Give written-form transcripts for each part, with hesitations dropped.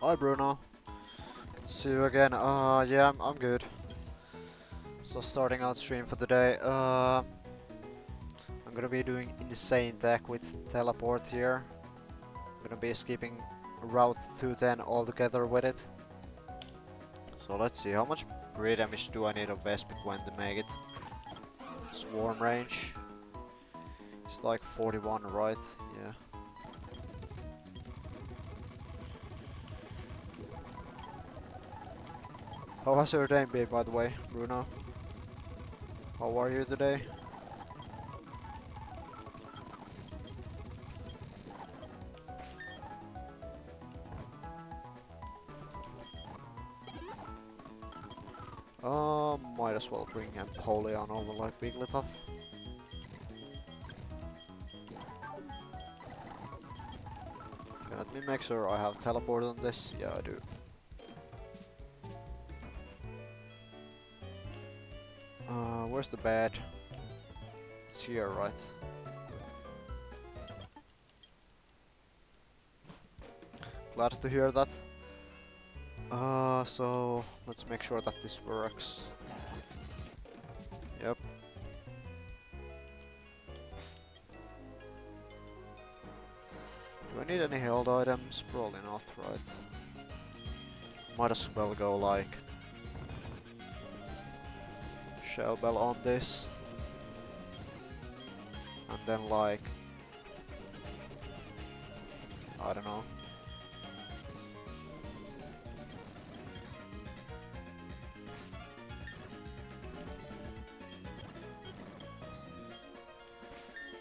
Hi Bruno, see you again. Yeah, I'm good. So starting out stream for the day. I'm gonna be doing insane tech with teleport here. I'm gonna be skipping Route 210 altogether with it. So let's see, how much pre damage do I need of Vespic when to make it? Swarm range. It's like 41, right? Yeah. How has your day been, by the way, Bruno? How are you today? Might as well bring Empoleon over like Wigglytuff. Okay, let me make sure I have teleport on this. Yeah, I do. Where's the bed? It's here, right? Glad to hear that. So let's make sure that this works. Yep. Do I need any held items? Probably not, right? Might as well go like Shell Bell on this. And then like, I don't know.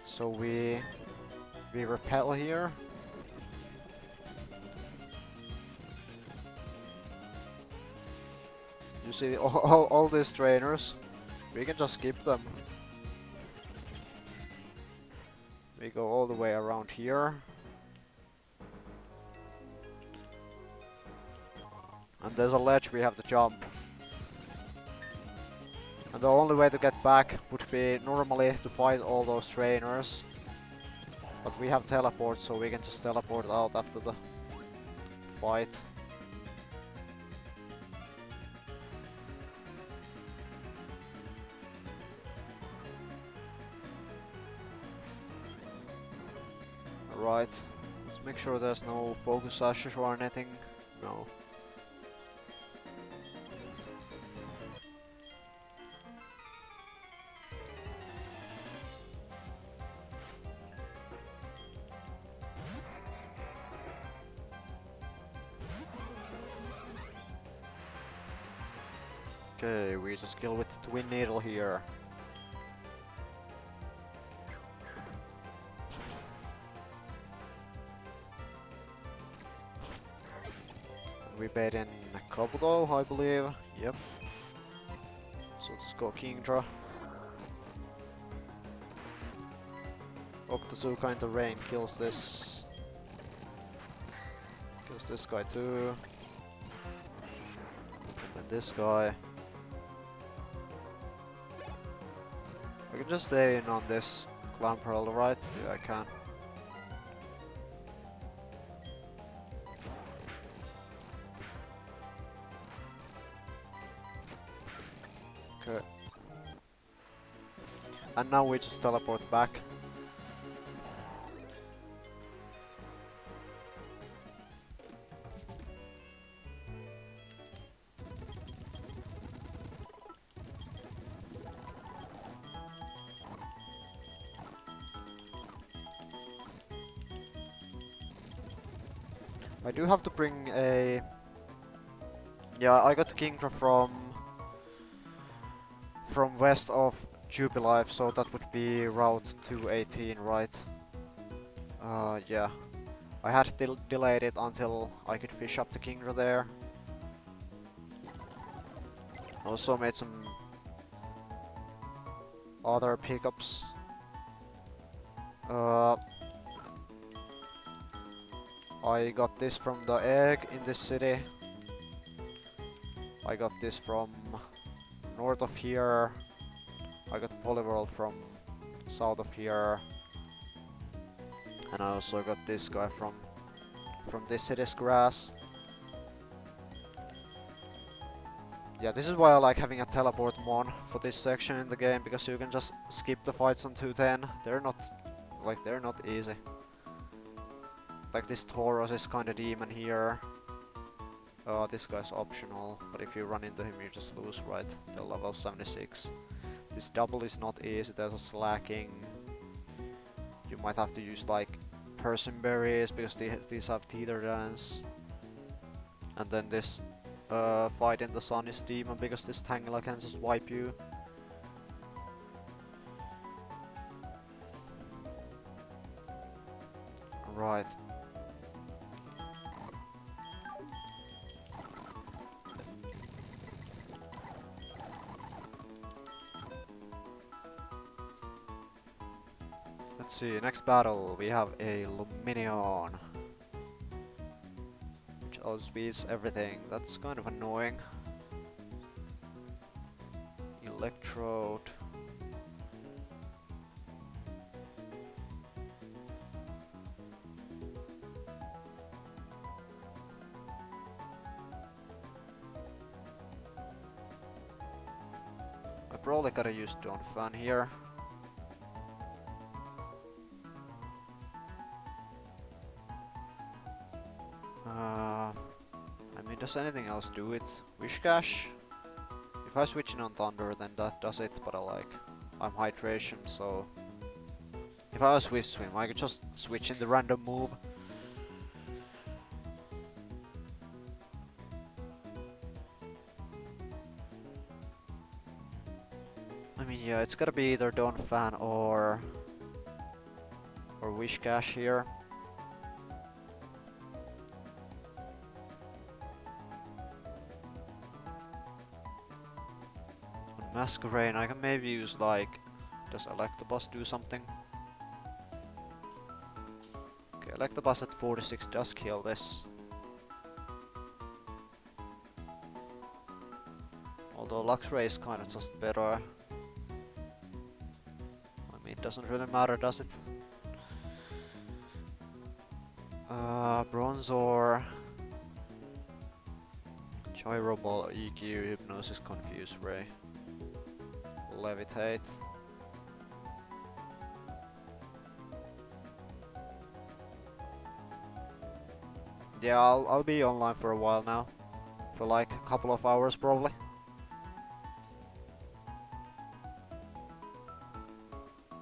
So we repel here. You see all these trainers, we can just skip them. We go all the way around here. And there's a ledge we have to jump. And the only way to get back would be normally to fight all those trainers. But we have teleport, so we can just teleport out after the fight. Right. Let's make sure there's no focus ashes or anything. No. Okay, we just kill with the Twin Needle here. We bait in Kabuto, I believe. Yep. So just go Kingdra. Octazooka into rain kills this. Kills this guy too. And then this guy. I can just stay in on this Clown Pearl, right? Yeah, I can. Okay. And now we just teleport back. I do have to bring a... Yeah, I got the Kingdra from west of Jubilife, so that would be Route 218, right? Yeah. I had delayed it until I could fish up the Kingdra there. Also made some other pickups. I got this from the egg in this city. I got this from north of here. I got Polyworld from south of here. And I also got this guy from this city's grass. Yeah, this is why I like having a teleport mon for this section in the game, because you can just skip the fights on 210. They're not easy. Like this Tauros is kinda demon here. This guy's optional, but if you run into him you just lose right till level 76. This double is not easy, there's a slacking. You might have to use like person berries because these have tether dance. And then this fight in the sun is demon because this Tangela can just wipe you. Right. Let's see, next battle we have a Luminion. Which outspeeds everything, that's kind of annoying. Electrode. I probably gotta use Donphan here. I mean, does anything else do it? Wishcash? If I switch in on Thunder, then that does it, but I'm hydration, so if I was Swift Swim, I could just switch in the random move. I mean, yeah, it's gotta be either Donphan or Wishcash here. On Masquerain, I can maybe use like, does Electabuzz do something? Okay, Electabuzz at 46 does kill this. Although Luxray is kinda just better. I mean, it doesn't really matter, does it? Bronzor. Gyro Ball, EQ, Hypnosis, Confuse Ray. Levitate. Yeah, I'll be online for a while now. For like a couple of hours probably.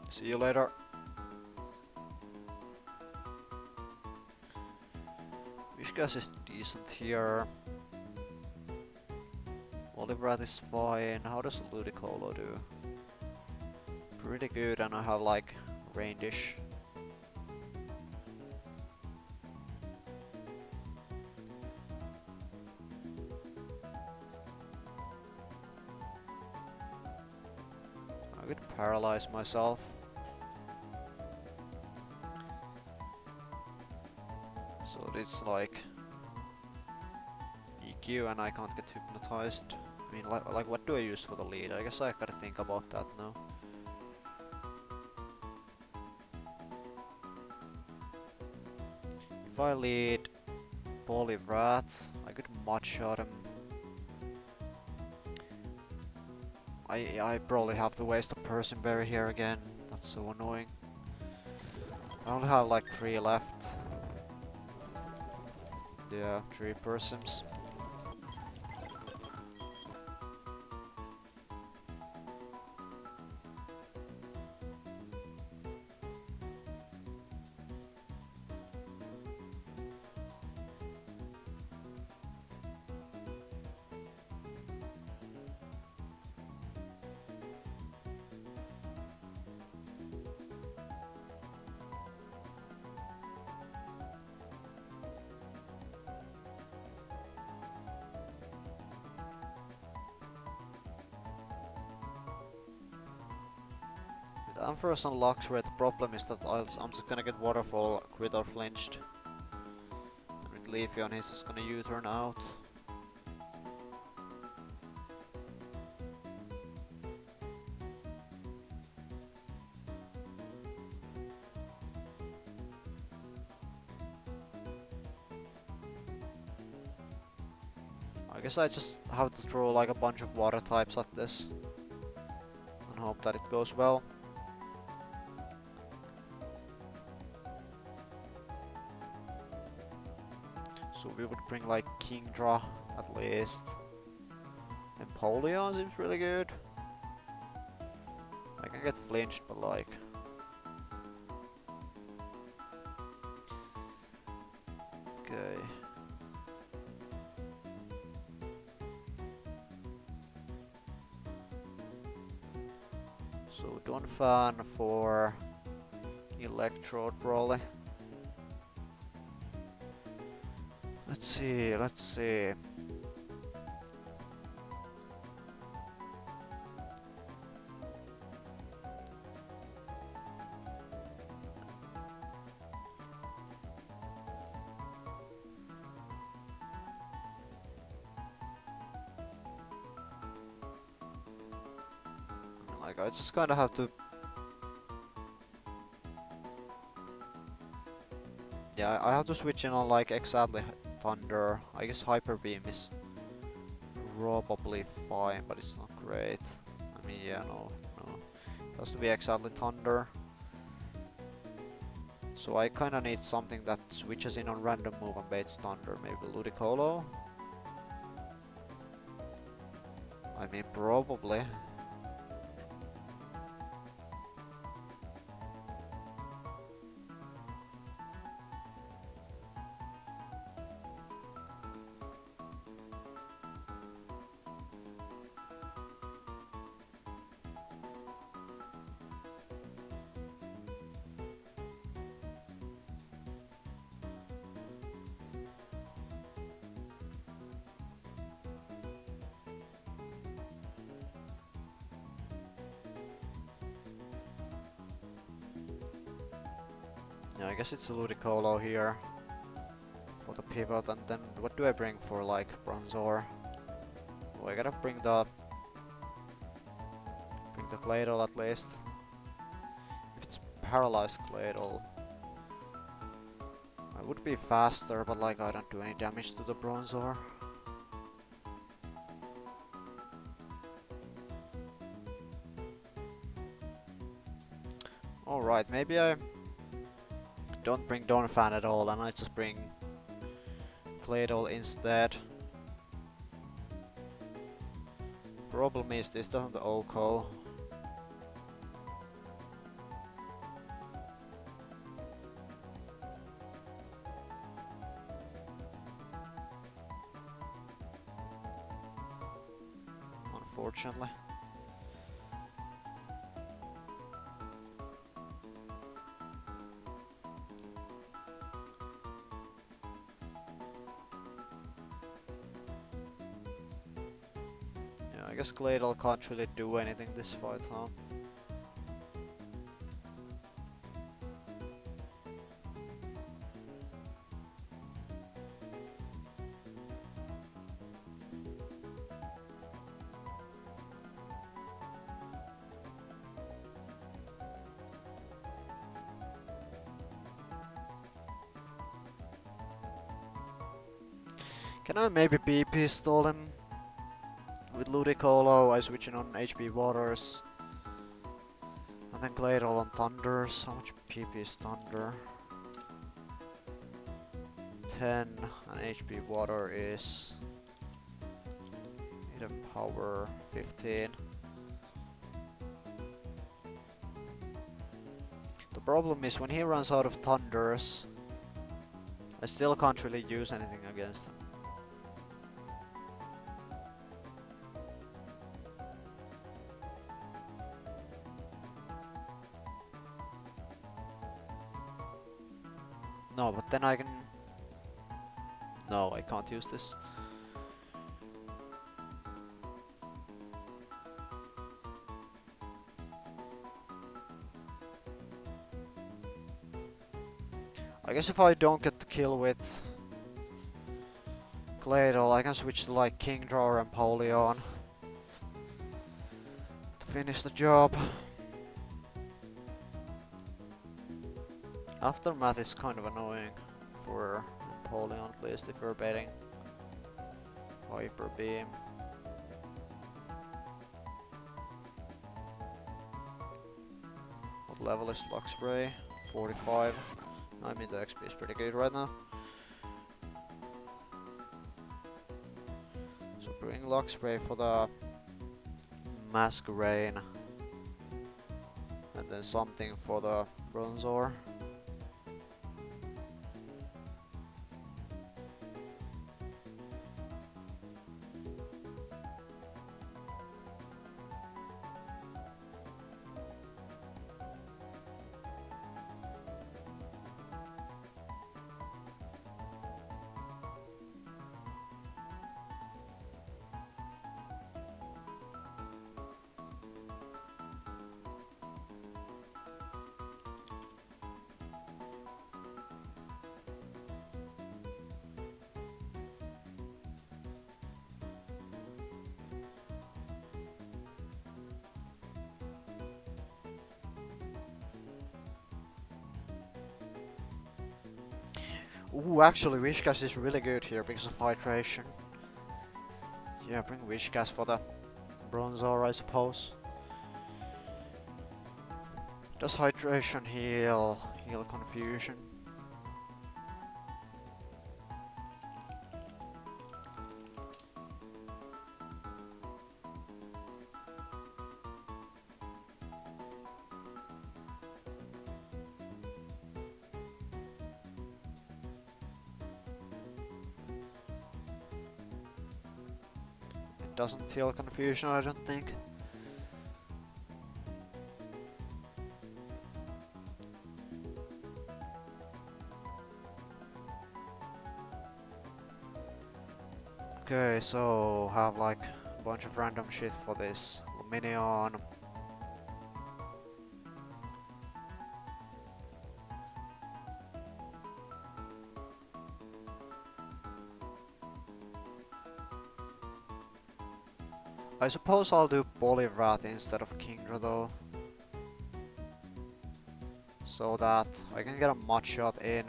See you later. Wishcash is decent here. Olivrat is fine. How does Ludicolo do? Pretty good, and I have like Rain Dish. I could paralyze myself. So it's like EQ and I can't get hypnotized. I mean, like what do I use for the lead? I guess I gotta think about that now. If I lead Poliwrath, I could Mudshot him. I probably have to waste a Person Berry here again. That's so annoying. I only have like 3 left. Yeah, 3 Persims. Ampharos and Luxray, the problem is that I'm just gonna get Waterfall, crit or flinched. And with Leafeon he's just gonna U-turn out. I guess I just have to throw like a bunch of water types at this and hope that it goes well. So we would bring like Kingdra at least. Empoleon seems really good. I can get flinched, but like... Okay. So Donphan for Electrode probably. Let's see, let's see. Like, I just kinda have to... Yeah, I have to switch in on like exactly Thunder. I guess Hyper Beam is probably fine, but it's not great. I mean, yeah, no. It has to be exactly Thunder. So I kinda need something that switches in on random move and baits Thunder. Maybe Ludicolo? I mean, probably. Yeah, I guess it's a Ludicolo here for the pivot, and then what do I bring for like Bronzor? Oh, I gotta bring the Claydol at least. If it's paralyzed Claydol, I would be faster, but like I don't do any damage to the Bronzor. Alright, maybe I don't bring Donphan at all and I just bring Claydol instead. Problem is this doesn't OHKO. Unfortunately. Yeah, I guess Claydol can't really do anything this fight, huh? Can I maybe BP stall him? With Ludicolo, I switch in on HP Waters. And then Claydol on Thunders. How much PP is Thunder? 10, and HP Water is... Hidden Power 15. The problem is when he runs out of Thunders, I still can't really use anything against him. No, but then I can... No, I can't use this. I guess if I don't get the kill with Claydol, I can switch to like Kingdra or Empoleon to finish the job. Aftermath is kind of annoying for Empoleon, at least if we're betting. Hyper Beam. What level is Luxray? 45. I mean the XP is pretty good right now. So bring Luxray for the Masquerain. And then something for the Bronzor. Ooh, actually Wishcast is really good here because of hydration. Yeah, bring Wishcast for the Bronzor, I suppose. Does hydration heal confusion? It doesn't heal confusion, I don't think. Okay, so have like a bunch of random shit for this. Luminion. I suppose I'll do Poliwrath instead of Kingdra though. So that I can get a Mudshot in.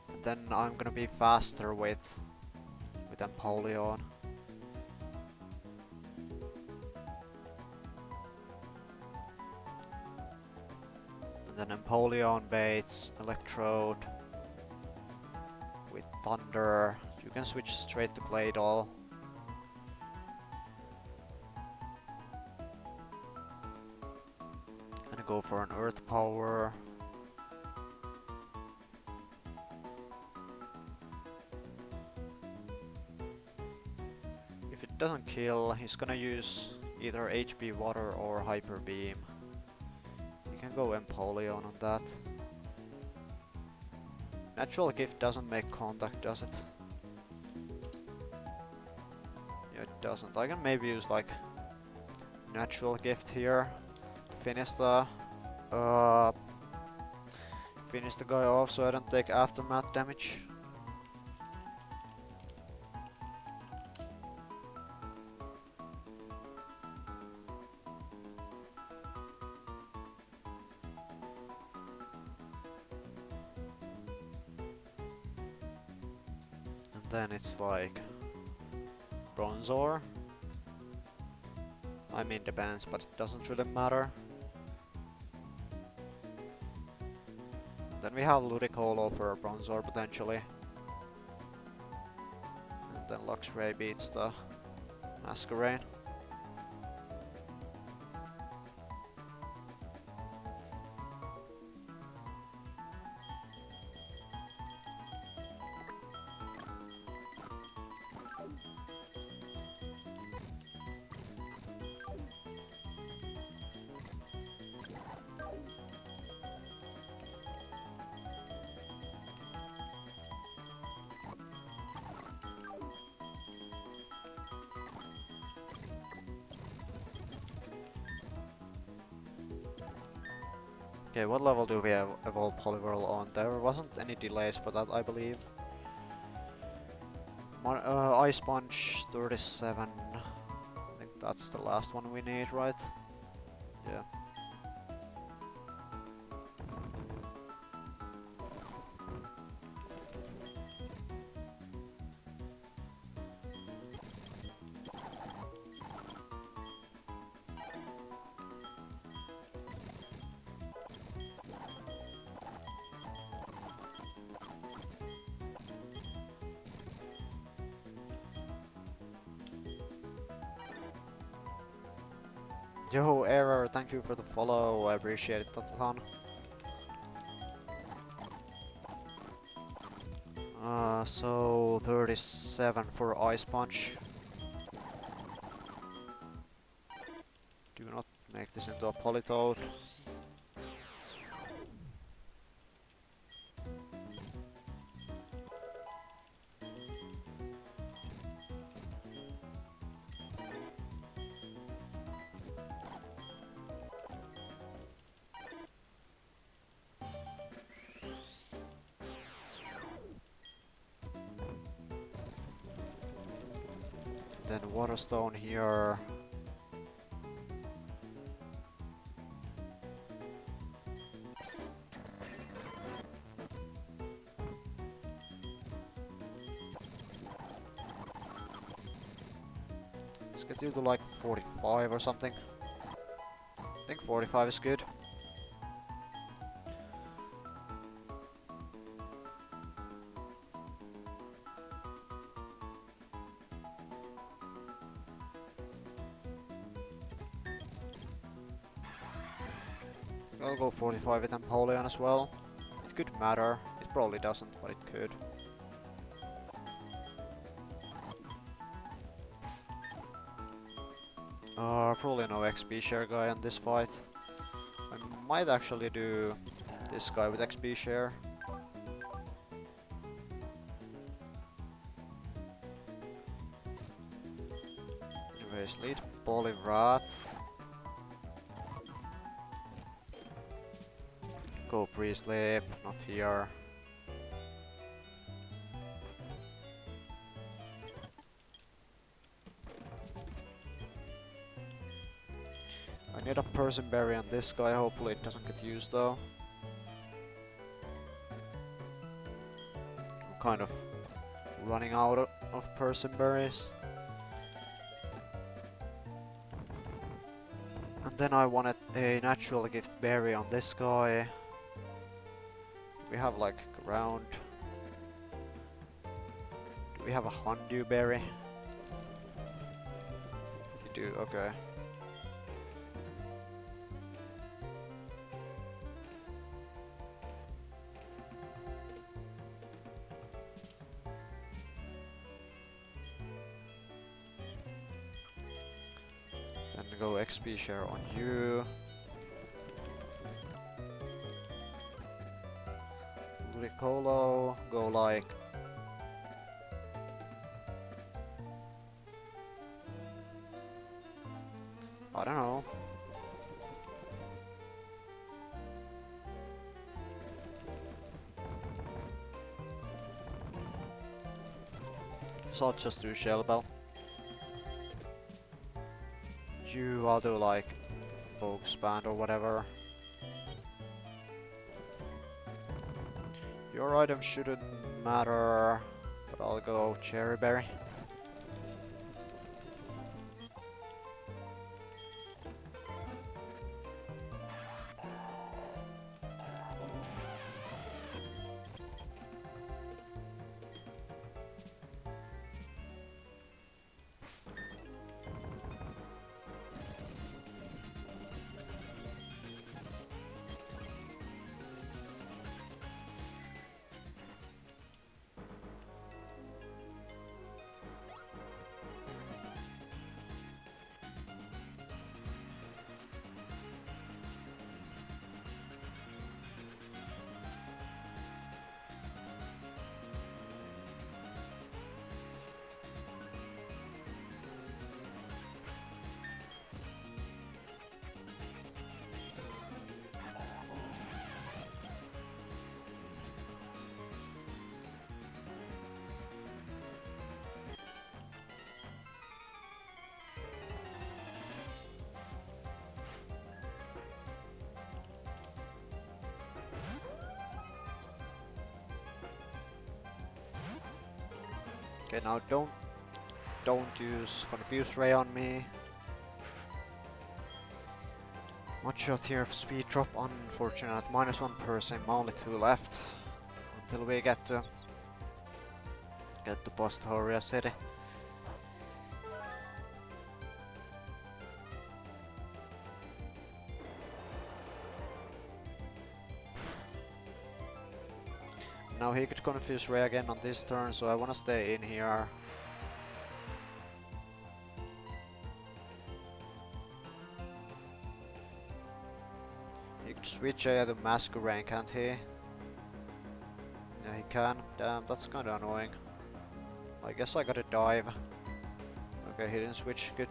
And then I'm gonna be faster with Empoleon. And then Empoleon baits Electrode with Thunder. You can switch straight to Claydol. Gonna go for an Earth Power. If it doesn't kill, he's gonna use either HP Water or Hyper Beam. You can go Empoleon on that. Natural Gift doesn't make contact, does it? Yeah, it doesn't. I can maybe use like Natural Gift here to finish the guy off so I don't take aftermath damage. And then it's like Bronzor. I mean depends, but it doesn't really matter. Then we have Ludicolo for Bronzor potentially. And then Luxray beats the Masquerain. Okay, what level do we have evolve Poliwhirl on? There wasn't any delays for that, I believe. Ice Punch 37. I think that's the last one we need, right? Yeah. Yo, Error, thank you for the follow. I appreciate it a ton. So 37 for Ice Punch. Do not make this into a Politoed. Then Waterstone here. Let's get you to like 45 or something. I think 45 is good. I'll go 45 with Empoleon as well. It could matter. It probably doesn't, but it could. Probably no XP share guy on this fight. I might actually do this guy with XP share. Anyways, lead Poliwrath. Go pre-sleep, not here. I need a Person Berry on this guy, hopefully it doesn't get used though. I'm kind of running out of Person Berries. And then I wanted a Natural Gift Berry on this guy. We have like around... Do we have a Hondew Berry? We do, okay. Then go XP share on you. Ludicolo, go like... I don't know. So I'll just do Shell Bell. I'll do like Focus Band or whatever. Your item shouldn't matter, but I'll go Cherry Berry. Okay, now don't use Confuse Ray on me. One shot here, speed drop, unfortunate. -1%, only 2 left. Until we get to Pastoria City. he could confuse Ray again on this turn, so I wanna stay in here. He could switch Aya to Masquerain, can't he? Yeah, he can. Damn, that's kinda annoying. I guess I gotta dive. Okay, he didn't switch. Good.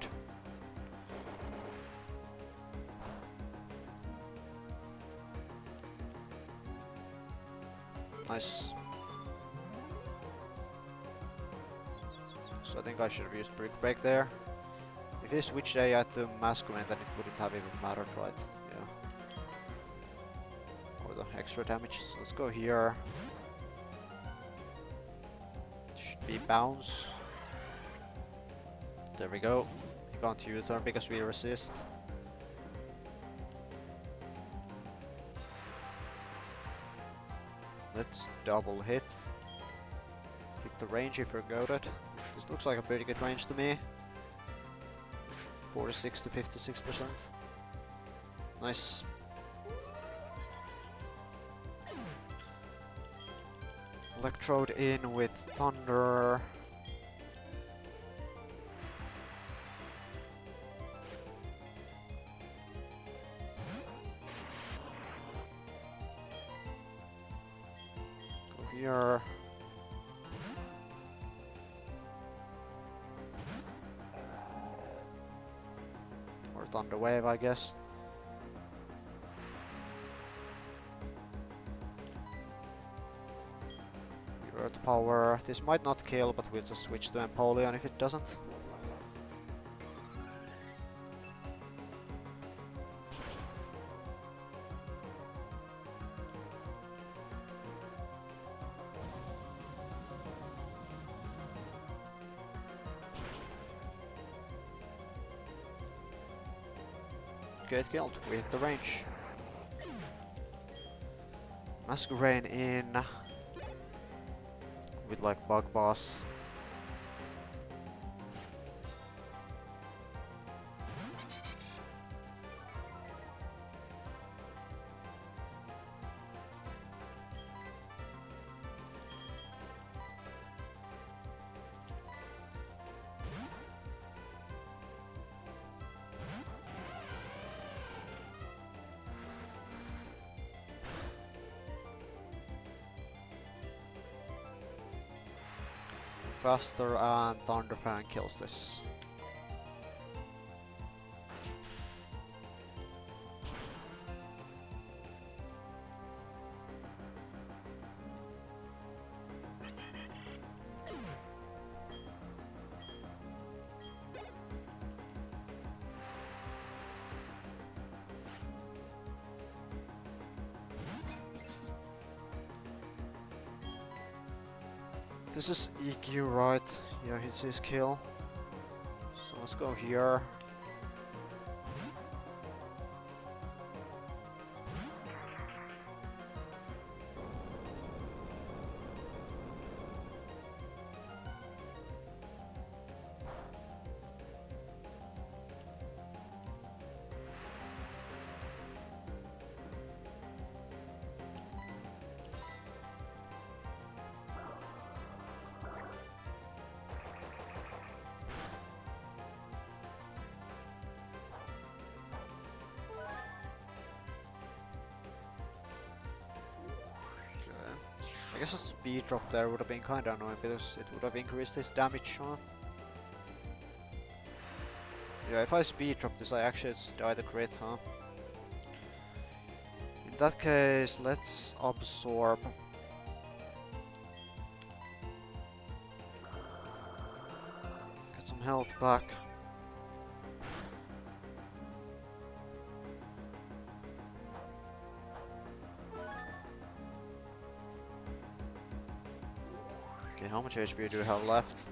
Nice. So I think I should have used Brick Break there. If he switched AI to Masquerain, then it wouldn't have even mattered, right? Yeah. Or the extra damage. So let's go here. Should be bounce. There we go. He can't U-turn because we resist. Let's double hit. Hit the range if you're goaded. This looks like a pretty good range to me. 46 to 56%. Nice. Electrode in with Thunder. Go here. Or Thunder Wave, I guess. Earth Power. This might not kill, but we'll just switch to Empoleon if it doesn't. Okay, it killed. We hit the range. Masquerain in with like Bug Boss. Faster and Thunderfang kills this. This is EQ, right? Yeah, it's his kill. So let's go here. I guess a speed drop there would have been kinda annoying because it would have increased his damage, huh? Yeah, if I speed drop this I actually just die the crit, huh? In that case, let's absorb. Get some health back. Okay, how much HP do you have left?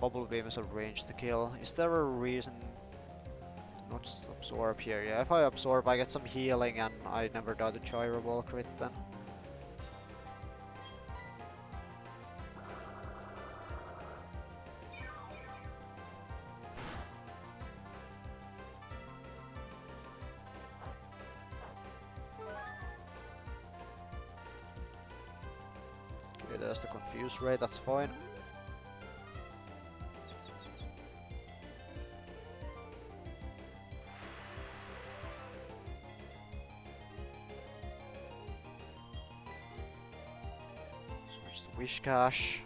Bubble Beam is a range to kill. Is there a reason to not just absorb here? Yeah, if I absorb I get some healing and I never die to Gyro Ball crit then. Okay, there's the Confuse Ray, that's fine. Switch to Wishcash.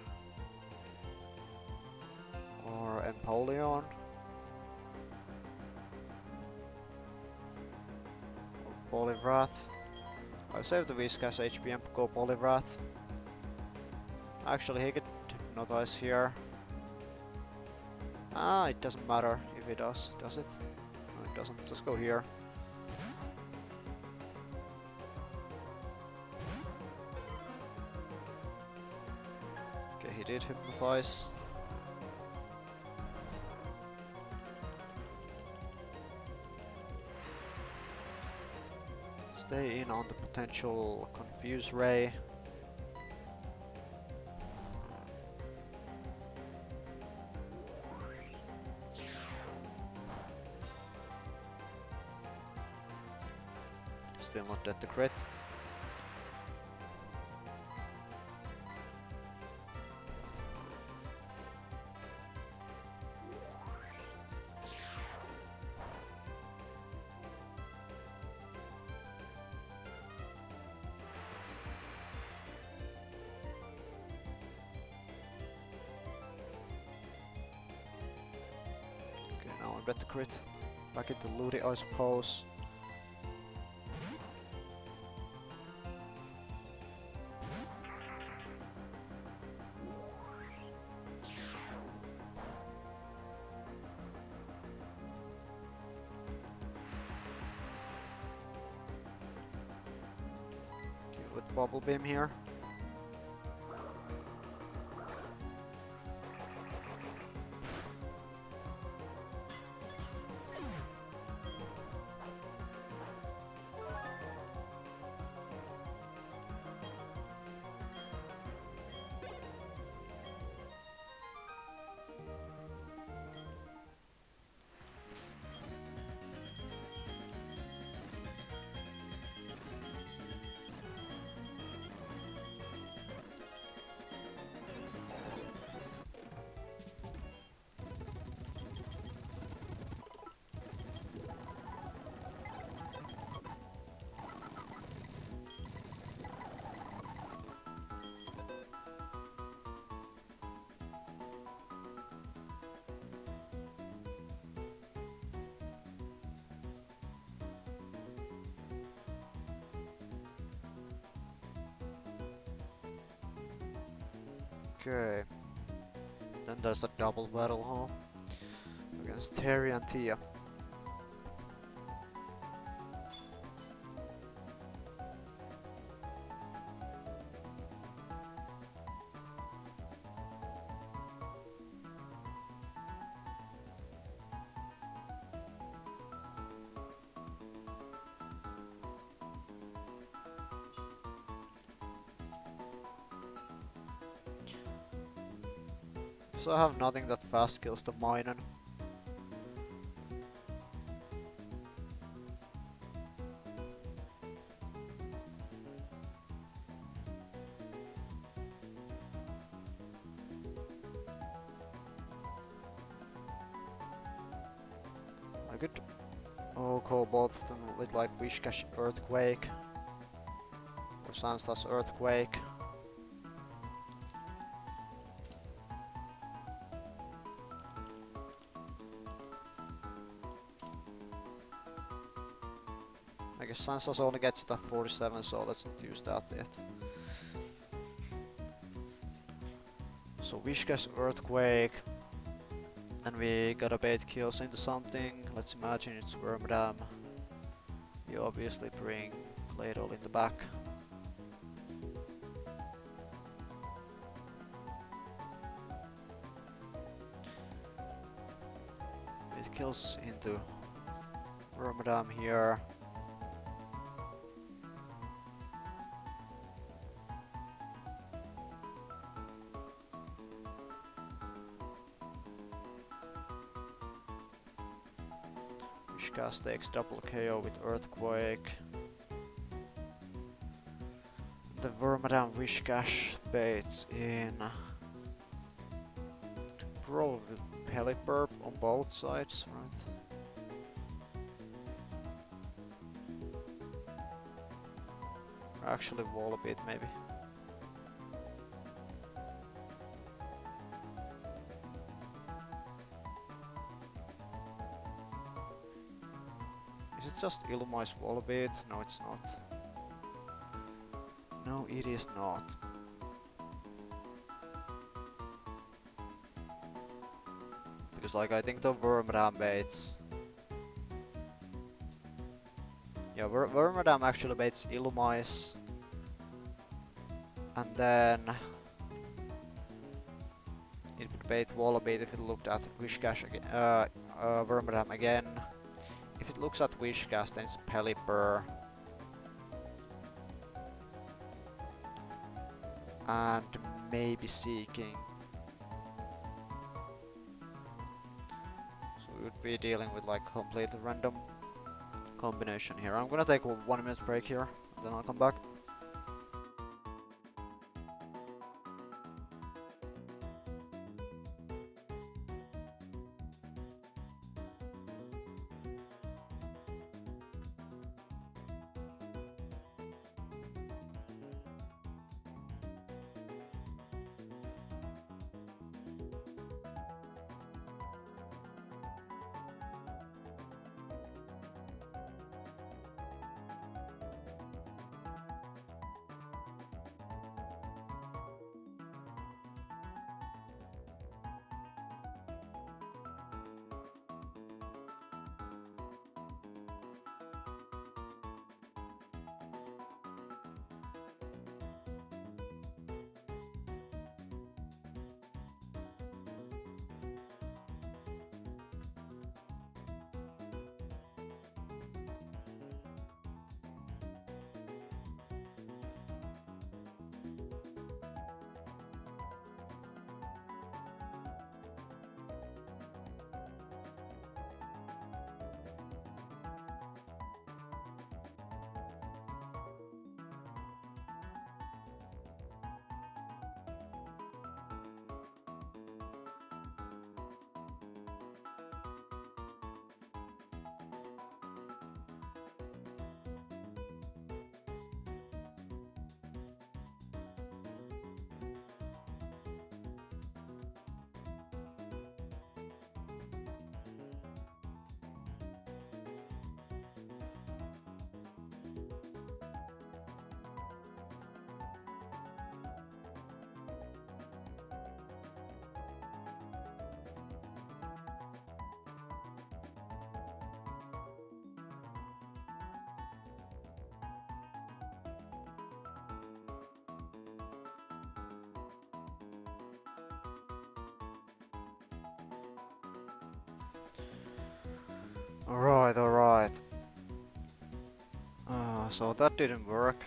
Or Empoleon. Or Poliwrath. I'll save the Wishcash HP and go Poliwrath. Actually, he could Hypnotize here. Ah, it doesn't matter if it does it? No, it doesn't. Just go here. Okay, he did Hypnotize. Stay in on the potential Confuse Ray. Still not dead to crit. Okay, now I'm dead to crit. Back into Ludi, I suppose. With Bubble Beam here. Okay. Then there's the double battle, huh? Against Terry and Tia. So I have nothing that fast kills the Minun. I could go both of them with like Wishcash Earthquake or Sandstorm's Earthquake. I guess Sansos only gets it at 47, so let's not use that yet. So Wishcash Earthquake, and we gotta bait kills into something. Let's imagine it's Wormadam. You obviously bring Claydol in the back. kills into Wormadam here. Wishcast takes double KO with Earthquake. The Wormadam Wishcash baits in probably Pelipperp on both sides, right? Or actually Volbeat maybe. Is it just Illumise Volbeat? No, it's not. No, it is not. Because like I think the Wormadam baits. Yeah, Wormadam actually baits Illumise. And then it would bait Volbeat if it looked at Wishcash again. Wormadam again. If it looks at Wishcast, then it's Pelipper. And maybe Seeking. So we would be dealing with like completely random combination here. I'm gonna take a 1 minute break here, then I'll come back. Alright. So that didn't work.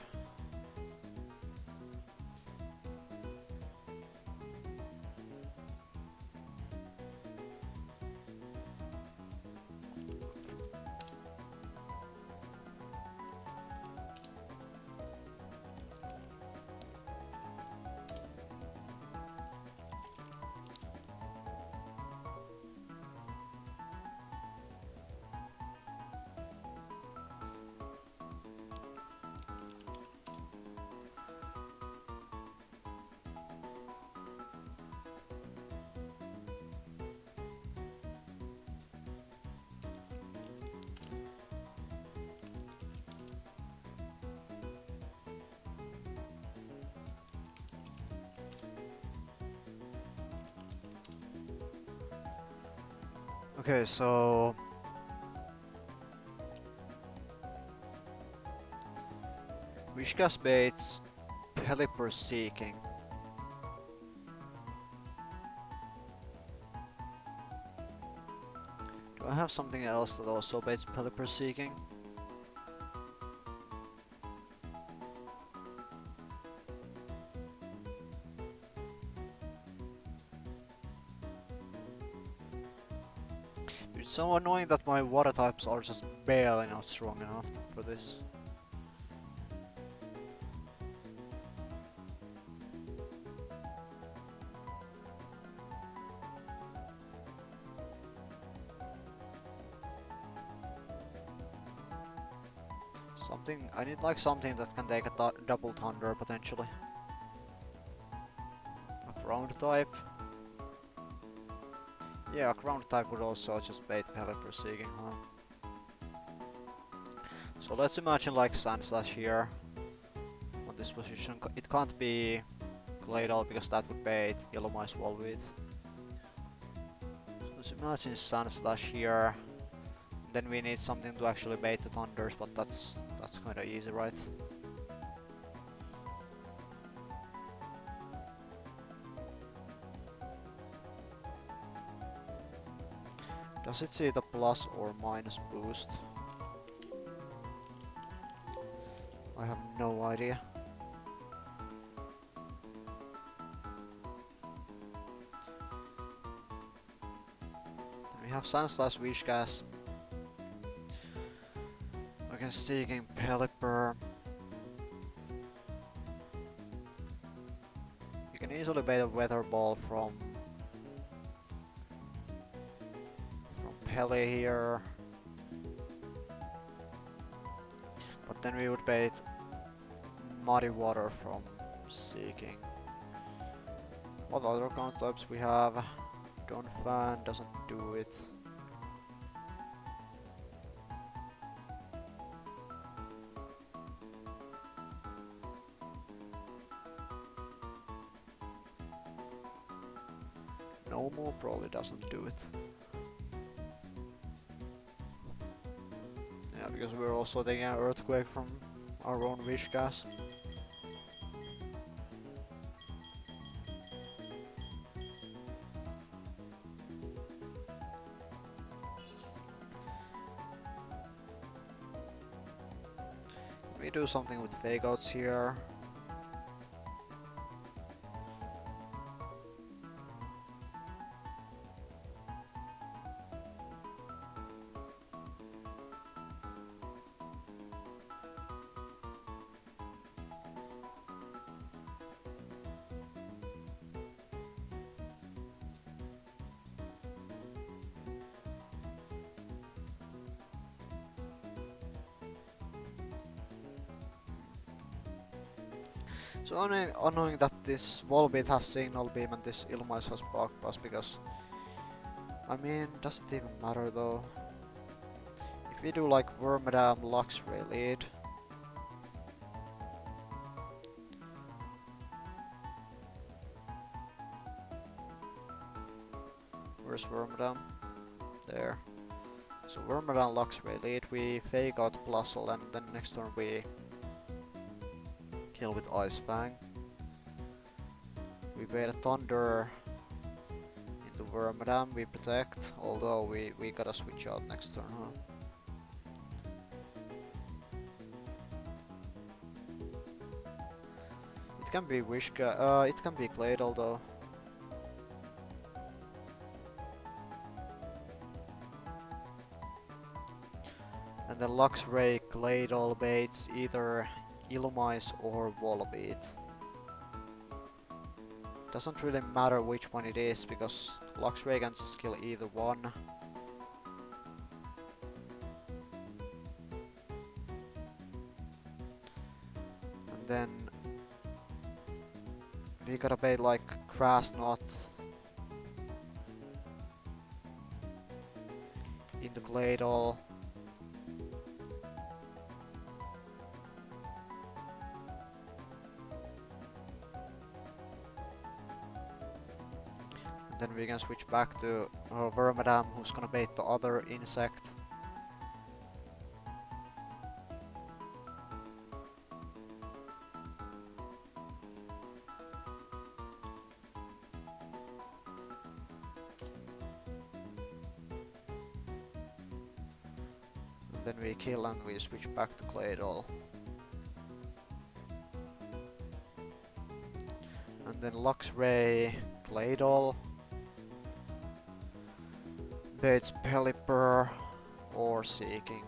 Okay, so Wishcast baits, Pelipper Seeking. Do I have something else that also baits Pelipper Seeking. It's so annoying that my water types are just barely not strong enough for this. I need like something that can take a double thunder potentially. A ground type. Yeah, a ground type would also just bait Pelipper Seeking, huh? So let's imagine like Sandslash here on this position. It can't be Claydol because that would bait Illumise Volbeat. So let's imagine Sandslash here. Then we need something to actually bait the Thunders, but that's kinda easy, right? Does it see the plus or minus boost? I have no idea. Then we have Sandslash, Wishcast. Against Seeking Pelipper. You can easily bait a Weather Ball from Pele here. But then we would bait Muddy Water from Seeking. What other ground types we have? Donphan doesn't do it. Nomo probably doesn't do it. Yeah, because we're also taking an Earthquake from our own Wishcast. We do something with Fake Outs here. So annoying that this Volbeat has Signal Beam and this Illumise has Bug Buzz because... I mean, does it even matter though? If we do like Wormadam, Luxray lead... Where's Wormadam? There. So Wormadam, Luxray lead, we Fake Out Plusle and then next turn we... kill with Ice Fang. We bait a Thunder into Wormadam, we protect, although we gotta switch out next turn, huh? It can be it can be Claydol though. And then Luxray Claydol baits either Illumise or Volbeat. Doesn't really matter which one it is because Luxray can just kill either one. And then we gotta bait like Grass Knot into Claydol. Then we can switch back to Wormadam, who's gonna bait the other insect. Then we kill and we switch back to Claydol. And then Luxray, Claydol, Bates Pelipper, or Seeking.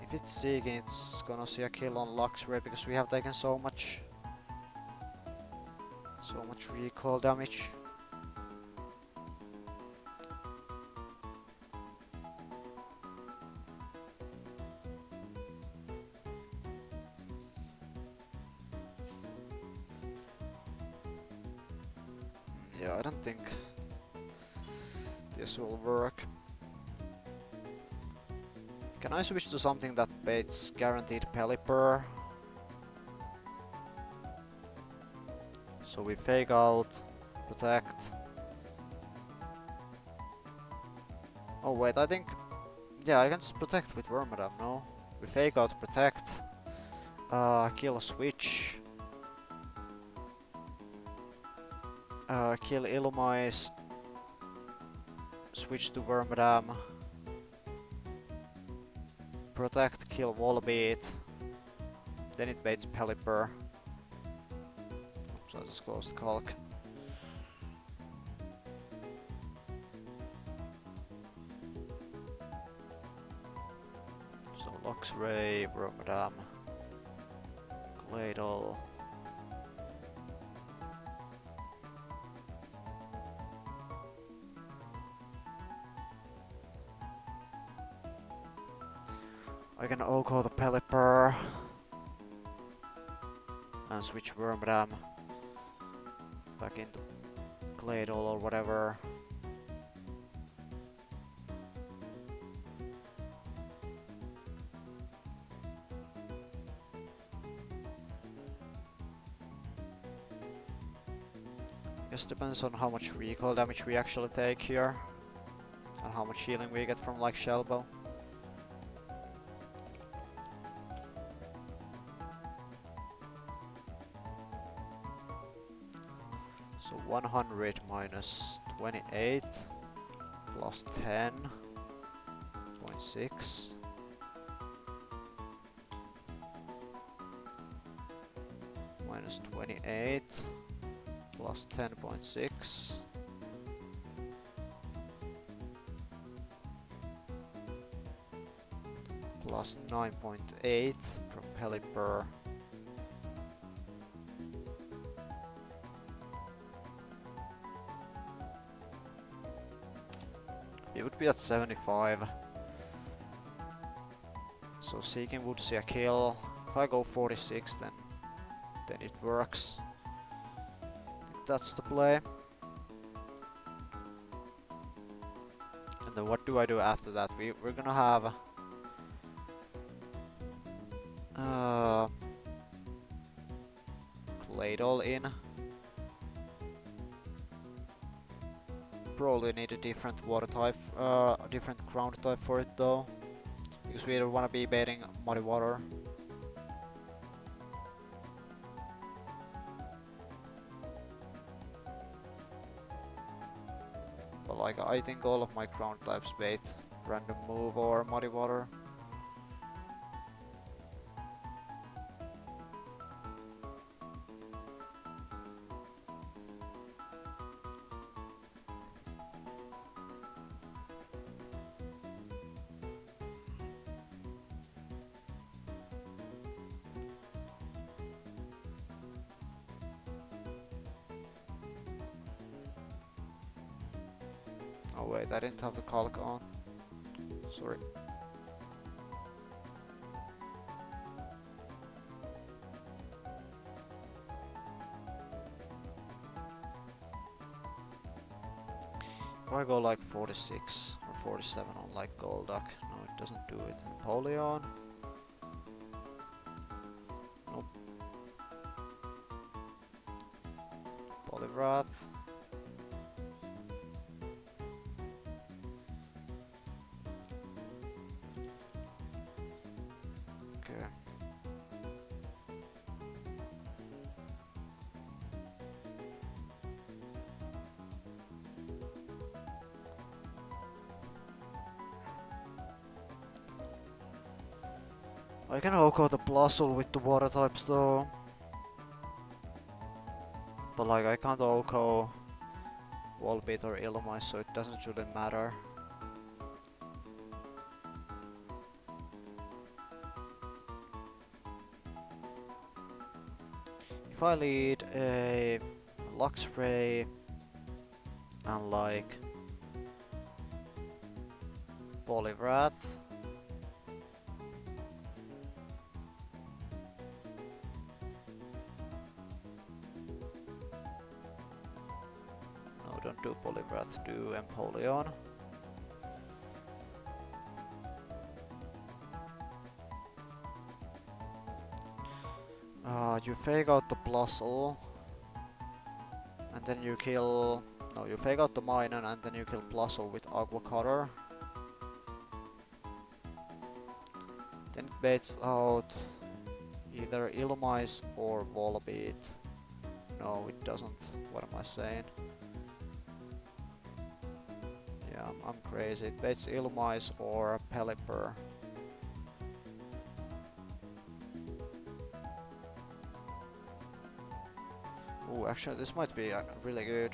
If it's Seeking, it's gonna see a kill on Luxray because we have taken so much recoil damage. Yeah, I don't think this will work. Can I switch to something that baits guaranteed Pelipper? So we fake out, protect. Oh wait, I think... Yeah, I can just protect with Wormadam, no? We fake out, protect. Kill switch. Kill Illumise. Switch to Wormadam. Protect, kill Volbeat. Then it baits Pelipper. Oops, I just closed the calc. So Luxray, Wormadam, Claydol. I can Oko the Pelipper and switch Wormadam back into Claydol or whatever. Guess depends on how much recoil damage we actually take here and how much healing we get from like Shellbow. So 100 minus 28 plus 10.6 minus 28 plus 10.6 plus 9.8 from Pelipper. It would be at 75. So Seeking would see a kill. If I go 46 then it works. I think that's the play. And then what do I do after that? We're gonna have Claydol in. Probably need a different water type, different ground type for it though, because we don't want to be baiting muddy water. But like, I think all of my ground types bait random move or muddy water. Oh wait, I didn't have the calc on. Sorry. If I go like 46 or 47 on like Golduck, no it doesn't do it. Napoleon? Nope. Poliwrath? Okay. I can OHKO the Blustle with the water types though. But like I can't OHKO Volbeat or Illumise, so it doesn't really matter. If I lead a Luxray and like Poliwrath, no, don't do Poliwrath, do Empoleon. You fake out the Blustle, and then you kill... No, you fake out the Minun and then you kill Blustle with Aqua Cutter. Then it baits out either Illumise or Volbeat. No, it doesn't. What am I saying? Yeah, I'm crazy. It baits Illumise or Pelipper. Ooh, actually this might be really good.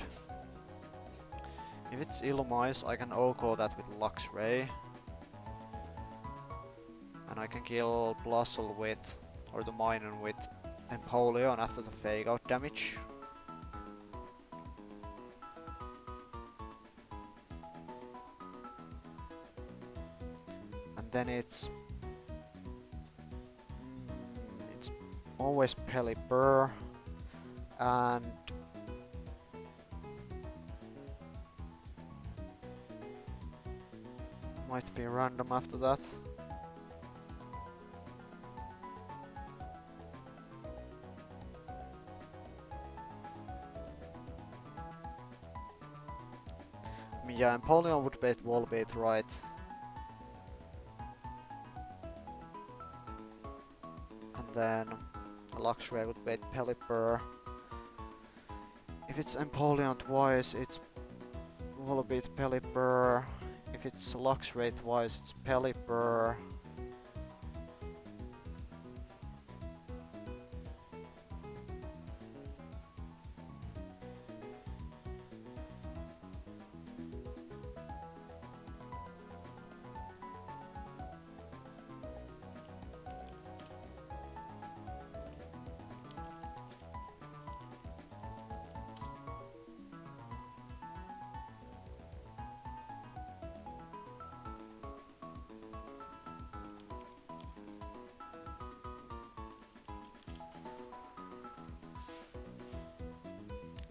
If it's Illumise, I can OHKO that with Luxray. And I can kill Blustle with, or the Minun with Empoleon after the fake out damage. And then it's always Pelipper and might be random after that. I mean, yeah, Empoleon would bait Volbeat, right? And then Luxray would bait Pelipper. If it's Empoleon twice, it's Volbeat Pelipper. If it's Luxray twice, it's Pelipper.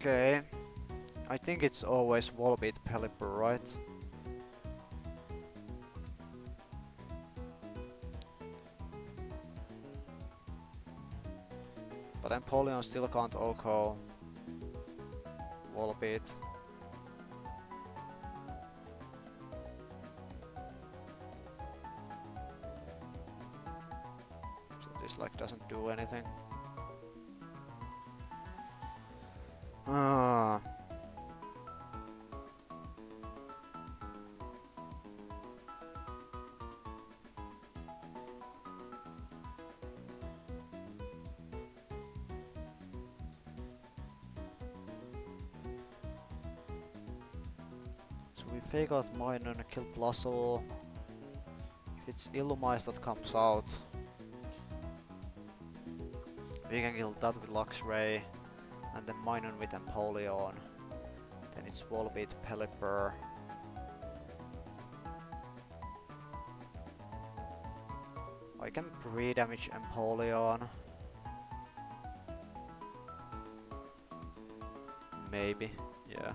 Okay, I think it's always Volbeat Pelipper, right? But Empoleon still can't OHKO Volbeat. So this like doesn't do anything. Ah. So we fake out Minun and kill Blustle. If it's Illumise that comes out, we can kill that with Luxray, and then Minun with Empoleon. Then it's Volbeat Pelipper. I can pre-damage Empoleon. Maybe, yeah.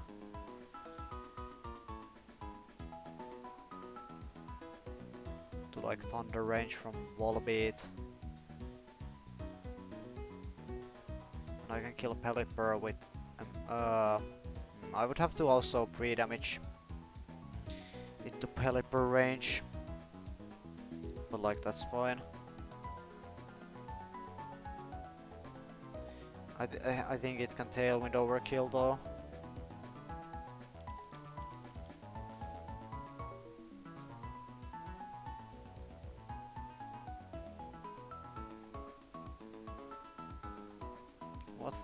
To like Thunder range from Volbeat. And I can kill Pelipper with... I would have to also pre-damage it to Pelipper range. But like that's fine. I think it can Tailwind overkill though.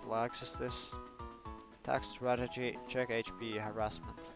flags is this? Attack strategy, check HP, harassment.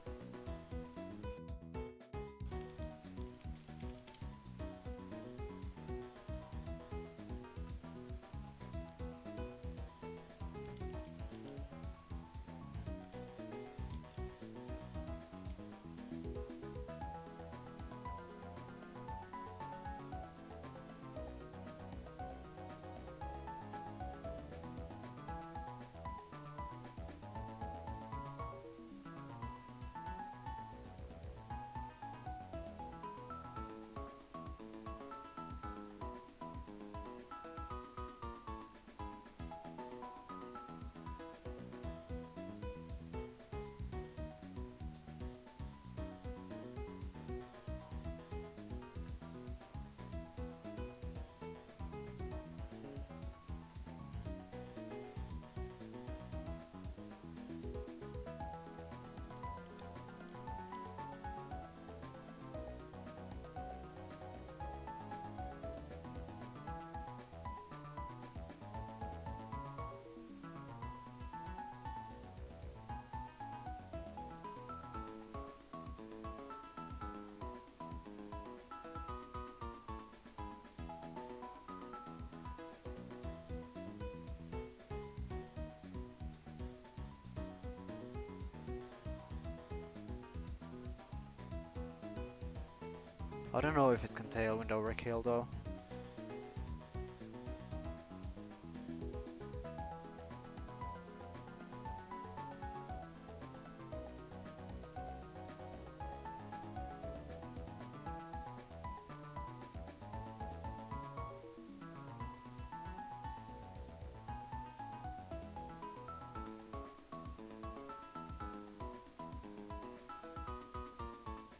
I don't know if it can tailwind overkill though.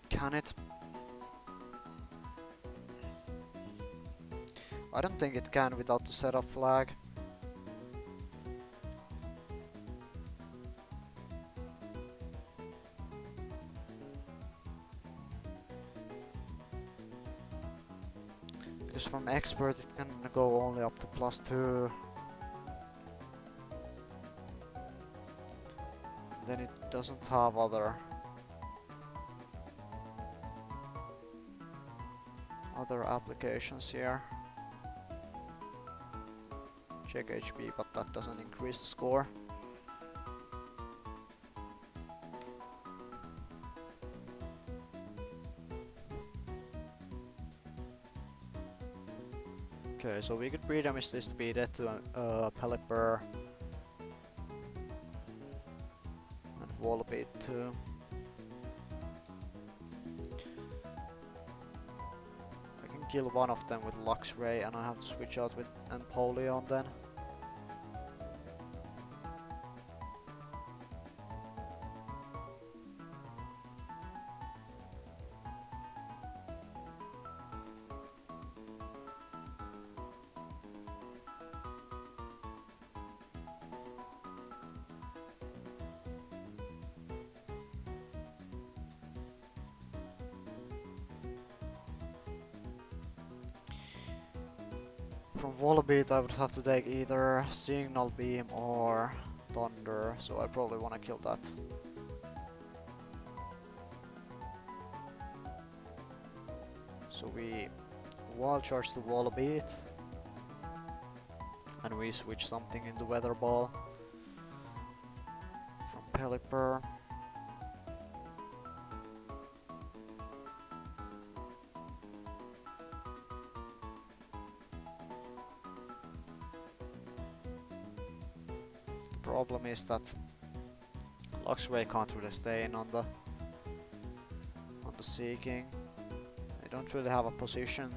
Can it? I don't think it can without the setup flag. Because from expert it can go only up to +2. Then it doesn't have other applications here. Check HP, but that doesn't increase the score. Okay, so we could pre-damage this to be dead to Pelipper and Volbeat too. I can kill one of them with Lux Ray and I have to switch out with Empoleon then. From Volbeat I would have to take either Signal Beam or Thunder, so I probably want to kill that. So we Wild Charge the Volbeat and we switch something into Weather Ball from Pelipper. Problem is that Luxray can't really stay in on the Seeking. They don't really have a position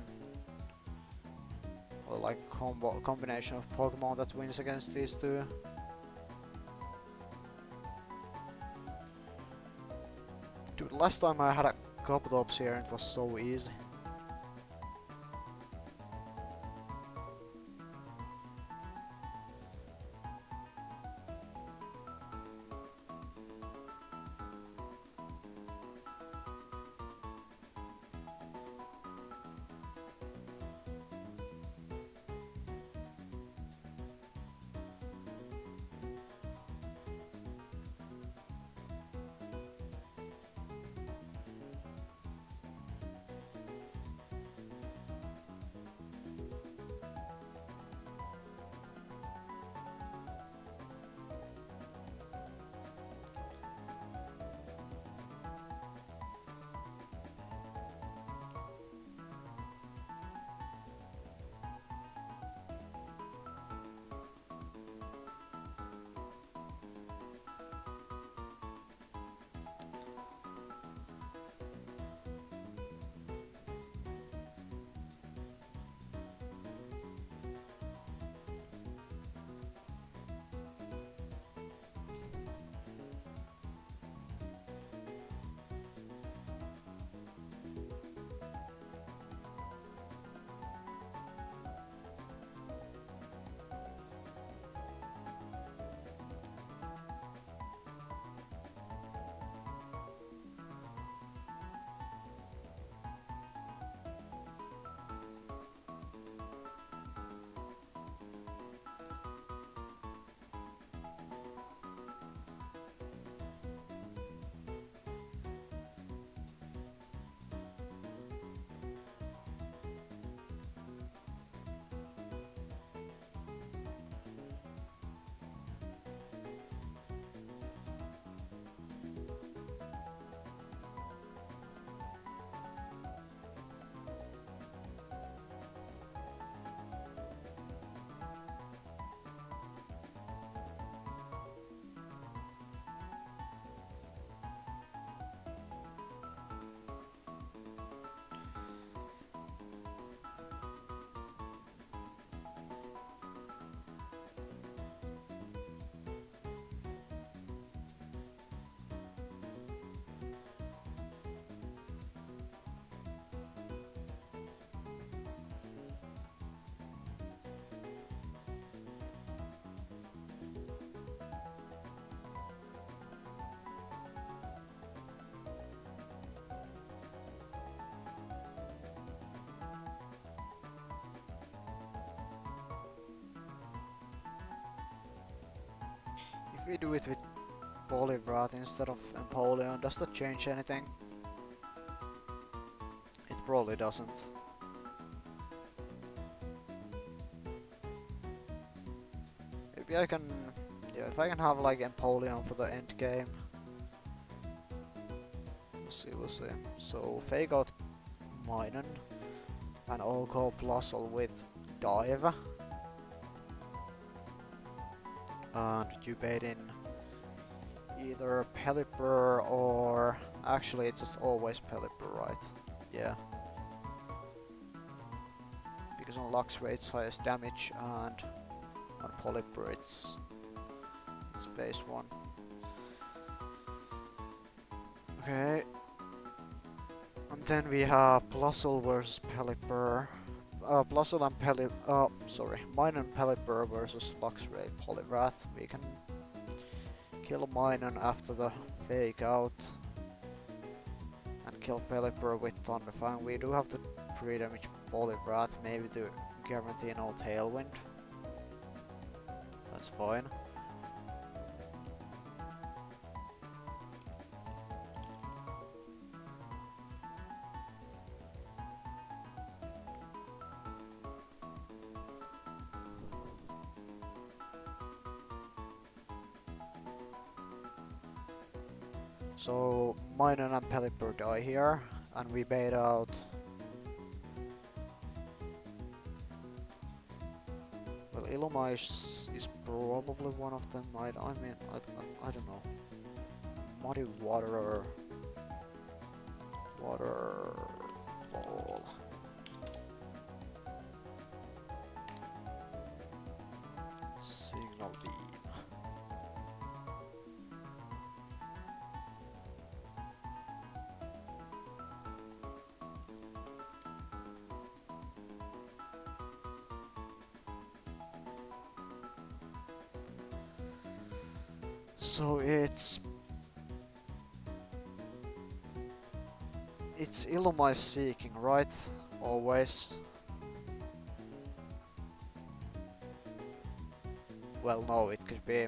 or like combination of Pokemon that wins against these two. Dude, last time I had a Gobstops here and it was so easy. If we do it with Polyvrat instead of Empoleon, does that change anything? It probably doesn't. Maybe I can... Yeah, if I can have like Empoleon for the end game. We'll see. So, fake out Minun and Oko Plusle with Dive. And you bait in either Pelipper or... Actually, it's just always Pelipper, right? Yeah. Because on Luxray it's highest damage and on Pelipper it's phase 1. Okay. And then we have Plusle versus Pelipper. Plusle and Minun and Pelipper versus Luxray Poliwrath. We can kill Minun after the fake out and kill Pelipper with Thunderfang. We do have to pre-damage Poliwrath, maybe to guarantee no Tailwind. That's fine. So Minun and Pelipper die here, and we bait out well, Illuma is probably one of them. I don't know. Muddy Waterfall. Signal Beam. So it's Illumai's Seeking, right? Always. Well, no, it could be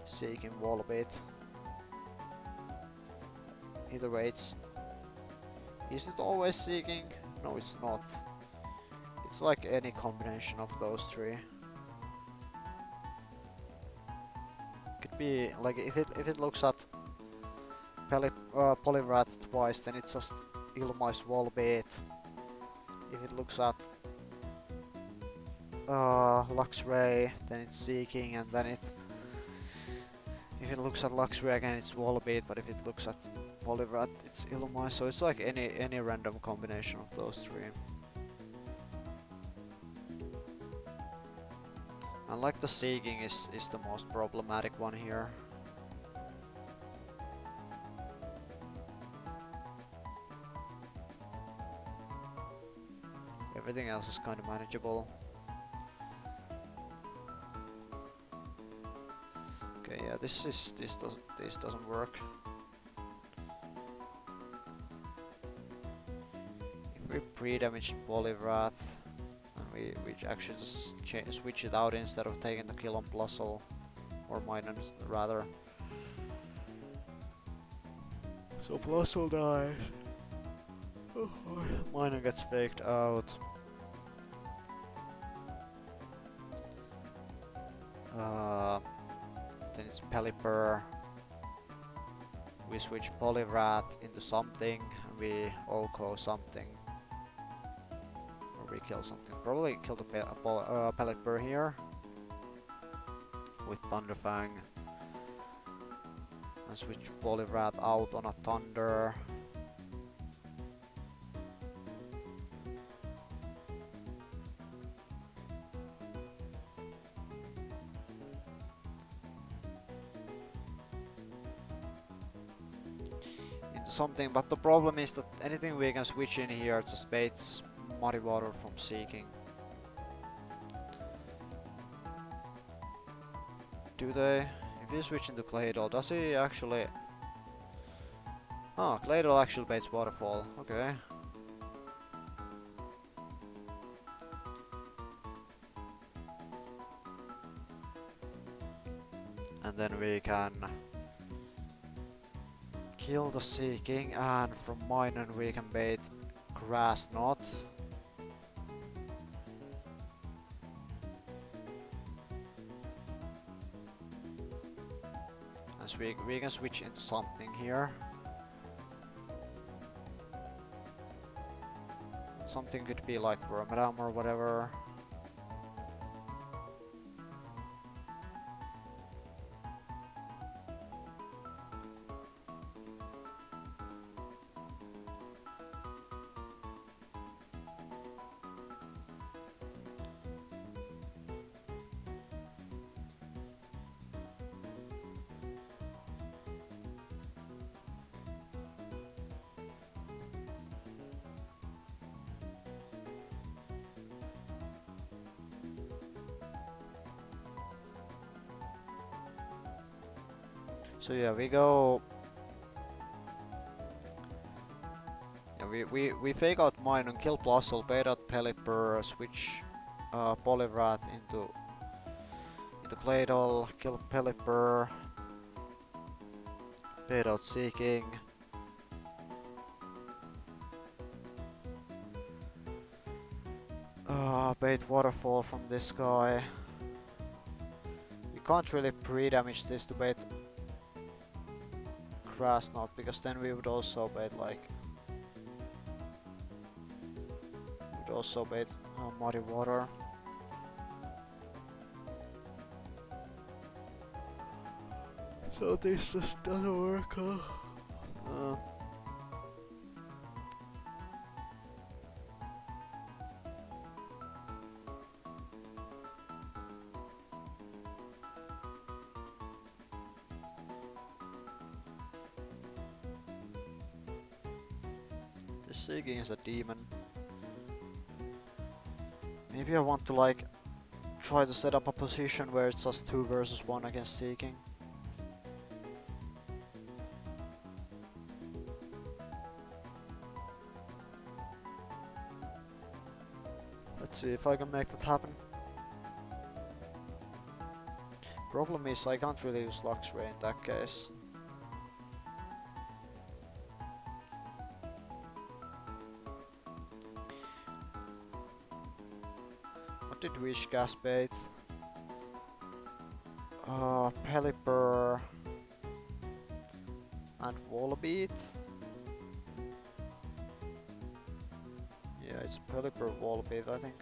Seeking Volbeat. Either way, is it always Seeking? No, it's not. It's like any combination of those three. Could be like if it looks at Poliwrath twice, then it's just Illumai's Volbeat. If it looks at Luxray, then it's Seeking, and then if it looks at Luxray again, it's Volbeat. But if it looks at Poliwrath, it's Illumai. So it's like any random combination of those three. And like the Seeking is the most problematic one here. Everything else is kind of manageable. Okay, yeah, this doesn't work. If we pre-damaged Poliwrath, and we actually just switch it out instead of taking the kill on Plusle or Minun rather. So Plusle dies. Oh, Minun gets faked out. Then it's Pelipper. We switch Poliwrath into something, and we Oko something. Or we kill something. Probably kill the Pelipper here. With Thunderfang. And switch Poliwrath out on a Thunder. Something, but the problem is that anything we can switch in here just baits Muddy Water from Seeking. Do they? If you switch into Claydol, does he actually... Oh, Claydol actually baits Waterfall, okay. and then we can kill the Sea King, and from Minun we can bait Grass Knot. And so we can switch into something here. Something could be like Vermadam or whatever. So yeah, we go. Yeah, we fake out mine and kill Plusle, bait out Pelipper, switch Poliwrath into Claydol, kill Pelipper, bait out Sea King. Bait Waterfall from this guy. We can't really pre-damage this to bait Grass Knot, because then we would also bait like Muddy Water. So this just doesn't work. This Sea King is a demon. Maybe I want to like try to set up a position where it's just 2 versus 1 against Sea King. Let's see if I can make that happen. Problem is I can't really use Luxray in that case. What did Wish Gas bait? Pelipper and Volbeat. Yeah, it's Pelipper Volbeat, I think.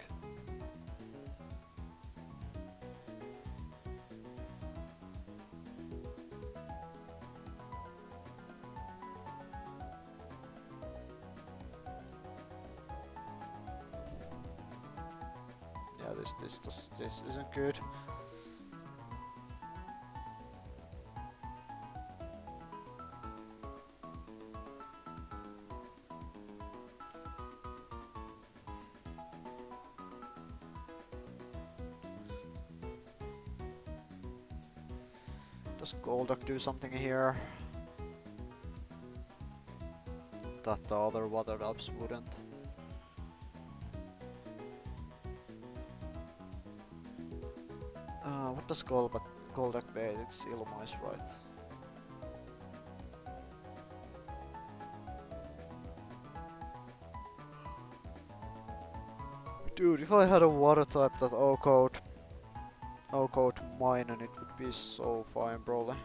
Yeah, this isn't good. Does Golduck do something here that the other water types wouldn't? What does Golduck bait? It's Illumise, right? Dude, if I had a water type that O-code mine, and it would be so fine, probably.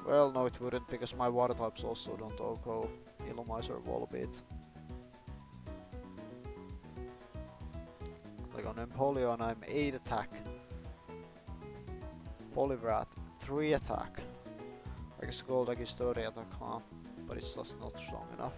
Well, no, it wouldn't, because my water types also don't O-code Illumise or Volbeat. Like on Empoleon, I'm 8 attack. Poliwrath, 3 attack. I guess Golduck is 30 attack, huh? But it's just not strong enough.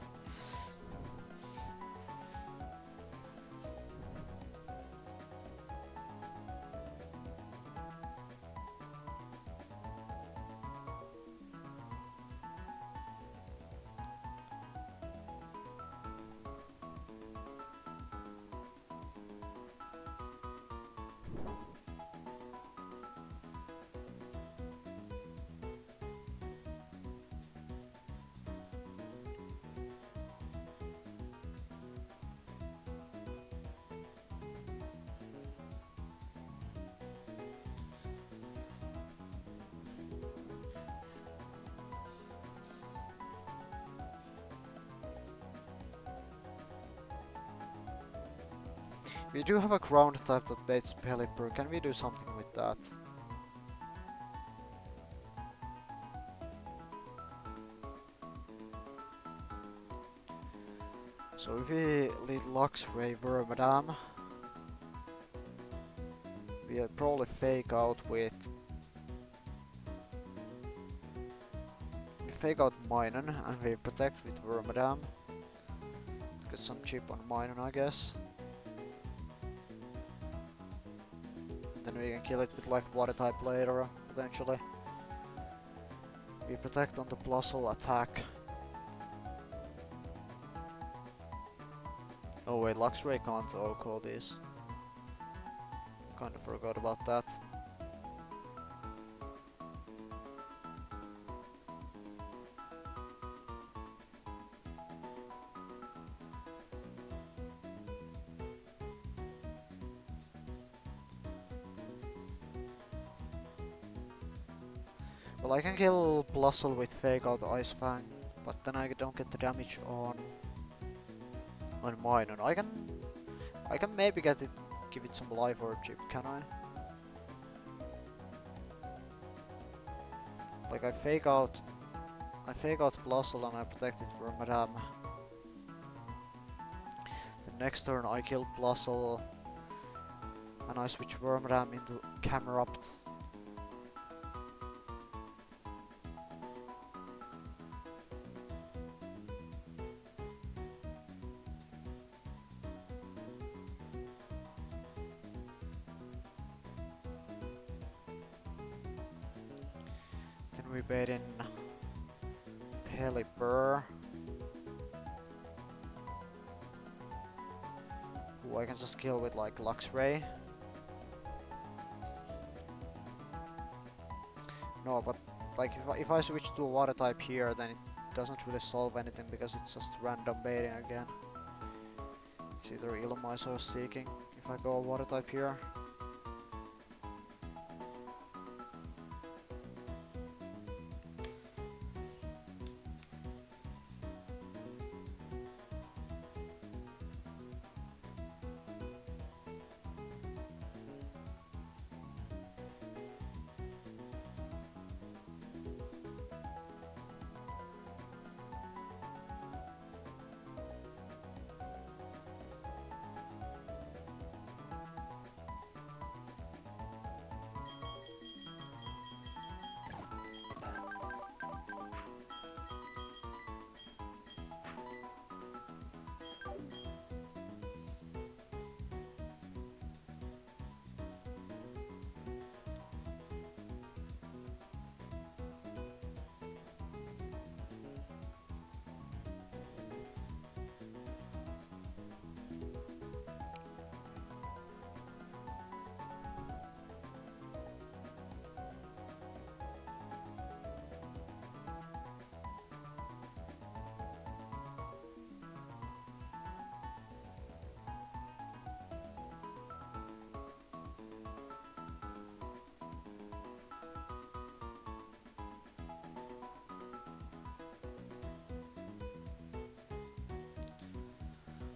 We do have a ground type that baits Pelipper. Can we do something with that? So if we lead Luxray Vermadam, we'll probably fake out with... We fake out Minun and we protect with Vermadam. Get some chip on Minun, I guess. Then we can kill it with like water type later, potentially. We protect on the Plusle attack. Oh wait, Luxray can't OHKO these. Kinda forgot about that. Well, I can kill Plusle with Fake Out Ice Fang, but then I don't get the damage on Minun. I can maybe give it some life or chip, can I? Like I fake out Plusle and I protect it for Madame. The next turn I kill Plusle and I switch Wormadam into Camerupt. Then we bait in Pelipper, who I can just kill with like Luxray. No, but like if I switch to a water type here, then it doesn't really solve anything because it's just random baiting again. It's either Illumise or Seeking if I go water type here.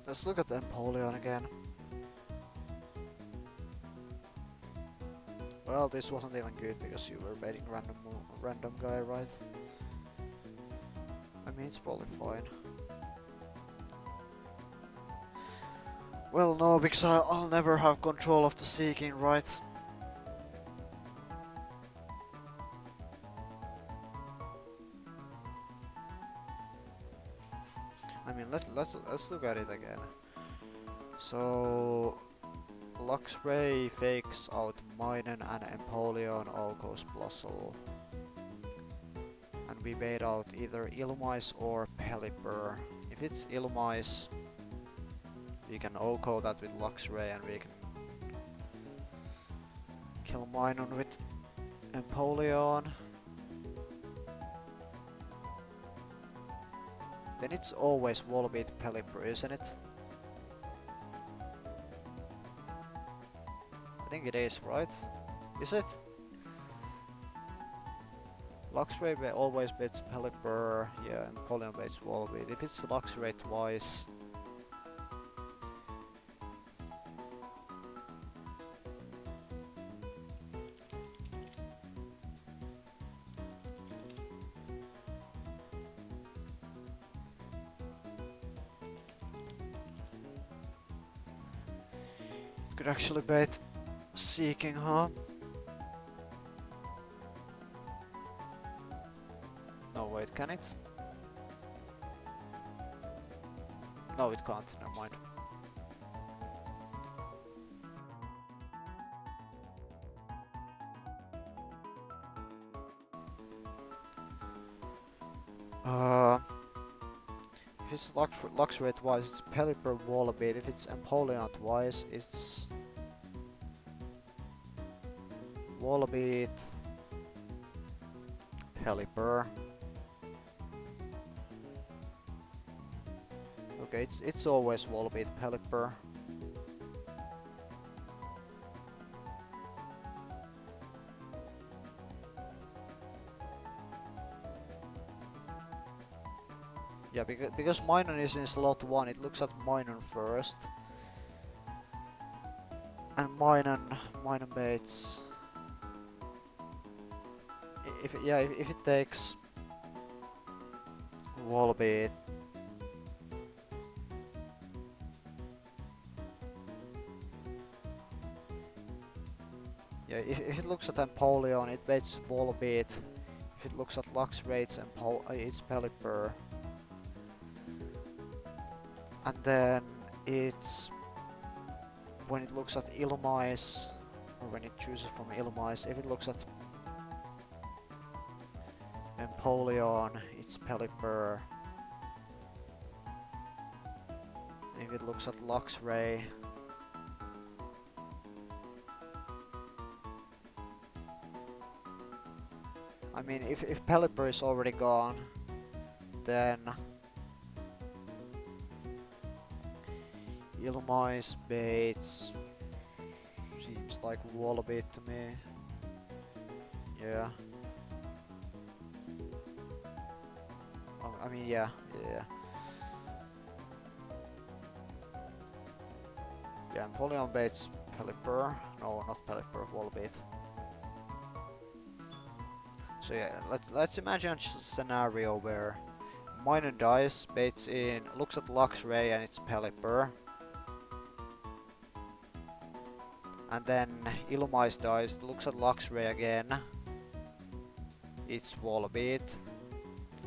Let's look at the Empoleon again. Well, this wasn't even good because you were baiting random guy, right? I mean, it's probably fine. Well, no, because I'll never have control of the Seeking, right? I mean, let's look at it again. So Luxray fakes out Minun and Empoleon OHKOs Plusle. And we bait out either Illumise or Pelipper. If it's Illumise, we can OHKO that with Luxray and we can kill Minun with Empoleon. Then it's always Volbeat Pelipper, isn't it? I think it is, right? Is it? Luxray always baits Pelipper, yeah, and Empoleon baits Volbeat. If it's Luxray twice... Could actually bait Seeking, huh? No, wait, can it? No, it can't, never mind. If it's Lux rate wise, it's Pelipper Wallabeat. If it's Empoleon wise, it's Wallabeat, Pelipper. Okay, it's always Wallabeat, Pelipper. Yeah, because Minun is in slot 1, it looks at Minun first. And Minun baits. If it takes Wallabeat. Yeah, if it looks at Empoleon, it baits Wallabeat. If it looks at Lux rates, it's Pelipper. And then it's when it looks at Illumise, or when it chooses from Illumise, if it looks at Empoleon, it's Pelipper. If it looks at Luxray, I mean, if Pelipper is already gone, then Illumise baits seems like Wallabeat to me. Yeah. I mean, yeah. Yeah, Empoleon baits Pelipper. No, not Pelipper, Wallabeat. So yeah, let's imagine a scenario where Minun dies, baits in, looks at Luxray and it's Pelipper. And then Illumise dies, looks at Luxray again, it's Wallabeat.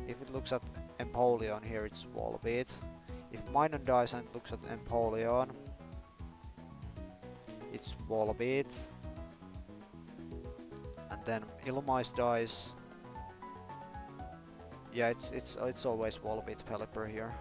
If it looks at Empoleon here, it's Wallabeat. If Minun dies and looks at Empoleon, it's Wallabeat. And then Illumise dies. Yeah, it's always Wallabeat Pelipper here.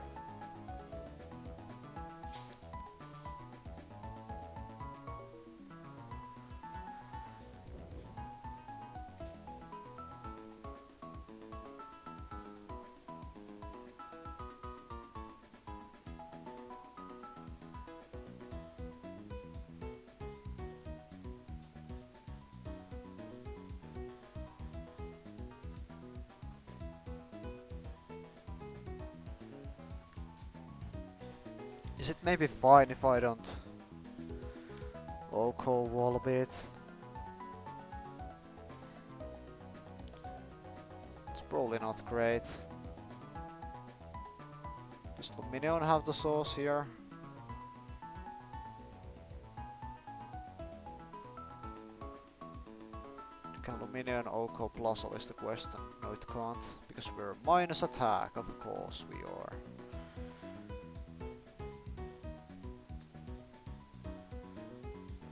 Is it maybe fine if I don't Oko Wallabeat? It's probably not great. Does Lumineon have the sauce here? Can Lumineon Oko Plusle is the question. No, it can't, because we're minus attack, of course we are.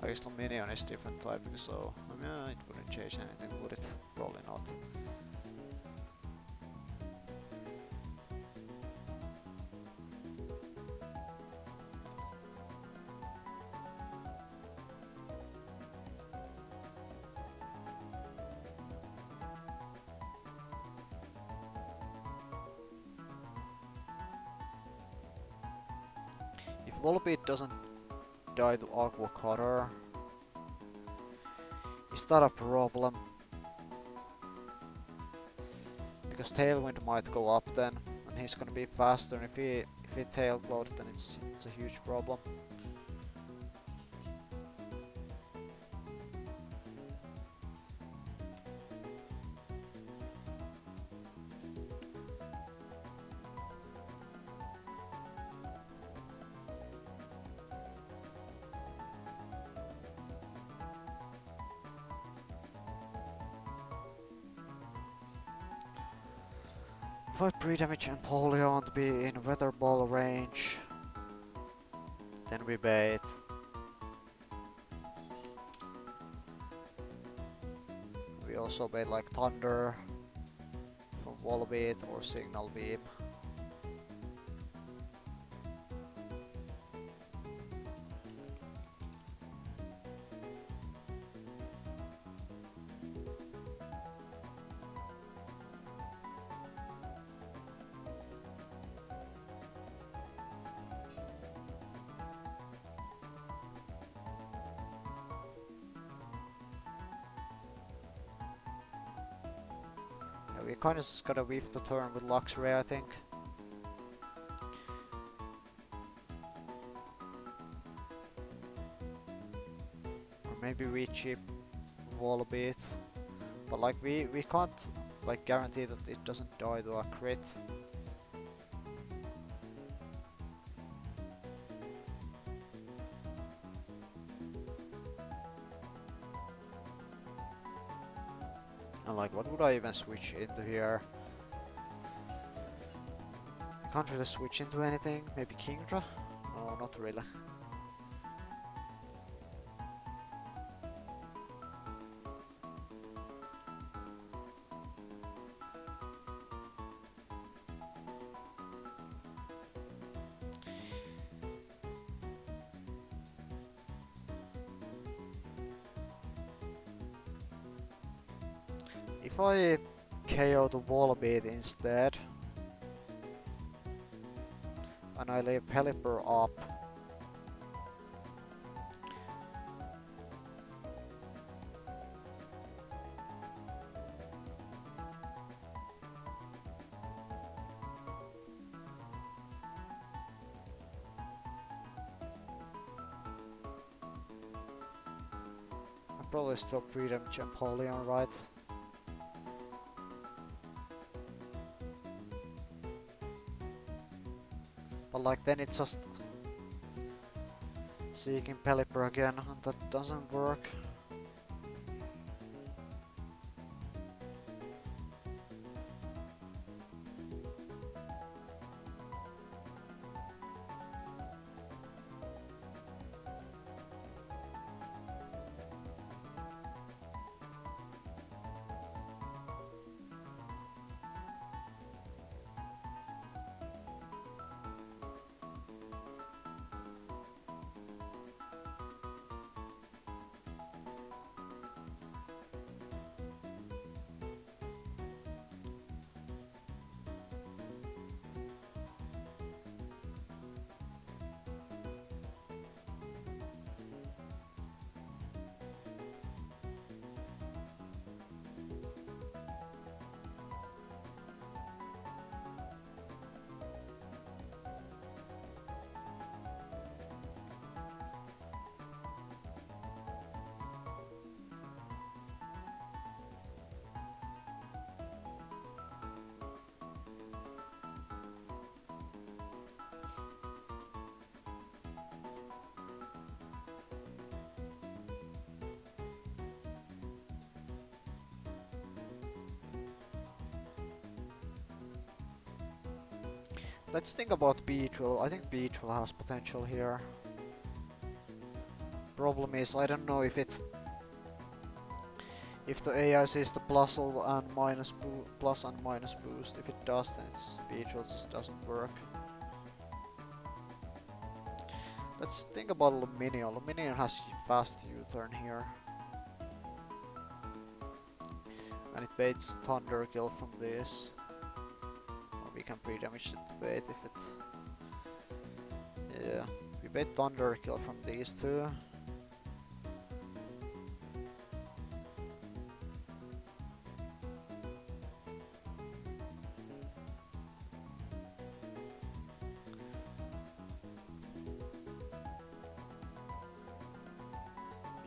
I guess Lumineon is different typing, so it wouldn't change anything, would it? Probably not. If Volbeat doesn't die to Aqua Cutter, is that a problem? Because Tailwind might go up then, and he's gonna be faster, and if he tail gloat, then it's a huge problem. Avoid pre-damage and Empoleon to be in weather ball range. Then we bait. We also bait like Thunder from Wall Beat or Signal Beam. Yeah, we kinda just gotta weave the turn with Luxray, I think. Or maybe we cheap Wall Beat. But like we can't like guarantee that it doesn't die to a crit. And like what would I even switch into here? I can't really switch into anything. Maybe Kingdra? No, not really. If I KO the Wall Beat instead, and I leave Pelipper up, I probably still pre-damage Empoleon, right? But like then it's just seeking Pelipper again, and that doesn't work. Let's think about Beetle. I think Beetle has potential here. Problem is, I don't know if the AI sees the plus and minus boost. If it does, then its Beetle just doesn't work. Let's think about Luminion. Luminion has fast U-turn here. And it baits Thunder Kill from this. Or we can pre-damage it to bait if it... Yeah, we bait Thunder Kill from these two.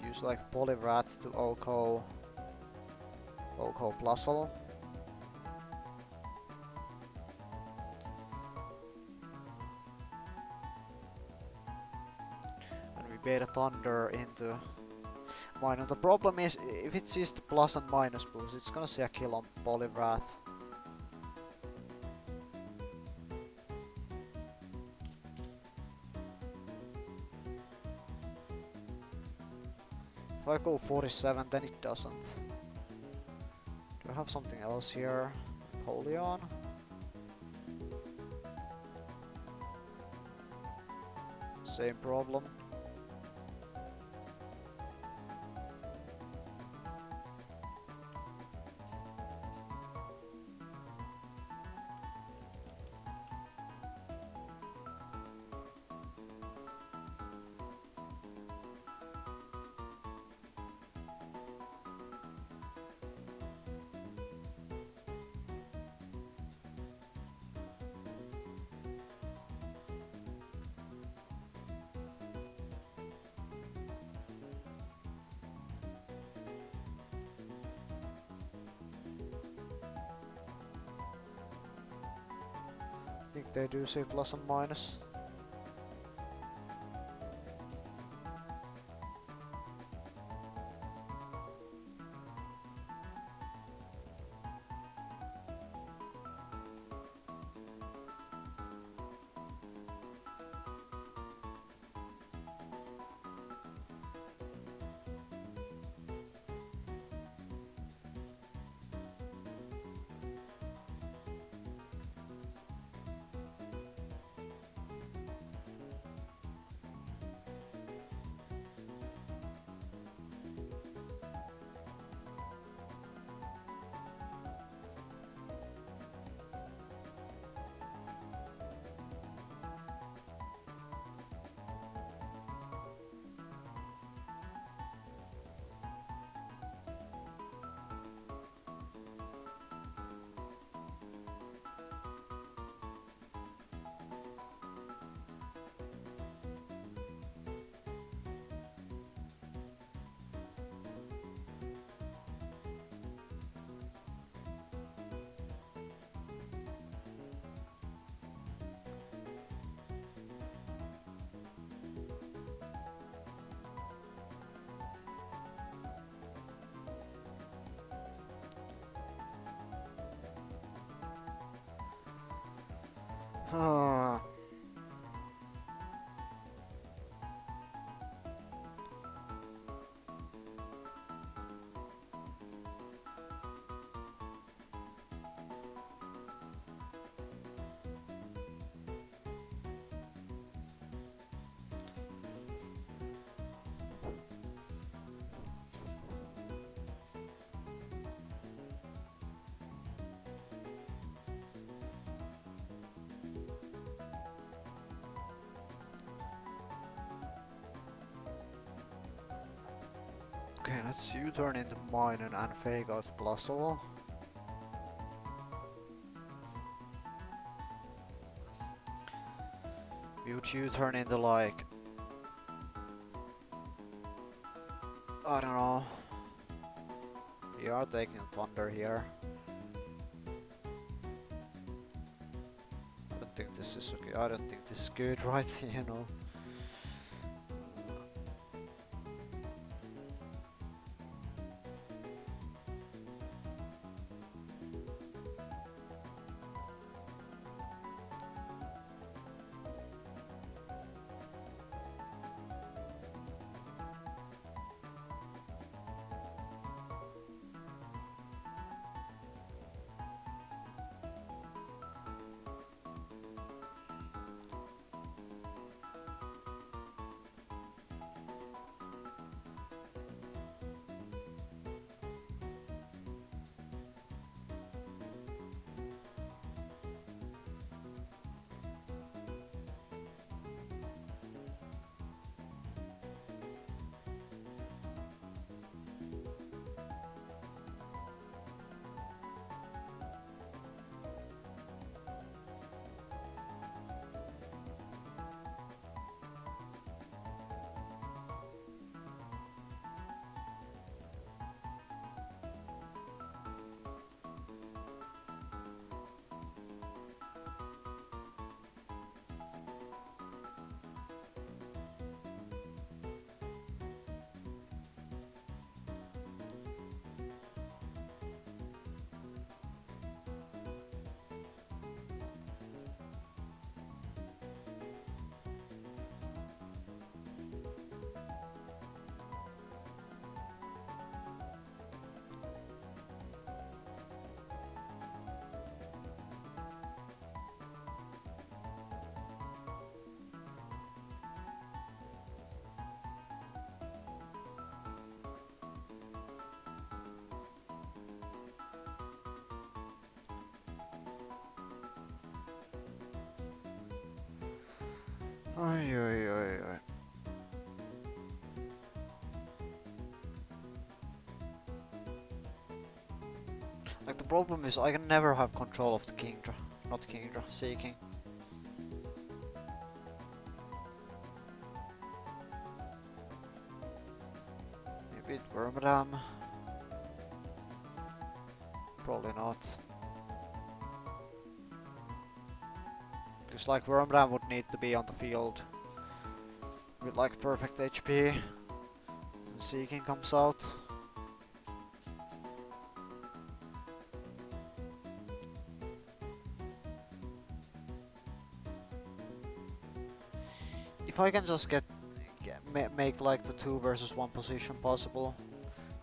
Use like Poliwrath to OHKO Plusle. And we bait a Thunder into Minor. The problem is, if it sees the plus and minus boost, it's gonna see a kill on Poliwrath. If I go 47, then it doesn't. Do I have something else here? Napoleon? Same problem. I think they do say plus and minus. Ah. Okay, let's U-turn into Minun and fake out Blasol. We would U-turn into like... I don't know. We are taking Thunder here. I don't think this is okay. I don't think this is good, right? You know. Oi, oi, oi, oi. Like the problem is I can never have control of the Kingdra. Not Kingdra, Sea King. Maybe Wormadam. Probably not. Because like Wormadam would need to be on the field with like perfect HP. And Sea King comes out. If I can just make like the 2 versus 1 position possible,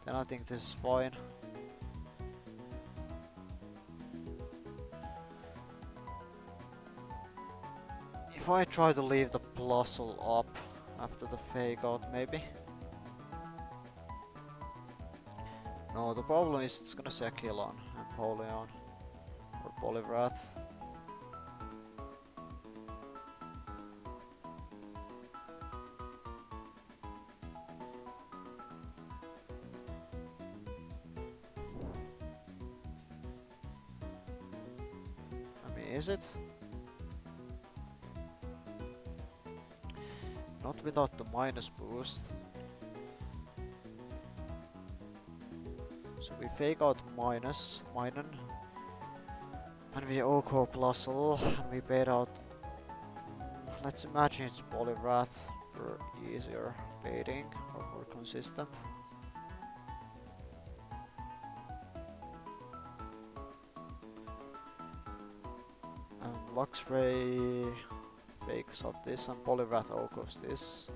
then I think this is fine. If I try to leave the Plusle up after the fake out, maybe? No, the problem is it's gonna say Killon and Polion or Poliwrath. I mean, is it? Not without the minus boost. So we fake out Minun, and we OHKO Plusle, and we bait out. Let's imagine it's Poliwrath for easier baiting or more consistent. And Luxray fakes out this and Poliwrath OHKOs this.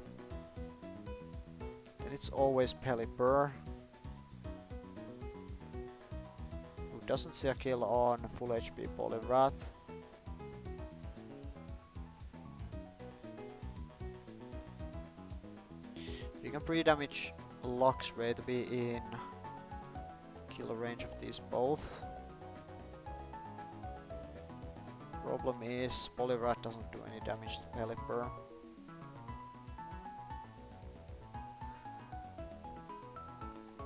Then it's always Pelipper, who doesn't see a kill on full HP Poliwrath. You can pre-damage Luxray to be in kill range of these both. Problem is Poliwrath doesn't do any damage to Pelipper.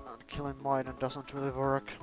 And killing Minun doesn't really work.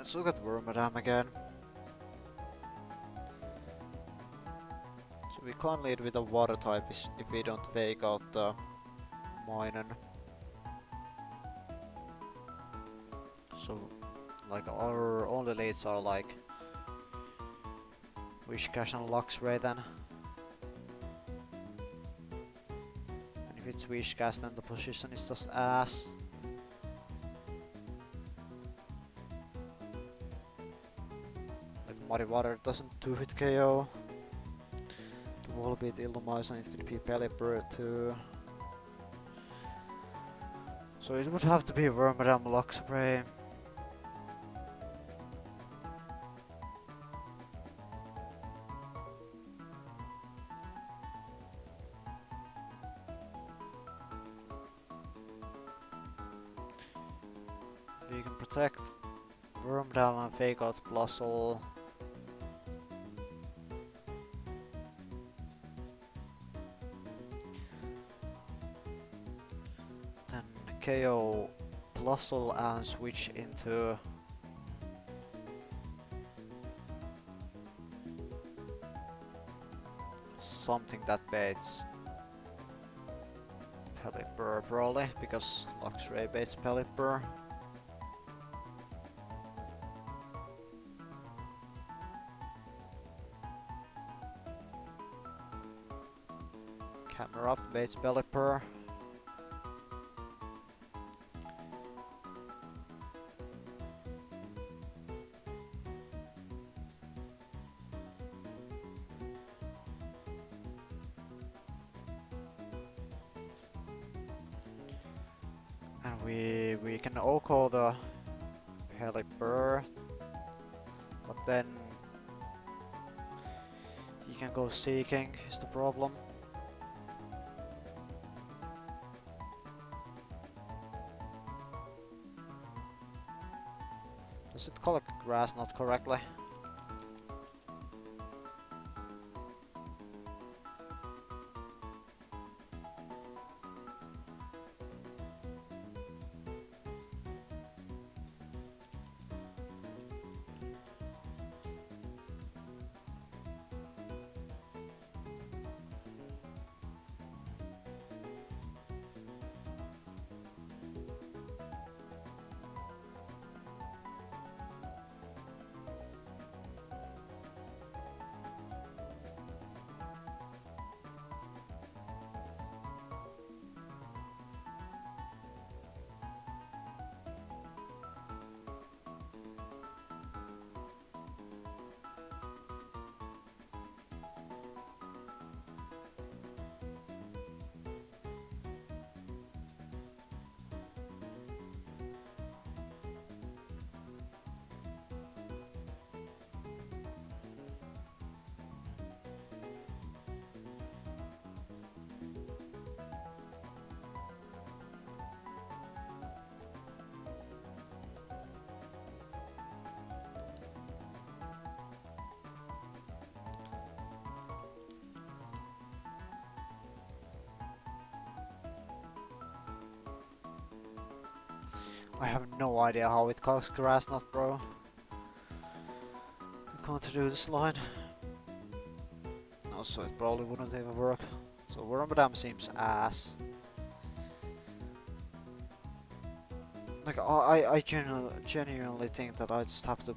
Let's look at Wormadam again. So we can't lead with a water type if we don't fake out the Minun. So like our only leads are like Wishcash and Luxray then. And if it's Wishcash then the position is just ass. Like Muddy Water doesn't do hit KO. The Volbeat Illumise and it could be Pelipper too. So it would have to be Wormadam Luxray. We can protect Wormadam and fake out Blustle. Then KO Blustle and switch into something that baits Pelipper probably, because Luxray baits Pelipper. Camera up baits Pelipper. And we can OHKO the Pelipper, but then he can go Seeking is the problem. Does it collect grass not correctly? I have no idea how it collects grass not, bro. I can't do this line. Also, it probably wouldn't even work. So Wormadam seems ass. Like I genuinely think that I just have to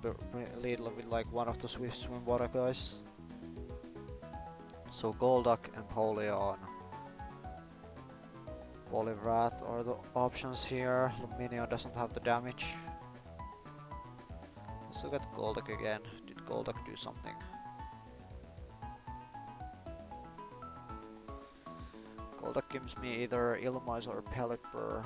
lead with like one of the Swift Swim Water guys. So Golduck, Empoleon, Poliwrath are the options here. Lumineon doesn't have the damage. Let's look at Golduck again. Did Golduck do something? Golduck gives me either Illumise or Pelipper.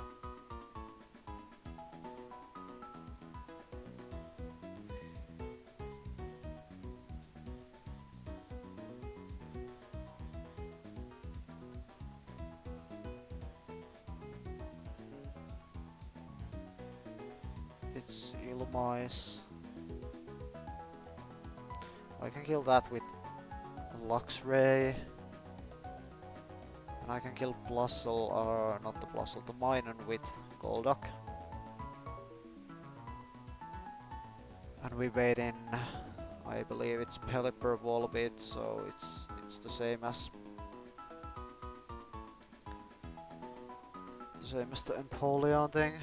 It's Illumise. I can kill that with Luxray. And I can kill Blustle, or not the Blustle, the Minun with Golduck. And we bait in, I believe it's Pelipper Volbeat, so it's the same as the Empoleon thing.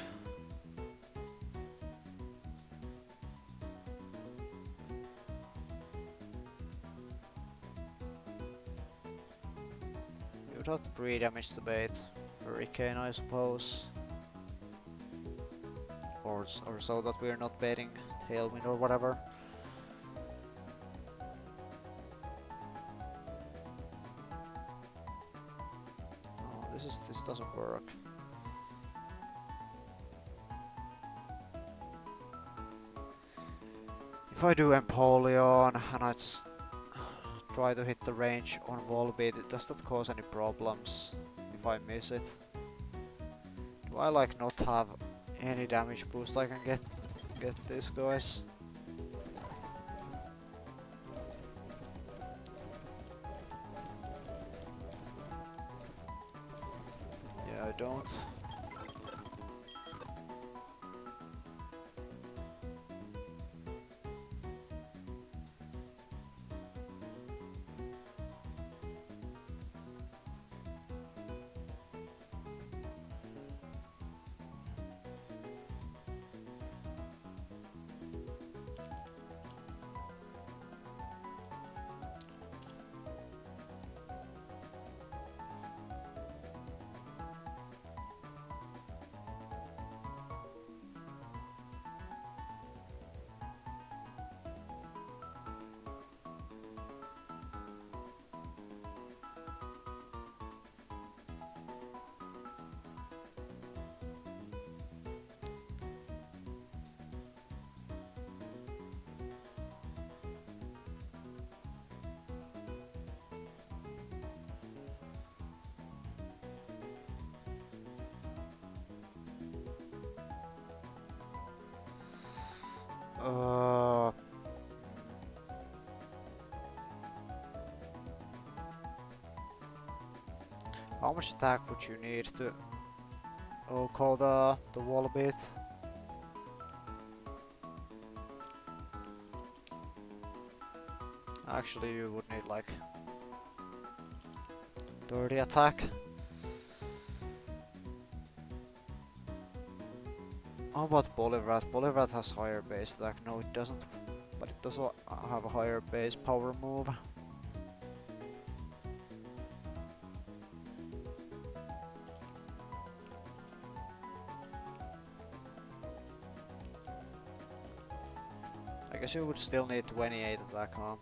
You would have to pre-damage the bait. Hurricane, I suppose. Or so that we're not baiting Tailwind or whatever. Oh, this doesn't work. If I do Empoleon and I just try to hit the range on Volbeat, does that cause any problems if I miss it? Do I like not have any damage boost I can get these guys? Yeah, I don't. Uh, how much attack would you need to call the Volbeat? Actually, you would need like 30 attack. How about Poliwrath? Poliwrath has higher base attack. No, it doesn't. But it does have a higher base power move. I guess you would still need 28 attack, huh?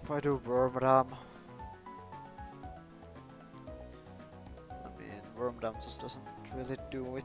If I do Wormadam, I mean Wormadam just doesn't really do it.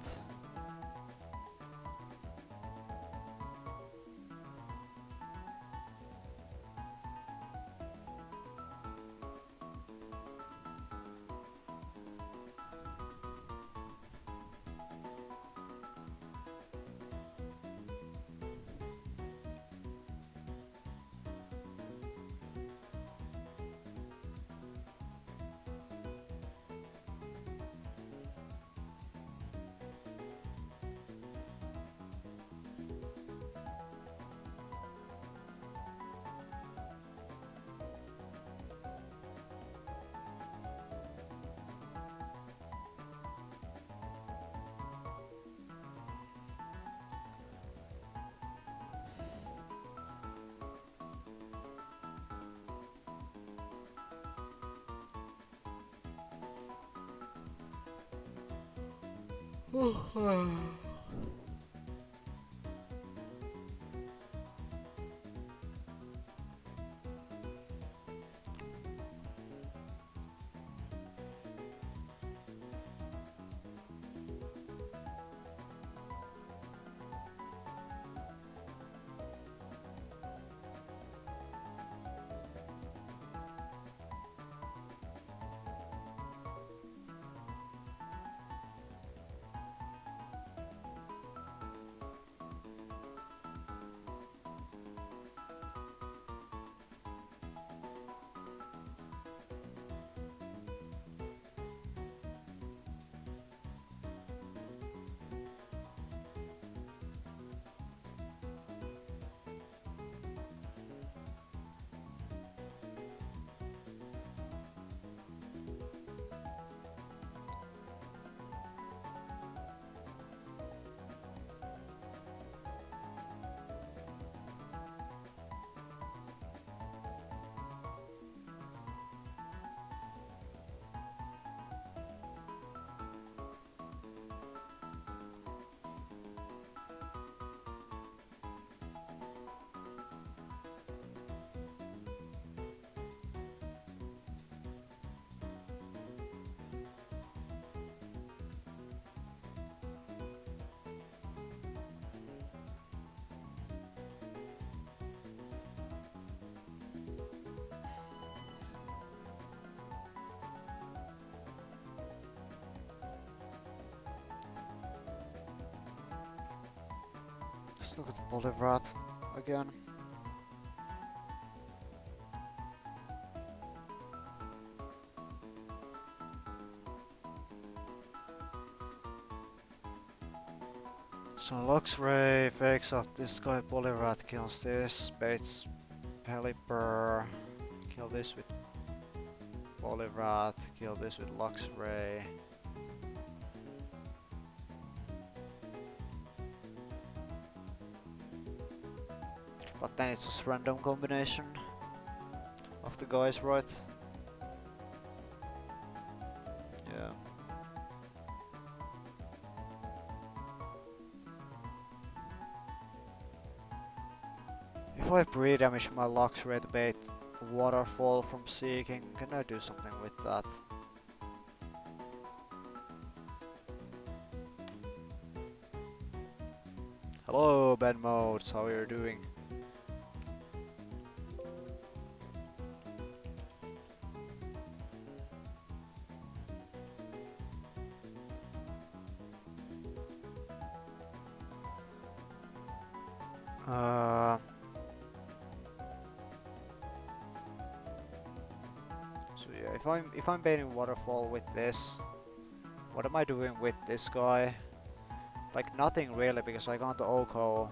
Let's look at the Bolivar again. So Luxray fakes out this guy, Bolivar kills this, baits Pelipper, kill this with Bolivar, kill this with Luxray. But then it's just random combination of the guys, right? Yeah. If I pre-damage my Luxray to bait Waterfall from Seeking, can I do something with that? Hello, Ben Modes, how are you doing? So yeah, if I'm baiting Waterfall with this, what am I doing with this guy? Like nothing really, because I can't Oko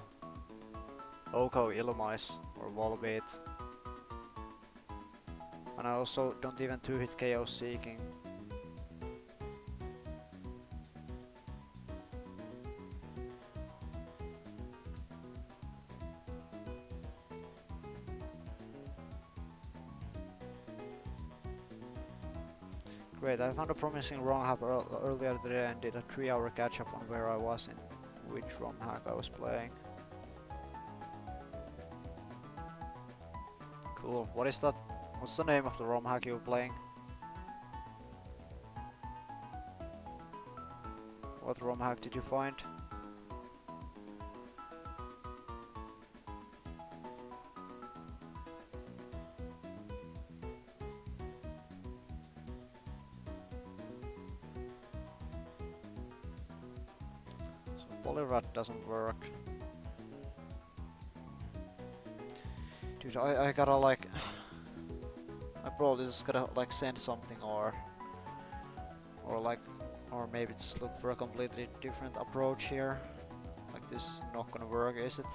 Illumise or Volbeat. And I also don't even 2-hit KO Seeking. Great, I found a promising ROM hack earlier today and did a 3-hour catch up on where I was in which ROM hack I was playing. Cool, what is that? What's the name of the ROM hack you were playing? What ROM hack did you find? Bolivar doesn't work. Dude, I gotta like... I probably just gotta like send something or maybe just look for a completely different approach here. Like this is not gonna work, is it?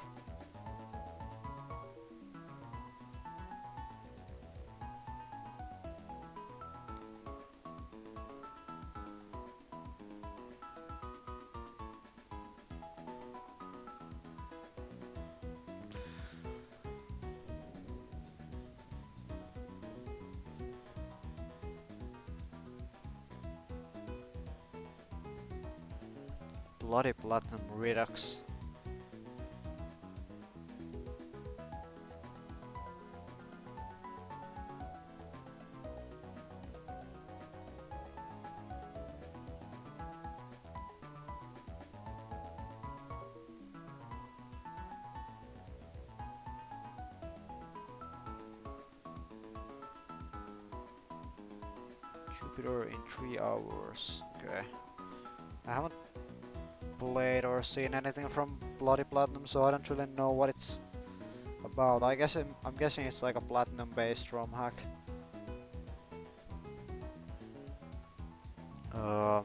Bloody Platinum Redux. Jupiter in 3 hours. Okay. I haven't played or seen anything from Bloody Platinum, so I don't really know what it's about. I guess I'm guessing it's like a platinum based ROM hack. Uh,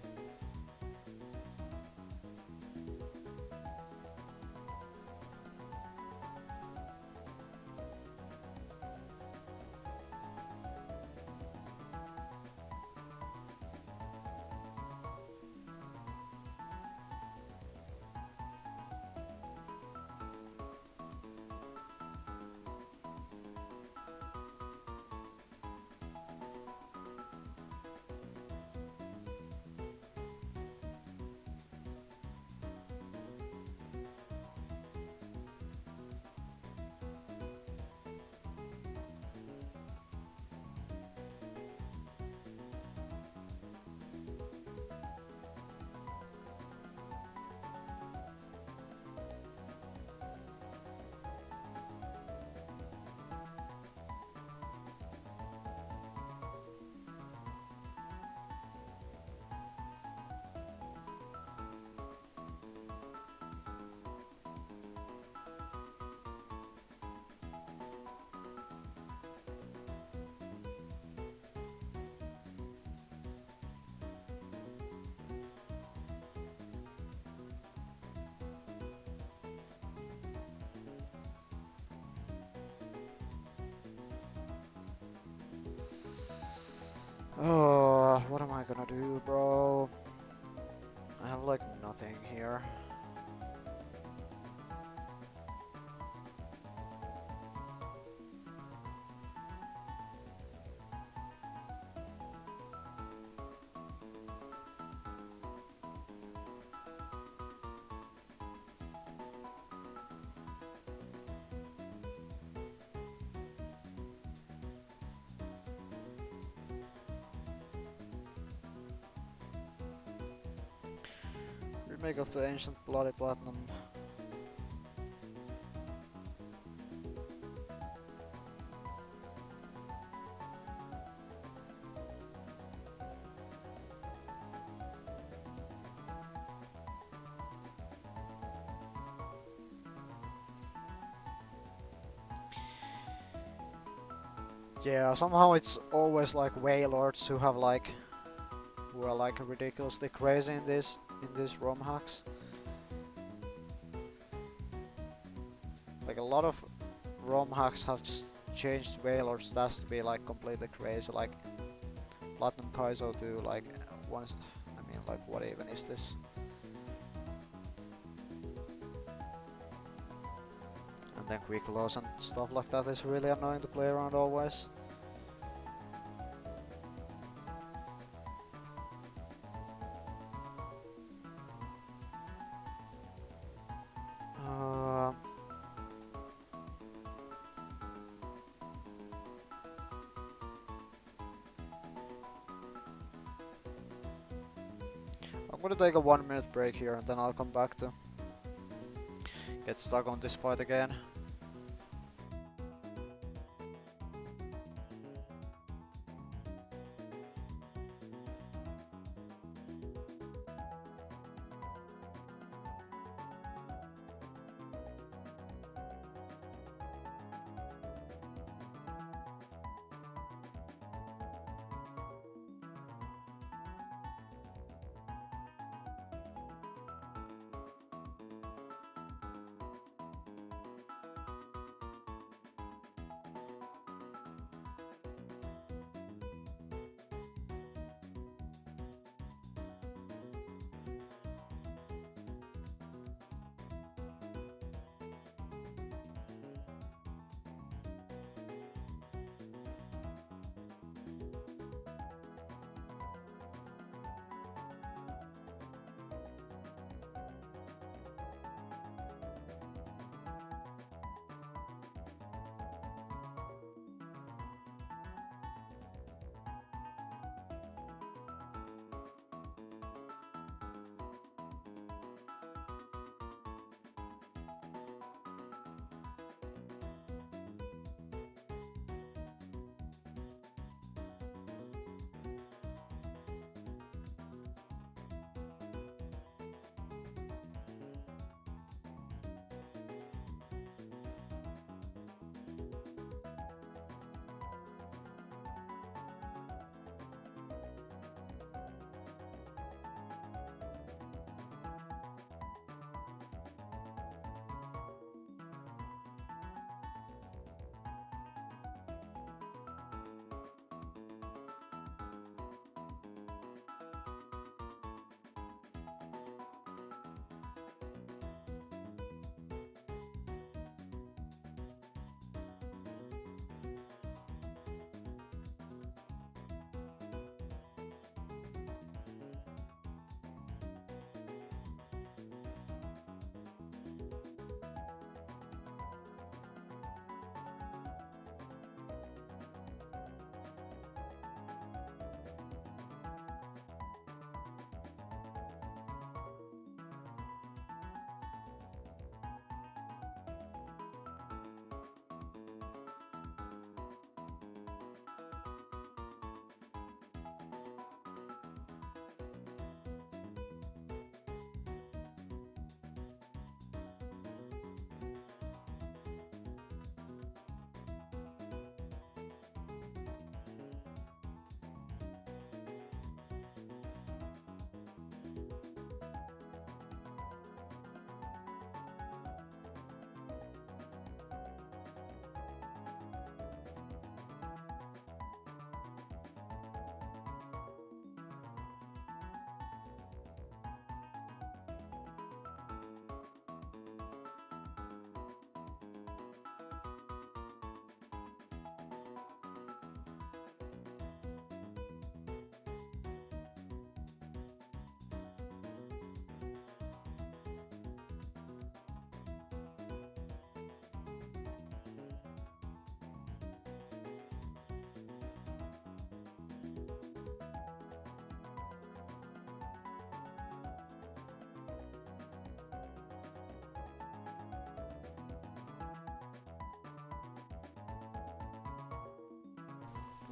oh, what am I gonna do, bro? I have like nothing here. Remake of the ancient Bloody Platinum. Yeah, somehow it's always like Wailords who have like who are like ridiculously crazy in these ROM hacks. Like a lot of ROM hacks have just changed Wailord stats to be like completely crazy, like Platinum Kaizo to like once. I mean, like what even is this? And then quick loss and stuff like that is really annoying to play around always. I'm gonna take a 1 minute break here and then I'll come back to get stuck on this fight again.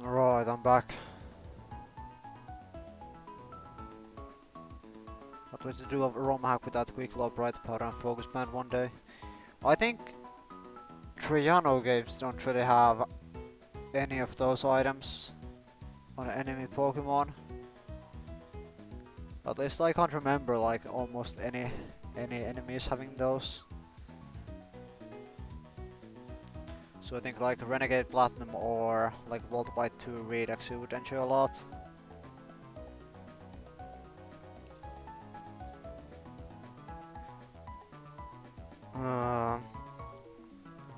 Right, I'm back. What way to do a ROM hack without quick low bright powder and focus band one day? I think Triano games don't really have any of those items on enemy Pokemon. At least I can't remember like almost any enemies having those. So I think like Renegade Platinum or like Voltbite 2 Redux you would enjoy a lot.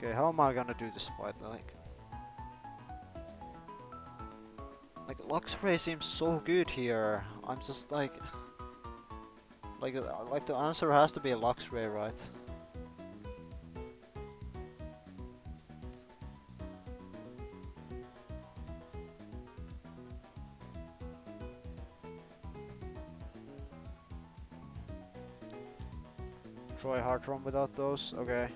Okay, how am I gonna do this fight? Like Luxray seems so good here. I'm just like the answer has to be Luxray, right? Try hard ROM without those. Okay.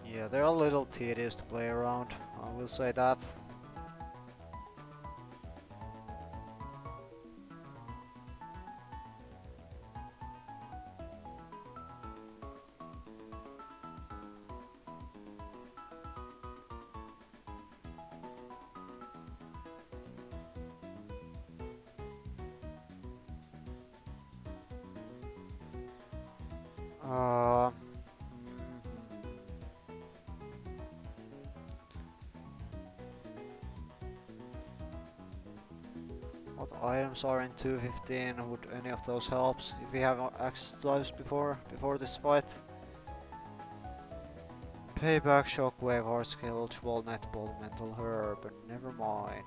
Yeah, they're a little tedious to play around. I will say that. Uh, what items are in 215? Would any of those helps? If we have access to those before this fight. Payback, Shockwave, Hard Skill, Walnut Ball, Mental Herb, never mind.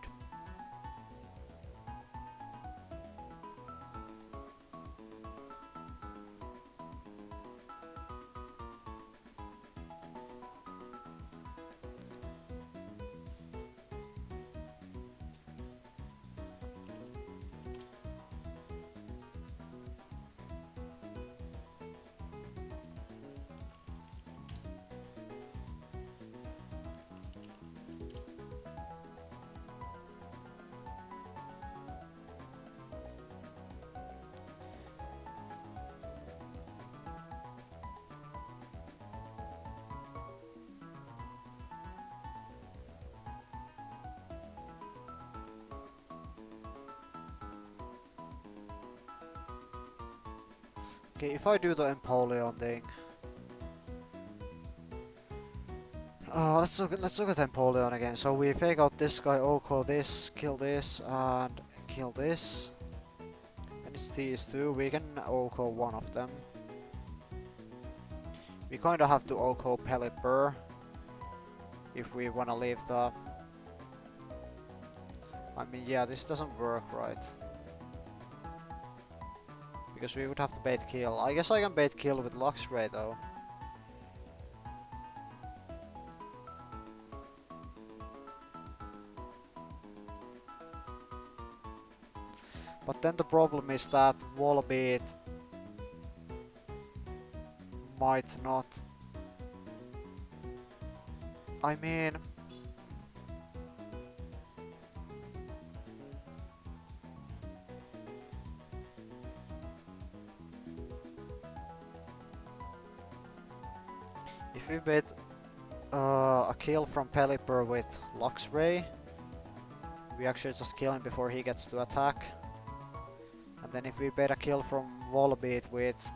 Okay, if I do the Empoleon thing, let's look at Empoleon again. So we fake out this guy, OHKO this, kill this, and kill this. And it's these two. We can OHKO one of them. We kinda have to OHKO Pelipper if we wanna leave the. I mean, yeah, this doesn't work, right? Because we would have to bait kill. I guess I can bait kill with Luxray though. But then the problem is that Volbeat might not. I mean, if we bait a kill from Pelipper with Luxray, we actually just kill him before he gets to attack. And then if we bait a kill from Volbeat with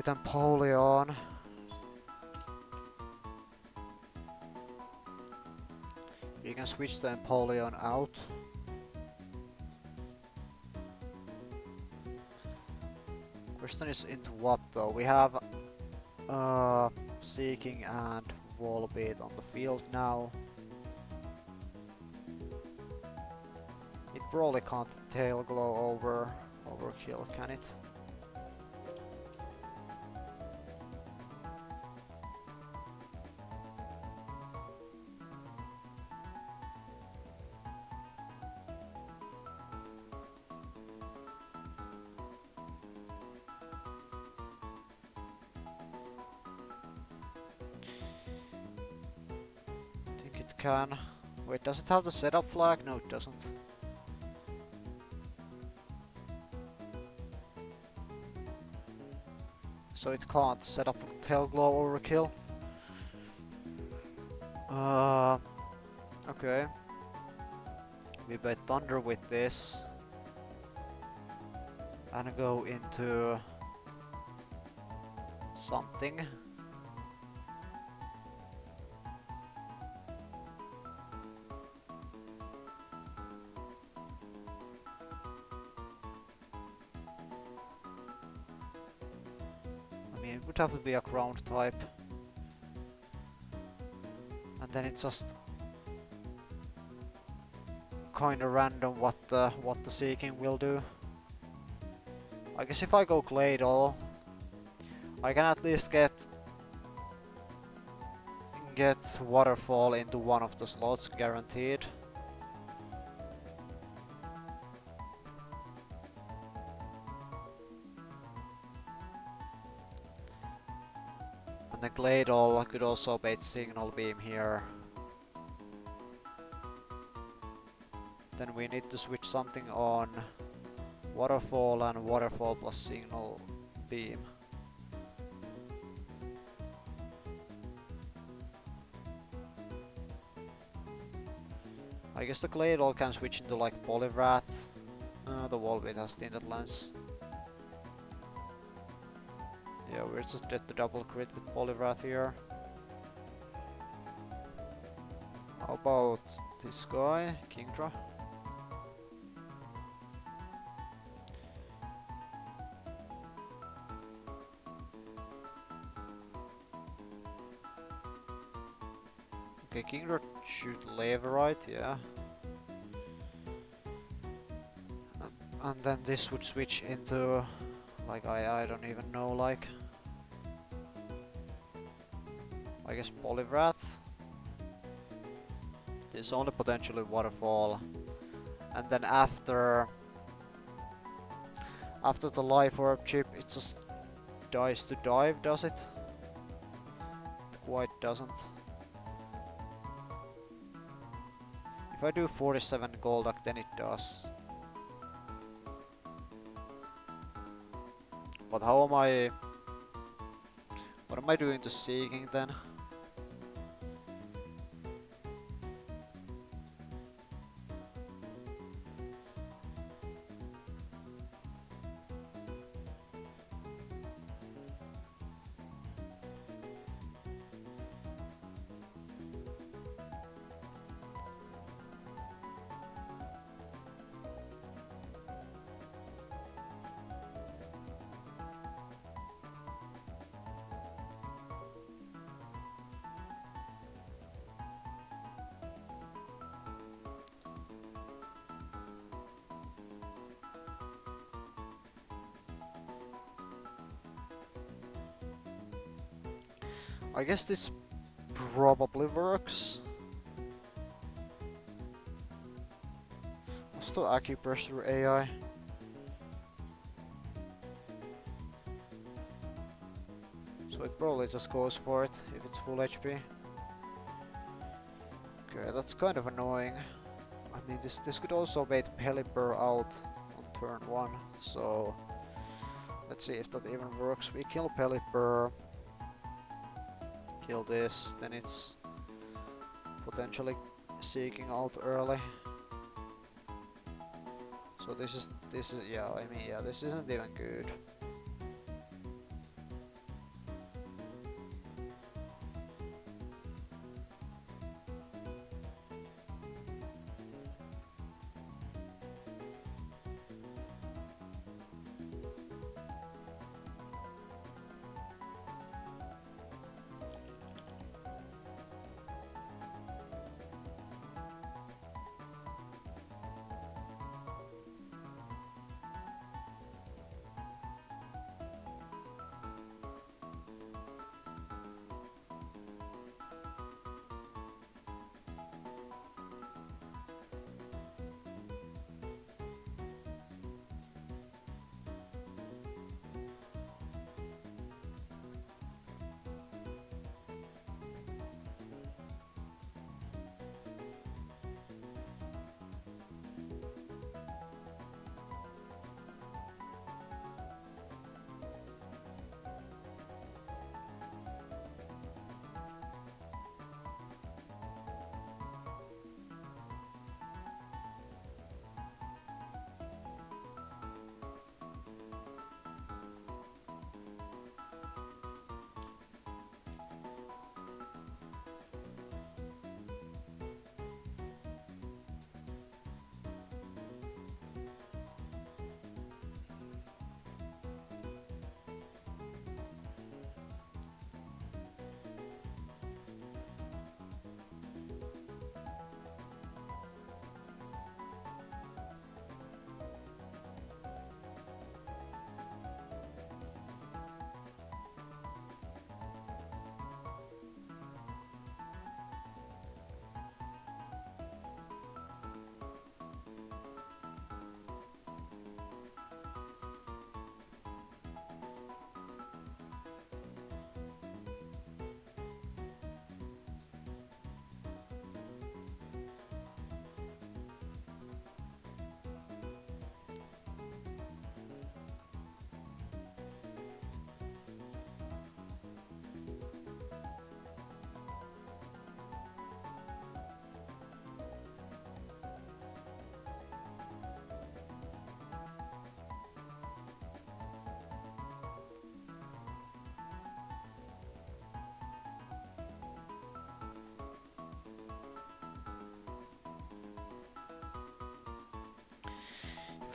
Empoleon, we can switch the Empoleon out. Question is into what though? We have Seeking and Volbeat on the field now. It probably can't Tail Glow overkill, can it? can. Wait, does it have the setup flag? No, it doesn't. So it can't set up a tail glow overkill. Okay. We bet thunder with this. And go into something. I mean, it would have to be a ground type. And then it's just kinda random what the seeking will do. I guess if I go Claydol, I can at least get Waterfall into one of the slots, guaranteed. And the Claydol could also bait Signal Beam here. Then we need to switch something on Waterfall and Waterfall plus Signal Beam. I guess the Claydol can switch into like Poliwrath. The Volbeat has tinted lens. Yeah, we're just dead to double crit with Poliwrath here. How about this guy, Kingdra? Okay, Kingdra shoot Leverite, yeah. And then this would switch into, like, I don't even know, like, I guess Poliwrath. There's only potentially Waterfall. And then after the Life Orb chip, it just dies to dive, does it? It quite doesn't. If I do 47 Golduck, then it does. But how am I... What am I doing to Seeking then? I guess this probably works. What's the acupressure AI? So it probably just goes for it if it's full HP. Okay, that's kind of annoying. I mean, this could also bait Pelipper out on turn 1, so let's see if that even works. We kill Pelipper, kill this, then it's potentially Seeking out early. So this is yeah, I mean, yeah, this isn't even good.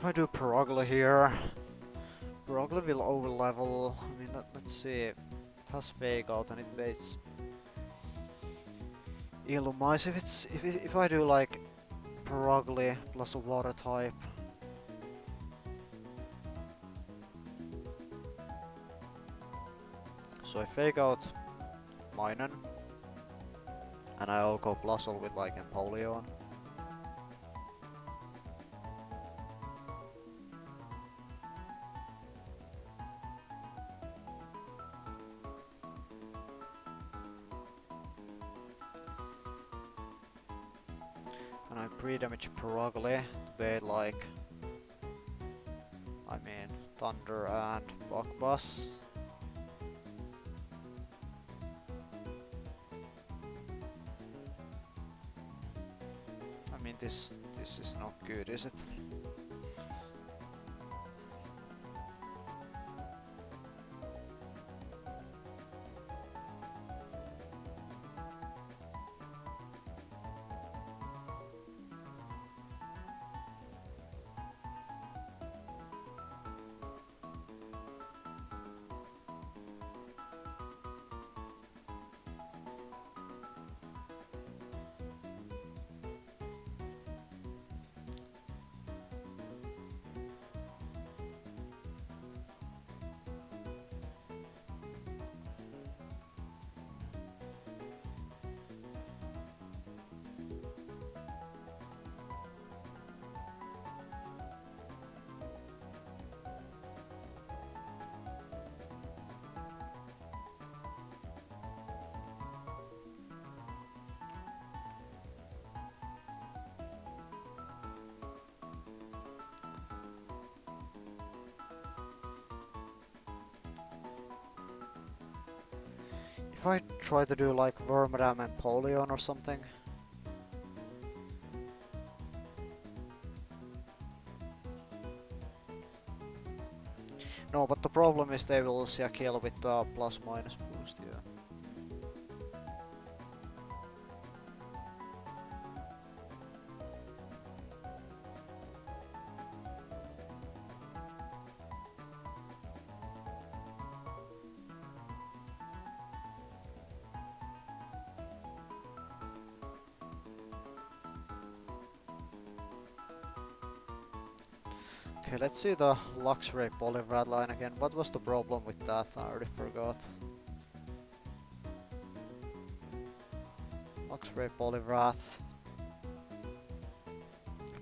I do Perogla here, Perogla will over level. I mean, let's see. It has Fake Out and it baits Illumise. If I do like Perogli plus a water type. So I Fake Out Minun, and I'll go Plusle with like Empoleon. And I pre-damage Perogli to bait like, I mean, Thunder and Buckbuzz. I mean, this is not good, is it? If I try to do like Wormadam and Empoleon or something. No, but the problem is they will see a kill with the plus minus boost, yeah. Okay, let's see the Luxray Poliwrath line again. What was the problem with that? I already forgot. Luxray Poliwrath.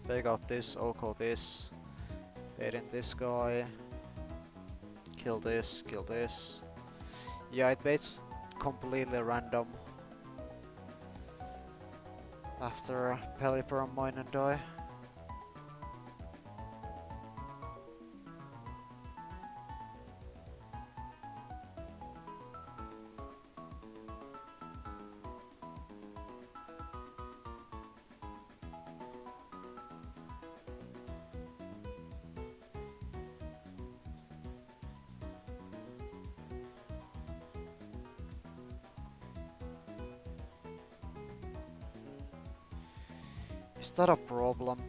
Fake out this, Oko this. Bait in this guy. Kill this, kill this. Yeah, it baits completely random. After Pelipper and Minun die. Is that a problem?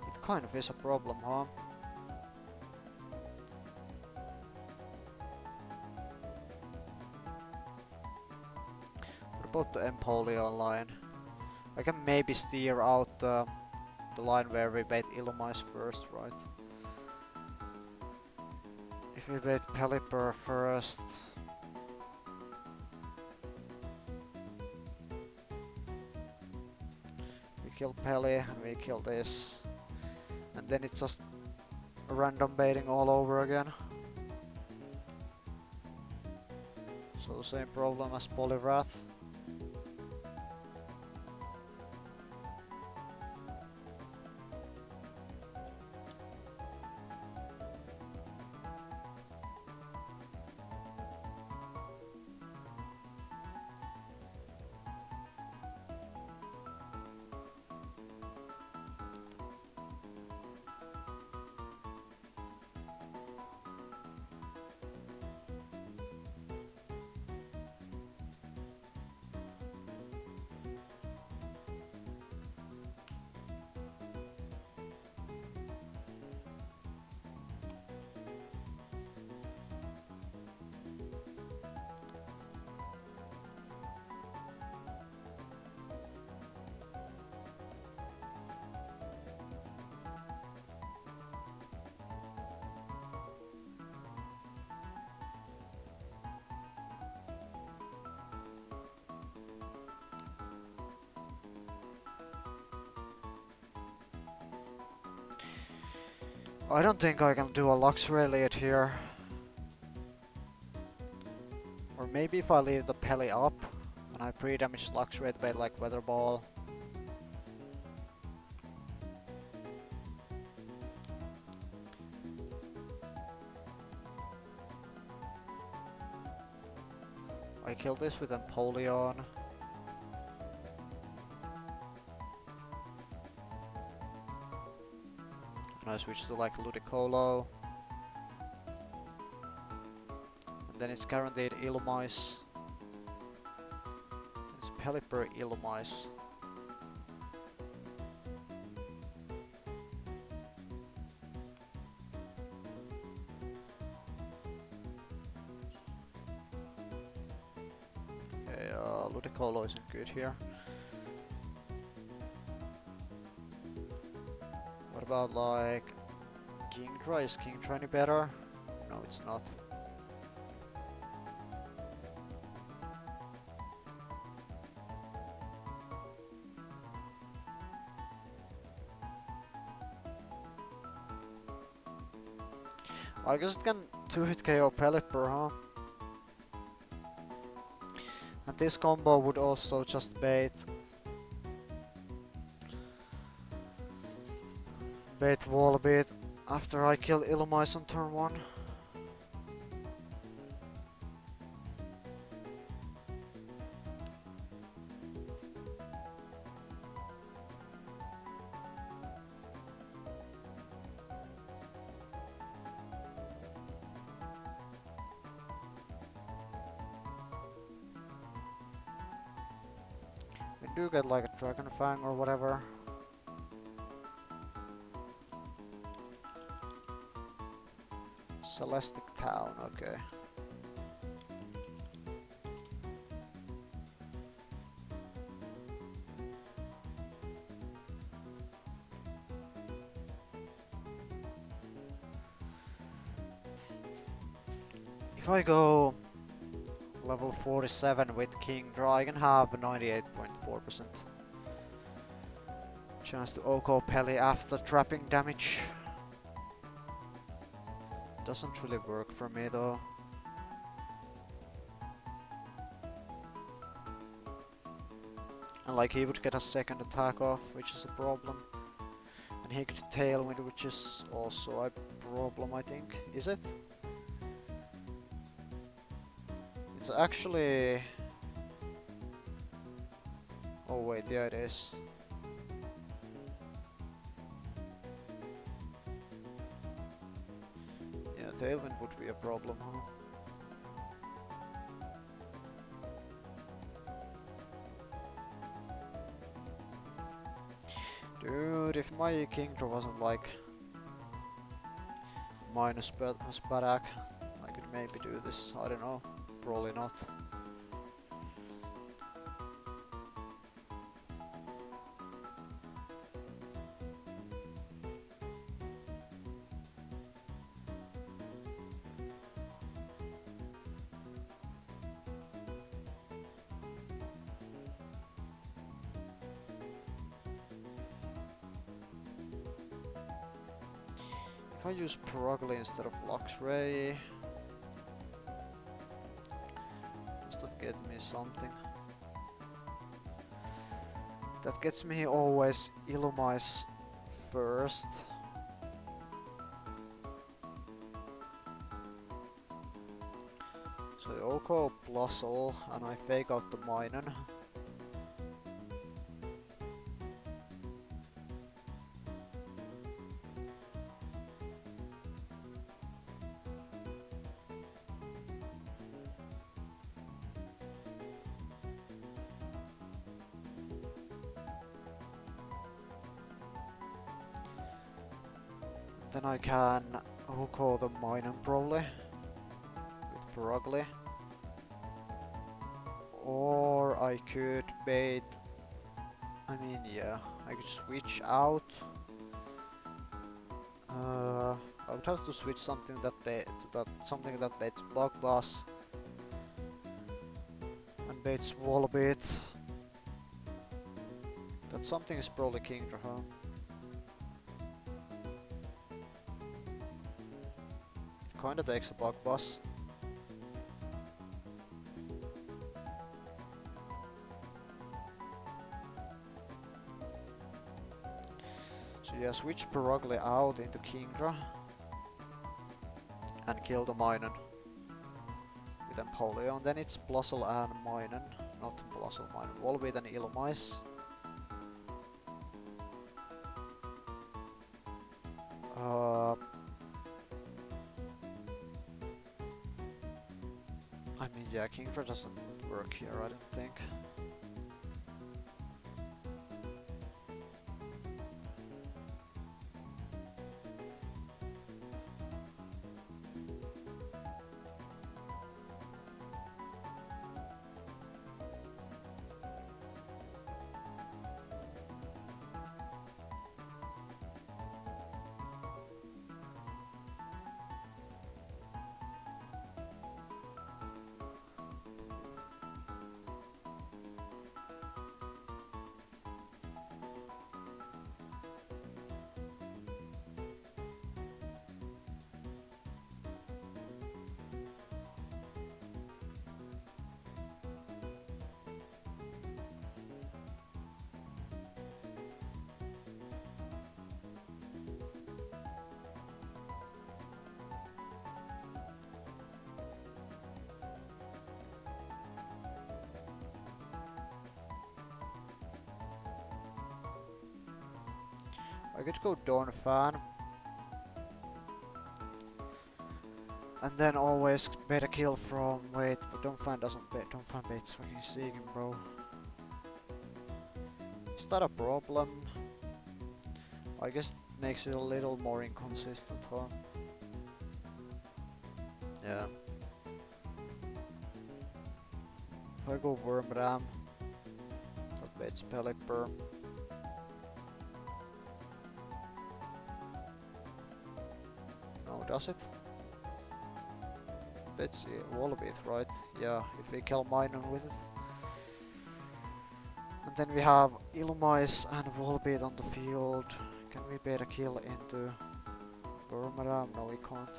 It kind of is a problem, huh? What about the Empoleon line? I can maybe steer out the line where we bait Illumise first, right? If we bait Pelipper first... We kill Peli and we kill this. And then it's just random baiting all over again. So the same problem as Poliwrath. I don't think I can do a Luxray lead here. Or maybe if I leave the Pelly up and I pre-damage Luxray the bait like Weather Ball. I kill this with Empoleon. And I switch to like Ludicolo. And then it's guaranteed Illumise. It's Pelipper Illumise. Okay, Ludicolo isn't good here. What about like Kingdra? Is Kingdra any better? No, it's not. I guess it can 2-hit KO Pelipper, huh? And this combo would also just bait Volbeat after I kill Illumise on turn 1. We do get like a Dragon Fang or whatever. Celestic Town, okay. If I go level 47 with Kingdra, I can have a 98.4% chance to OHKO Pelly after trapping damage. Doesn't really work for me though. And like he would get a second attack off, which is a problem. And he could Tailwind, which is also a problem, I think. Is it? It's actually... Oh wait, yeah it is. Yeah, Tailwind would be a problem, huh? Dude, if my Kingdra wasn't like minus Spadak, I could maybe do this, I don't know, probably not. If I use Perugly instead of Luxray, does that get me something? That gets me always Illumise first. So OHKO plus all, and I fake out the Minun. Then I can OHKO the Minun probably with Perugly. Or I could bait. I mean, yeah, I could switch out. I would have to switch something that baits Bug Boss and baits Volbeat. That something is probably Kingdra, huh? kinda takes a bug boss. So yeah, switch Perugly out into Kingdra and kill the Minun with Empoleon. Then it's Blustle and Minun, not Blustle, Minun. Volbeat and Illumise. I mean, yeah, Kingdra doesn't work here, I don't think. I could go Dawnfan. And then always beta kill from... Wait, Dawnfan doesn't bait. Dawnfan baits fucking Seeking, bro. Is that a problem? I guess it makes it a little more inconsistent, huh? Yeah. If I go Wormram, that baits Pelipper. No, does it? Baits Volbeat, right? Yeah, if we kill Minun with it. And then we have Illumise and Volbeat on the field. Can we beta kill into Wormram? No, we can't.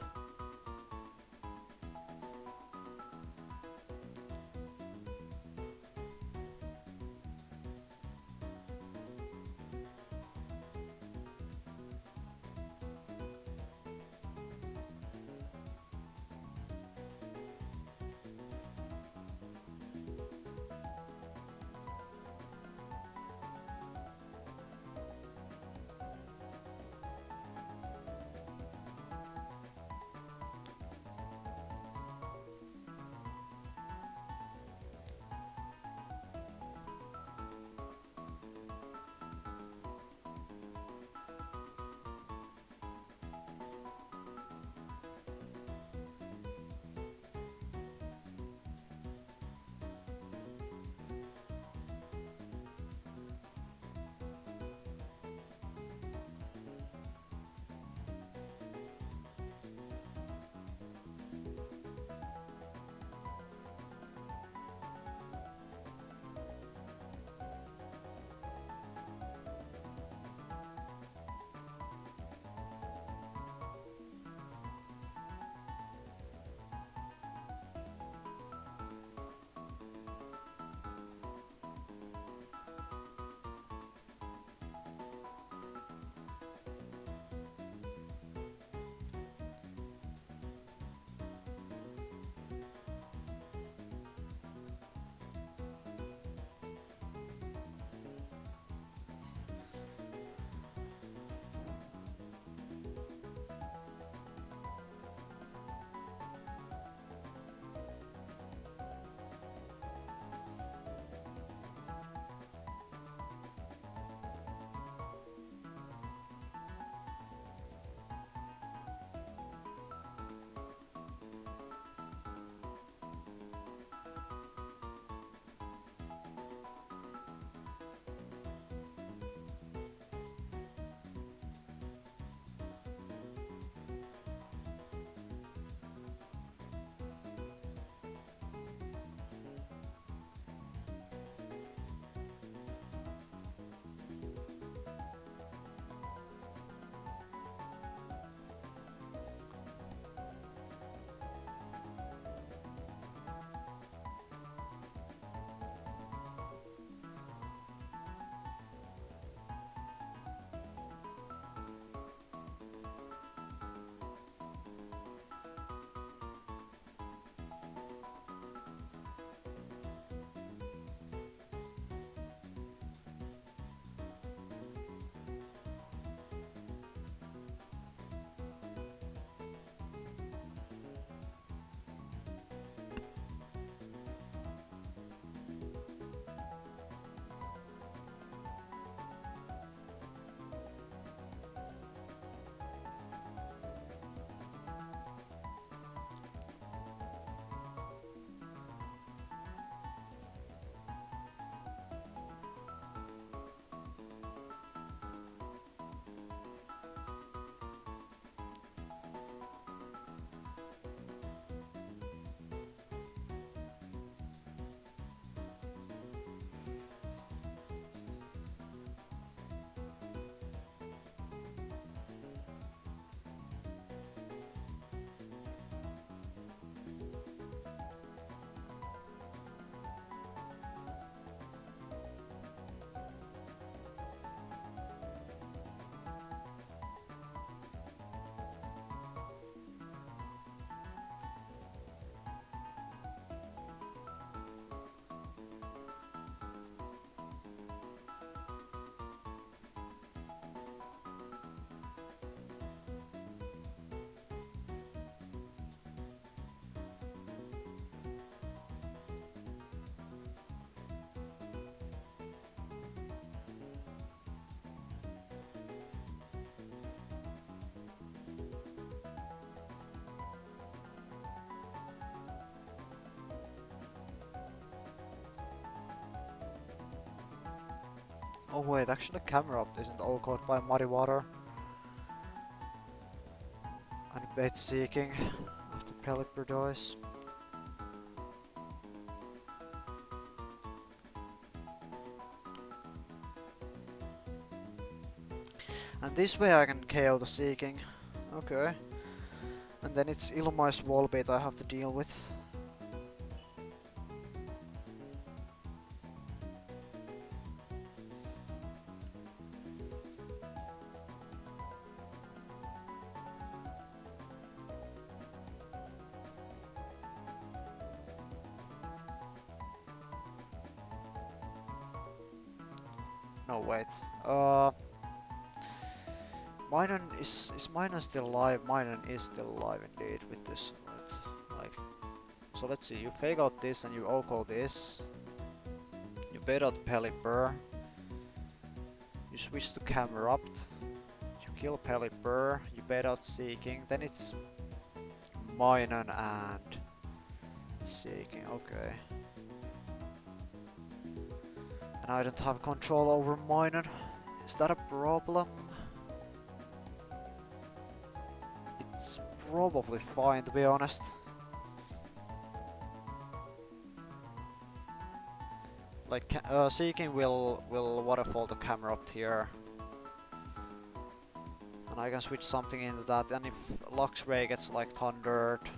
Oh wait, actually camera up isn't all caught by muddy water. And bait seeking after Pelipper dies. And this way I can KO the seeking. Okay. And then it's Ilmai's wall bait I have to deal with. No wait. Minun is Minun still alive? Minun is still alive indeed with this. Right. Like, so let's see. You fake out this and you OCO this. You bait out Pelipper. You switch to Camerupt. You kill Pelipper. You bait out Seeking. Then it's Minun and Seeking. Okay. And I don't have control over Minun. Is that a problem? It's probably fine, to be honest. Like, Seeking will waterfall the camera up here. And I can switch something into that, and if Luxray gets like thundered,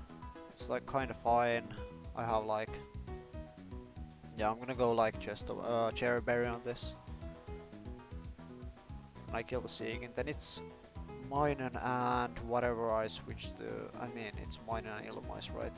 it's like kinda fine. I have like... Yeah, I'm gonna go like just Cherry Berry on this. And I kill the Seeking, then it's Minun and whatever I switch to... I mean, it's Minun and Illumise, right?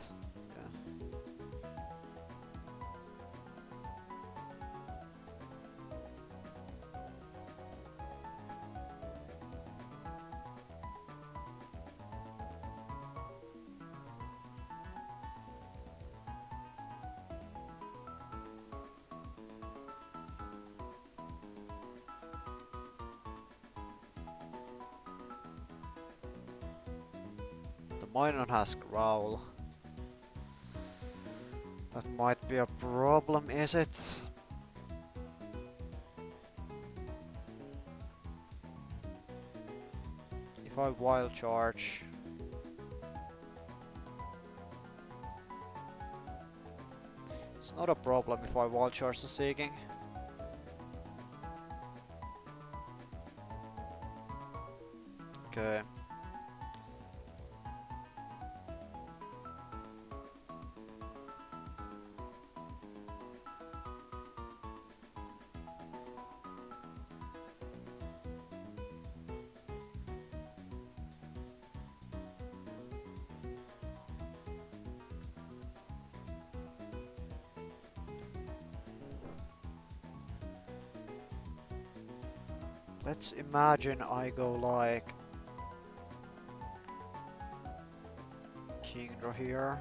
The Minun has Growl. That might be a problem, is it? If I Wild Charge... It's not a problem if I Wild Charge the Seeking. Okay. Let's imagine I go like Kingdra here.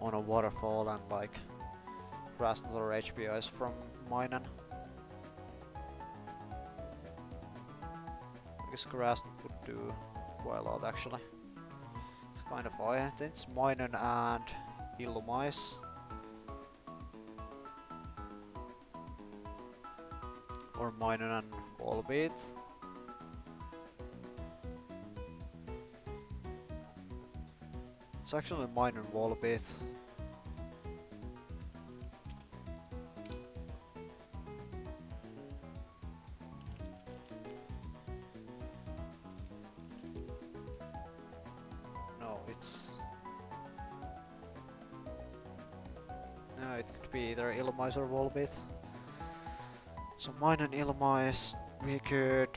On a waterfall and like grass another HPIs from Minun. I guess grass would do quite a lot actually. It's kind of fine. It's Minun and Illumise. Or Minun and Volbeat. It's actually Minun and Volbeat. No, it's... No, it could be either Illumise or Volbeat. So Minun and Illumise, we could...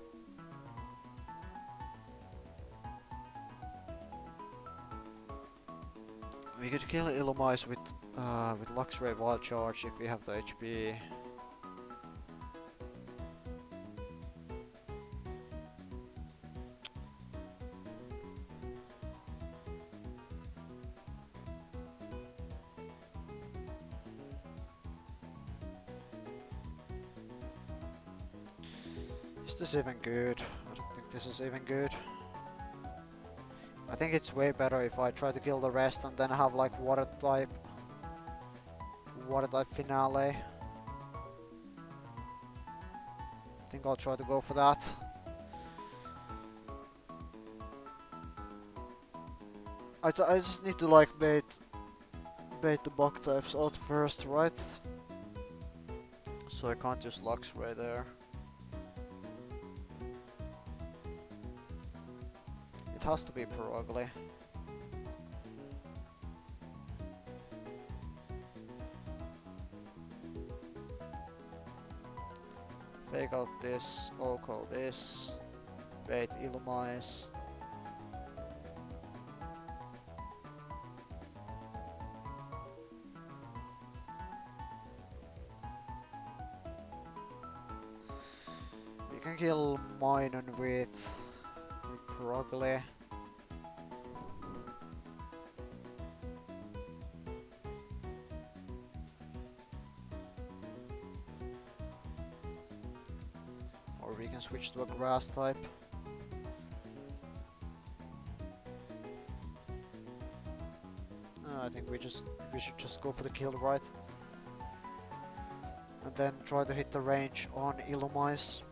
We could kill Illumise with Luxray Wild Charge if we have the HP. Is this even good? I don't think this is even good. I think it's way better if I try to kill the rest and then have like water type finale. I think I'll try to go for that. I just need to like bait the bug types out first, right? So I can't use Lux right there. It has to be Perugly. Fake out this, Oko this, bait Illumise. We can kill Minun with Perugly. Or we can switch to a grass type. I think we should just go for the kill, right? And then try to hit the range on Illumise.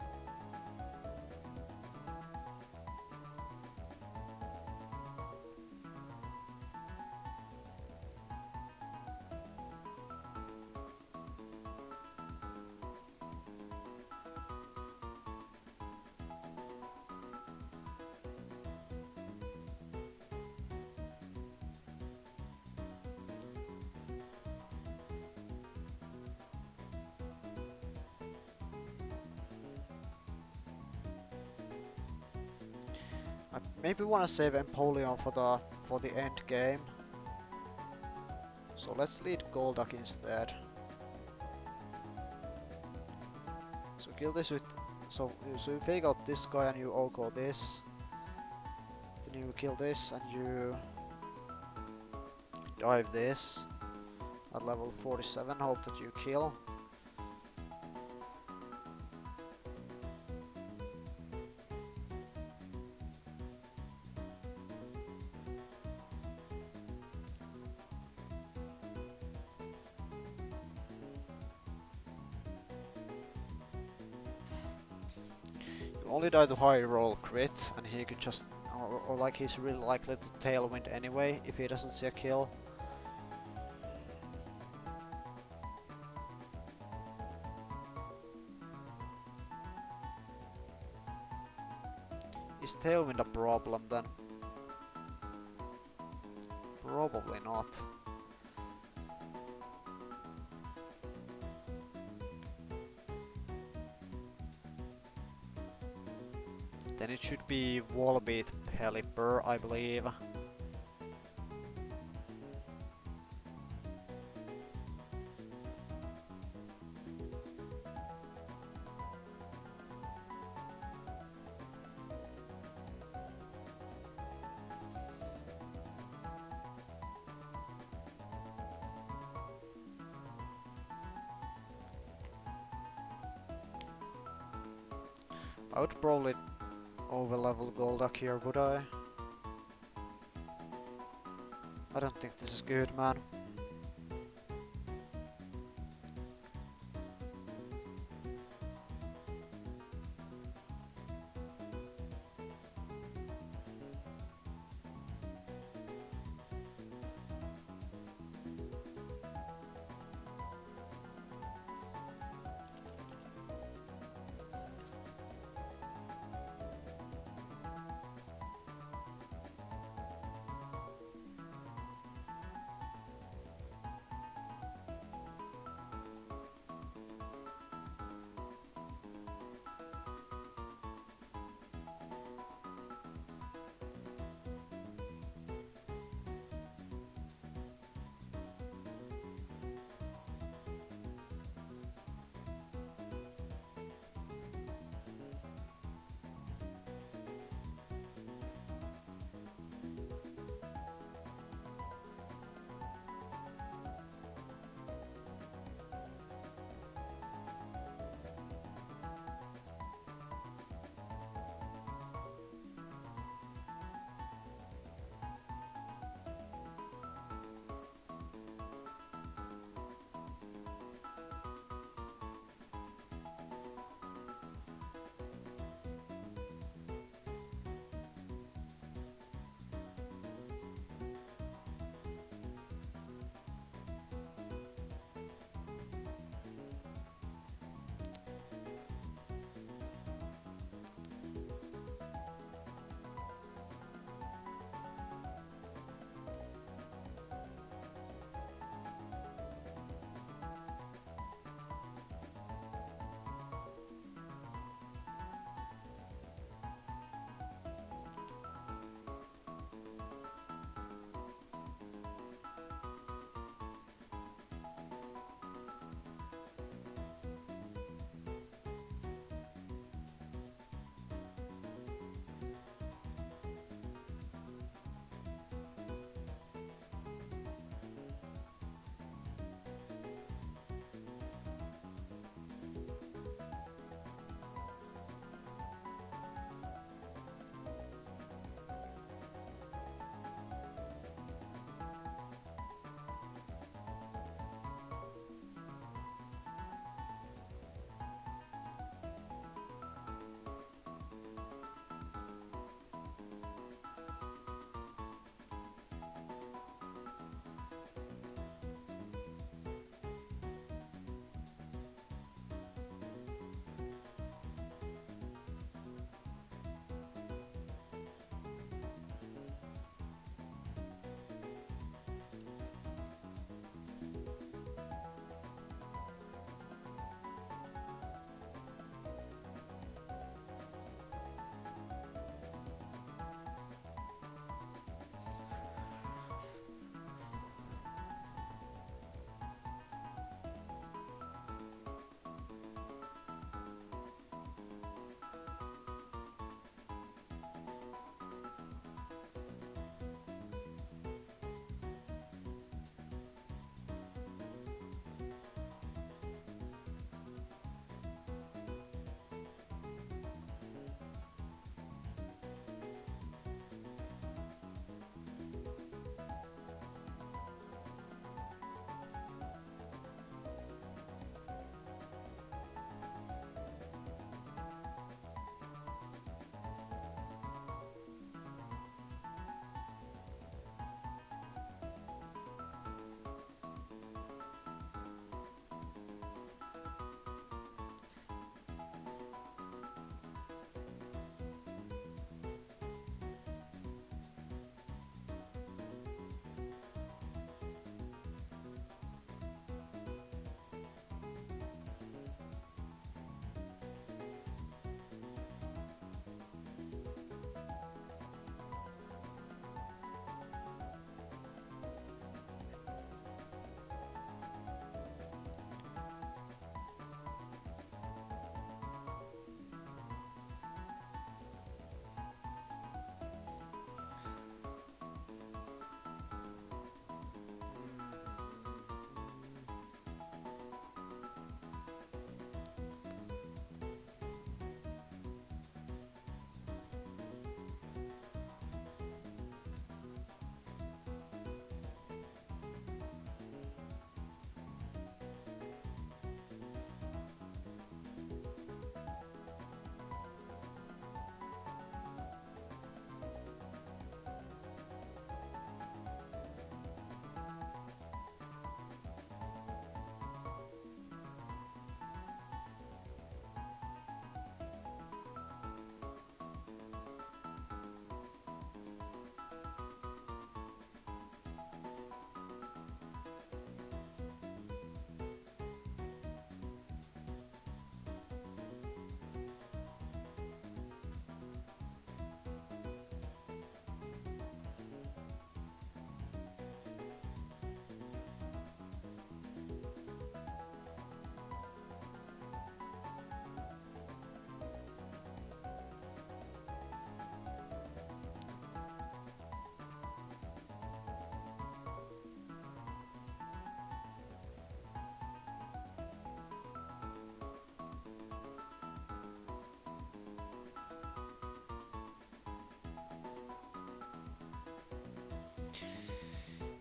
I maybe want to save Empoleon for the end game. So let's lead Golduck instead. So kill this with so you fake out this guy and you Oko this. Then you kill this and you dive this at level 47. Hope that you kill. Only die to high roll crit, and he could just, or like he's really likely to tailwind anyway if he doesn't see a kill. Is tailwind a problem then? Probably not. Then it should be Wallbeat Pelipper, I believe. I would probably over-level Golduck here, would I? I don't think this is good, man.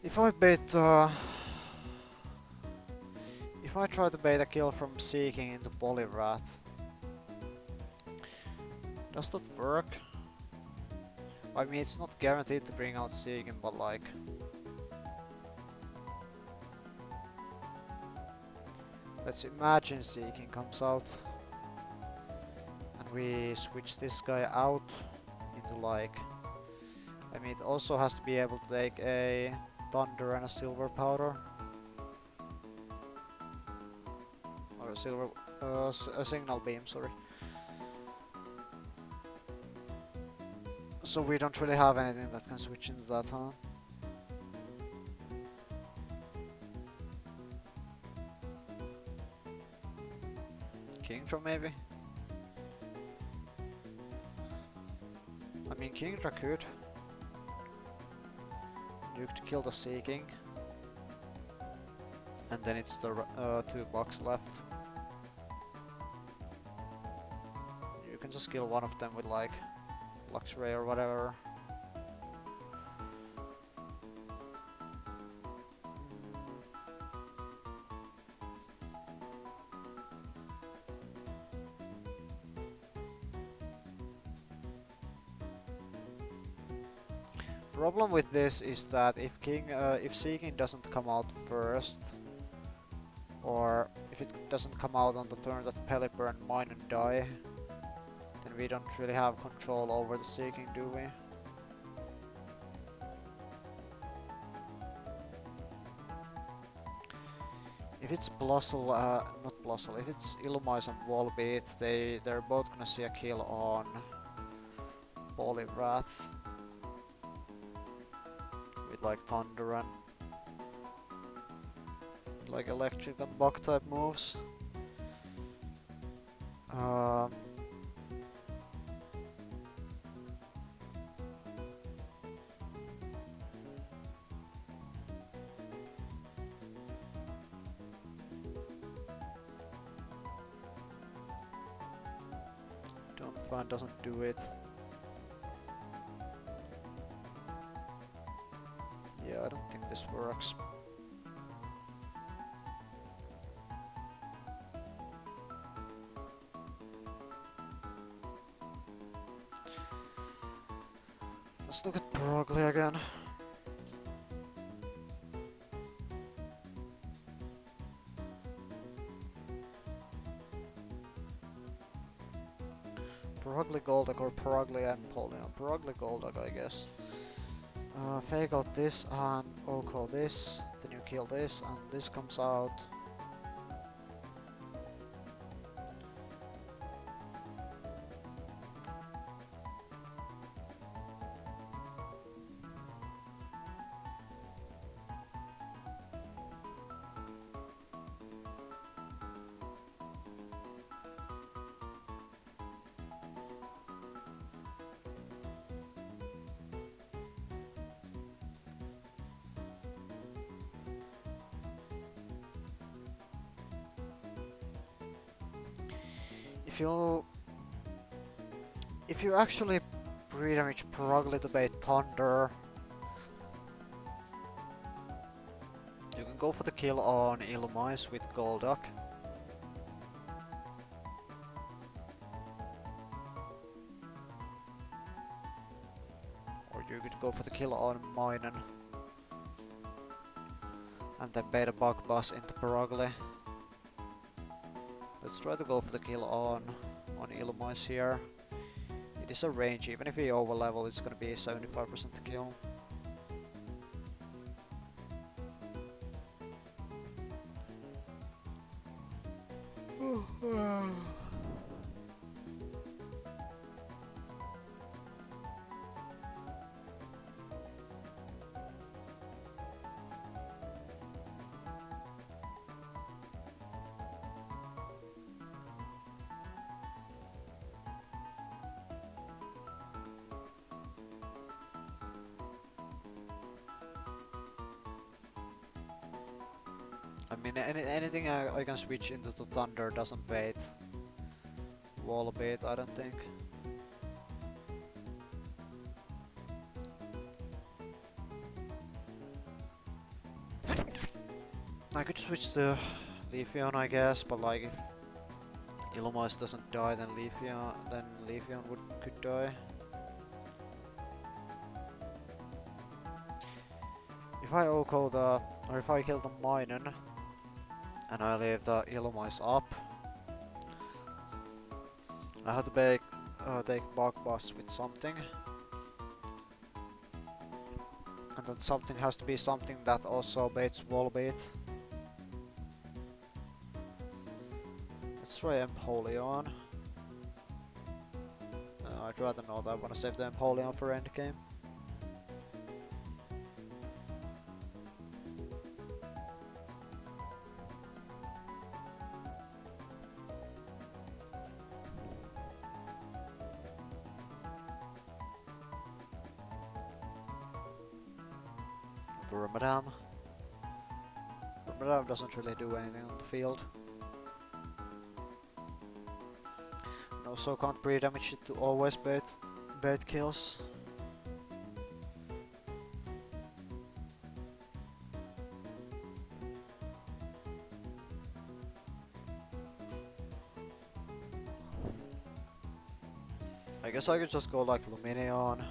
If I bait if I try to bait a kill from Seeking into Polyrath, does that work? I mean, it's not guaranteed to bring out Seeking, but like... Let's imagine Seeking comes out. And we switch this guy out into like... I mean, it also has to be able to take a Thunder and a Silver Powder. Or a Silver... a Signal Beam, sorry. So we don't really have anything that can switch into that, huh? Kingdra maybe? I mean, Kingdra could. You could kill the Seeking. And then it's the 2 bucks left. You can just kill one of them with like Luxray or whatever. Problem with this is that if Seeking doesn't come out first, or if it doesn't come out on the turn that Pelipper and Minun die, then we don't really have control over the Seeking, do we? If it's Blustle, not Blustle, if it's Illumise and Volbeat, they're both gonna see a kill on Polyrath with like Thunder and like Electric and Bug type moves. Fan doesn't do it. Yeah, I don't think this works. Let's look at Perogly again. Perogly Golduck or Perogly Empoleon. Perogly Golduck, I guess. Fake out this and Oko this, then you kill this and this comes out. If you actually pre-damage Perogly to bait Thunder, you can go for the kill on Illumise with Golduck. Or you could go for the kill on Minun and then bait a Bug Buzz into Perogly. Let's try to go for the kill on Illumise here. It is a range, even if we overlevel, it's gonna be 75% kill. I mean, anything I can switch into the Thunder doesn't bait Wall bait, I don't think. I could switch to Leafeon, I guess, but like if Illumise doesn't die, then Leafeon could die. If I OHKO or if I kill the Minun and I leave the Illumise up, I have to take Bug Buzz with something. And then something has to be something that also baits Wall Bait. Let's try Empoleon. I'd rather not, I wanna save the Empoleon for endgame. Vermadam. Vermadam doesn't really do anything on the field. And also can't pre-damage it to always bait kills. I guess I could just go like Lumineon.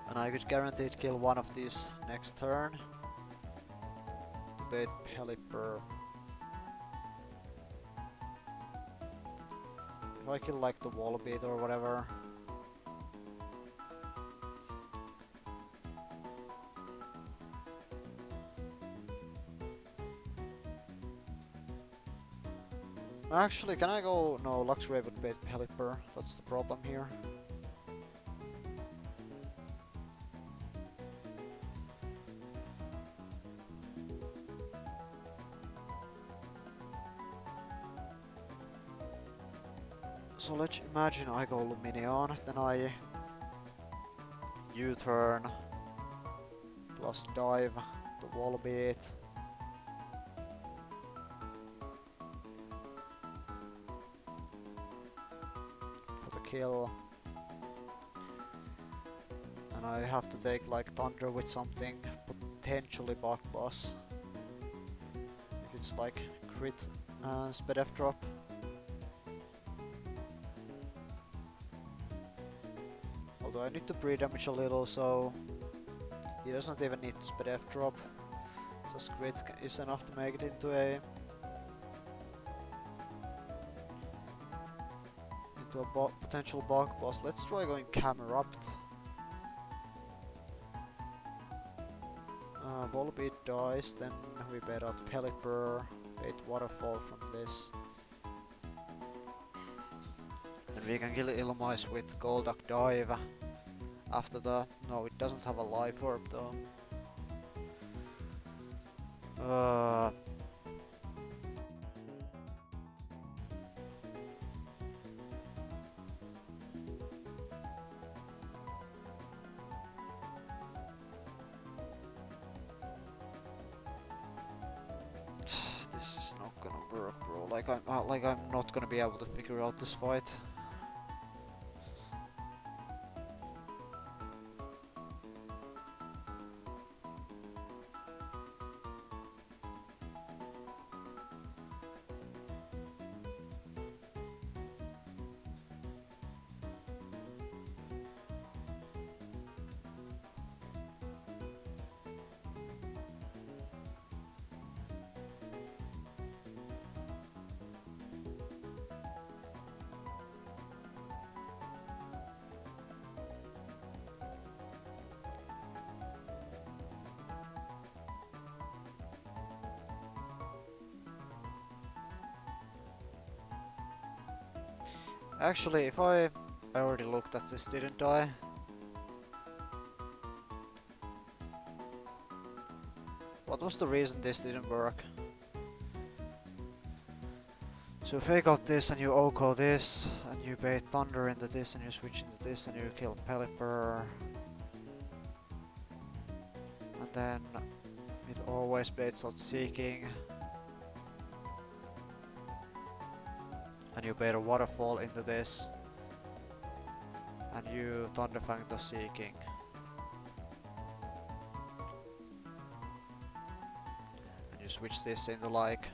And I could guaranteed kill one of these next turn. To bait Pelipper. If I kill like the Wall Beat or whatever. Actually, can I go? No, Luxray would bait Pelipper. That's the problem here. So let's imagine I go Lumineon, then I U-turn plus dive the Wall Beat. For the kill. And I have to take like Thunder with something, potentially Bug Buzz. If it's like crit speed F drop. Although I need to pre-damage a little, so he doesn't even need to speed F drop. So crit is enough to make it into a potential Bug Buzz. Let's try going Camerupt. Volbeat dies, then we bait out Pelipper, bait Waterfall from this. And we can kill Illumise with Golduck Dive. After the... no, it doesn't have a Life Orb though. This is not gonna work, bro. Like I'm not gonna be able to figure out this fight. Actually, if I already looked at this, didn't I? What was the reason this didn't work? So if I got this and you OHKO this, and you bait Thunder into this, and you switch into this, and you kill Pelipper. And then it always baits out Seeking. And you bait a Waterfall into this. And you Thunderfang the Sea King. And you switch this into like...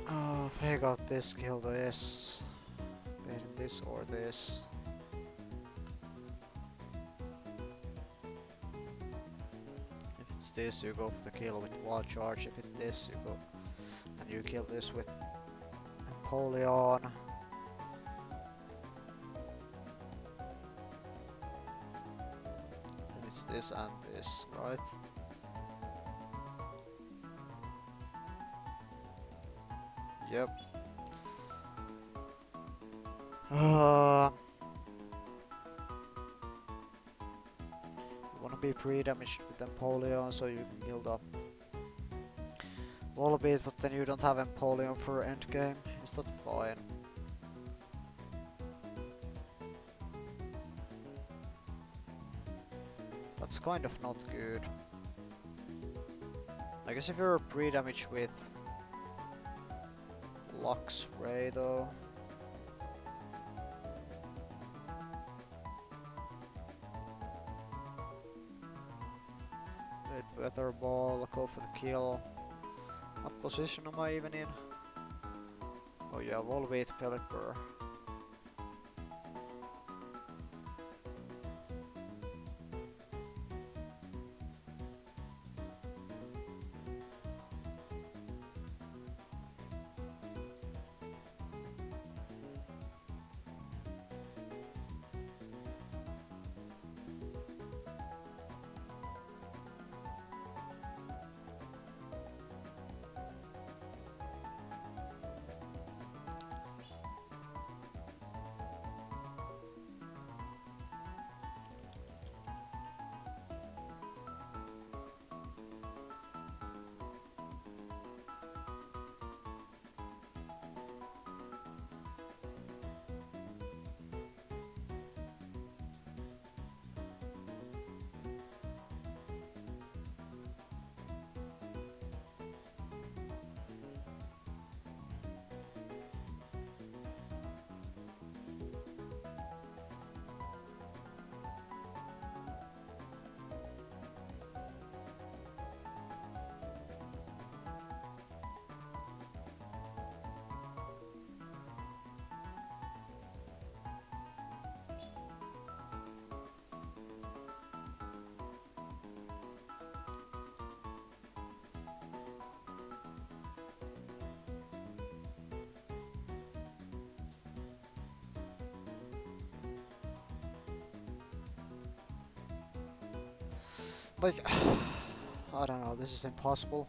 Oh, if I got this, kill this. Either this or this. If it's this, you go for the kill with wild charge. If it's this, you go and you kill this with Napoleon. Then it's this and this, right? Yep. You wanna be pre-damaged with Empoleon so you can kill the Volbeat, but then you don't have Empoleon for endgame. Is that fine? That's kind of not good. I guess if you're pre-damaged with Lux Ray though. With Weather Ball, go for the kill. What position am I even in? Oh yeah, Volbeat Caliper. Like, I don't know, this is impossible.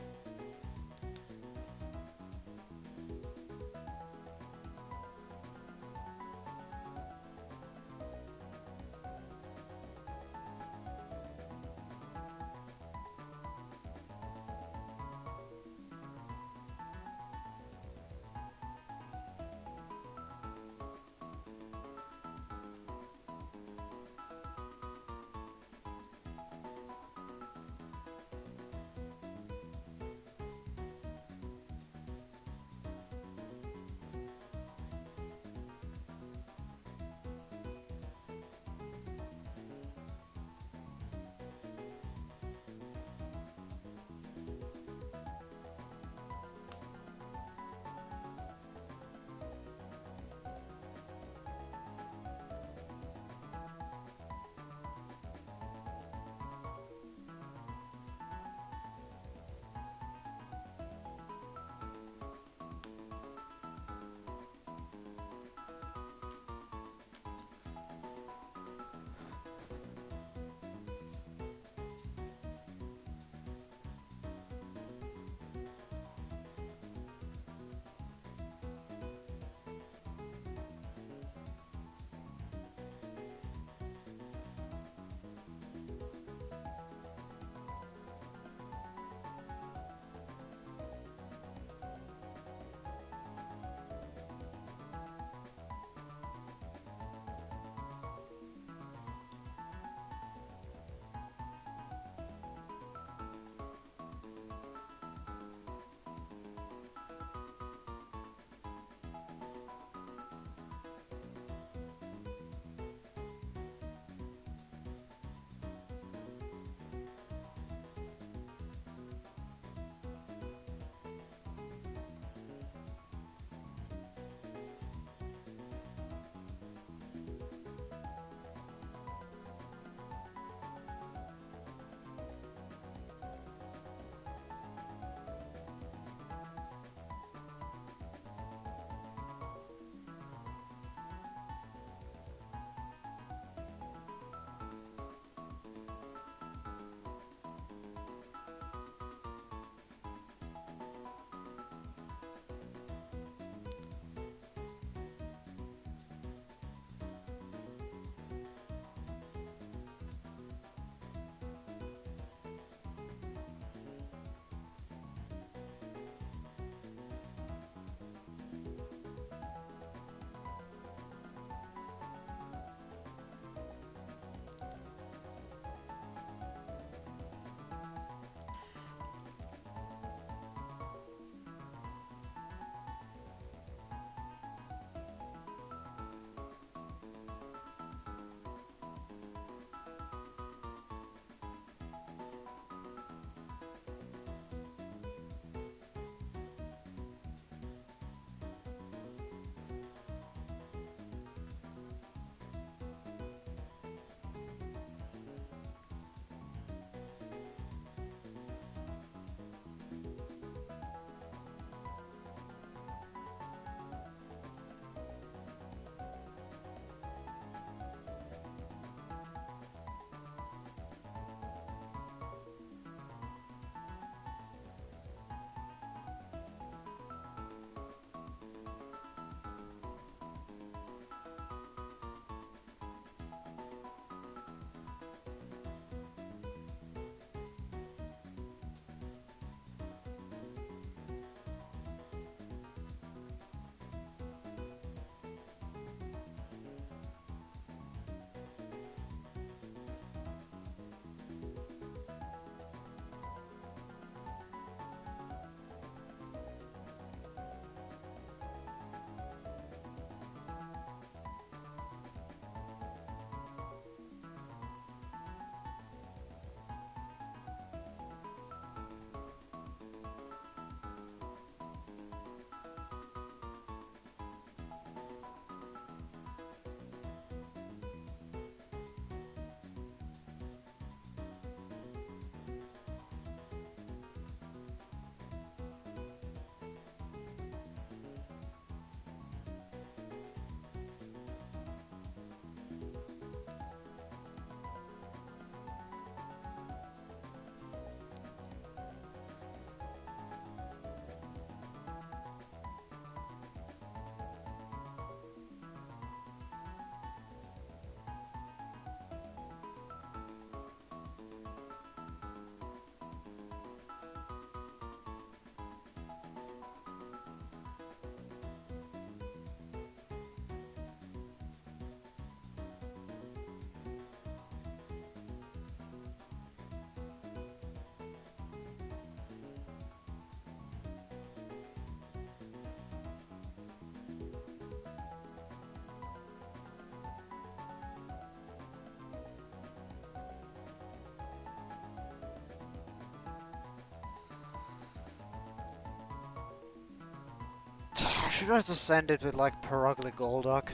should I just send it with like Perugly Golduck?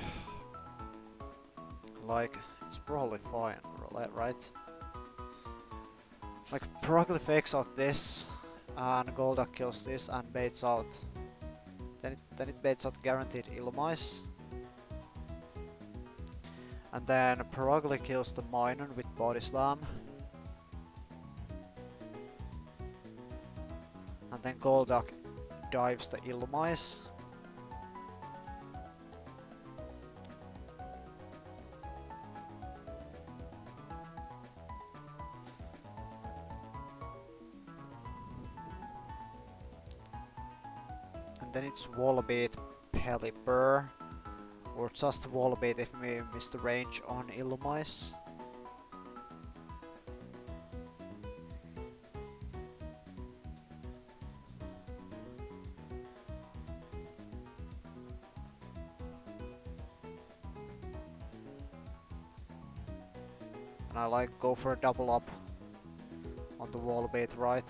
Like, it's probably fine, right? Like, Perugly fakes out this, and Golduck kills this and baits out. Then it baits out guaranteed Illumise. And then Perugly kills the Minun with Body Slam. And then Golduck dives the Illumise. And then it's Wallbeat Pelipper. Or just Wallbeat if we miss the range on Illumise. And I like go for a double up on the Wallbeat, right?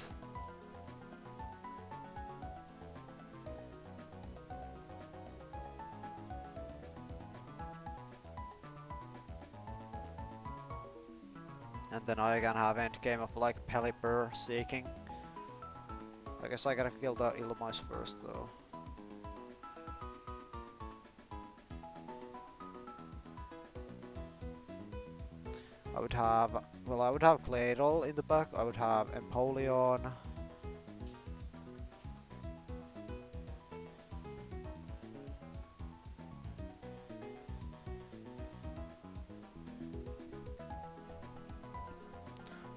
And then I can have endgame of like Pelipper Seeking. I guess I gotta kill the Illumise first though. I would have Claydol in the back, I would have Empoleon.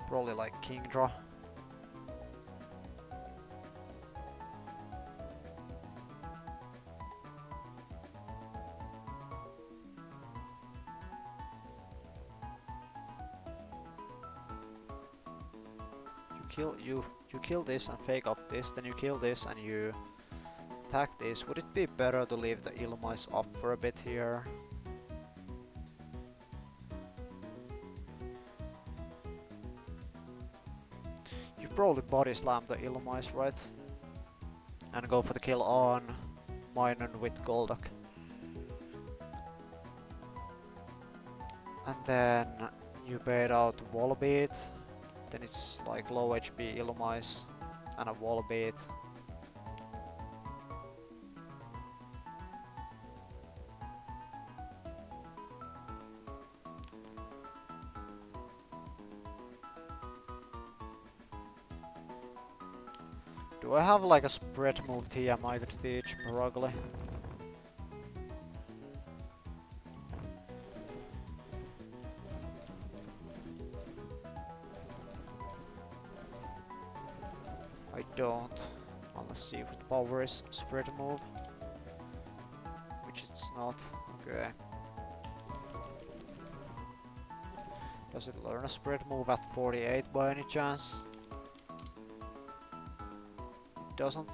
Probably like Kingdra. You kill this and fake out this, then you kill this and you attack this. Would it be better to leave the Illumise up for a bit here? You probably Body Slam the Illumise, right? And go for the kill on Minun with Golduck. And then you bait out Wallbeat. Then it's like low HP Illumise and a Wallbeat. Do I have like a spread move TM I could teach Perugly? I don't. Let's see if the power is spread move. Which it's not. Okay. Does it learn a spread move at 48 by any chance? It doesn't.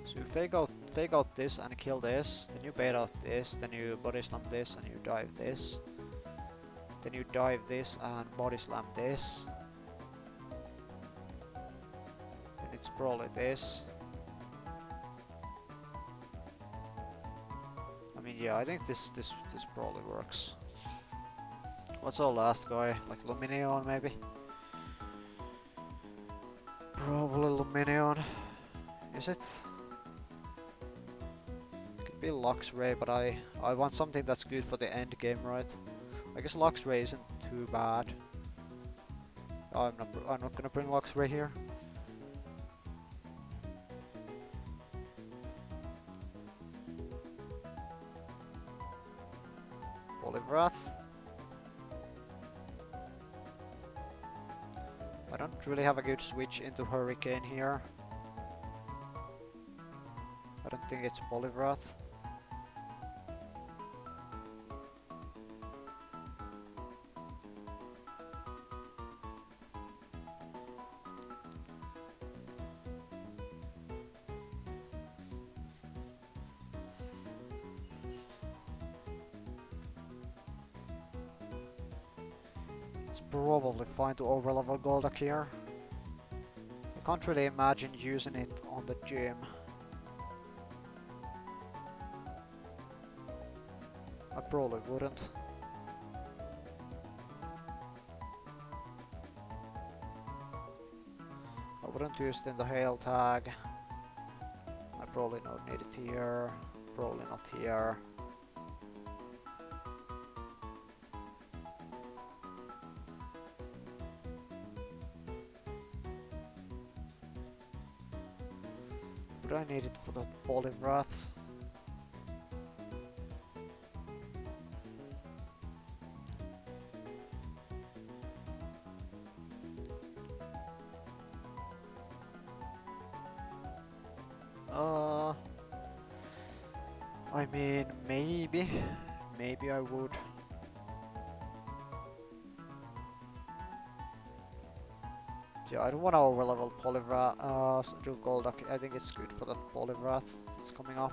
So you fake out this and kill this, then you bait out this, then you body slam this and you dive this. Then you dive this and body slam this. Then it's probably this. I mean, yeah, I think this probably works. What's our last guy? Like Lumineon maybe? Probably Lumineon. Is it? Be Luxray, but I want something that's good for the end game, right? I guess Luxray isn't too bad. Oh, I'm not gonna bring Luxray here. Poliwrath. I don't really have a good switch into Hurricane here. I don't think it's Poliwrath. It's probably fine to overlevel Golduck here. I can't really imagine using it on the gym. I probably wouldn't. I wouldn't use it in the hail tag. I probably don't need it here. Probably not here. Would I need it for the Poliwrath? I mean, maybe. Maybe I would. Yeah, I don't want to overlevel Poliwrath, do Golduck. I think it's good for that Poliwrath that's coming up.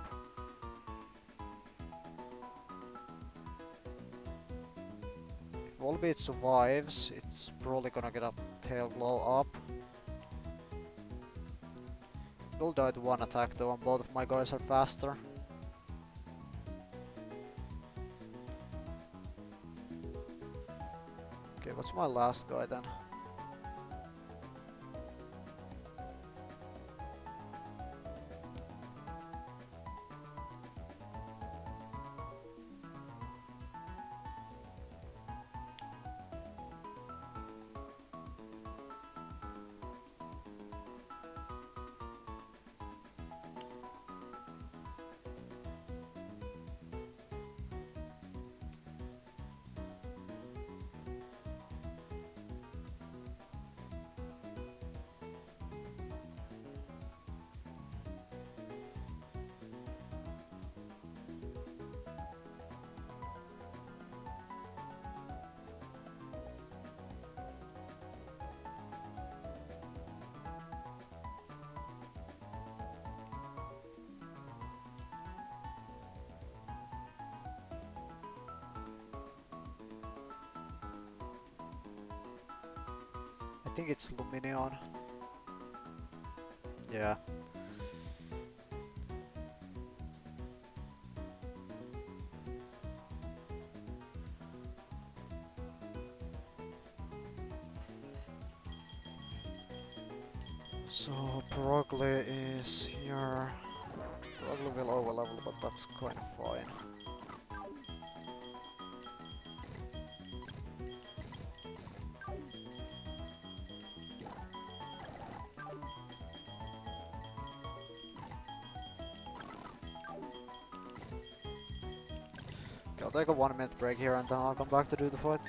If Volbeat survives, it's probably gonna get a Tail Glow up. Will die to one attack though, and both of my guys are faster. Okay, what's my last guy then? I think it's Lumineon. Yeah. So Progly is here. Progly will overlevel, but that's kind of fine. Okay, I'll take a 1 minute break here and then I'll come back to do the fight.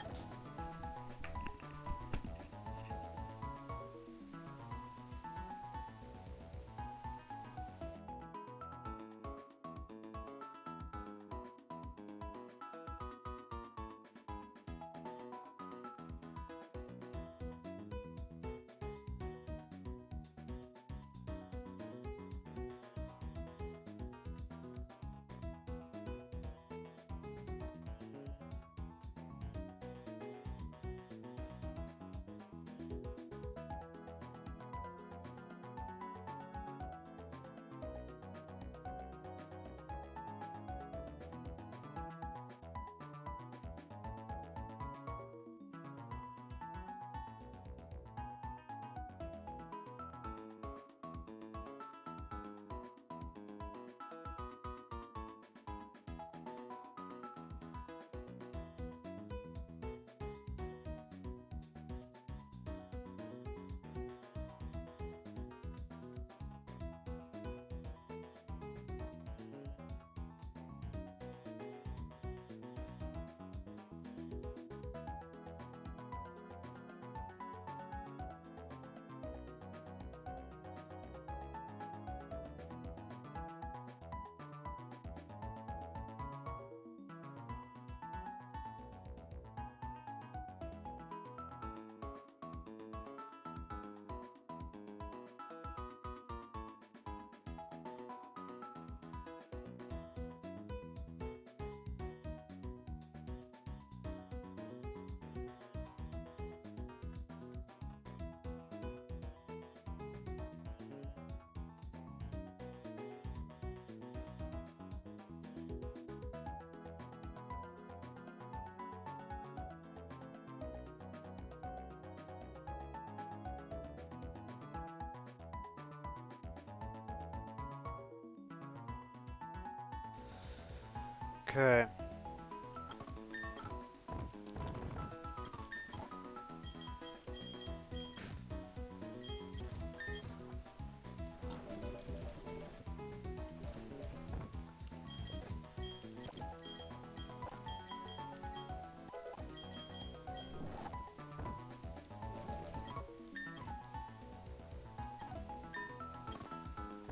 Okay.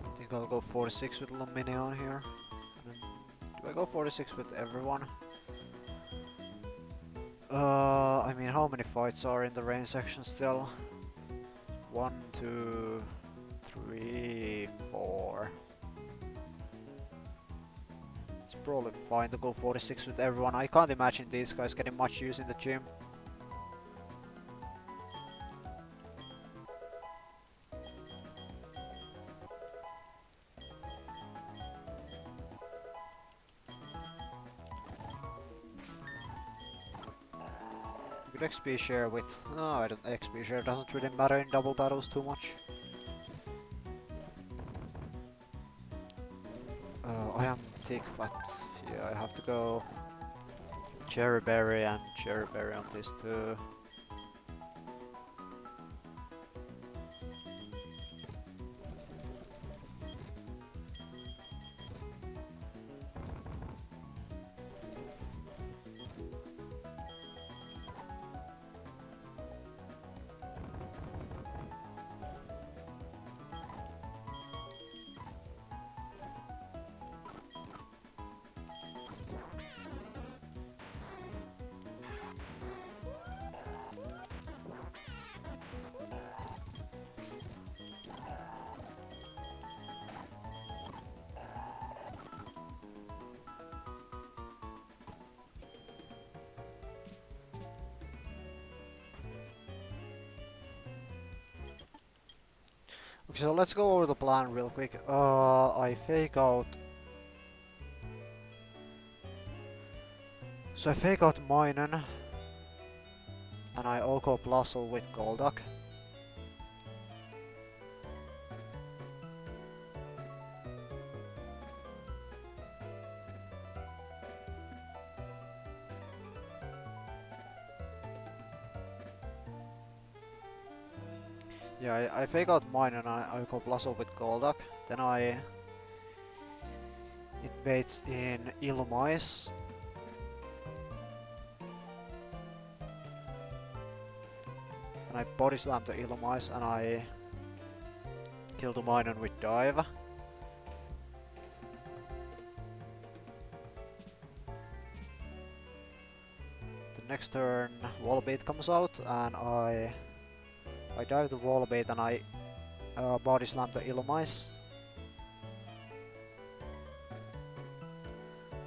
I think I'll go 46 with Luminion here. And then, do I go 46 with everyone? I mean, how many fights are in the rain section still? 1, 2, 3, 4. It's probably fine to go 46 with everyone. I can't imagine these guys getting much use in the gym. Good XP share with... Oh, I don't... XP share doesn't really matter in double battles too much. I am thick fat. Yeah, I have to go cherry berry and cherry berry on this too. Okay, so let's go over the plan real quick. I fake out... So I fake out Moinen. And I Oko Blustle with Golduck. Yeah, I fake out mine and I go Blustle with Golduck. Then I... It baits in Illumise. And I body slam the Illumise and I... kill the Minun with Dive. The next turn Wall Bait comes out and I dive the Wall Bait and I body slam the Illumise.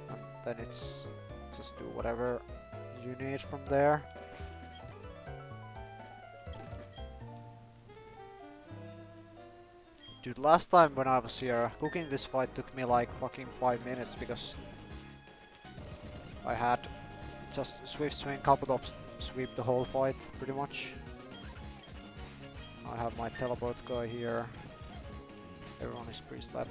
And then it's just do whatever you need from there. Dude, last time when I was here, cooking this fight took me like fucking 5 minutes because I had just Swift Swing, couple of sweep the whole fight pretty much. I have my teleport guy here. Everyone is pre-slept.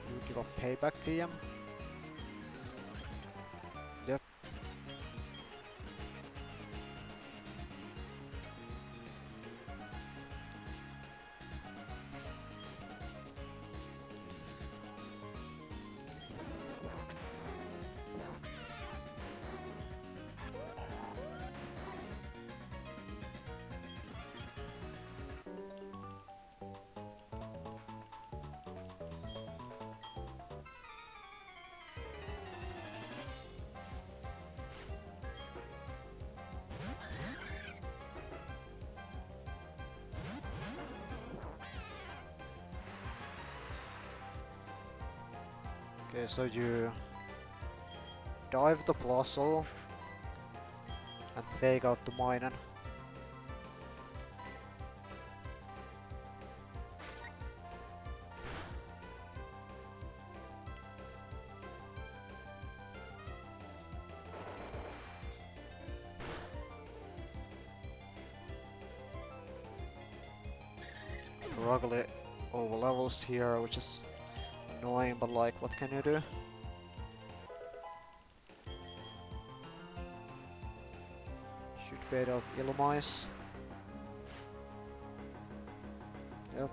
You give a payback TM? Yep. Okay, so you dive the Blustle and fake out the Minun. Probably over levels here, which is annoying, but like, what can you do? Should bait out Illumise. Yep.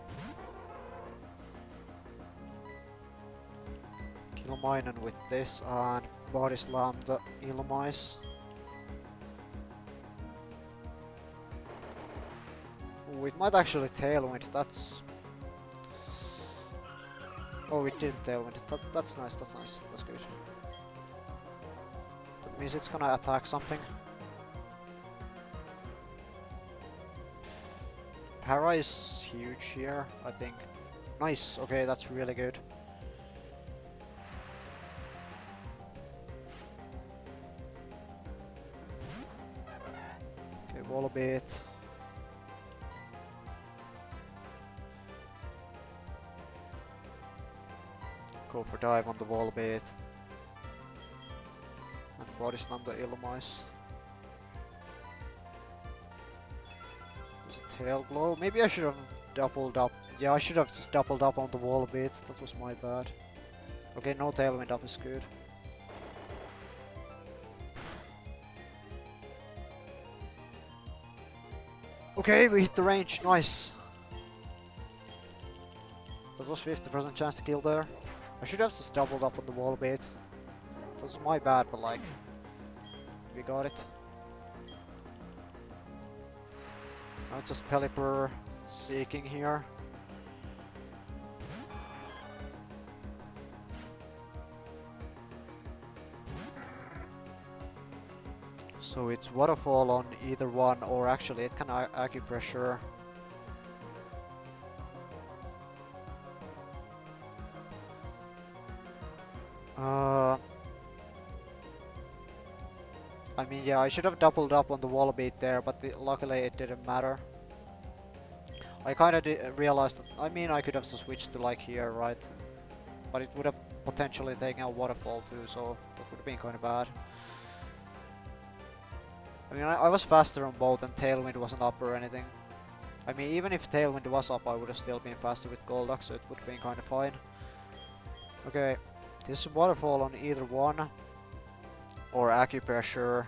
Kill Minun with this and body slam the Illumise. Ooh, it might actually tailwind, that's... Oh, it didn't tailwind. That's nice, that's nice. That's good. That means it's gonna attack something. Para is huge here, I think. Nice, okay, that's really good. Okay, wall a bit. Go for dive on the wall a bit. And body slam the Illumise. There's a tail blow. Maybe I should have doubled up. Yeah, I should have just doubled up on the wall a bit. That was my bad. Okay, no tailwind up is good. Okay, we hit the range. Nice. That was 50% chance to kill there. I should have just doubled up on the wall a bit. That was my bad, but like, we got it. Now just Pelipper seeking here. So it's waterfall on either one, or actually it can acupressure. I mean, yeah, I should have doubled up on the wall beat there, but luckily it didn't matter. I kinda realized that, I mean, I could have switched to like here, right? But it would have potentially taken out waterfall too, so that would have been kinda bad. I mean, I was faster on both and Tailwind wasn't up or anything. I mean, even if Tailwind was up, I would have still been faster with Golduck, so it would have been kinda fine. Okay, this is waterfall on either one. Or acupressure.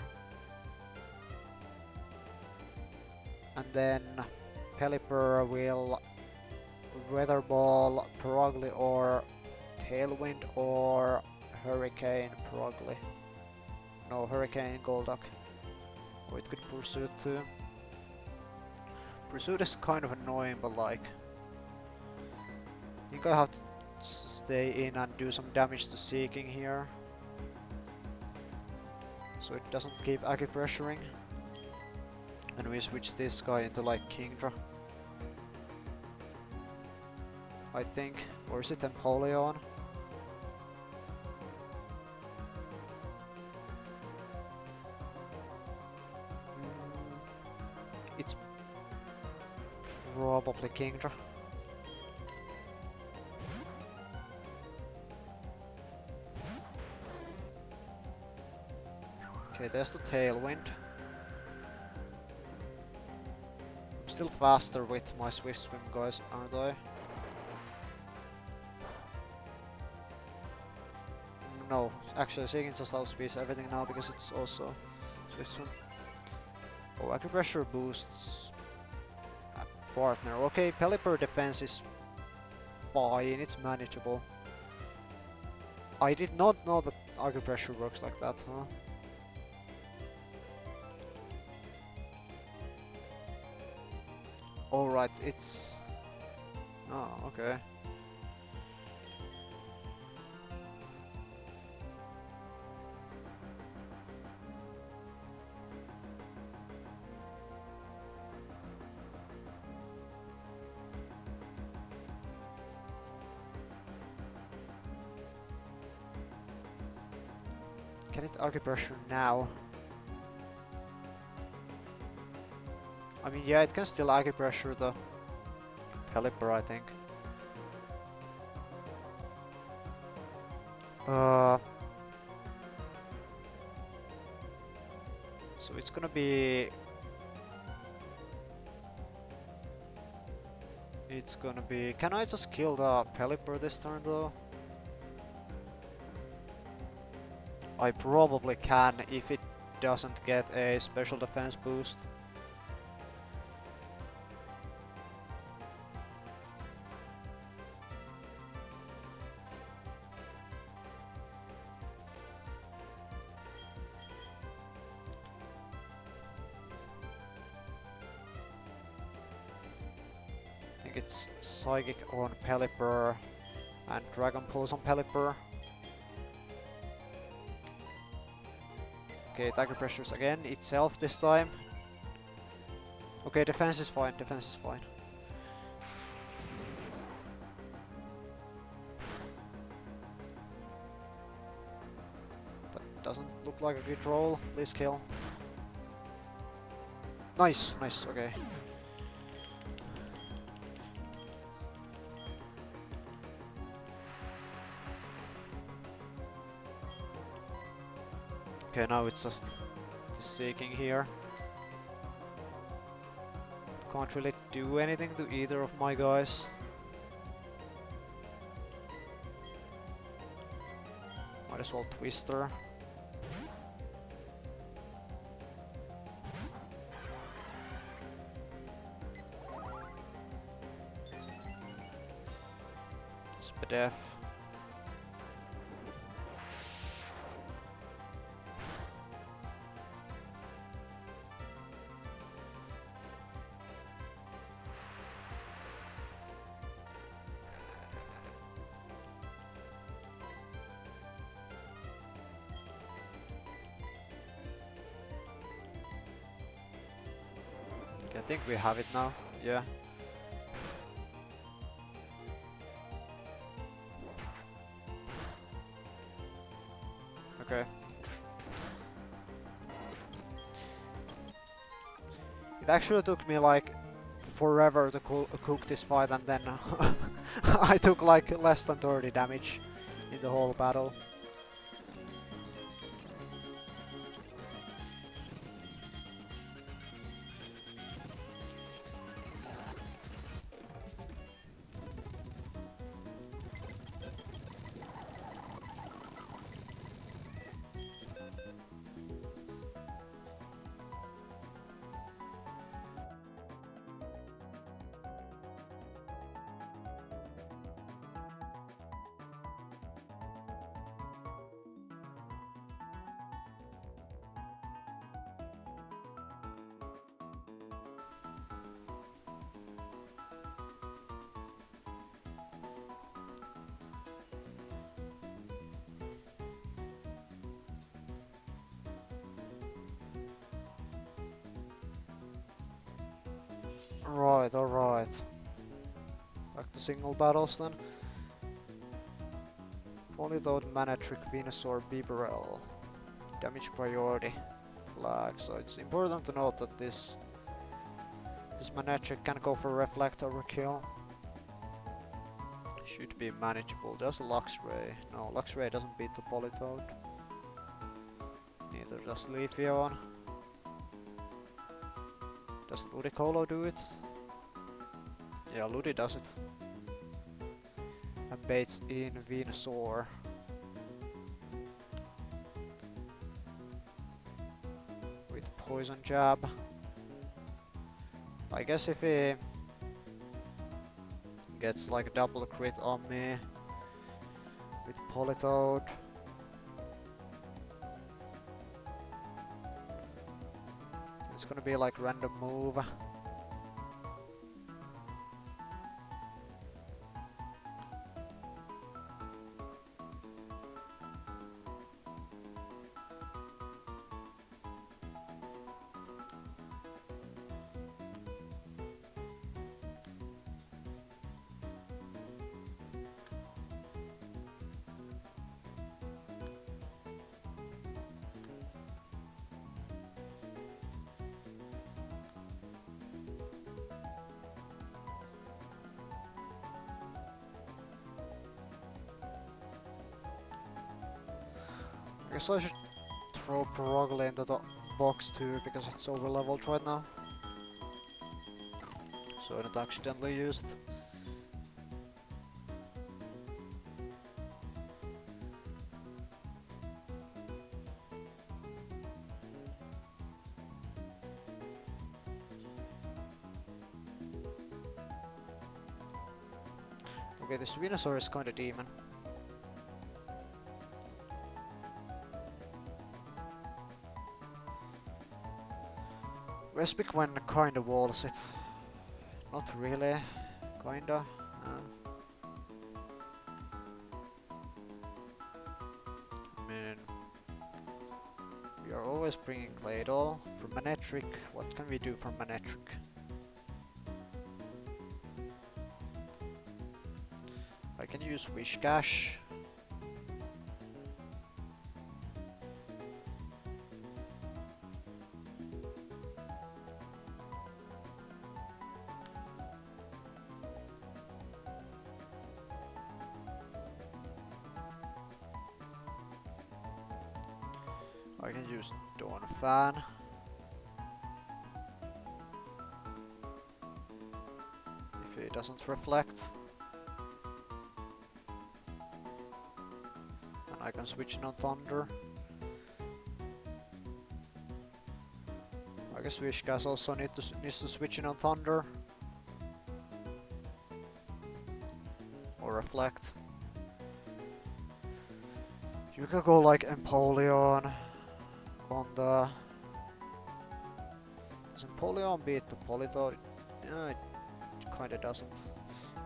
And then Pelipper will Weather Ball Perugly or Tailwind or Hurricane Perugly. No, Hurricane Golduck. Or it could Pursuit too. Pursuit is kind of annoying, but like, I think I have to stay in and do some damage to Seeking here. So it doesn't keep acupressuring. And we switch this guy into like Kingdra. I think. Or is it Empoleon? It's probably Kingdra. Okay, there's the Tailwind. I'm still faster with my Swift Swim guys, aren't I? No, actually Seeking just outspeeds everything now because it's also Swift Swim. Oh, acupressure boosts a partner. Okay, Pelipper defense is fine, it's manageable. I did not know that acupressure works like that, huh? Alright, it's... Oh, okay. Can it acupressure now? I mean, yeah, it can still acupressure the Pelipper, I think. So it's gonna be... It's gonna be... Can I just kill the Pelipper this turn though? I probably can if it doesn't get a special defense boost. I think it's Psychic on Pelipper and Dragon Pulse on Pelipper. Okay, Tiger Pressures again, itself this time. Okay, defense is fine, defense is fine. That doesn't look like a good roll, please kill. Nice, nice, okay. Okay, now it's just the Seeking here. Can't really do anything to either of my guys. Might as well Twister. Spadef. I think we have it now, yeah. Okay. It actually took me like forever to cook this fight, and then I took like less than 30 damage in the whole battle. Right, alright. Back to single battles then. Politoad, Manatrick, Venusaur, Bibarel. Damage priority flag. So it's important to note that this Manatrick can go for Reflect overkill. Should be manageable. Does Luxray? No, Luxray doesn't beat the Politoad. Neither does Leafeon. Does Ludicolo do it? Yeah, Ludi does it. And baits in Venusaur. With Poison Jab. I guess if he gets like a double crit on me with Politoad. It's gonna be like random move. I guess I should throw Perogly into the box too, because it's over leveled right now. So I don't accidentally use it. Okay, this Venusaur is kinda demon. Vespiq when kinda walls it. Not really. Kinda. I mean, we are always bringing Claydol. For Manectric, what can we do for Manectric? I can use Whiscash. I can use Dawn Fan. If it doesn't reflect. And I can switch in on Thunder. I guess Whiscash also needs to switch in on Thunder. Or Reflect. You can go like Empoleon on the... Does Empoleon beat the Politoed? Yeah, it kinda doesn't.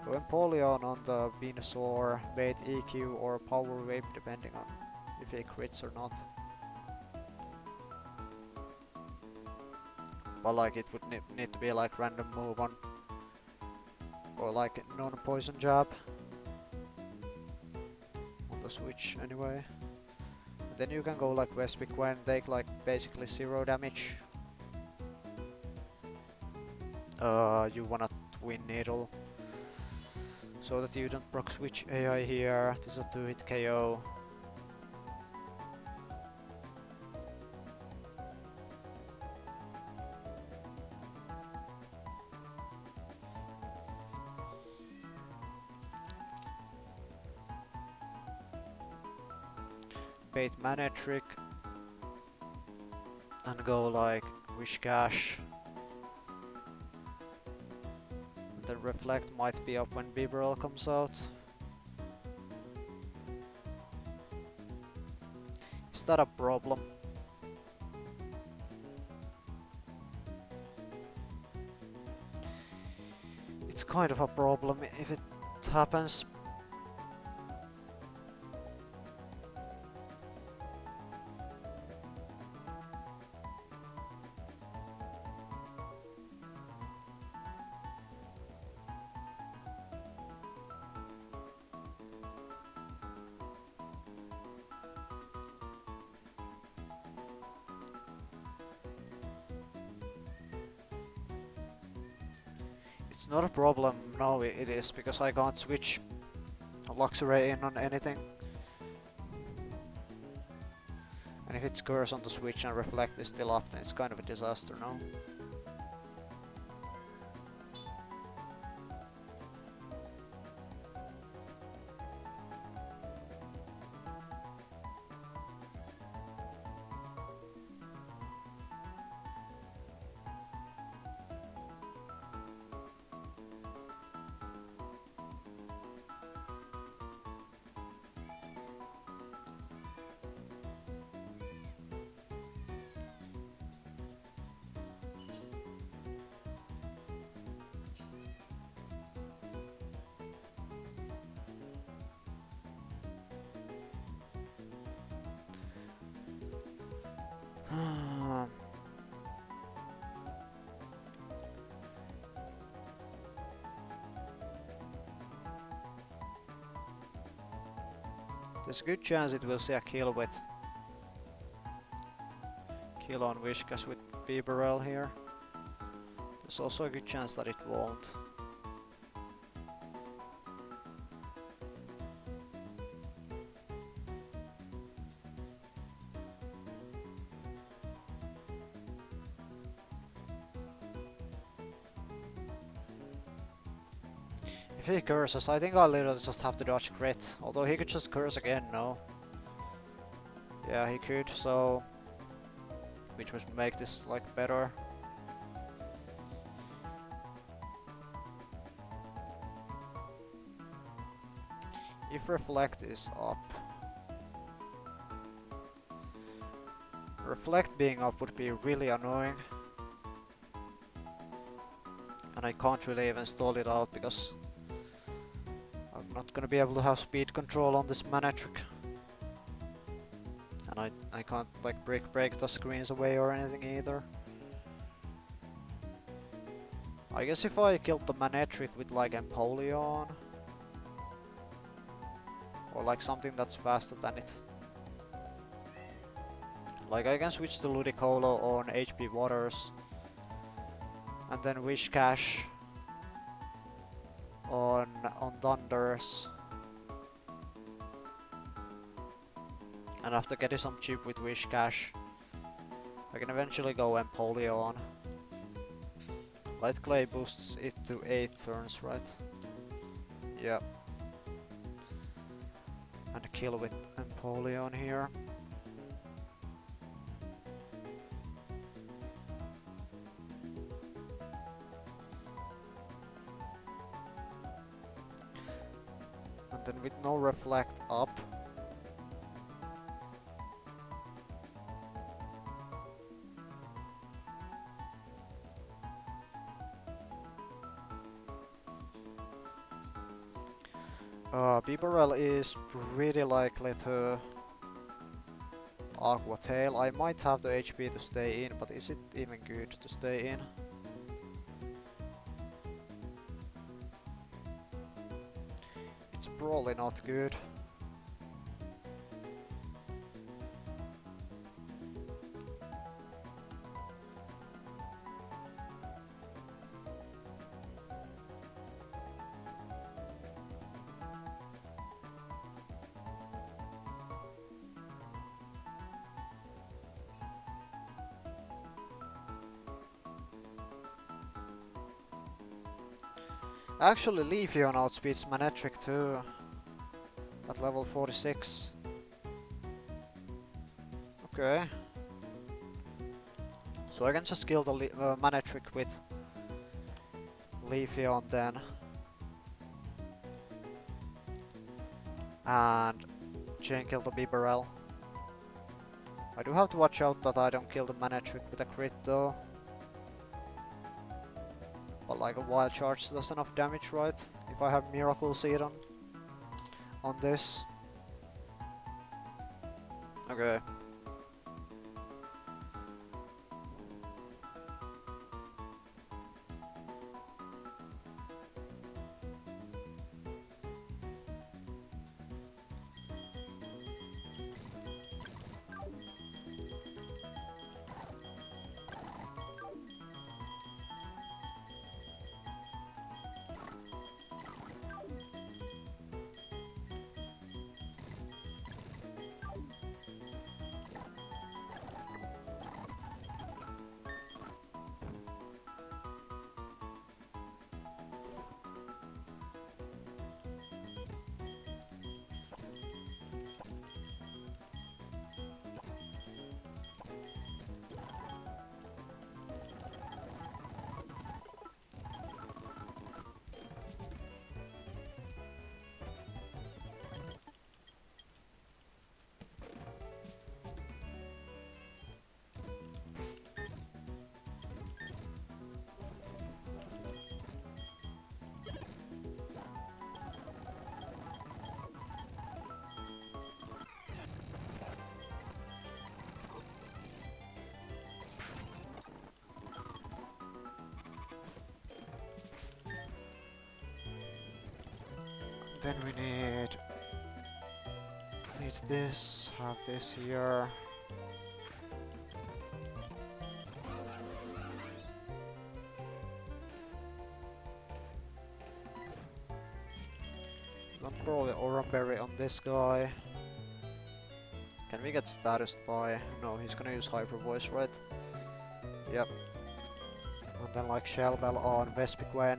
Go Empoleon on the Venusaur, bait EQ or Power Wave depending on if it crits or not. But like it would need to be like random move on. Or like non-poison jab. On the switch anyway. And then you can go like Vespiq when take like basically 0 damage. You wanna Twin Needle. So that you don't proc switch AI here. This is a 2-hit KO. Bait Manectric. And go like Whiscash. The Reflect might be up when Bibarel comes out. Is that a problem? It's kind of a problem if it happens. It's not a problem, no it is, because I can't switch Luxray in on anything. And if it's Curse on the switch and Reflect is still up, then it's kind of a disaster, no? There's a good chance it will see a kill on Whiscash with Bibarel here. There's also a good chance that it won't. If he curses, I think I'll literally just have to dodge crit. Although he could just curse again, no? Yeah, he could, so... Which would make this, like, better. if Reflect is up. Reflect being up would be really annoying. And I can't really even stall it out because I'm not gonna be able to have speed control on this Manectric. And I can't like break the screens away or anything either. I guess if I killed the Manectric with like Empoleon or like something that's faster than it. Like I can switch to Ludicolo on HP Waters and then Whiscash on Thunders. And after getting some chip with Whiscash, I can eventually go Empoleon. Light Clay boosts it to 8 turns, right? Yep. And kill with Empoleon here. And then with no Reflect up, Bibarel is pretty likely to Aqua Tail. I might have the HP to stay in, but is it even good to stay in? It's probably not good. Actually, Leafeon outspeeds Manectric too, at level 46. Okay. So I can just kill the Manectric with Leafeon then. And chain kill the Bibarel. I do have to watch out that I don't kill the Manectric with a crit though. But like a Wild Charge does enough damage, right? If I have Miracle Seed on this. Okay. Then we need this, have this here. Don't roll the Oranberry on this guy. Can we get statused by? No, he's gonna use Hyper Voice, right? Yep. And then like Shell Bell on Vespiquen.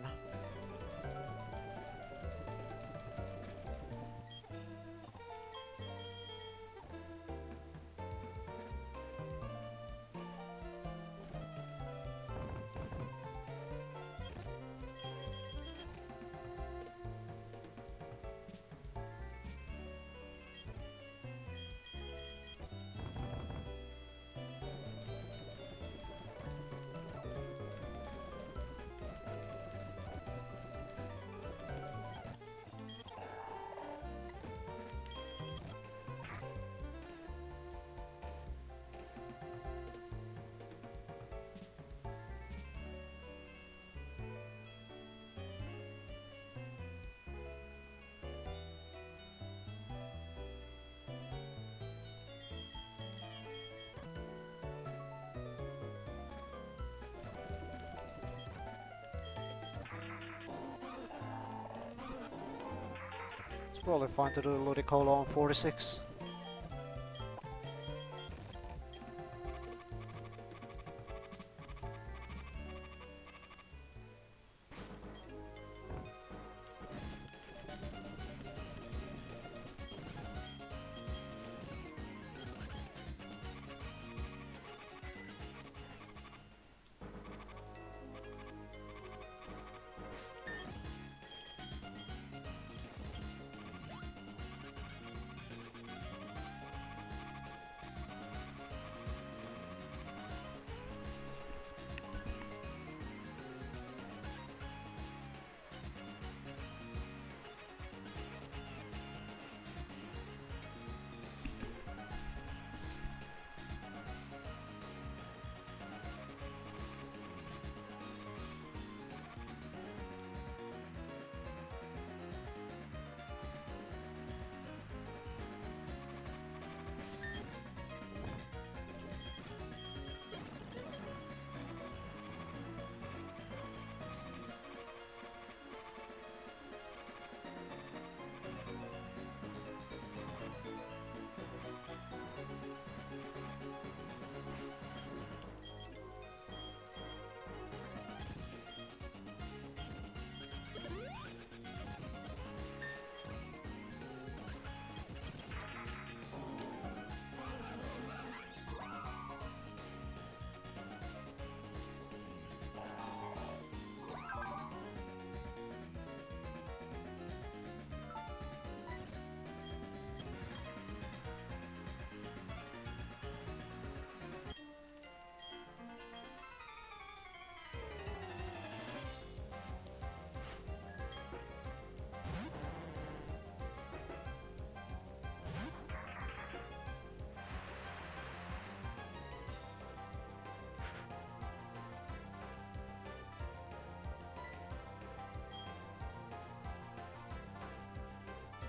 probably fine to do Ludicolo on 46.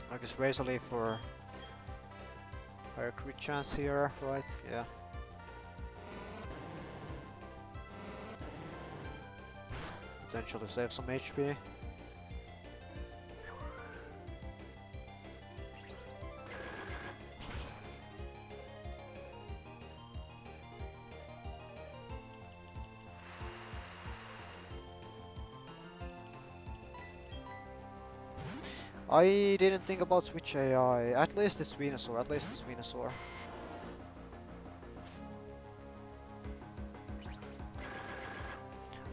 I guess raise a leaf for higher crit chance here, right? Yeah. Potentially save some HP. I didn't think about Switch AI. At least it's Venusaur, at least it's Venusaur.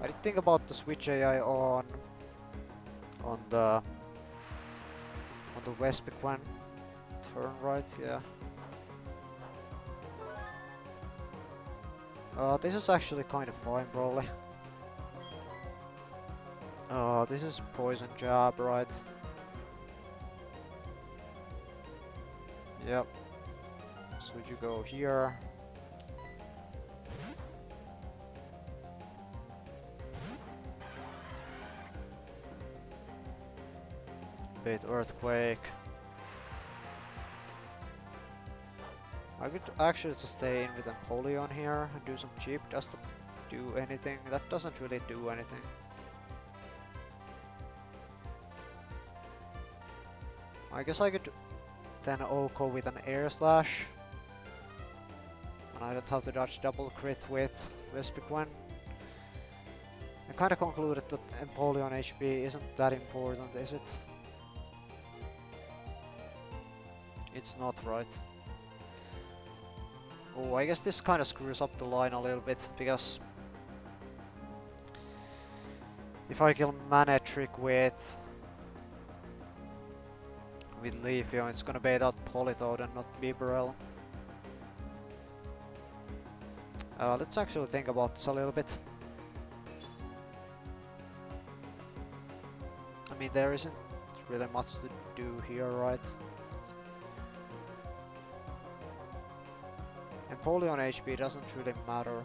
I didn't think about the Switch AI on the Vespic one turn, right? Yeah. This is actually kind of fine, probably. This is poison jab, right? Yep. So you go here. Bait earthquake. I could actually just stay in with Empoleon here and do some cheap. Does that do anything? That doesn't really do anything. I guess I could then OHKO with an Air Slash. And I don't have to dodge double crit with Vespiquen. I kinda concluded that Empoleon HP isn't that important, is it? It's not, right? Oh, I guess this kinda screws up the line a little bit, because if I kill Manectric with Leafeon, it's gonna bait out Politoed and not Bibarel. Let's actually think about this a little bit. I mean, there isn't really much to do here, right? Empoleon HP doesn't really matter.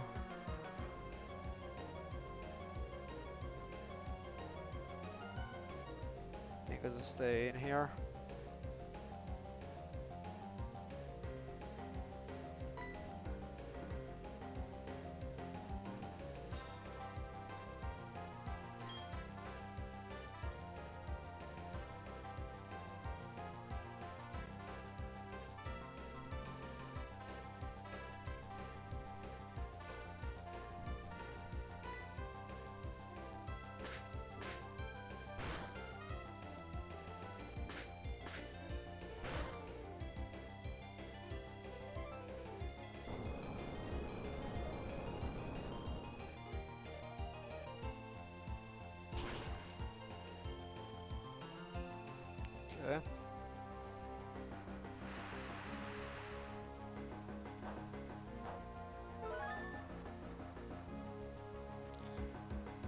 I think I'll just stay in here. Okay.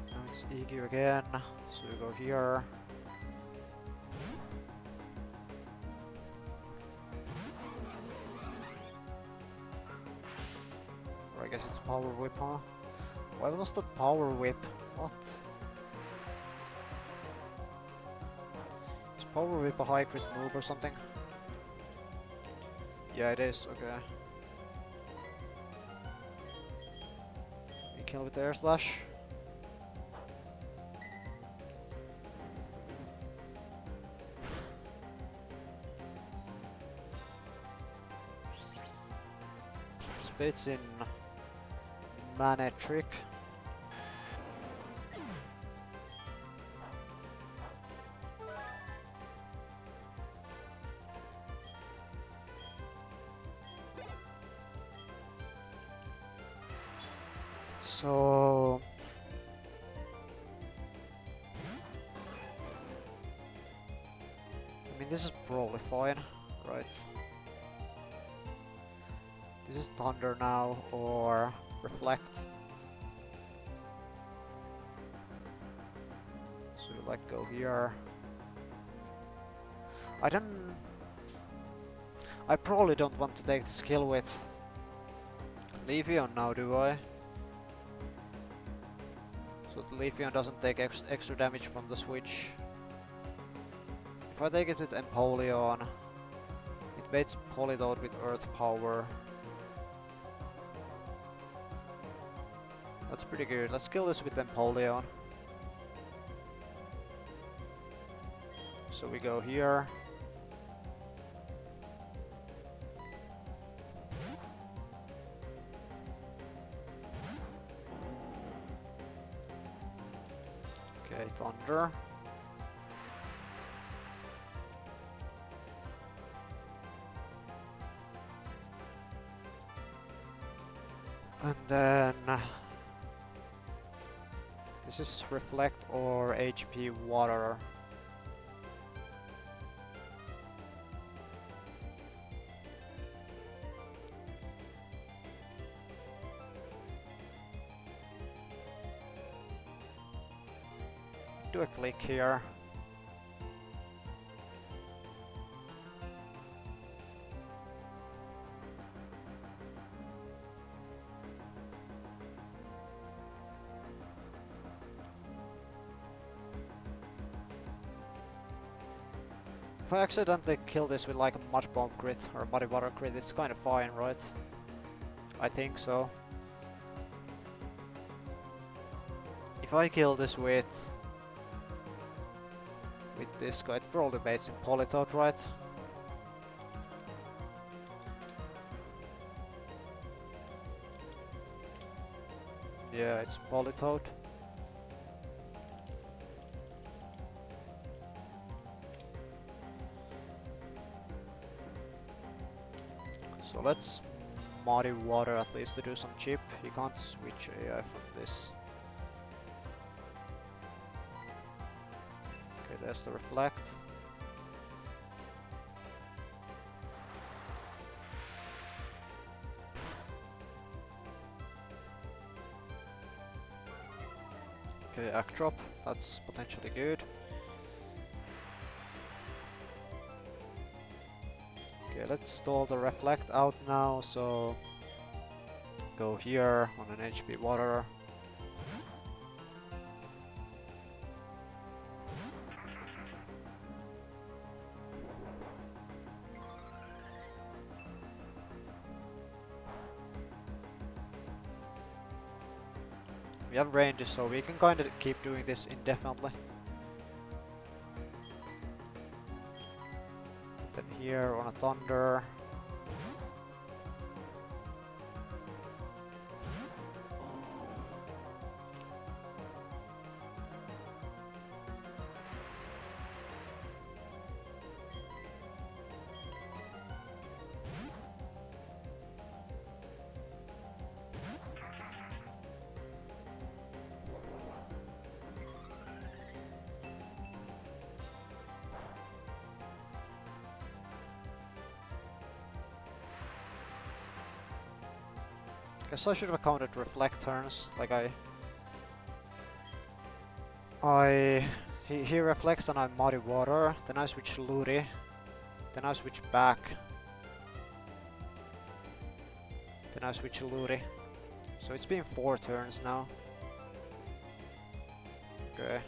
Now it's EQ again, so we go here. Or I guess it's Power Whip, huh? Why was that Power Whip? What? Is Power Whip a high crit move or something? Yeah, it is, okay. We kill with the Air Slash. Spits in Mana Trick. So I mean, this is probably fine, right? This is Thunder now, or Reflect. So like go here. I probably don't want to take the skill with Leafeon now, do I? So the Leafeon doesn't take extra damage from the switch. If I take it with Empoleon, it baits Politoed with Earth Power. That's pretty good. Let's kill this with Empoleon. So we go here. Okay, Thunder. And then this is Reflect or HP Water. Do a click here. If I accidentally kill this with like a Mud Bomb crit or a Muddy Water crit, it's kind of fine, right? I think so. If I kill this with this guy, it probably baits in Politoed, right? Yeah, it's Politoed. So let's Muddy Water at least to do some chip. You can't switch AI from this. Okay, there's the Reflect. Okay, Act Drop, that's potentially good. Okay, let's stall the Reflect out now, so go here on an HP Water. We have range, so we can kind of keep doing this indefinitely. Then here on a Thunder. Guess I should have counted reflect turns, like he reflects and I muddy water, then I switch Luri, then I switch back, then I switch Luri. So it's been 4 turns now. Okay.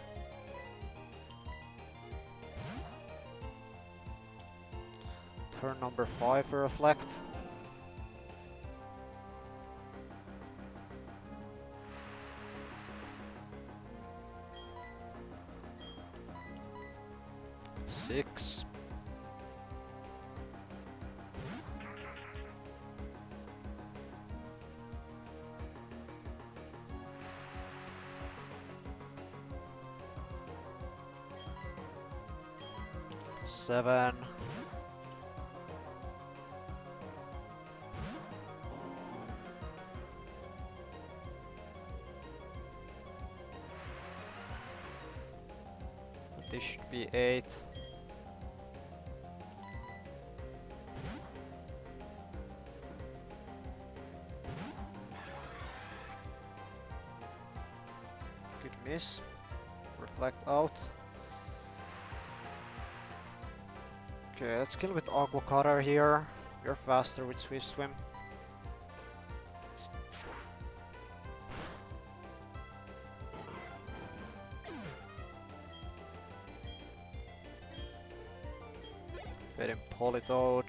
Turn number 5 for reflect. Six. Seven. This should be 8. Good miss. Reflect out. Okay, let's kill with Aqua Cutter here. You're faster with Swift Swim. Get him Politoed.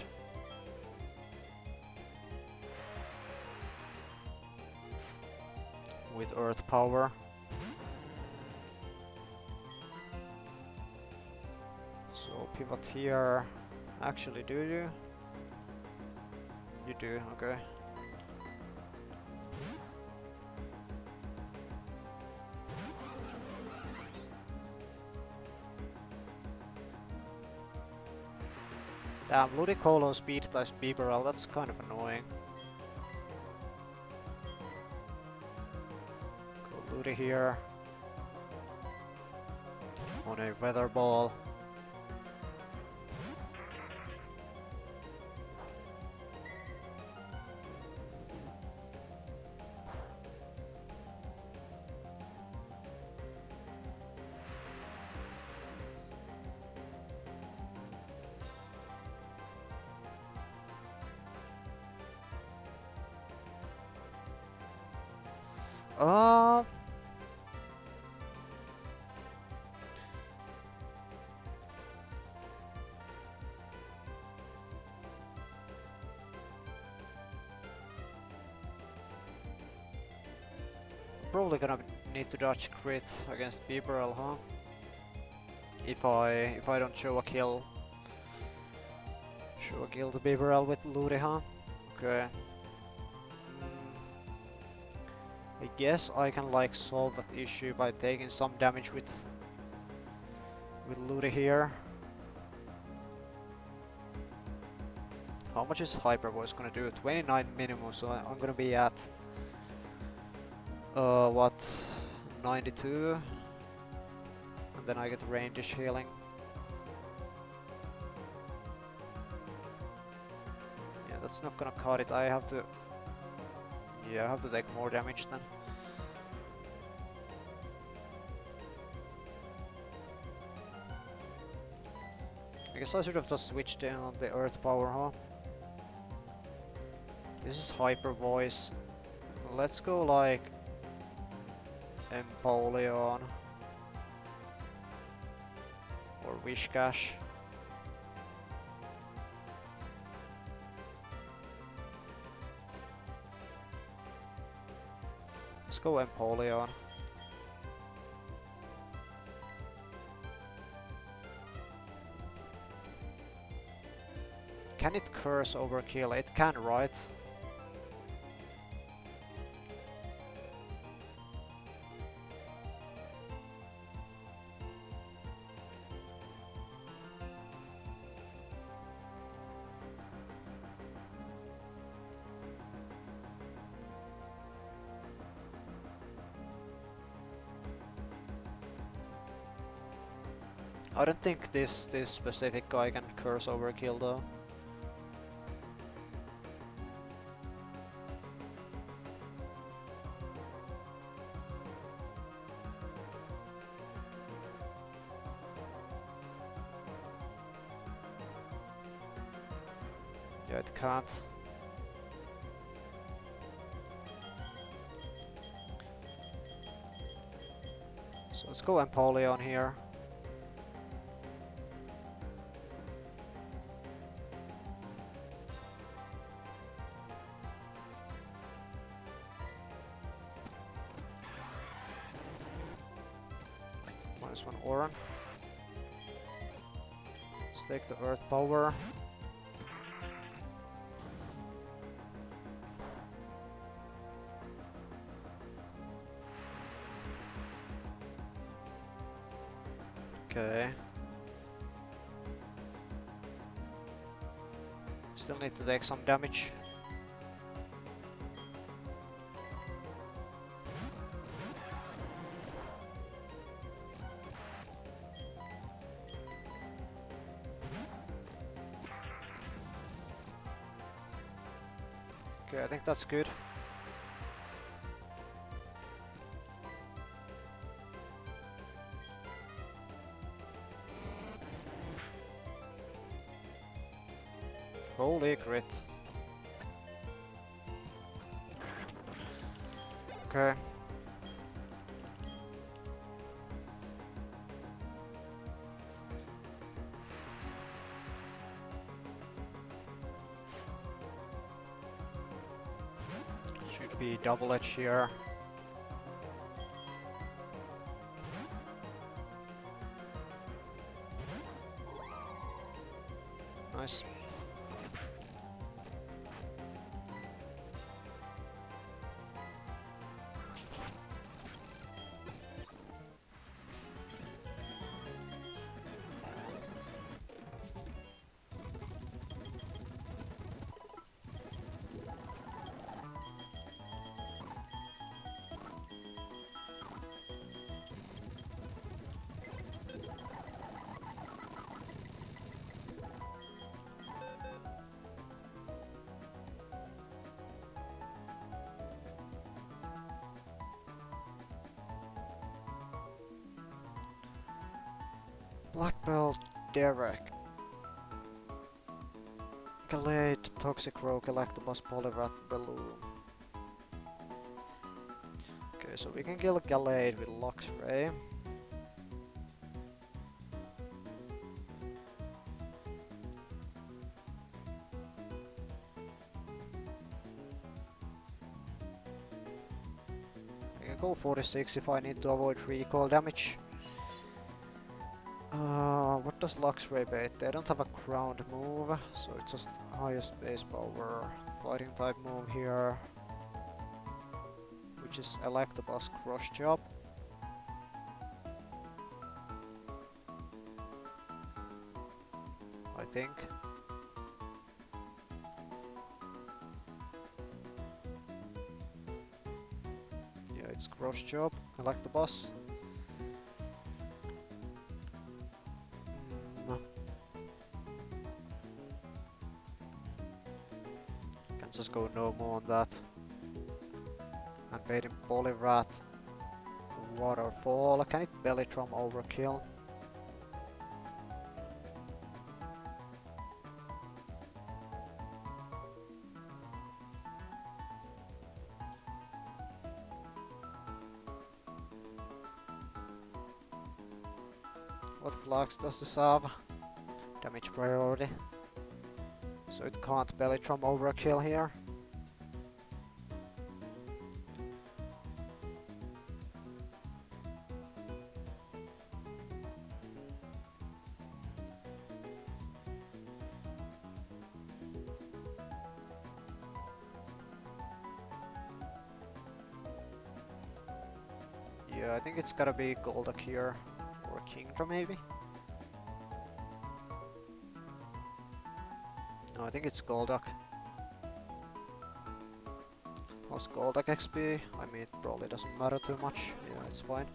With Earth Power. So pivot here. Actually, do you? You do, okay. Damn, Ludicolo speed dice Bibarel, that's kind of annoying. Go Ludi here. On a Weather Ball. Probably gonna need to dodge crit against Bibarel, huh? If I don't show a kill. Show a kill to Bibarel with Ludi, huh? Okay. I guess I can like solve that issue by taking some damage with Ludi here. How much is Hyper Voice gonna do? 29 minimum, so I'm gonna be at what, 92, and then I get range healing. Yeah, that's not gonna cut it. I have to take more damage then. I guess I should have just switched in on the Earth Power, huh? This is Hyper Voice. Let's go like Empoleon or Wishcash. Let's go Empoleon. Can it curse overkill? It can, right? I don't think this specific guy can curse overkill though. Yeah, it can't. So let's go Empoleon here. -1 Oran. Let's take the Earth Power. Okay. Still need to take some damage. Okay, I think that's good. Holy crit. Okay. Should be double edge here. Nice. Black Belt, Derek. Gallade, Toxic Rogue, Electabuzz, Poliwrath, Balloon. Okay, so we can kill Gallade with Luxray. I can go 46 if I need to avoid recoil damage. What does Luxray bait? They don't have a ground move, so it's just highest base power. Fighting type move here, which is Electabuzz Crush Job. I think. Yeah, it's Crush Job, Electabuzz. Just go no more on that. And bait him Poliwrath. Waterfall. Can it Bellytron overkill? What flags does this have? Damage priority. So it can't Bellytron overkill here. Yeah, I think it's gotta be Golduck here. Or Kingdra maybe? No, I think it's Golduck. How's Golduck XP? I mean, it probably doesn't matter too much. Yeah, it's fine.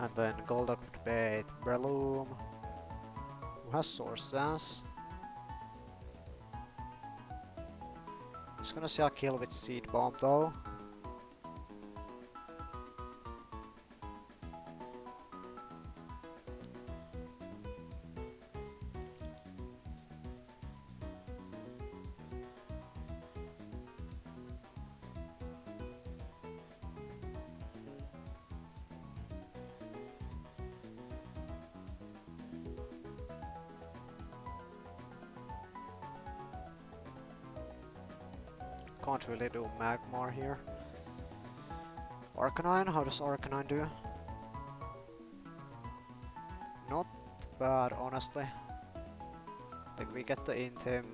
And then Golduck would bait Breloom, who has Source Dance. He's gonna see a kill with Seed Bomb though. Can't really do Magmar here. Arcanine, how does Arcanine do? Not bad, honestly. Like, we get the int him.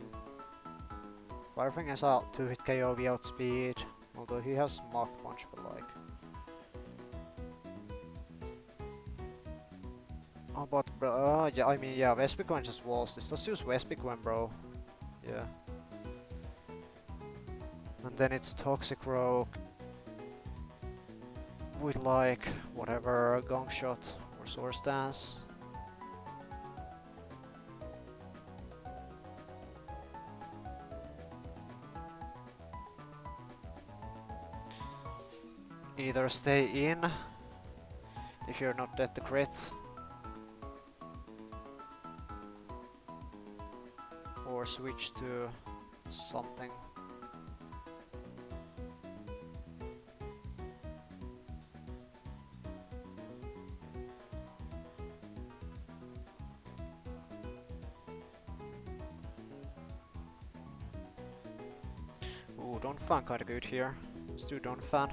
Firefang has a 2-hit KO without speed, although he has Mach Punch, but like... Oh, but yeah, I mean, yeah, Vespiquen just walls this. Let's use Vespiquen, bro. Yeah. And then it's Toxic Rogue with like whatever Gong Shot or Source Dance. Either stay in if you're not dead to crit, or switch to something. Ooh, Donphan kinda good here. Let's do Donphan.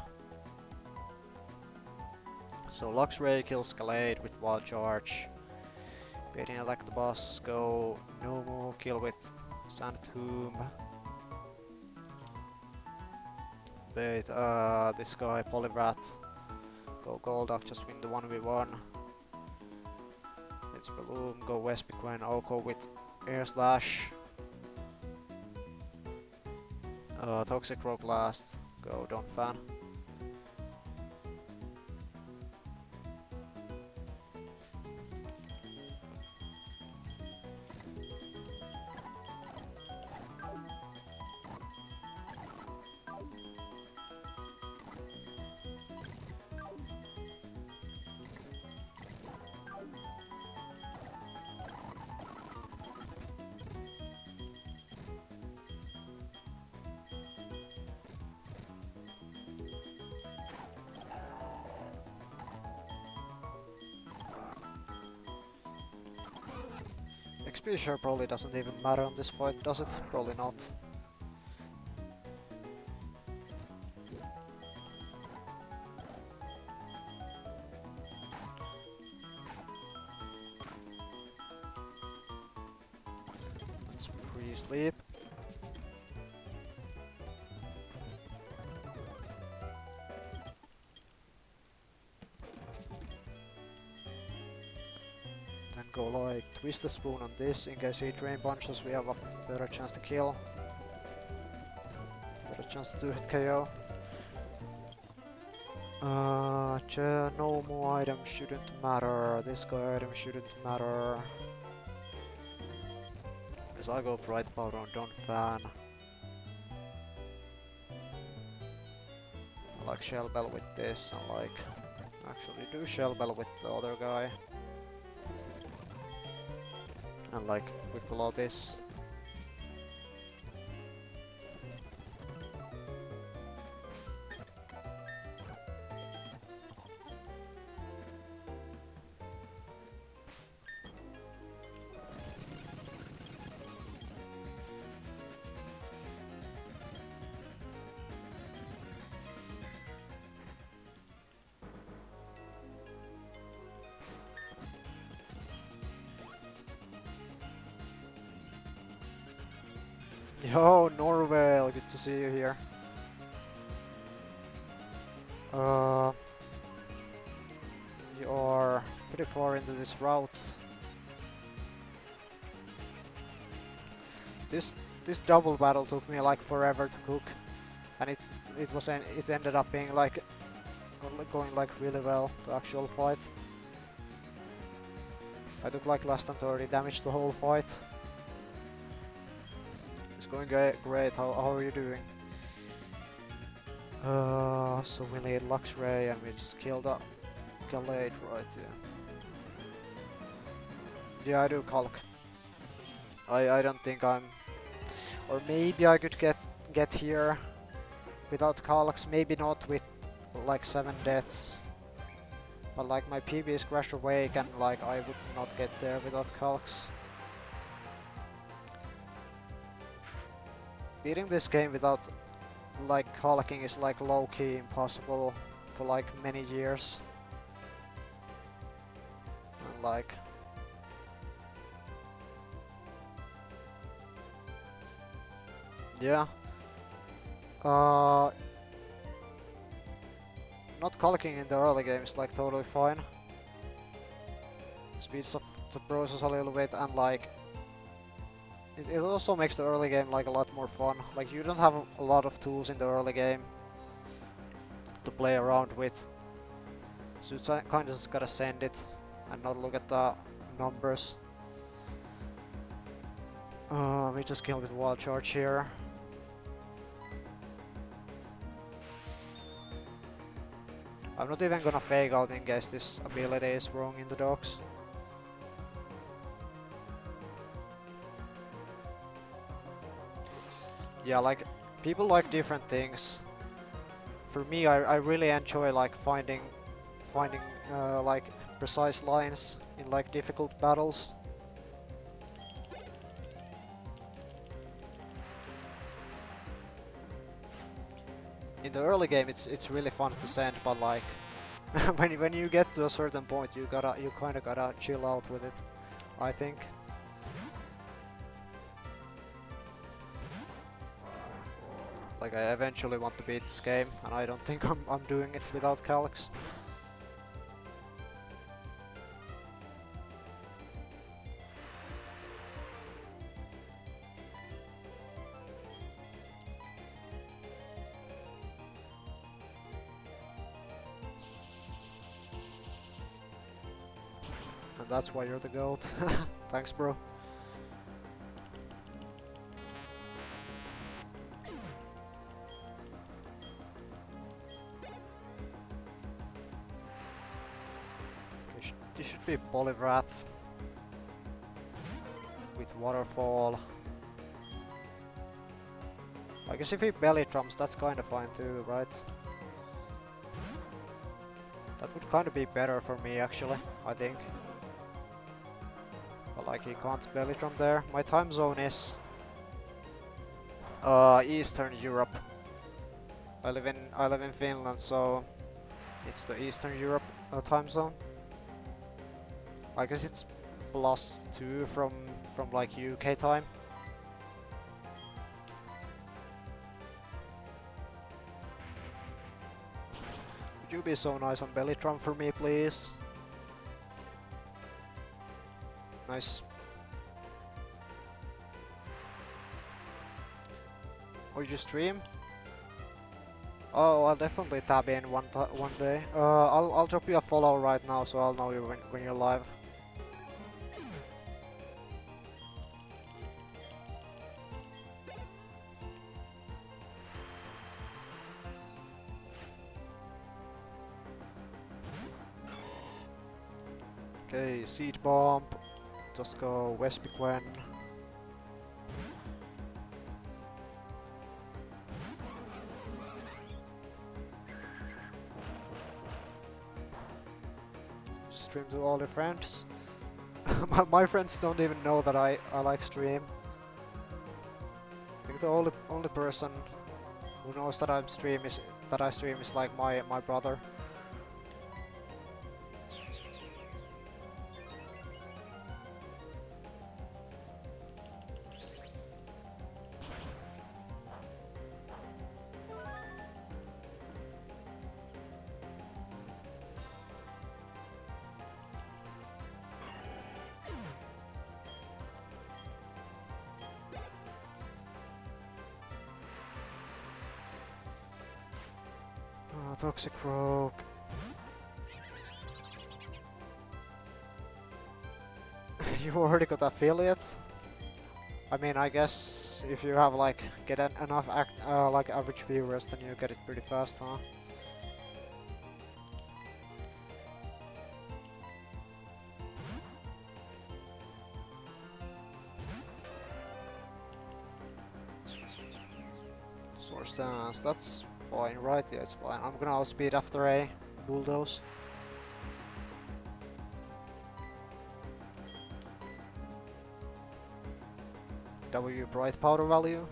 So Luxray kills Scalade with Wild Charge. Baiting Electabuzz, go Nomu, kill with Sand Tomb. Bait this guy, Poliwrath. Go Golduck, just win the 1v1. It's Balloon, go Vespiquen, Oko with Air Slash. Toxic Rogue last, go Donphan. XP share probably doesn't even matter on this fight, does it? Probably not. Let's pre-sleep. Go like Twisted Spoon on this, in case he Drain Punches we have a better chance to kill. Better chance to hit KO. No more items shouldn't matter, this guy item shouldn't matter. As I go Bright Powder on Donphan. I like Shell Bell with this and like actually do Shell Bell with the other guy. And like, we pull out this. Yo, Norvale, good to see you here. You are pretty far into this route. This double battle took me like forever to cook, and it ended up being like going like really well, the actual fight. I took like less than 30 damage the whole fight. It's going great. How are you doing? So we need Luxray and we just killed a Gallade, right? Yeah. Yeah, I do Calc. I don't think I'm... Or maybe I could get here without Calcs, maybe not with like 7 deaths. But like my PB is Crash Awake and like I would not get there without Calcs. Beating this game without like Calcing is like low-key impossible for like many years. And like... Yeah. Not Calcing in the early game is like totally fine. Speeds up the process a little bit and like... It also makes the early game like a lot more fun. Like you don't have a lot of tools in the early game to play around with. So you kinda just gotta send it and not look at the numbers. We just kill with Wild Charge here. I'm not even gonna fake out in case this ability is wrong in the docks. Yeah, like, people like different things. For me, I really enjoy like finding like precise lines in like difficult battles. In the early game, it's really fun to send, but like when you get to a certain point, you kind of gotta chill out with it, I think. Like I eventually want to beat this game, and I don't think I'm doing it without Calcs. And that's why you're the GOAT. Thanks, bro. This should be Poliwrath with Waterfall. I guess if he belly drums, that's kinda fine too, right? That would kinda be better for me actually, I think. But like he can't belly drum there. My time zone is Eastern Europe. I live in Finland, so it's the Eastern Europe time zone. I guess it's +2 from like UK time. Would you be so nice on belly drum for me, please? Nice. Or you stream? Oh, I'll definitely tab in one day. I'll drop you a follow right now, so I'll know you when you're live. Okay, Seed Bomb. Just go Vespiquen. Stream to all your friends. my friends don't even know that I like stream. I think the only person who knows that I stream is like my brother. Toxic Rogue. You already got affiliate? I mean, I guess if you have like enough like average viewers, then you get it pretty fast, huh? Source dance, that's fine, right? Yeah, it's fine. I'm gonna outspeed after a bulldoze. W bright powder value.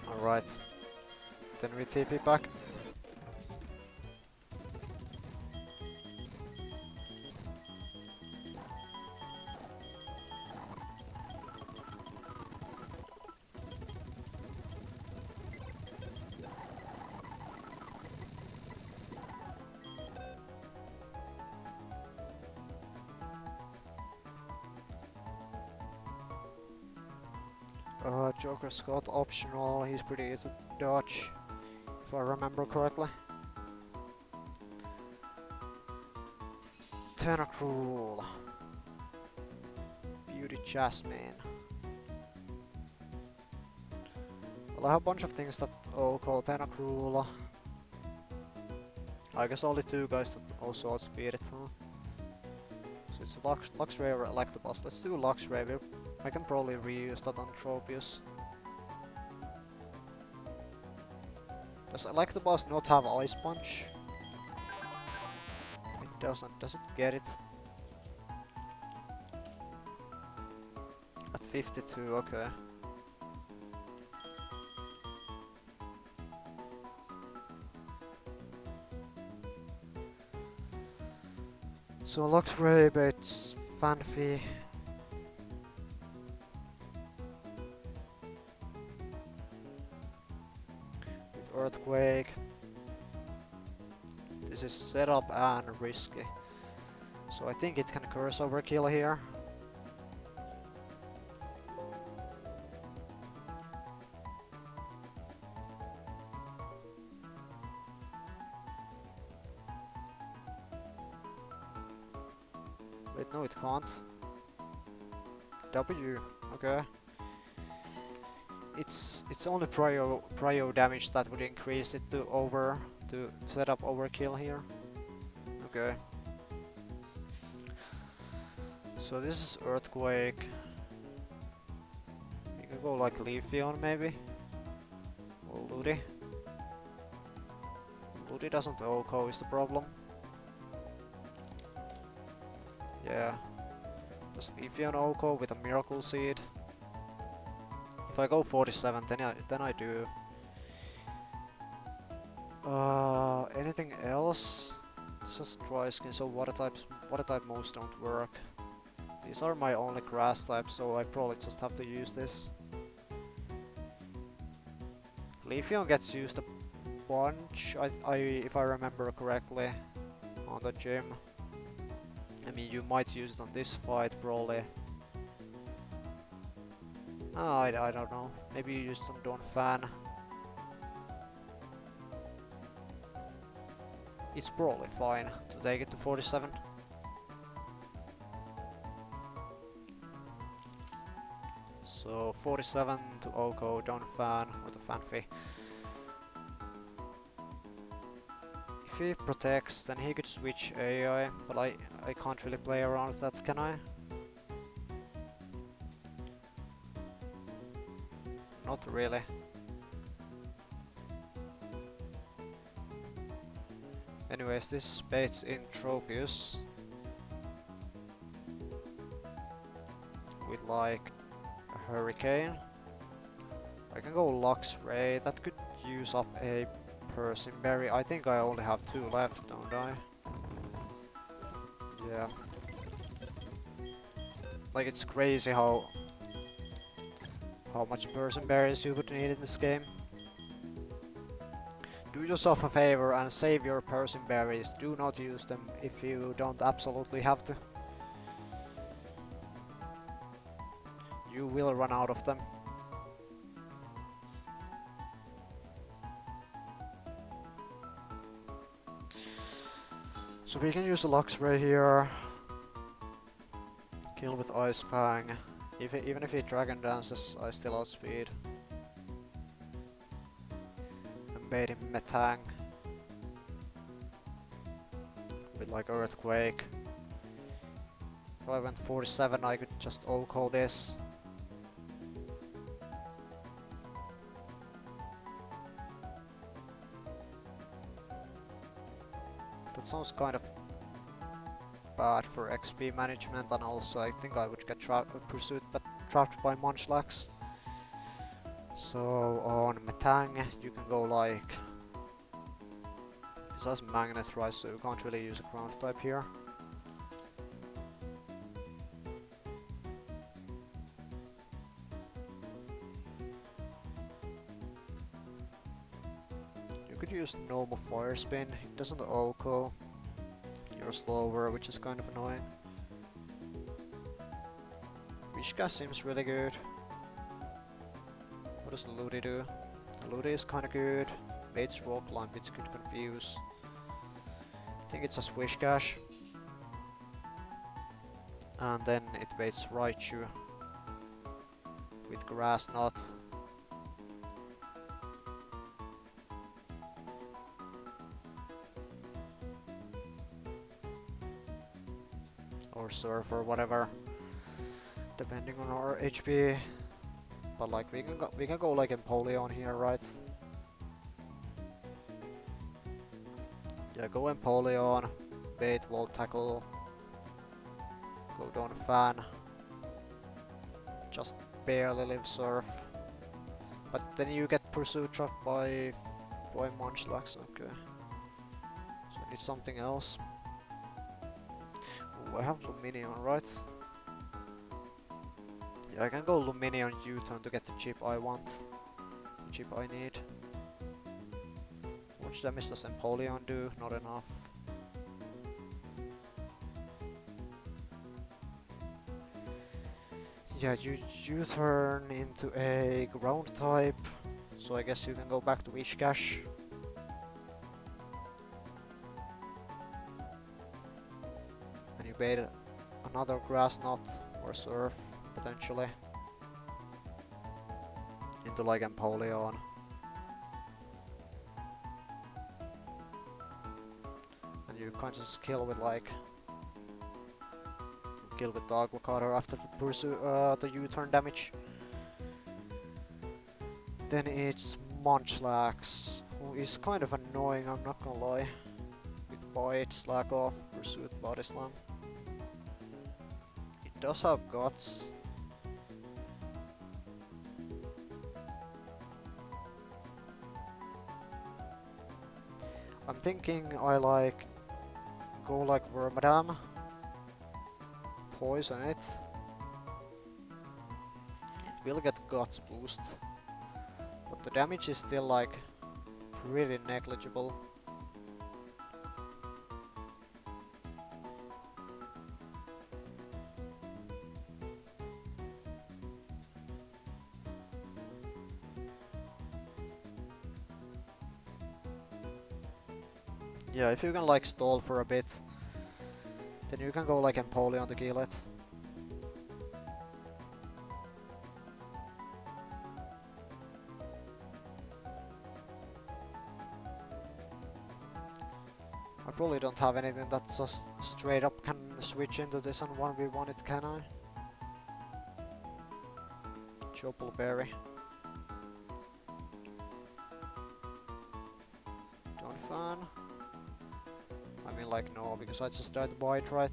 Alright. Then we TP back. Joker Scott optional, he's pretty easy to dodge, if I remember correctly. Tentacruel. Beauty Jasmine. Well, I have a bunch of things that all call Tentacruel. I guess only two guys that also outspeed it, huh? So it's Luxray or Electabuzz. Let's do Luxray. I can probably reuse that on Tropius. Does Electabuzz not have Ice Punch? It doesn't. Does it get it? At 52, okay. So Luxray beats Fanfi. With Earthquake. This is setup and risky. So I think it can curse overkill here. Wait, no it can't. W, okay. It's only prio damage that would increase it to set up overkill here. Okay. So this is Earthquake. You can go like Leafeon maybe. Or Ludi. Ludi doesn't OHKO is the problem. Yeah. Does Leafeon OHKO with a Miracle Seed? If I go 47, then I do. Anything else? It's just dry skin, so water type most don't work. These are my only grass types, so I probably just have to use this. Leafeon gets used a bunch, if I remember correctly, on the gym. I mean, you might use it on this fight, probably. I don't know. Maybe you use it on Donphan. It's probably fine to take it to 47. So 47 to OHKO, Donphan with a Fanfi. If he protects, then he could switch AI, but I can't really play around with that, can I? Not really. Anyways, this baits in Tropius with like a Hurricane. I can go Luxray, that could use up a Persian Berry. I think I only have 2 left, don't I? Yeah. Like, it's crazy how how much person berries you would need in this game. Do yourself a favor and save your person berries. Do not use them if you don't absolutely have to. You will run out of them. So we can use the Luxray here. Kill with Ice Fang. Even if he Dragon Dances, I still outspeed. And bait him Metang. With like Earthquake. If I went 47, I could just OHKO this. That sounds kind of bad for XP management, and also I think I would get pursued but trapped by Munchlax. So on Metang you can go like... This has Magnet, right, so you can't really use a ground type here. You could use normal Fire Spin, it doesn't OHKO. You're slower, which is kind of annoying. Wishka seems really good. What does Ludi do? Ludi is kinda good. Baits Rock Climb, which could confuse. I think it's a Wishcash. And then it baits Raichu with Grass Knot. Or Surf or whatever, depending on our HP. But like we can go like Empoleon here, right? Yeah, go Empoleon, bait Volt Tackle, go down Fan, just barely live Surf. But then you get pursued trapped by Munchlax, okay. So I need something else. Ooh, I have Lumineon, right? Yeah, I can go Lumineon U-turn to get the chip I want. The chip I need. How much damage does Empoleon do? Not enough. Yeah, you U-turn into a ground type. So I guess you can go back to Wishcash. And you bait another Grass Knot or Surf, potentially. Into like Empoleon. And you can't just kill with like... Kill with the Aqua Cutter after the pursue the U-turn damage. Then it's Munchlax, who is kind of annoying, I'm not gonna lie. With Bite, Slack Off, Pursuit, Body Slam. It does have Guts. I'm thinking I like... Go like Wormadam. Poison it. It will get Guts boost. But the damage is still like pretty negligible. Yeah, if you can like stall for a bit, then you can go like Empoleon to kill it. I probably don't have anything that just straight up can switch into this and 1v1 it, can I? Chopple Berry. Don't fan. I mean like no, because I just died by it, right?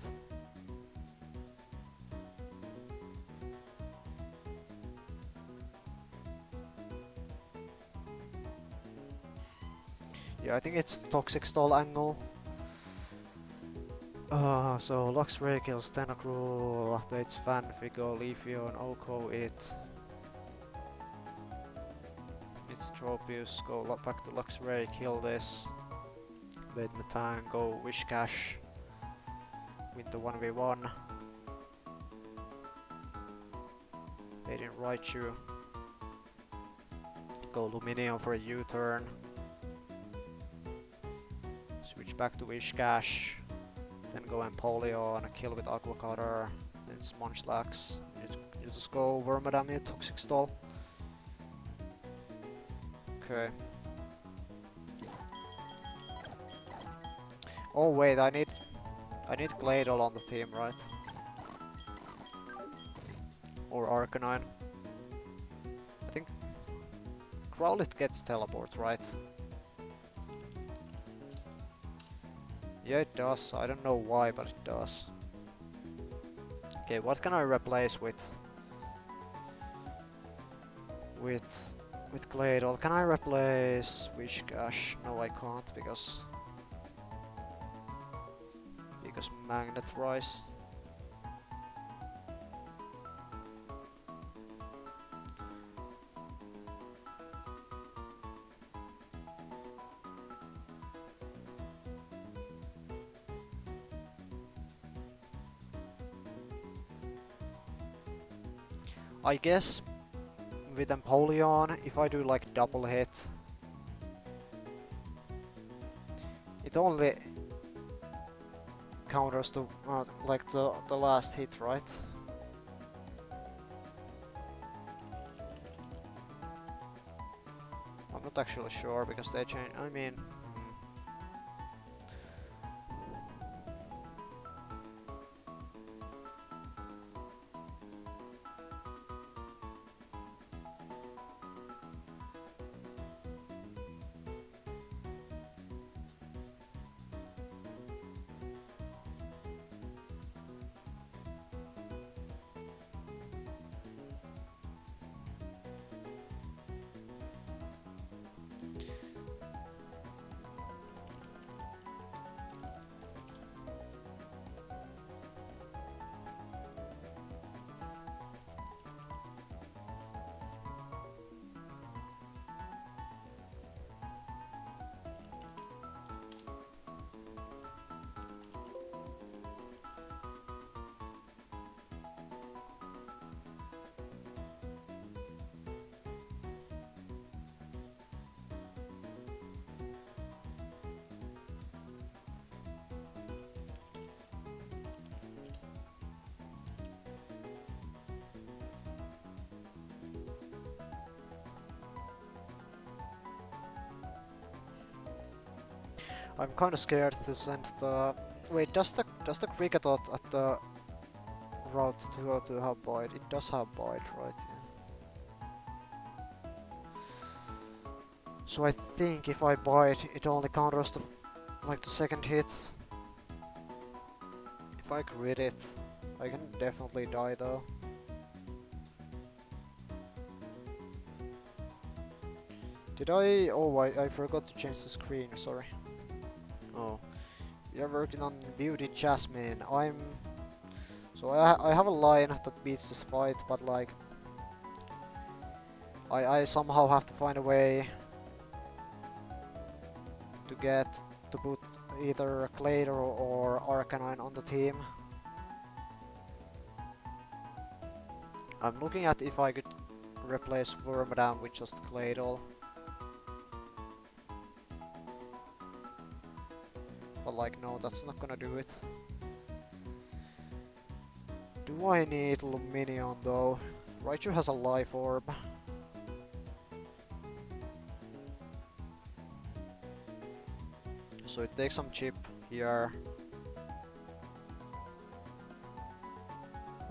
Yeah, I think it's Toxic Stall angle. So Luxray kills Tentacruel, baits Fanfigo, Leafeon, OHKO it. Let's Tropius, go back to Luxray, kill this. Wait Metang, go Wish Cash. Win the 1v1. Bait in Raichu. Go Lumineon for a U-turn. Switch back to Wish Cash. Then go Empoleon, kill with Aqua Cutter. Then Smunchlax. You just go Wormadam, Toxic Stall. Okay. Oh wait, I need Gladle on the team, right? Or Arcanine. I think Growlithe gets teleport, right? Yeah, it does. I don't know why, but it does. Okay, what can I replace with Gladle? Can I replace Whiscash? No, I can't because Magnet Rise. I guess with Empoleon, if I do like double hit, it only counters the like the last hit, right? I'm not actually sure because they change. I mean, I'm kind of scared to send the. Wait, does the Kricketot at the Route 202 have Bite? It does have Bite, right? Yeah. So I think if I Bite, it only counters the like the second hit. If I crit it, I can definitely die though. Did I? Oh, I forgot to change the screen. Sorry. Oh, we are working on Beauty Jasmine. So I have a line that beats this fight, but like I somehow have to find a way to put either Glader or Arcanine on the team. I'm looking at if I could replace Wormadam with just Gladle. But like, no, that's not gonna do it. Do I need Lumineon though? Raichu has a Life Orb. So it takes some chip here.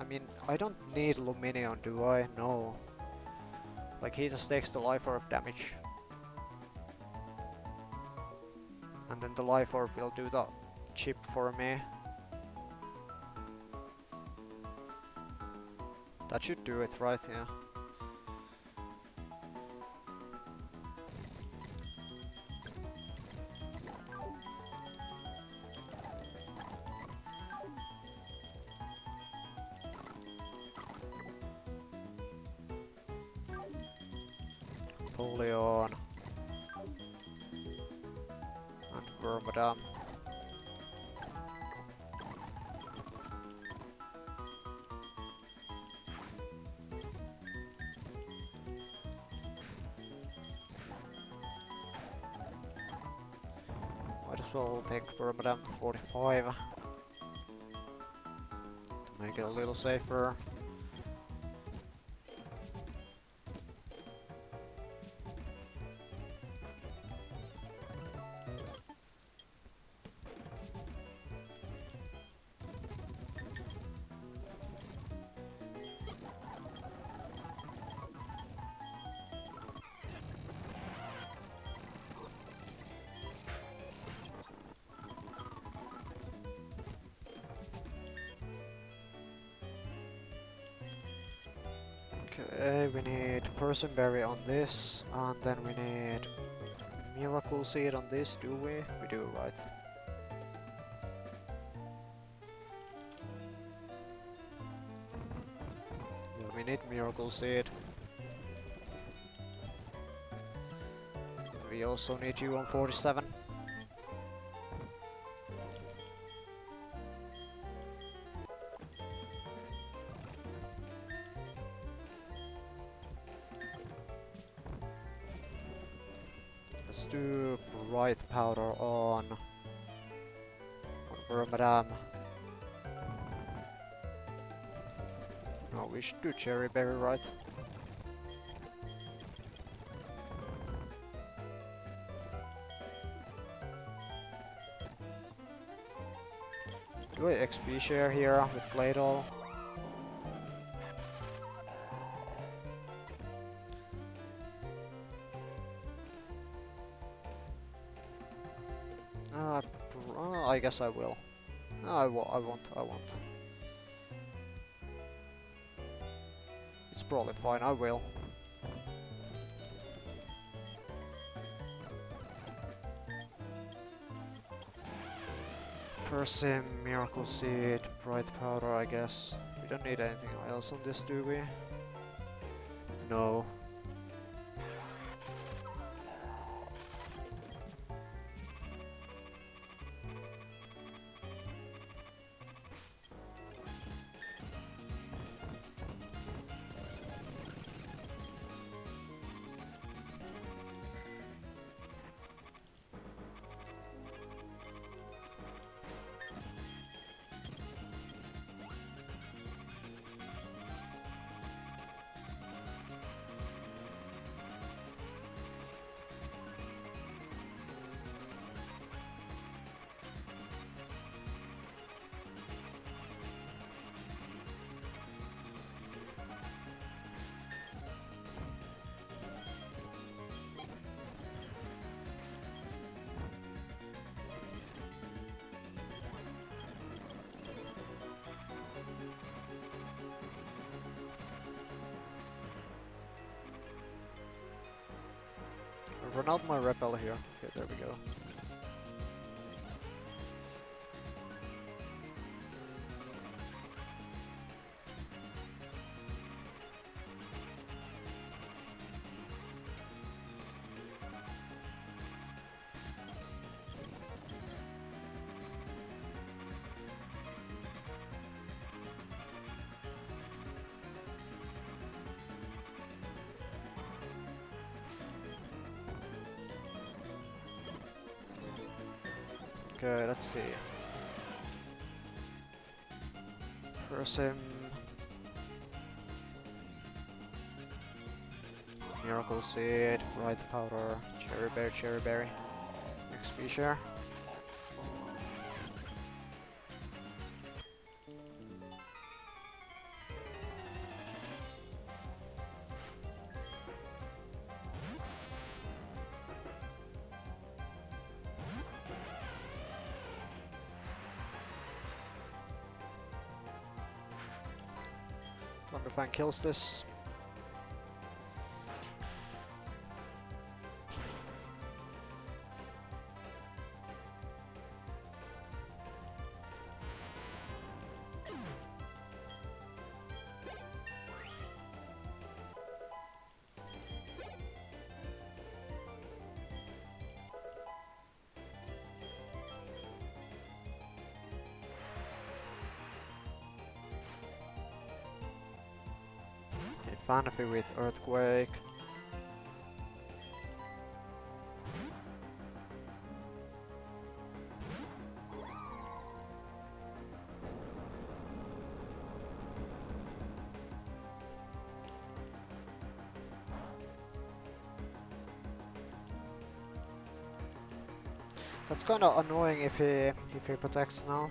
I mean, I don't need Lumineon, do I? No. Like, he just takes the Life Orb damage. And then the Life Orb will do the chip for me. That should do it, right? Yeah. Napoleon and Vermadam. Might as well take Vermadam to 45 to make it a little safer. Okay, we need Personberry on this, and then we need Miracle Seed on this, do we? We do, right. Yeah, we need Miracle Seed. We also need you on 47. Let's do Bright Powder on Vermadam. No, we should do Cherry Berry, right? Do I XP share here with Claydol? I guess I will. I won't. It's probably fine, I will. Persim, Miracle Seed, Bright Powder, I guess. We don't need anything else on this, do we? No. Run out my repel here. Okay, there we go. Okay, let's see. Persim. Miracle Seed, Bright Powder, Cherry Berry. XP share. Thunderfang kills this. Fanfi with Earthquake. That's kinda annoying if he protects now.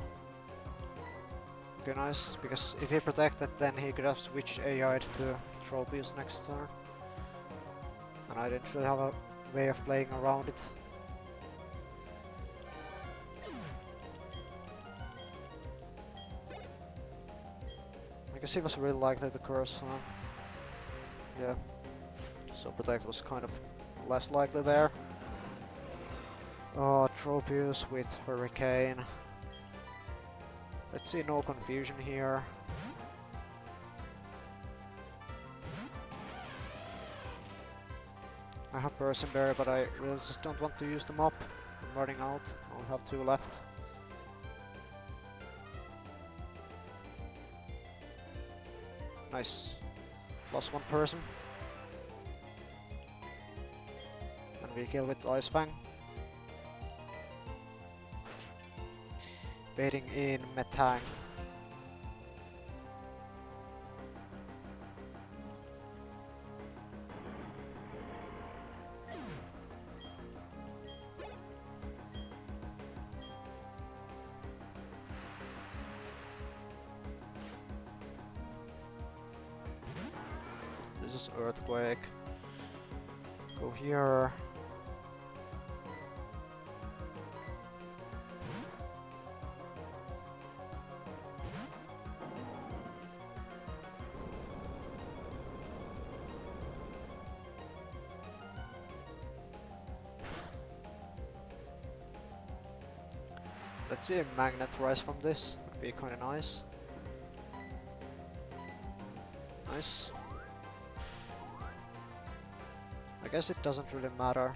Okay, nice, because if he protected then he could have switched AI to Tropius next turn. And I didn't really have a way of playing around it. I guess he was really likely to curse, yeah. So protect was kind of less likely there. Tropius with Hurricane. Let's see, no confusion here. I have Person Berry, but I really just don't want to use them up. I'm running out. I'll have 2 left. Nice. Plus 1 person. And we kill with Ice Fang. Baiting in Metang. This is Earthquake. Go here. Let's see a Magnet Rise from this. Would be kinda nice. Nice. I guess it doesn't really matter.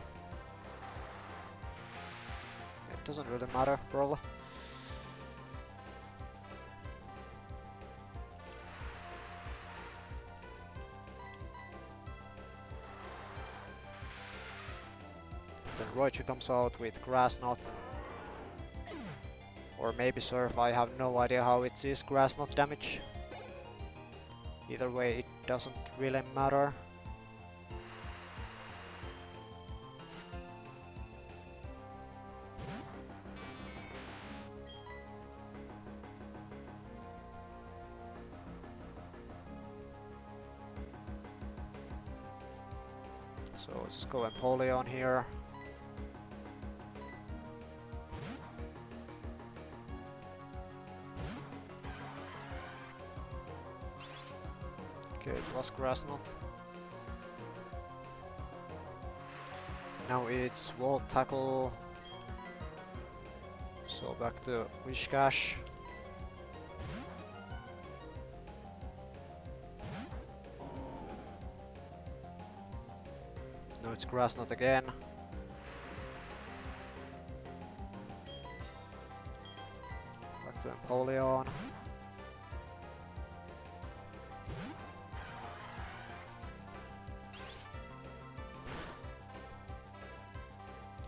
It doesn't really matter, probably. Then Roichu comes out with Grass Knot. Or maybe Surf, I have no idea how it sees Grass Knot damage. Either way, it doesn't really matter. So let's just go Empoleon here. Okay, it was Grass Knot. Now it's Volt Tackle. So back to Whiscash. No, it's Grass Knot again. Back to Empoleon.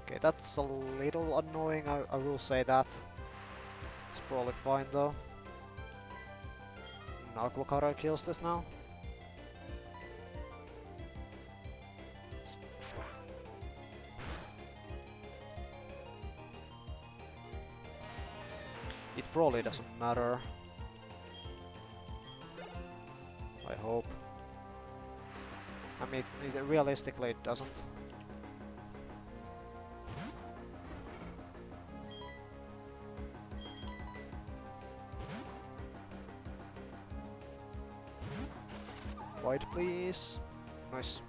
Okay, that's a little annoying, I will say that. It's probably fine though. Aquacara kills this now. It probably doesn't matter. I hope. I mean, realistically it doesn't. White, please. Nice.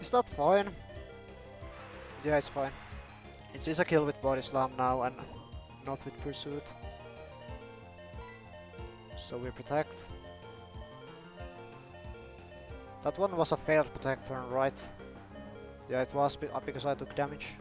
Is that fine? Yeah, it's fine. It is a kill with body slam now and not with pursuit. So we protect. That one was a failed protect turn, right? Yeah, it was because I took damage.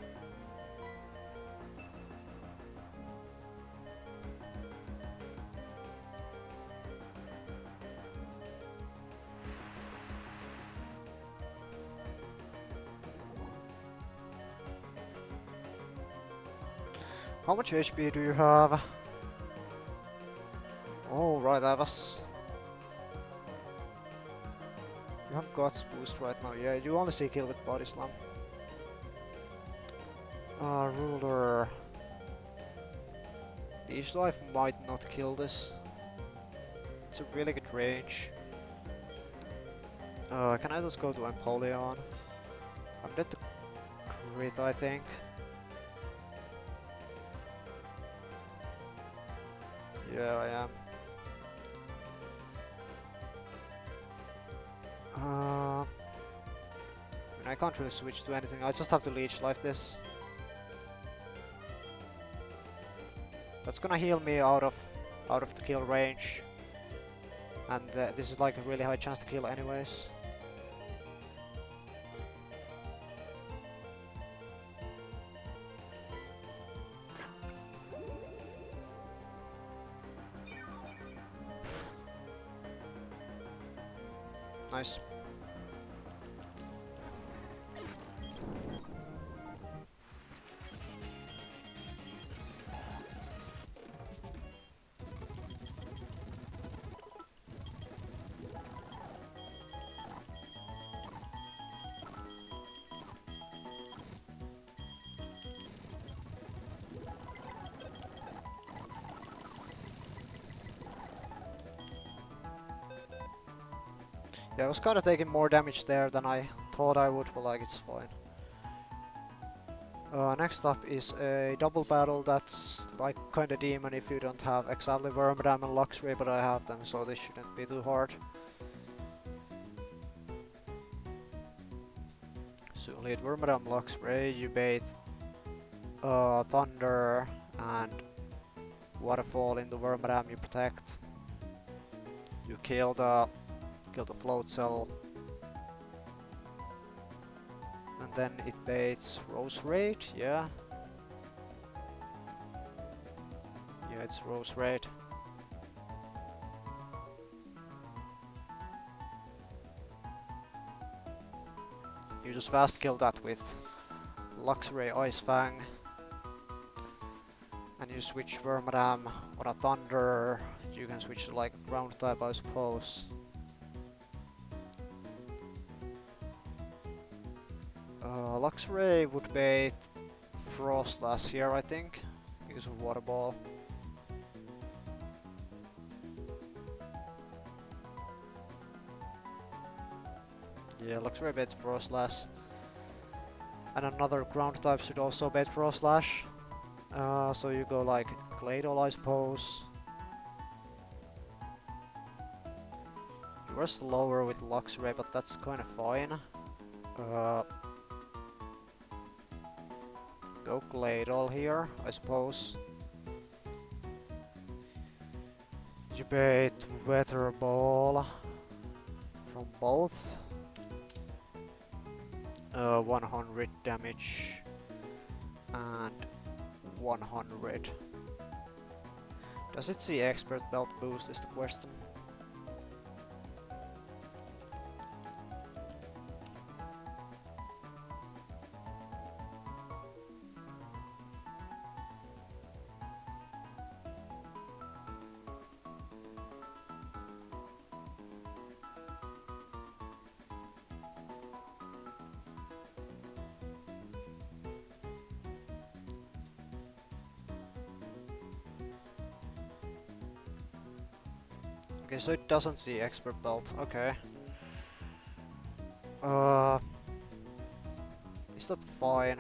How much HP do you have? Oh, right, I was... You have Guts boost right now. Yeah, you only see kill with body slam. Ruler... Each life might not kill this. It's a really good range. Can I just go to Empoleon? I'm dead to crit, I think. Yeah, I am. I mean, I can't really switch to anything. I just have to leech life this. That's gonna heal me out of the kill range. And this is like a really high chance to kill anyways. Nice. Yeah, I was kinda taking more damage there than I thought I would, but like, it's fine. Next up is a double battle that's like kinda demon if you don't have exactly Wormadam and Luxray, but I have them, so this shouldn't be too hard. So you lead Wormadam, Luxray, you bait Thunder and Waterfall in the Wormadam, you protect. You kill the float cell. And then it baits Rose Raid, yeah. Yeah, it's Rose Raid. You just fast kill that with Luxray Ice Fang. And you switch Wormadam on a Thunder. You can switch to like ground type, I suppose. Luxray would bait Frostlass here, I think, because of Water Ball. Yeah, Luxray baits Frostlass. And another ground type should also bait Frostlash. So you go like Claydol, I suppose. You were slower with Luxray, but that's kinda fine. Go Claydol here, I suppose. You bait Weather Ball from both. 100 damage and 100. Does it see Expert Belt boost is the question. Okay, so it doesn't see Expert Belt, okay. Is that fine?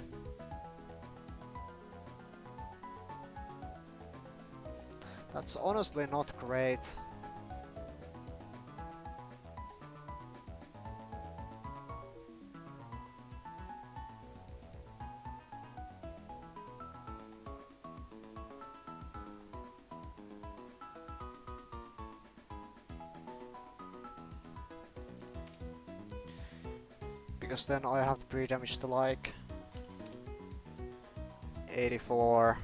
That's honestly not great. because then I have to pre-damage to like 84.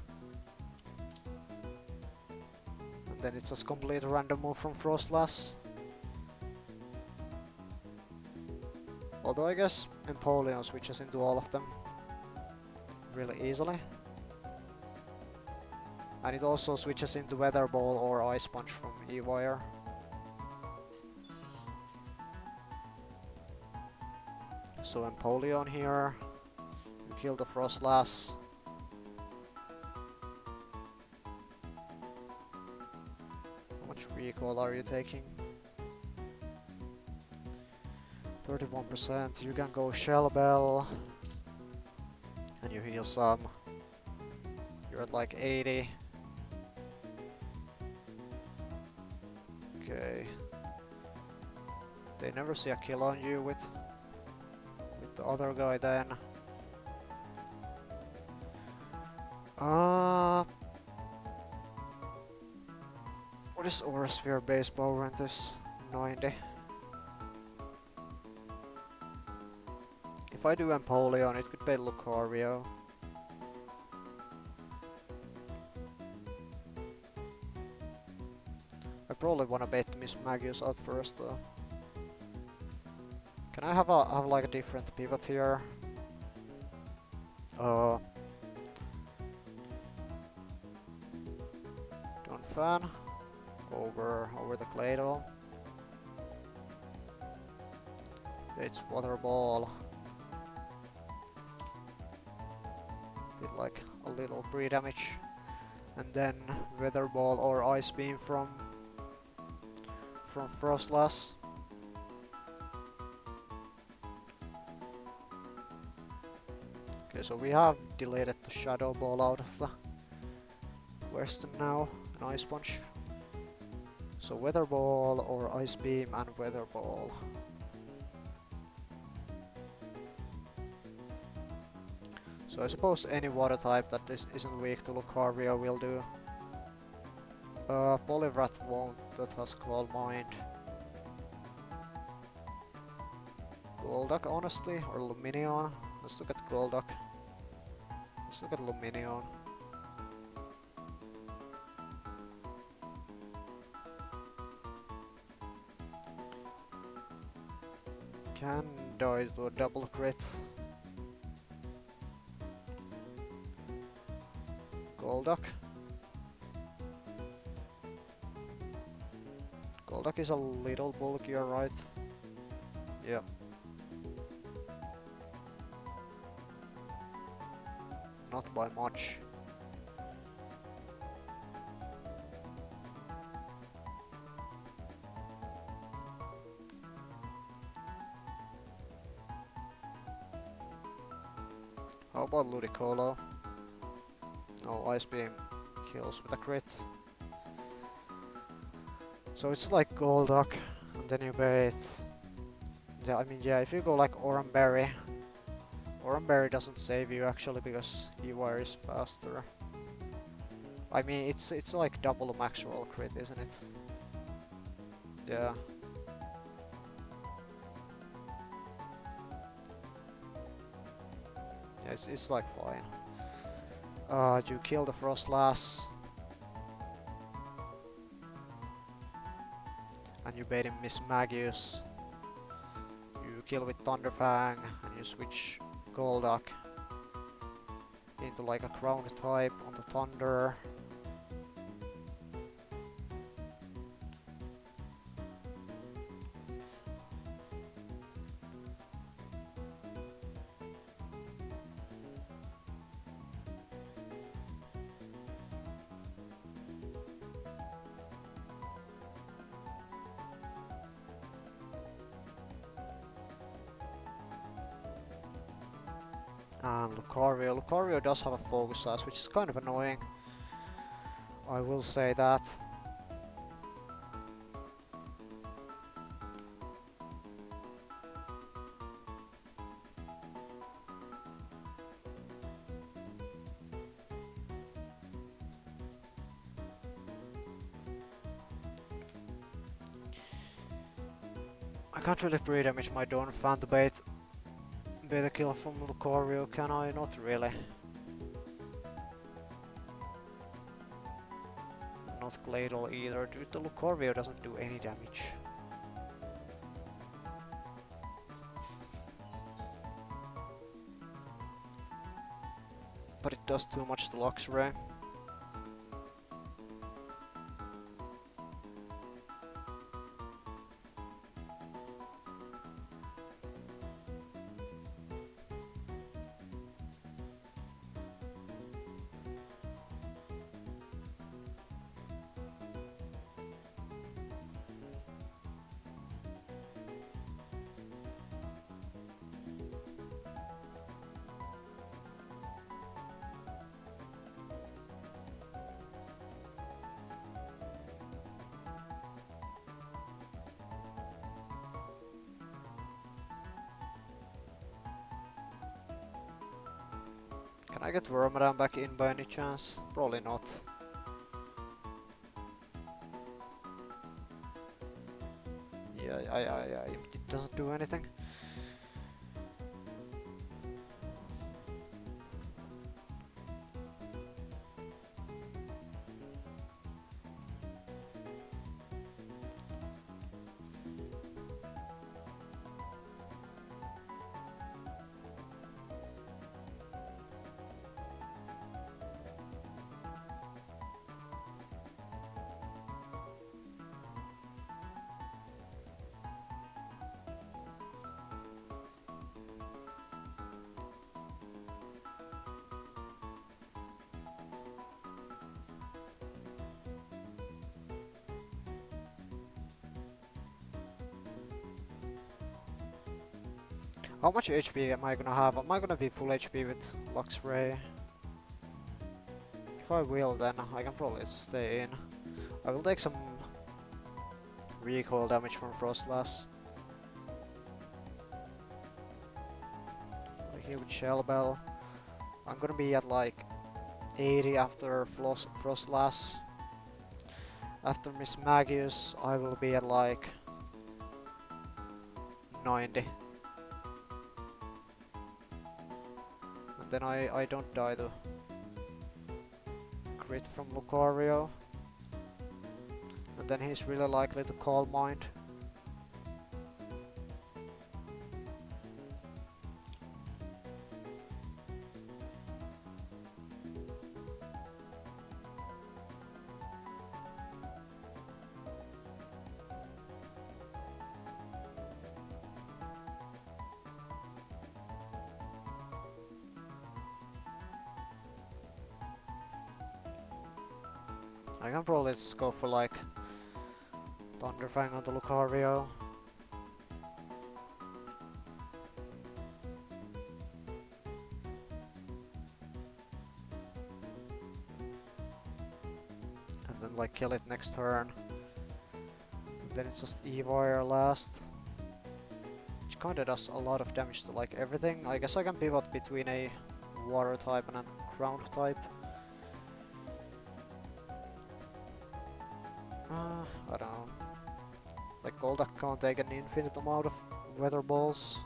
And then it's just complete random move from Frostlass. Although I guess Empoleon switches into all of them really easily. And it also switches into Weather Ball or Ice Punch from E-Wire. So Empoleon here, you kill the Frostlass. How much recoil are you taking? 31%, you can go Shell Bell. And you heal some. You're at like 80. Okay. They never see a kill on you with the other guy then. What is Aura Sphere base power in this? 90. If I do Empoleon, it could be Lucario. I probably wanna bait Miss Magius out first though. Can I have like a different pivot here? Donphan over the Claydol. It's Water Ball. With like a little pre-damage. And then Weather Ball or Ice Beam from Frostlass. Okay, so we have deleted the Shadow Ball out of the Western now, an Ice Punch. So Weather Ball or Ice Beam and Weather Ball. So I suppose any water type that isn't weak to Lucario will do. Poliwrath won't, that has Calm Mind. Golduck honestly, or Lumineon. Let's look at Golduck. Let's look at Lumineon. Can die to a double crit. Golduck. Golduck is a little bulkier, right? Yeah. Not by much. How about Ludicolo? No, Ice Beam kills with a crit. So it's like Golduck, and then you bait. Yeah, I mean, yeah, if you go like Oranberry. Oranberry doesn't save you actually because E-Wire is faster. I mean, it's like double max roll crit, isn't it? Yeah. Yeah, it's like fine. You kill the Frostlass. And you bait him Miss Magius. You kill with Thunderfang and you switch Golduck into like a ground type on the Thunder. And Lucario. Lucario does have a focus size, which is kind of annoying. I will say that. I can't really pre-damage my Donphan to bait Better kill from Lucario, can I? Not really. Not Gladle either, dude. The Lucario doesn't do any damage. But it does too much to Luxray. Can I get Wormadam back in by any chance? Probably not. Yeah, it doesn't do anything. How much HP am I gonna have? Am I gonna be full HP with Luxray? If I will, then I can probably stay in. I will take some recoil damage from Frostlass. Like here with Shell Bell. I'm gonna be at like 80 after Frostlass. After Miss Magius, I will be at like 90. And then I don't die to crit from Lucario. And then he's really likely to Calm Mind. I can probably just go for like Thunderfang on the Lucario. And then like kill it next turn. And then it's just Evire last. Which kinda does a lot of damage to like everything. I guess I can pivot between a water type and a ground type. I don't know. Like Golduck can't take an infinite amount of weather balls.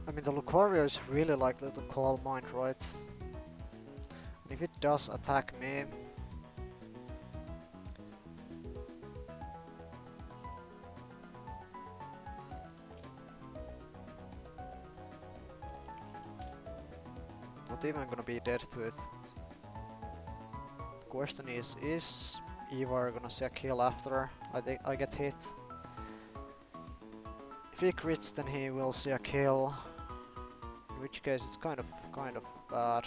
I mean, the Lucario is really likely to call mine, right? And if it does attack me, not even gonna be dead to it. The question is Ivar gonna see a kill after I get hit? If he crits, then he will see a kill. In which case, it's kind of bad.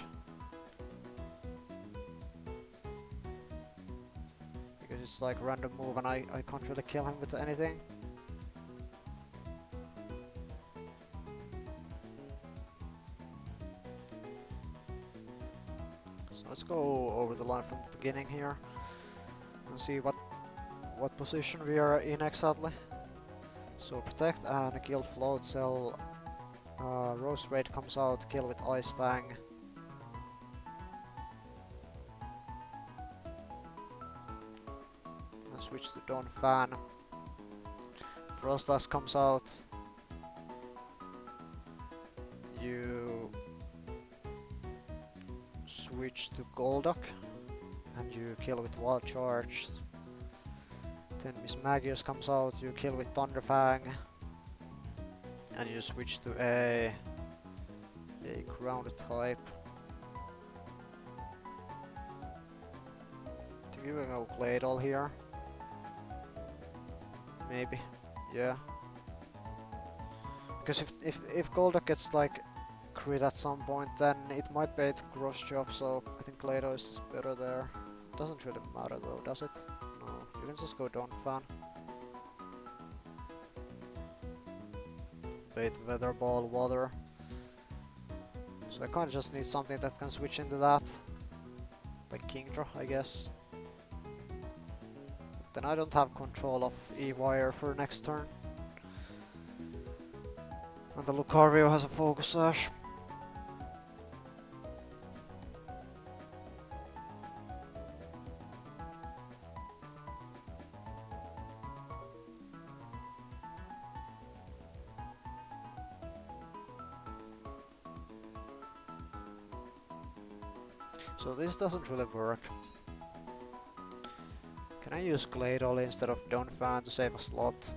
Because it's like random move and I can't really kill him with anything. So let's go over the line from the beginning here and see what position we are in exactly. So protect and kill float cell. Rose Raid comes out, kill with Ice Fang. And switch to Dawn Fan. Frostlass comes out. You switch to Golduck and you kill with Wild Charge. Then Miss Magius comes out, you kill with Thunderfang. And you switch to a ground type. I think we go Gladle here. Maybe, yeah. Because if Golduck gets like crit at some point, then it might bait Gross Chop, so I think Gladle is just better there. Doesn't really matter though, does it? No, you can just go Dawn Fan. Bait Weather Ball, Water. So I kinda just need something that can switch into that. Like Kingdra, I guess. But then I don't have control of E-Wire for next turn. And the Lucario has a Focus Sash. So this doesn't really work. Can I use Gladle instead of Donphan to save a slot?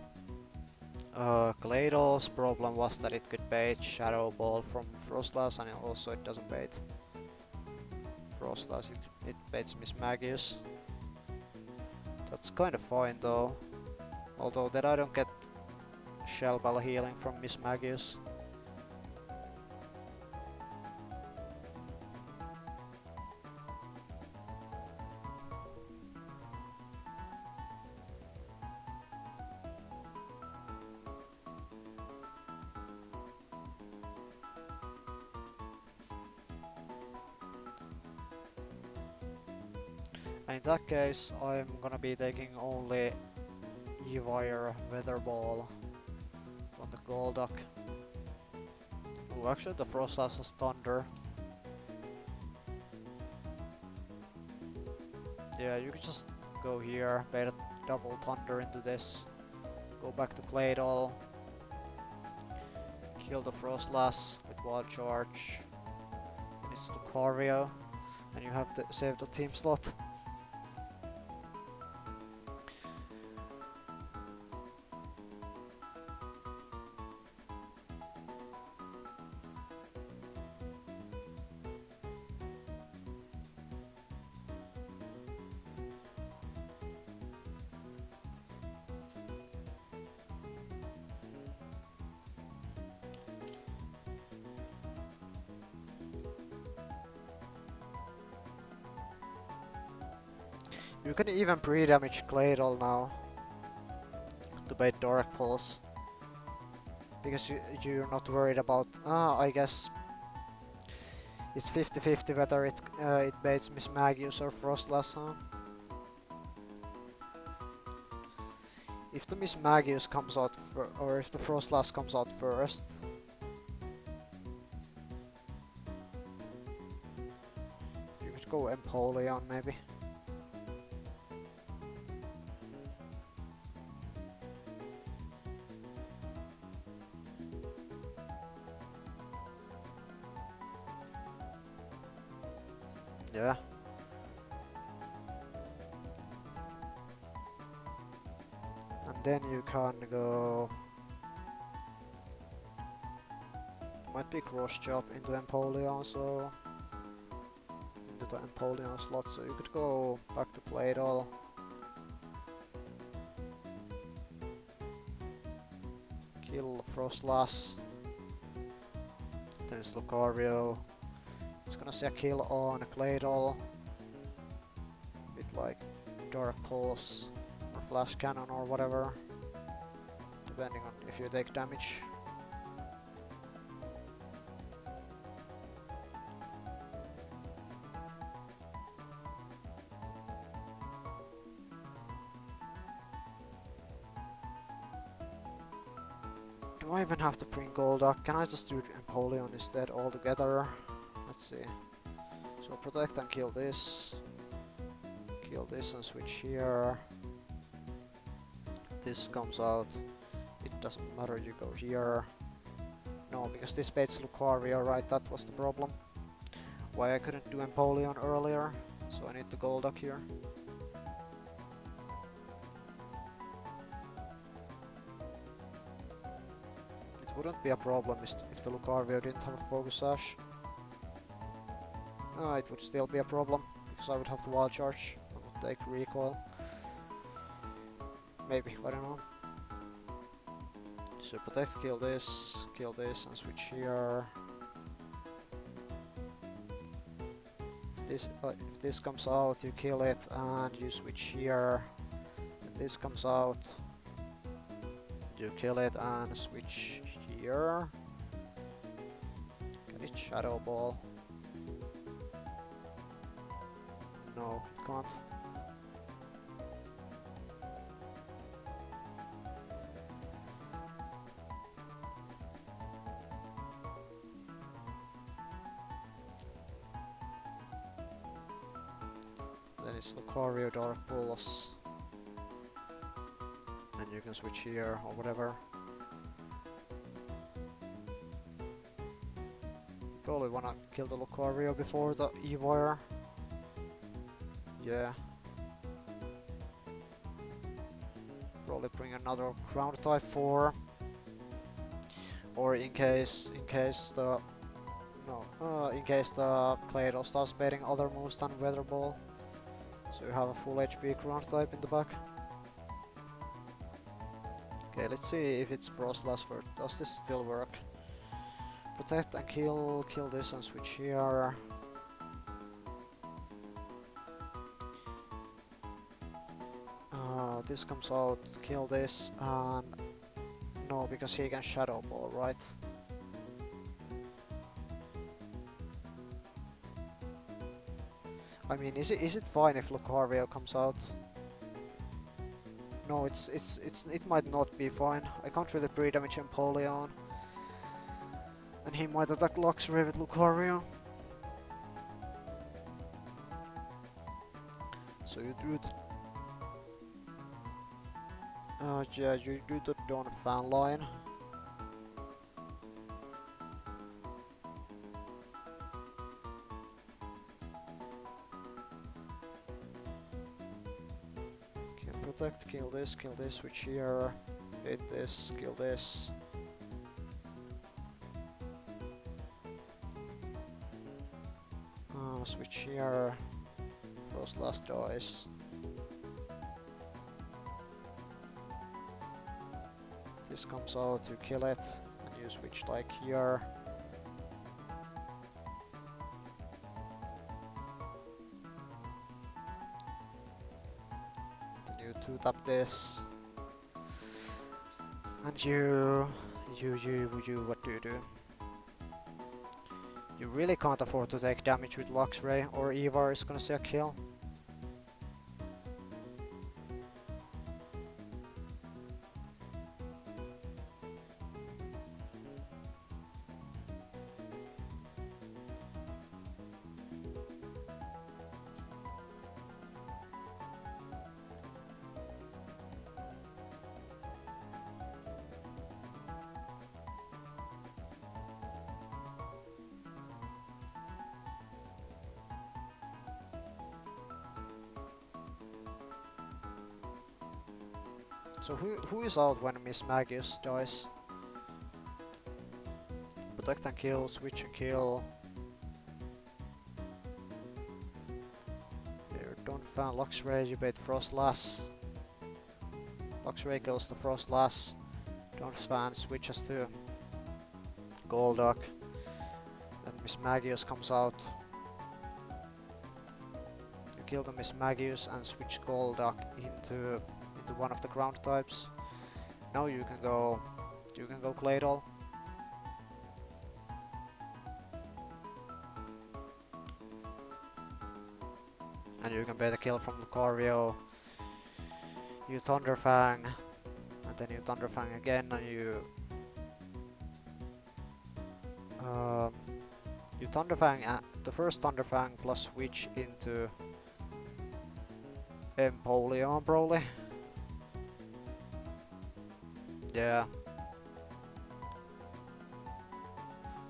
Gladle's problem was that it could bait Shadow Ball from Frostlass, and also it doesn't bait Frostlass, it baits Miss Magius. That's kinda fine though. Although then I don't get Shell Ball healing from Miss Magius. And in that case, I'm gonna be taking only E-Wire Weather Ball on the Golduck. Oh, actually the Frostlass has Thunder. Yeah, you could just go here, bait a double Thunder into this, go back to Gladle, kill the Frostlass with Wild Charge, then it's Lucario, and you have to save the team slot. You can even pre-damage Gladle now to bait Dark Pulse. Because you're not worried about... I guess it's 50-50 whether it baits Miss Magius or Frostlass, huh? If the Miss Magius comes out or if the Frostlass comes out first, you could go Empoleon maybe. Yeah. And then you can go... Might be cross job into Empoleon, so... into the Empoleon slot, so you could go back to Claydol. Kill Frostlass. Then it's Lucario. It's gonna see a kill on Claydol. With like Dark Pulse or Flash Cannon or whatever. Depending on if you take damage. Do I even have to bring Golduck? Can I just do Empoleon instead altogether? Let's see. So protect and kill this. Kill this and switch here. This comes out. It doesn't matter, you go here. No, because this baits Lucario, right? That was the problem. Why I couldn't do Empoleon earlier. So I need the Golduck here. It wouldn't be a problem if the Lucario didn't have a Focus Sash. It would still be a problem, because I would have to Wild Charge. I would take Recoil. Maybe, I don't know. So protect, kill this, and switch here. If this comes out, you kill it, and you switch here. If this comes out, you kill it and switch here. Can it Shadow Ball? No, it can't. Then it's Lucario Dark Pulse. And you can switch here or whatever. Probably wanna kill the Lucario before the Evire. Yeah. Probably bring another ground type 4. Or in case the Claydol starts baiting other moves than Weather Ball. So you have a full HP ground type in the back. Okay, let's see if it's Frostlass first. Does this still work? Protect and kill this and switch here. This comes out, kill this, and no, because he can Shadow Ball, right? I mean, is it fine if Lucario comes out? No, it might not be fine. I can't really pre-damage Empoleon, and he might attack Luxray with Lucario. So you do the yeah, you do the Dawn fan line. Can protect, kill this, switch here, hit this, kill this. Switch here, Frostlass dies. This comes out, you kill it, and you switch like here. Then you 2-tap this. And you, what do you do? You really can't afford to take damage with Luxray, or Evire is gonna see a kill. So who is out when Miss Magius dies? Protect and kill, switch and kill. Here, don't fan Luxray, you bait Frostlass. Luxray kills the Frostlass. Don't fan switches to Golduck. And Miss Magius comes out. You kill the Miss Magius and switch Golduck into one of the ground types. Now you can go Claydol. And you can bait a kill from Lucario. You Thunderfang, and then you Thunderfang again, and you Thunderfang the first Thunderfang plus switch into Empoleon probably. Yeah.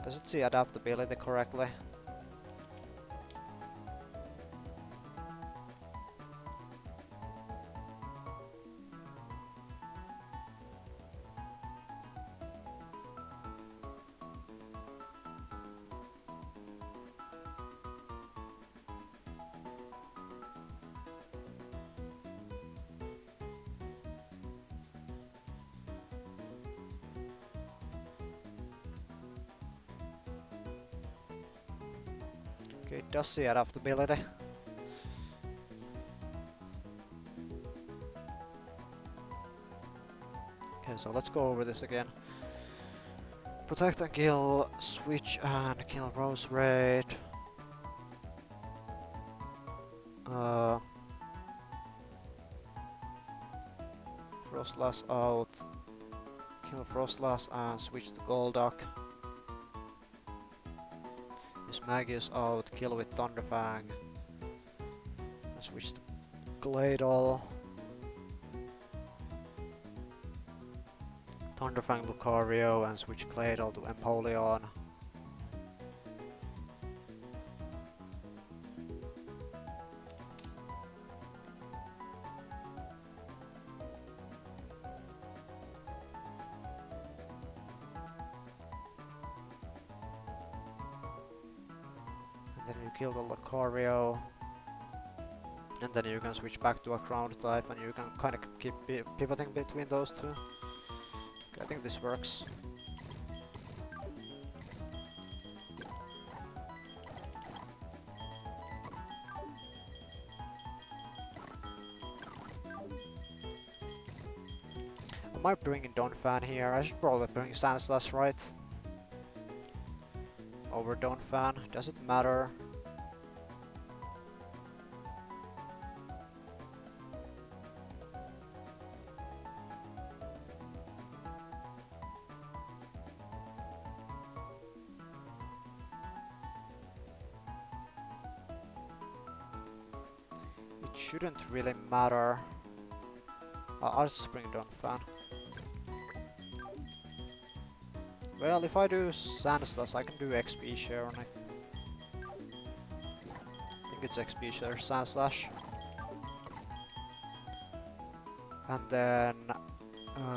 Does it see adaptability correctly? Okay, it does see adaptability. Okay, so let's go over this again. Protect and kill, switch and kill Rose Raid. Frostlass out. Kill Frostlass and switch to Golduck. Miss Magius out, kill with Thunderfang. And switch to Claydol. Thunderfang Lucario and switch Claydol to Empoleon. And then you kill the Lucario. And then you can switch back to a ground type and you can kind of keep pivoting between those two. Okay, I think this works. I might bring in Donphan here. I should probably bring Sandslash, right? Over Donphan. Does it matter? It shouldn't really matter. I'll just bring Donphan. Well, if I do Sandslash, I can do XP share on it. I think it's XP share Sandslash. And then,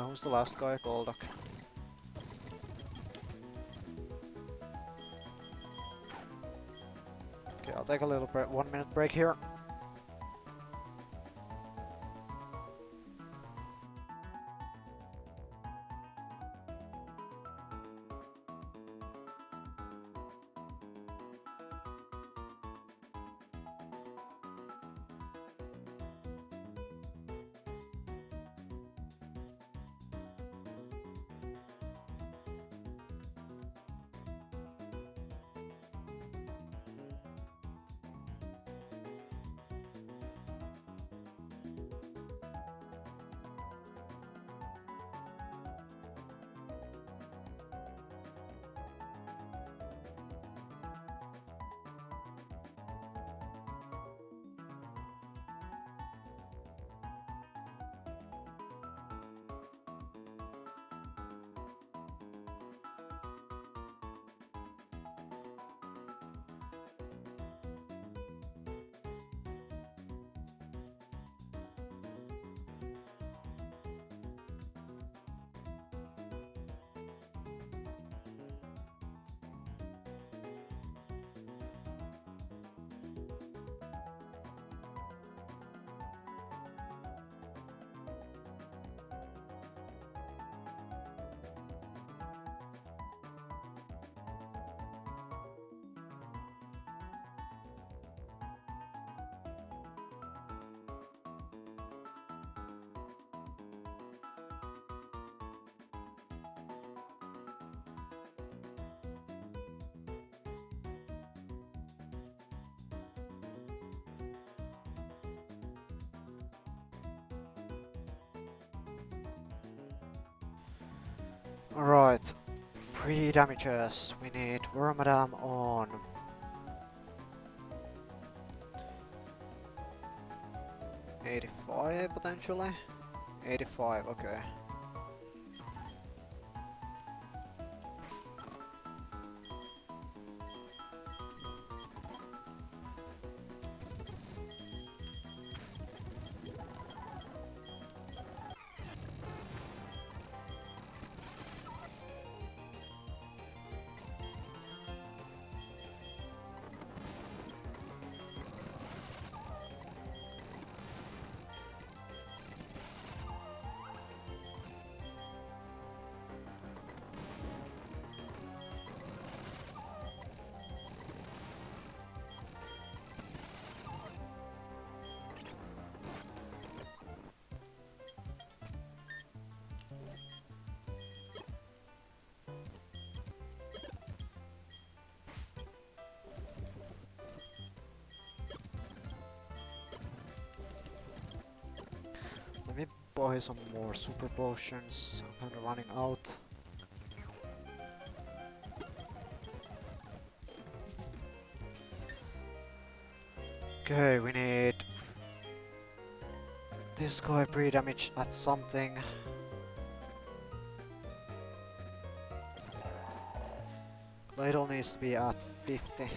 who's the last guy? Golduck. Okay, I'll take a little 1 minute break here. Alright, pre-damages. We need Wormadam on 85 potentially? 85, okay. Let me buy some more super potions. I'm kinda running out. Okay, we need this guy pre-damage at something. Ladle needs to be at 50.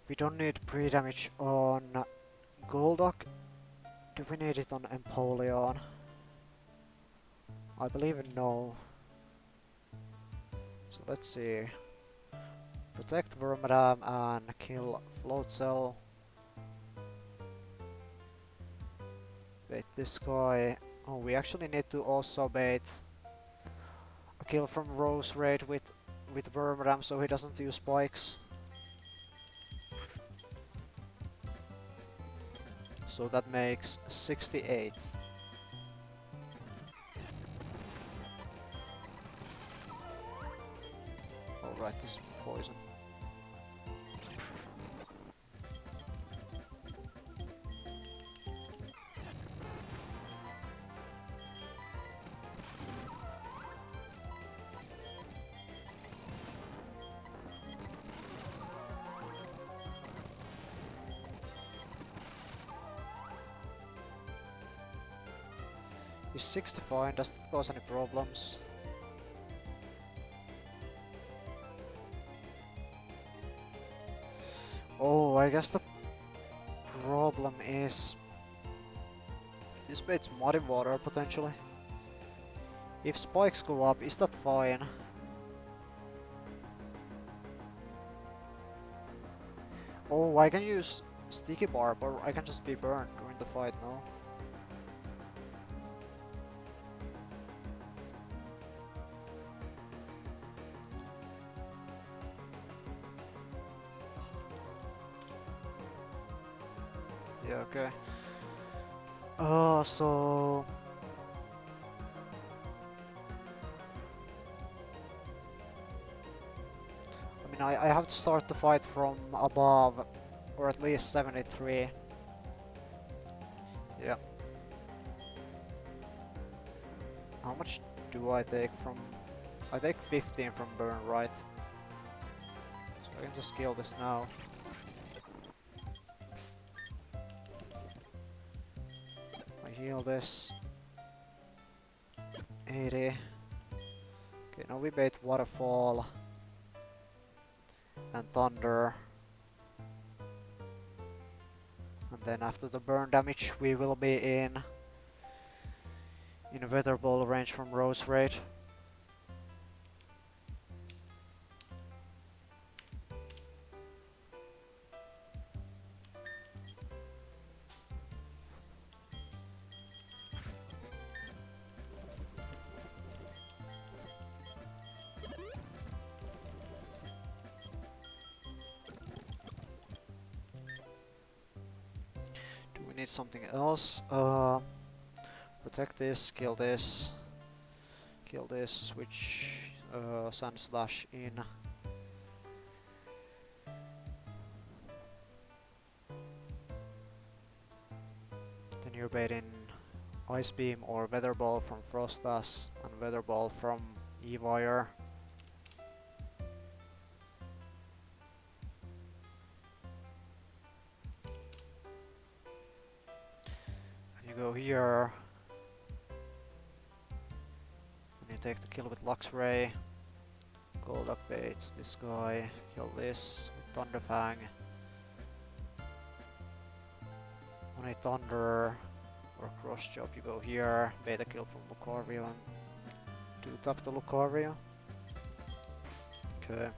We don't need pre-damage on Golduck. Do we need it on Empoleon? I believe no. So let's see. Protect Wormadam and kill Float Cell. Bait this guy. Oh, we actually need to also bait a kill from Rose Raid with Wormadam so he doesn't use spikes. So that makes 68. Alright, this is poison. Is 65, doesn't cause any problems. Oh, I guess the problem is this bait's muddy water potentially. If spikes go up, is that fine? Oh, I can use sticky barb or I can just be burned during the fight, no? Yeah, okay. So... I mean, I have to start the fight from above, or at least 73. Yeah. How much do I take from... I take 15 from burn, right? So I can just kill this now. I heal this. 80. Okay, now we bait Waterfall. And Thunder. And then after the burn damage we will be in Weather Ball range from Rose Raid. need something else. Protect this, kill this, switch Sun Slash in. Then you're baiting Ice Beam or Weather Ball from Frostas and Weather Ball from Evire. And you go here. And you take the kill with Luxray. Golduck baits this guy. Kill this with Thunderfang. On a Thunder or Cross Chop, you go here. Bait a kill from Lucario and 2-tap the Lucario. Okay.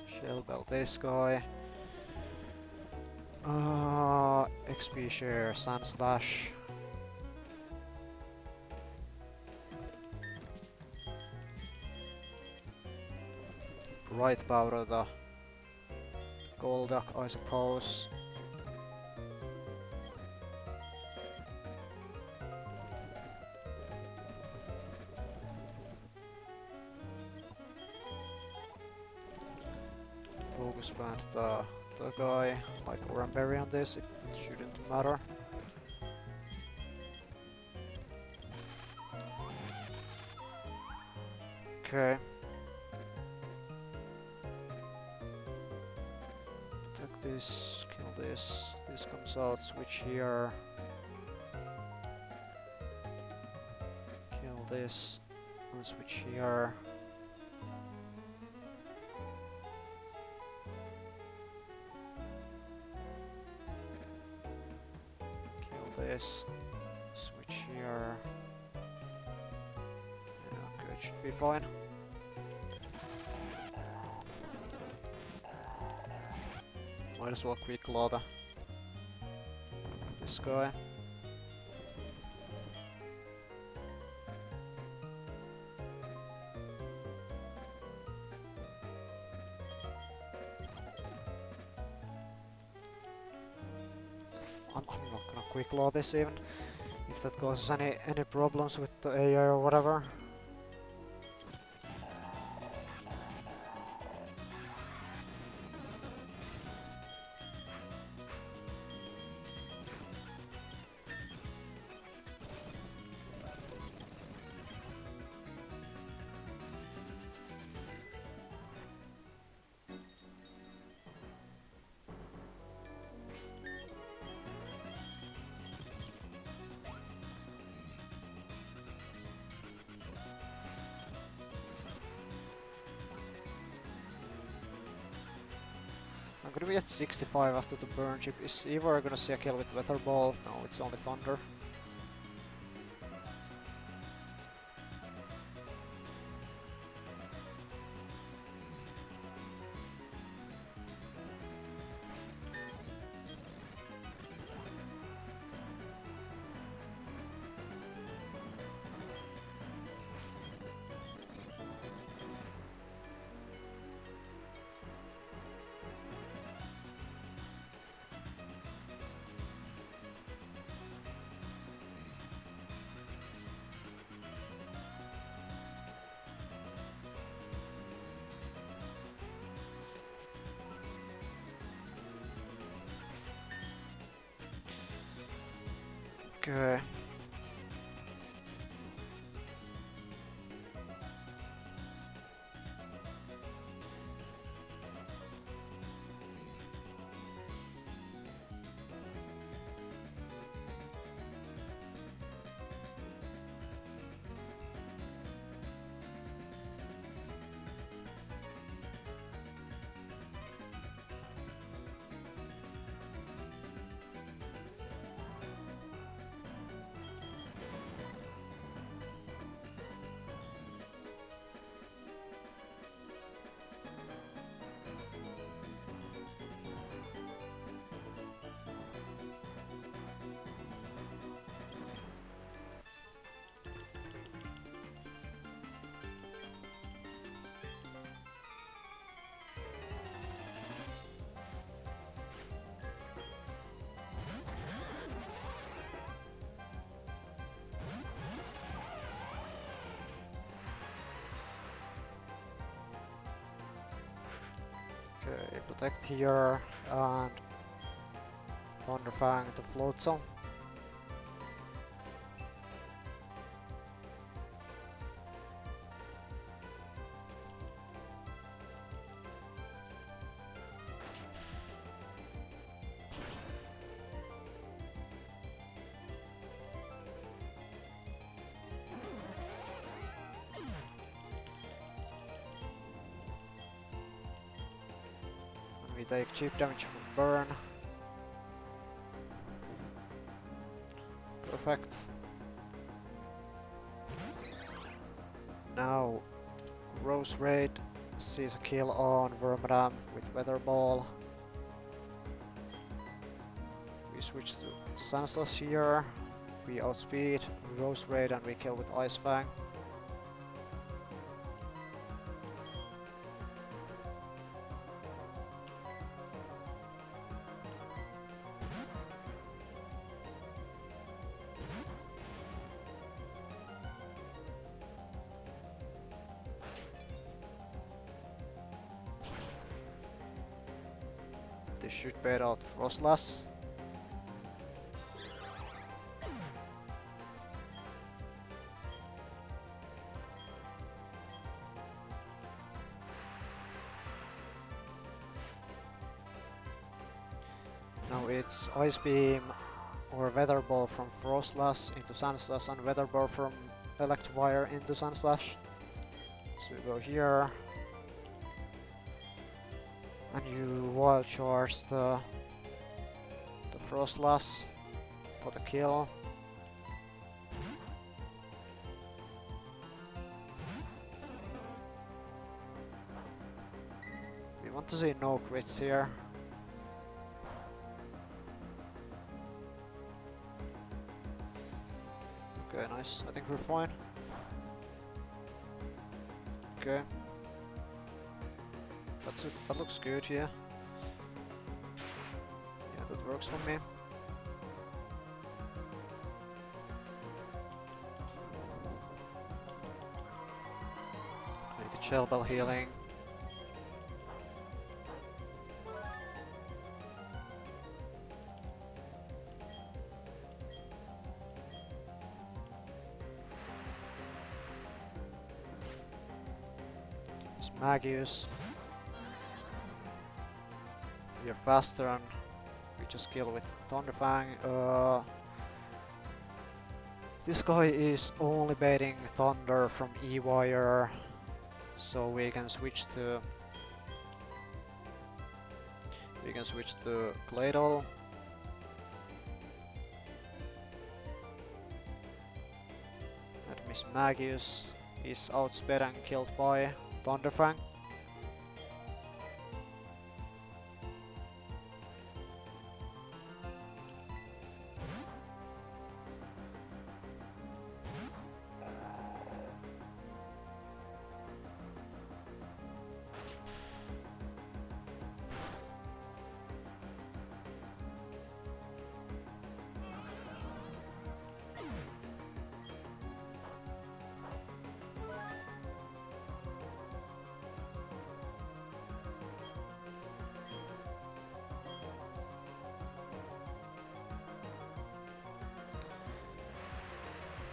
Shell Bell this guy. XP share, Sun Slash. Bright Powder the Golduck, I suppose. Focus Band the guy, like Oranberry on this, it shouldn't matter. Okay. Take this, kill this, this comes out, switch here. Kill this, and switch here. This, switch here. Yeah, okay, it should be fine. Might as well quick claw this guy. I'm not gonna quick law this even, if that causes any problems with the AI or whatever. I'm gonna be at 65 after the burn chip. Is Ivor gonna see a kill with Weather Ball? No, it's only Thunder. Okay. Okay, protect here and Thunderfang to float zone. And we take cheap damage from burn. Perfect. Now Rose Raid sees a kill on Vermadam with Weather Ball. We switch to Senseless here. We outspeed Rose Raid and we kill with Ice Fang. This should bait out Frostlass. Now it's Ice Beam or Weather Ball from Frostlass into Sandslash and Weather Ball from Electivire into Sandslash. So we go here. And you wild charge the Frostlass for the kill. We want to see no crits here. Okay, nice. I think we're fine. Okay. That's it. That looks good, yeah. Yeah, that works for me. Make a Shell Bell healing. Magius. We are faster and we just kill with Thunderfang. This guy is only baiting Thunder from E-Wire, so we can switch to Claydol. And Miss Magius is outsped and killed by Thunderfang.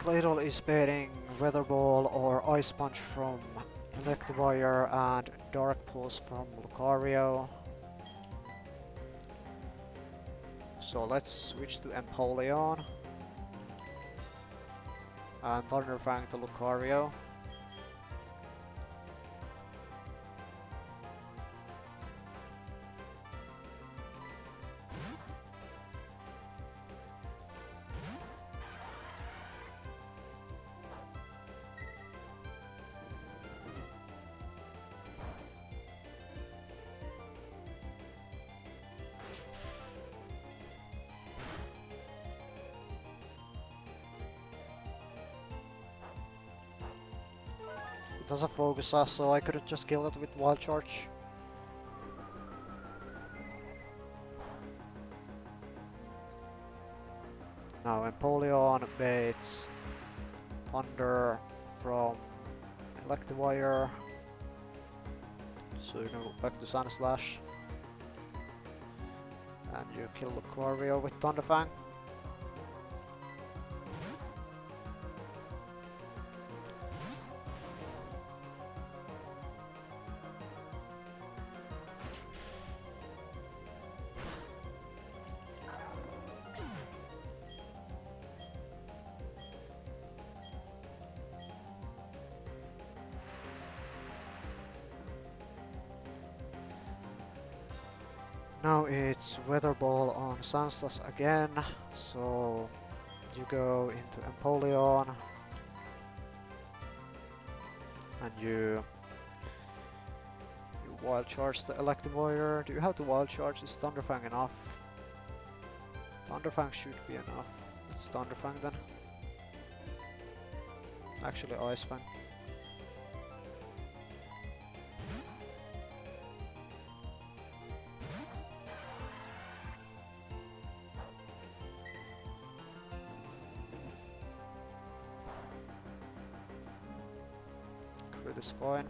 Claydol is baiting Weather Ball or Ice Punch from Electivire and Dark Pulse from Lucario. So let's switch to Empoleon and Thunderfang to Lucario. It has a focus us, so I couldn't just kill it with Wild Charge. Now Empoleon baits Thunder from Electivire. So you go back to Sandslash. And you kill Lucario with Thunderfang. Now it's Weather Ball on Sanstas again, so you go into Empoleon and you wild charge the Electivire. Do you have to wild charge? Is Thunderfang enough? Thunderfang should be enough. It's Thunderfang then. Actually Ice Fang. Crit is fine.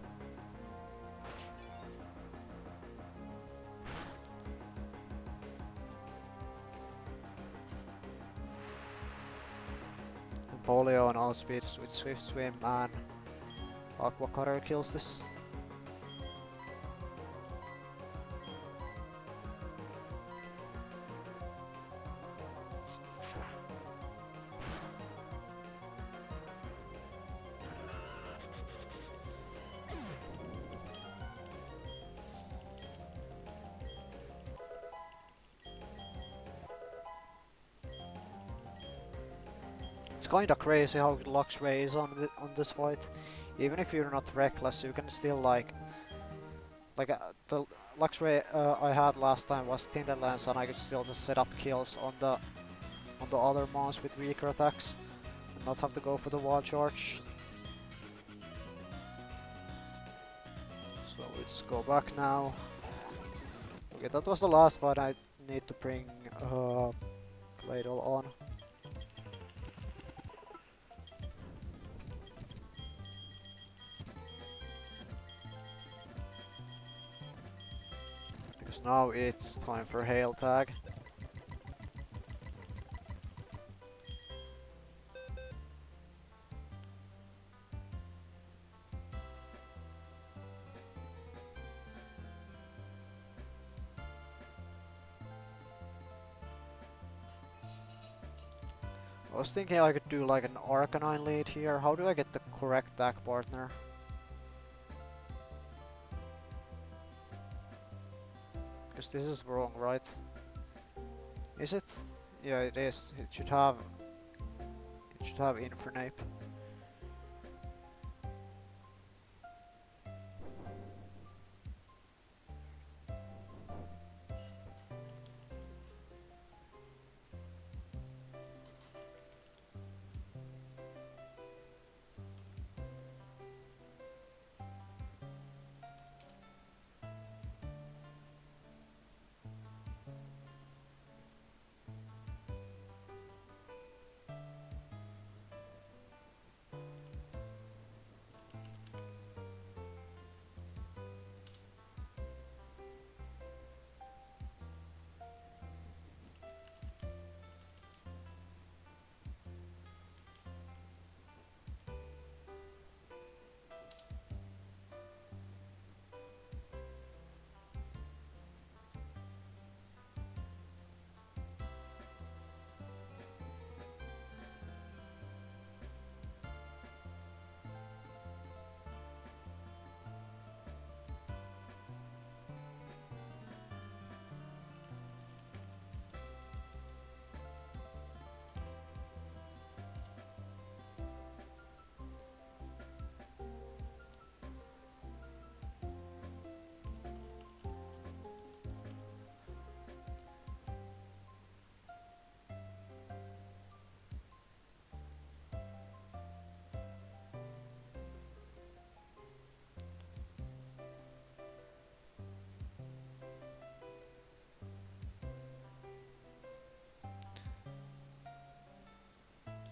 Empoleon outspeed with Swift Swim and Aqua Cutter kills this. It's kinda crazy how Luxray is on this fight. Even if you're not reckless, you can still like the Luxray I had last time was Tinted Lens, and I could still just set up kills on the other mons with weaker attacks and not have to go for the wall charge. So let's go back now. Okay, that was the last fight. I need to bring Ladle on. Because now it's time for Hail Tag. I was thinking I could do like an Arcanine lead here. How do I get the correct deck partner? Because this is wrong, right? Is it? Yeah, it is. It should have Infernape.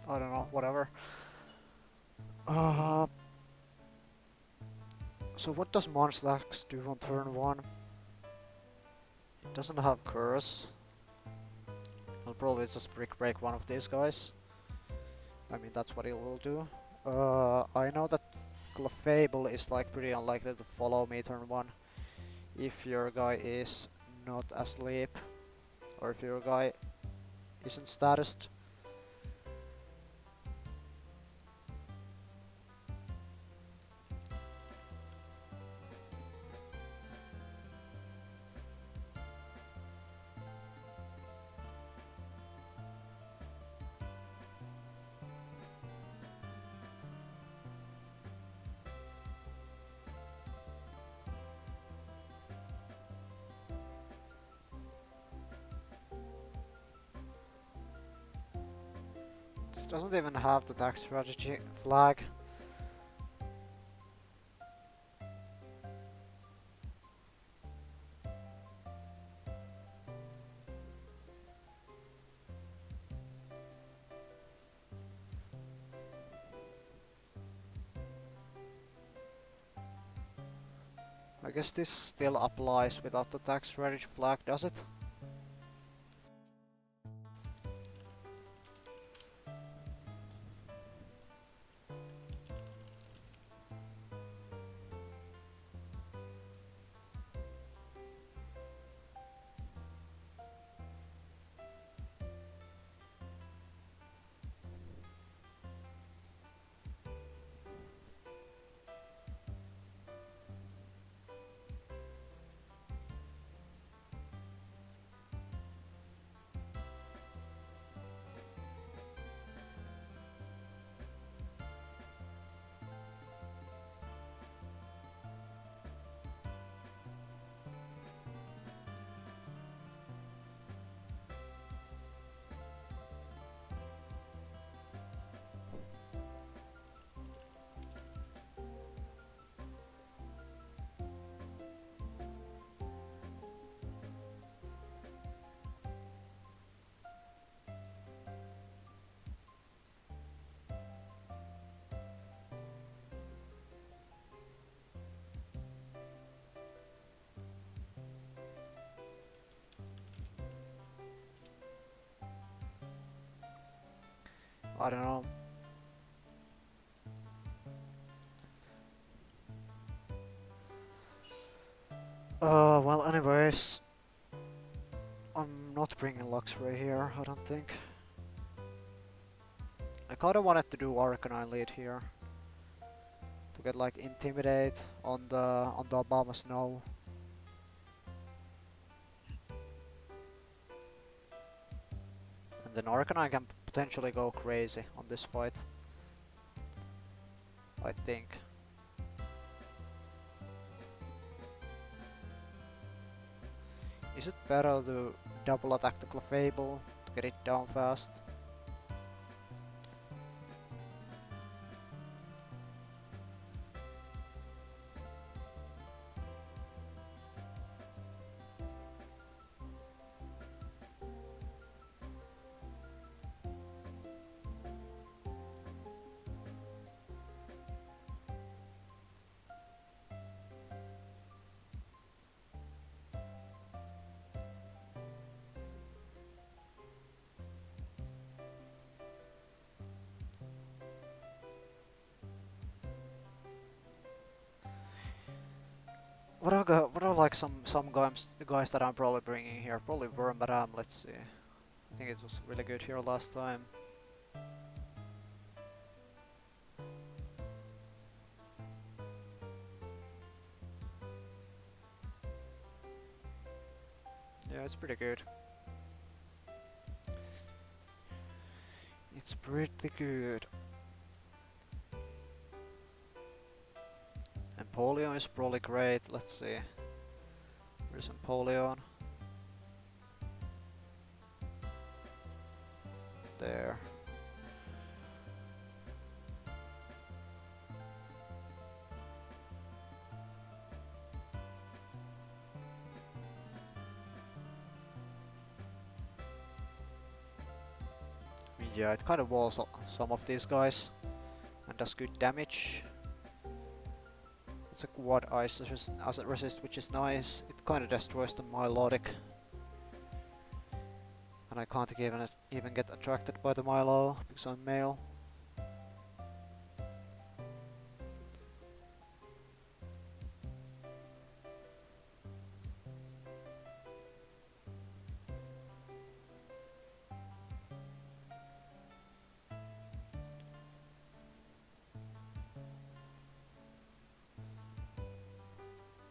I don't know, whatever. So what does Monslax do on turn 1? It doesn't have Curse. probably just brick break one of these guys. I mean, that's what it will do. I know that Clefable is like pretty unlikely to follow me turn 1 if your guy is not asleep or if your guy isn't statused. This doesn't even have the attack strategy flag. I guess this still applies without the attack strategy flag, does it? I don't know. Well, anyways, I'm not bringing Luxray here, I don't think. I kinda wanted to do Arcanine lead here to get like Intimidate on the Obama Snow. And then Arcanine can potentially go crazy on this fight. I think. Is it better to double attack the Clefable to get it down fast? What are like some guys that I'm probably bringing here? Probably Wormadam. Let's see. I think it was really good here last time. Yeah, it's pretty good. It's pretty good. Empoleon is probably great. Let's see. Where's Empoleon? There. Yeah, it kind of walls some of these guys and does good damage. It's a quad ice resist, which is nice. It kind of destroys the Milotic. And I can't even get attracted by the Milo because I'm male.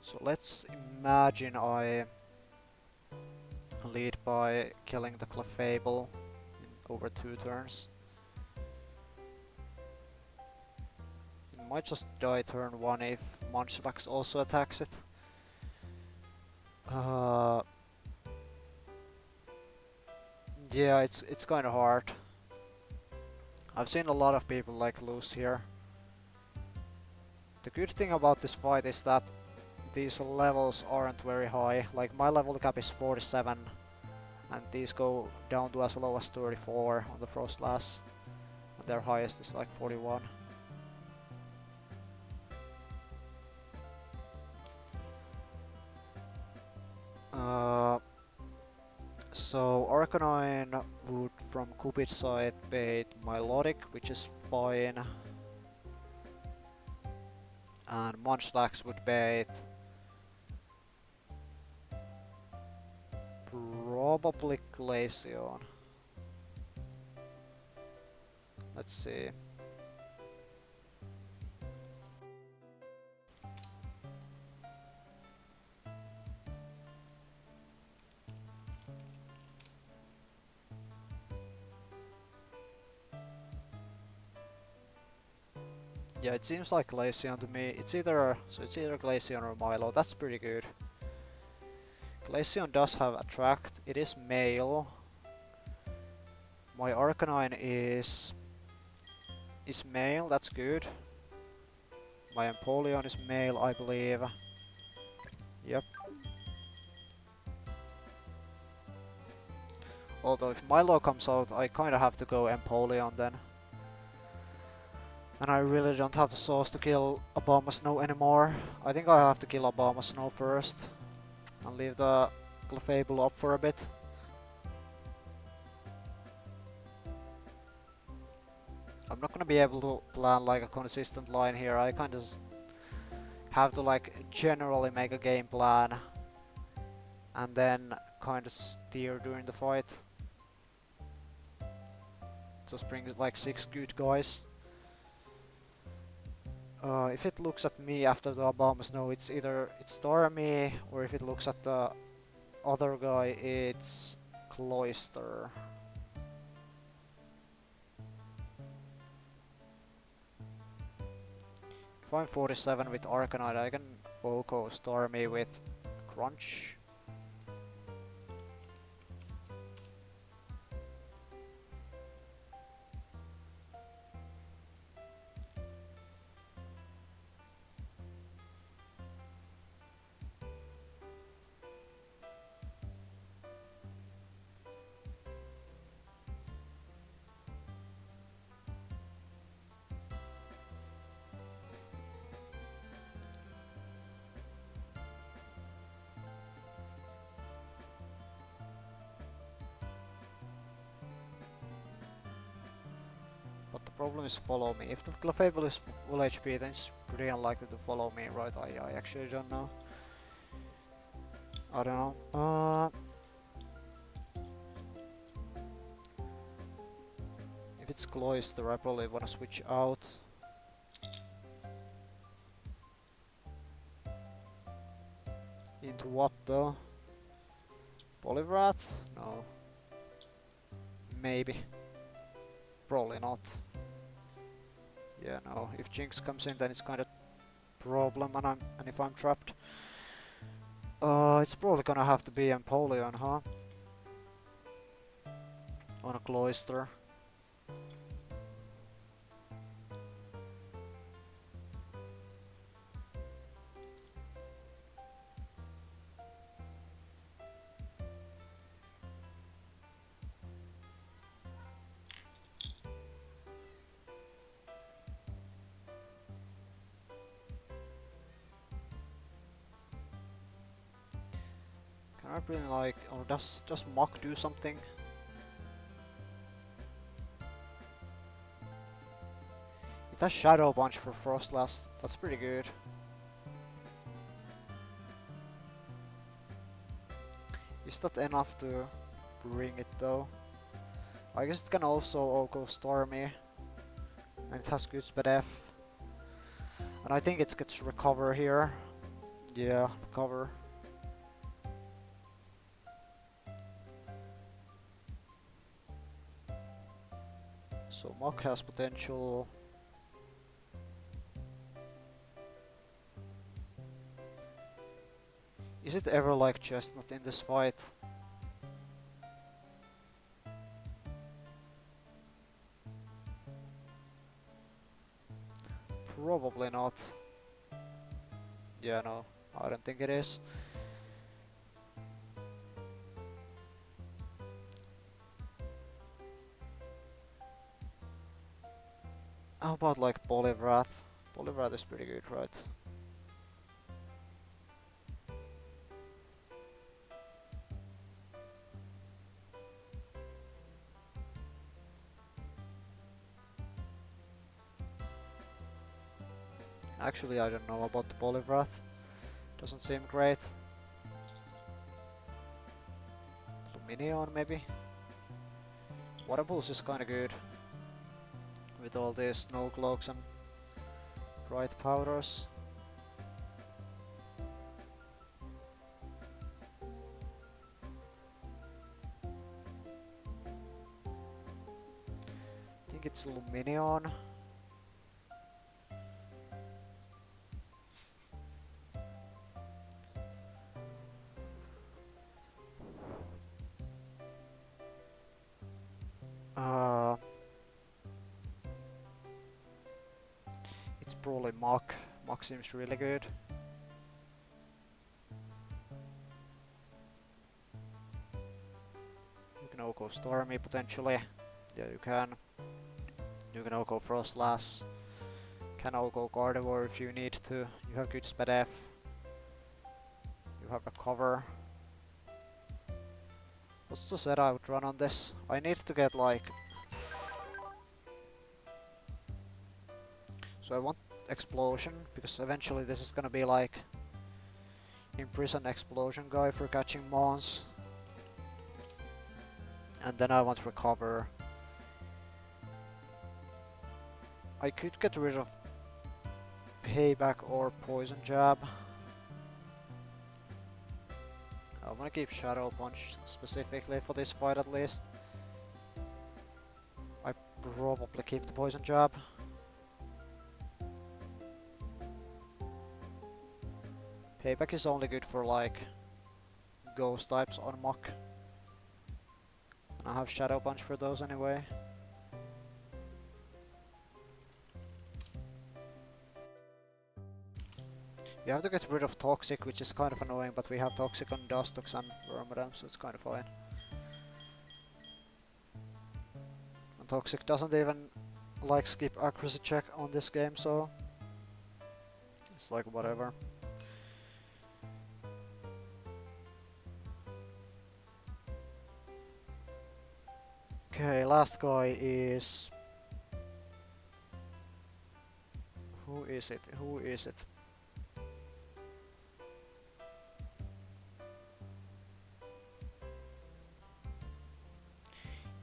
So let's imagine I lead by killing the Clefable in over 2 turns. It might just die turn 1 if Munchlax also attacks it. Yeah, it's kind of hard. I've seen a lot of people like lose here. The good thing about this fight is that these levels aren't very high. Like my level cap is 47 and these go down to as low as 34 on the Frostlass. And their highest is like 41. So Arcanine would from Cupid's side bait Milotic, which is fine. And Munchlax would bait probably Glaceon. Let's see. Yeah, it seems like Glaceon to me. It's either Glaceon or Milo. That's pretty good. Glaceon does have Attract. It is male. My Arcanine is male. That's good. My Empoleon is male, I believe. Yep. Although if Milo comes out, I kind of have to go Empoleon then. And I really don't have the sauce to kill Abomasnow anymore. I think I have to kill Abomasnow first. And leave the Clefable up for a bit. I'm not gonna be able to plan like a consistent line here. I kind of have to like generally make a game plan. And then kind of steer during the fight. Just bring like 6 good guys. If it looks at me after the Abomasnow, it's either Starmie, or if it looks at the other guy, it's Cloyster. If I'm 47 with Arcanine, I can Voco Starmie with Crunch. But the problem is follow me. If the Clefable is full HP, then it's pretty unlikely to follow me, right? I actually don't know. I don't know. If it's Cloyster, I probably wanna switch out. Into what though? Poliwrath? No. Maybe. Probably not. Yeah, no. If Jinx comes in, then it's kind of problem, and if I'm trapped, it's probably gonna have to be Empoleon, huh? On a Cloyster. Can I bring like, or does Mach do something? That Shadow Punch for Frostlast, that's pretty good. Is that enough to bring it though? I guess it can also go Stormy, and it has good speed F. And I think it gets Recover here. Yeah, Recover. So Mach has potential. Is it ever like Chestnut in this fight? Probably not. Yeah, no, I don't think it is. How about like Poliwrath? Poliwrath is pretty good, right? Actually, I don't know about the Poliwrath. Doesn't seem great. Luminion maybe? Water Pulse is kinda good. With all these snow cloaks and bright powders. I think it's Luminion. It's probably Mach. Mach seems really good. You can all go Stormy potentially. Yeah, you can. You can all go Frostlass. Can all go Gardevoir if you need to. You have good speed F. You have Recover. What's the set I would run on this? I need to get like... So I want Explosion, because eventually this is gonna be like... Imprison Explosion guy for catching Mons. And then I want Recover. I could get rid of Payback or Poison Jab. I'm gonna keep Shadow Punch specifically for this fight at least. I probably keep the Poison Jab. Payback is only good for like Ghost types on Mach. And I have Shadow Punch for those anyway. You have to get rid of Toxic, which is kind of annoying, but we have Toxic on Dustox and Wormadam, so it's kind of fine. And Toxic doesn't even like skip accuracy check on this game, so it's like whatever. Okay, last guy is... Who is it? Who is it?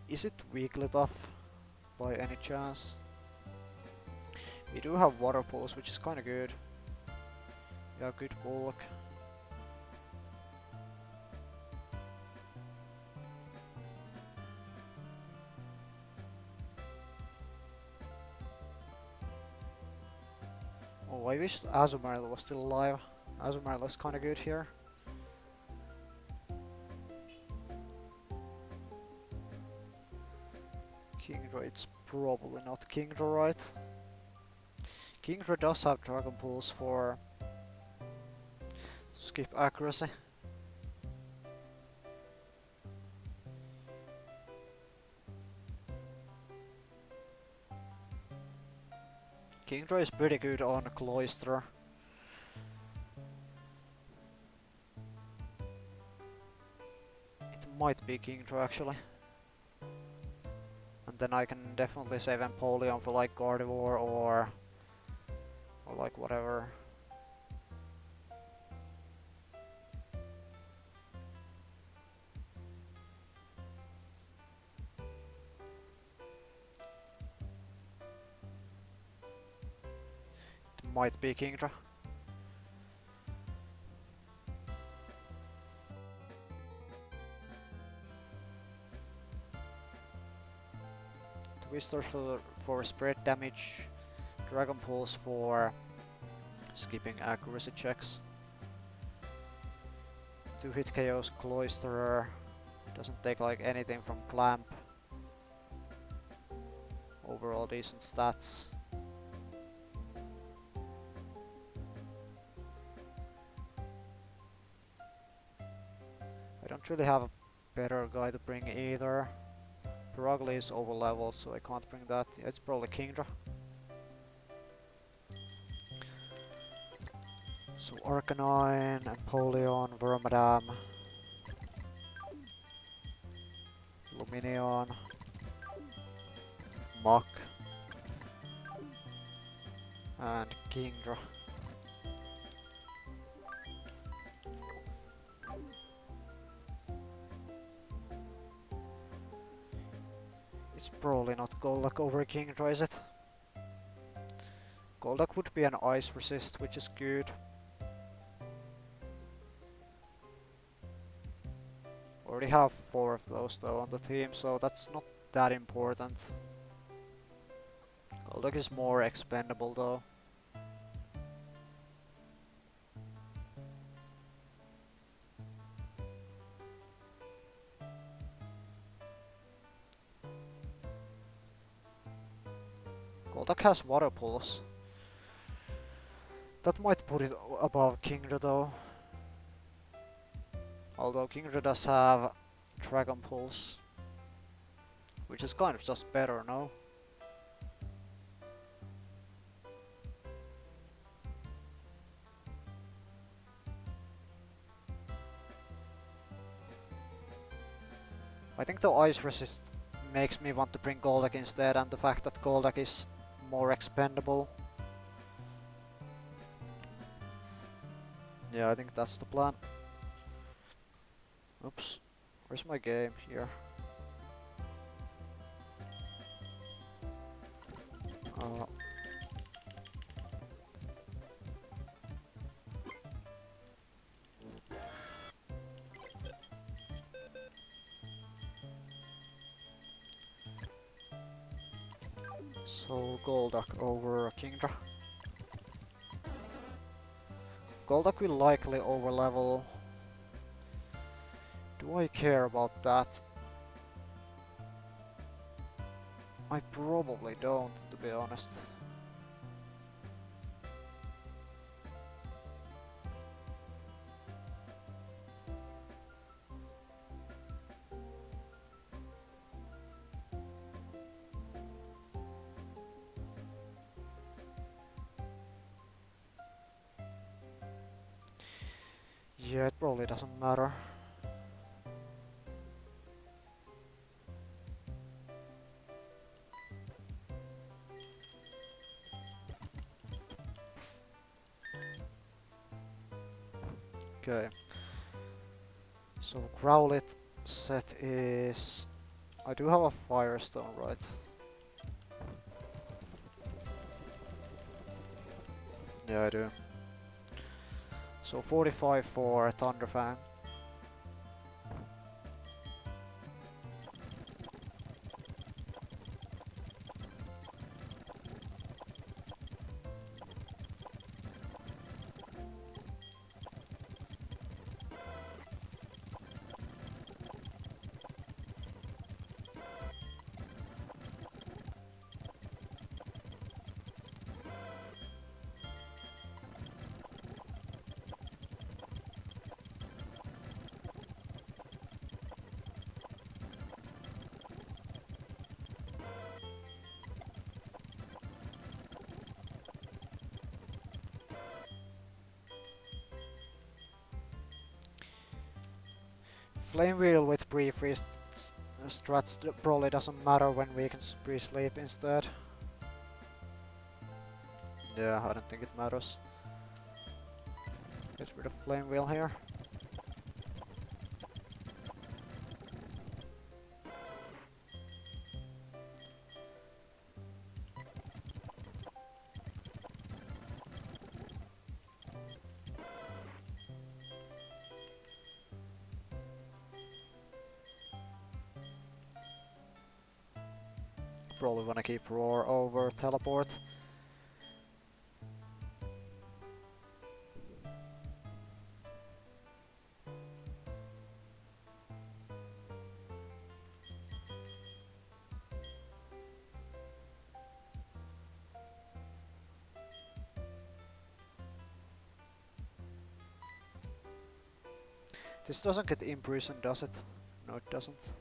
Is it Wigglytuff by any chance? We do have Water Pulse, which is kinda good. Yeah, good bulk. Oh, I wish Azumarill was still alive. Azumarill is kinda good here. Kingdra, it's probably not Kingdra, right? Kingdra does have Dragon Pulse for skip accuracy. Kingdra is pretty good on Cloyster. It might be Kingdra actually. And And then I can definitely save Empoleon for like Gardevoir or like whatever. It might be Kingdra. Twister for spread damage, Dragon Pulse for skipping accuracy checks. 2-hit KOs Cloisterer, doesn't take like anything from Clamp. Overall decent stats. I don't really have a better guy to bring either. Perugly is over leveled, so I can't bring that. Yeah, it's probably Kingdra. So Arcanine, Empoleon, Vermadam, Lumineon, Mach, and Kingdra. It's probably not Golduck over Kingdra, is it? Golduck would be an ice resist, which is good. Already have 4 of those though on the team, so that's not that important. Golduck is more expendable though. Golduck has Water Pulse. That might put it above Kingdra though. Although Kingdra does have Dragon Pulse, which is kind of just better, no? I think the Ice Resist makes me want to bring Golduck instead, and the fact that Golduck is more expendable. Yeah, I think that's the plan. Oops. Where's my game? Here. So Golduck over Kingdra. Golduck will likely overlevel. Do I care about that? I probably don't, to be honest. Yeah, it probably doesn't matter. Okay. So Growlithe set is... I do have a Firestone, right? Yeah, I do. So 45 for Thunderfang. Flame Wheel with Pre-Freeze Strats probably doesn't matter when we can pre-sleep instead. Yeah, I don't think it matters. Get rid of flame wheel here. Probably wanna keep roar over teleport. This doesn't get imprisoned, does it? No, it doesn't.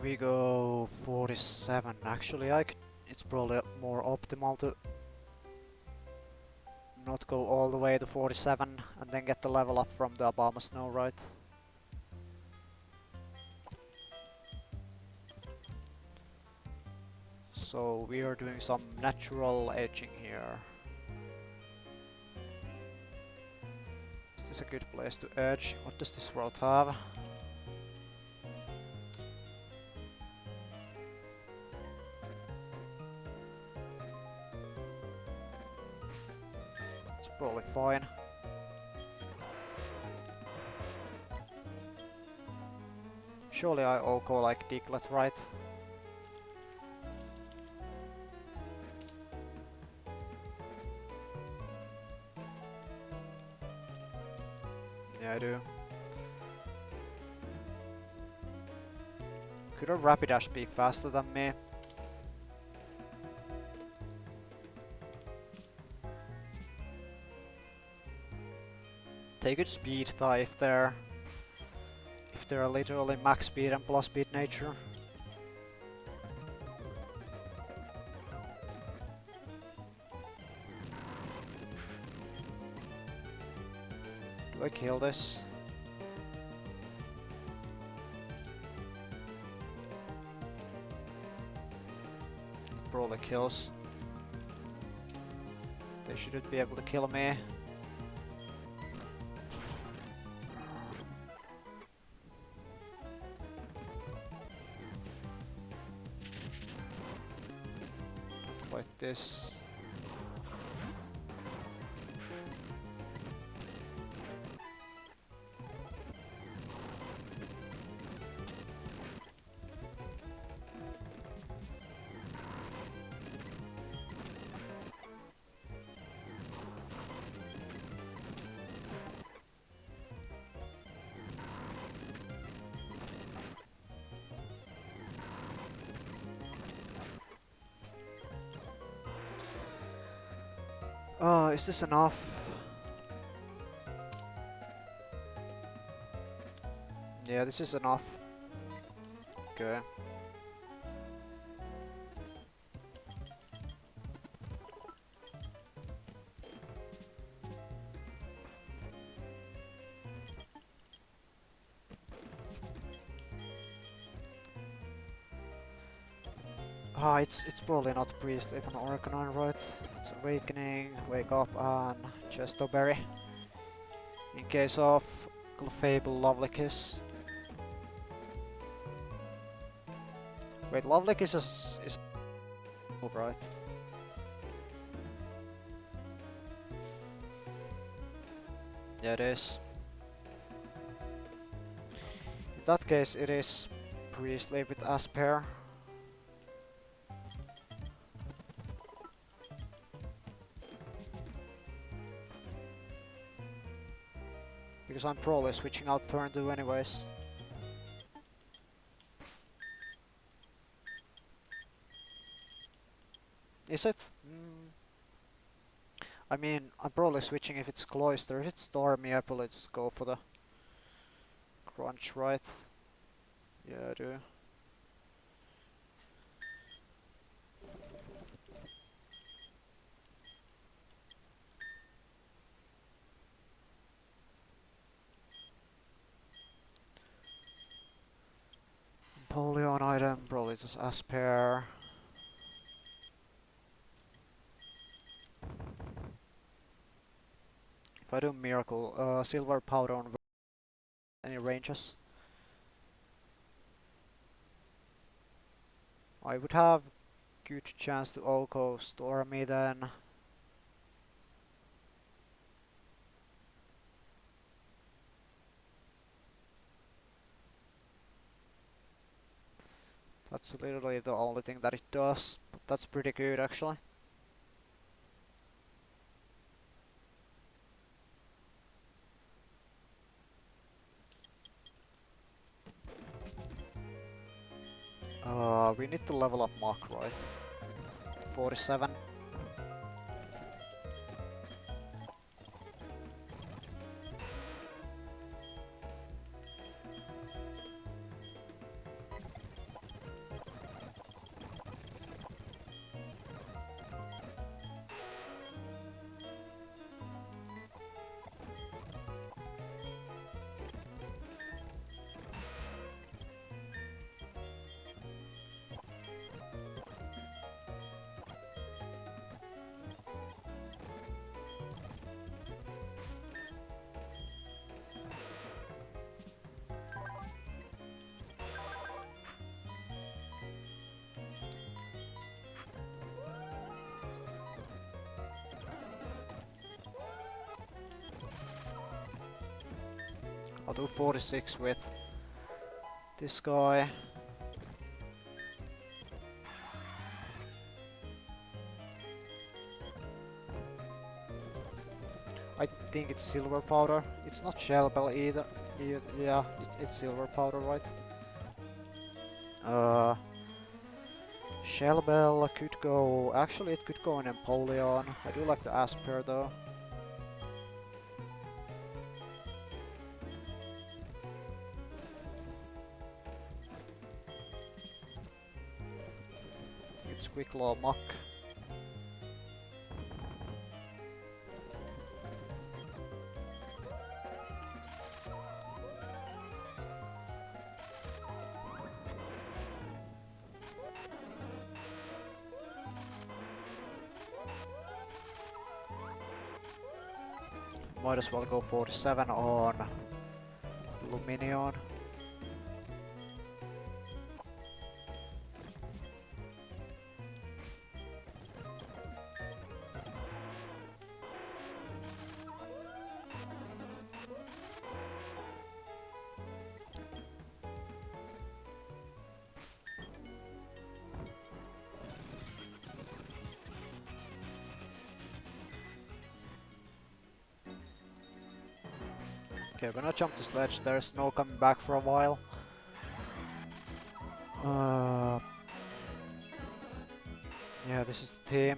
We go 47. Actually, it's probably more optimal to not go all the way to 47 and then get the level up from the Obama Snow, right? So we are doing some natural edging here. Is this a good place to edge? What does this road have? It's probably fine. Surely I OCO like Diglett, right? Yeah, I do. Could a Rapidash be faster than me? They could speed tie if they're literally max speed and plus speed nature. Do I kill this? It probably kills. They shouldn't be able to kill me. Don't fight this. Is this enough? Yeah, this is enough. Okay. It's probably not pre-sleep on Arcanine, right? It's Awakening, Wake Up, and Chestoberry. In case of Clefable, Lovely Kiss. Wait, Lovely Kiss is move, right? Yeah, it is. In that case, it is pre-sleep with Asper. Because I'm probably switching out turn 2 anyways. Is it? I mean, I'm probably switching if it's Cloister. If it's Stormy, I probably just go for the Crunch, right? Yeah, I do. Napoleon item, probably just Asper. If I do Miracle, Silver Powder on any ranges, I would have good chance to Oko Stormy then. That's literally the only thing that it does, but that's pretty good actually. We need to level up Mach, right? 47. I'll do 46 with this guy. I think it's Silver Powder. It's not Shell Bell either. Yeah, it's Silver Powder, right? Uh, Shell Bell could go. Actually, it could go in Empoleon. I do like the Asper though. It's Quick Law Muck. Might as well go 47 on Luminion. Okay, when I jump the sledge, there's no coming back for a while. Yeah, this is the team.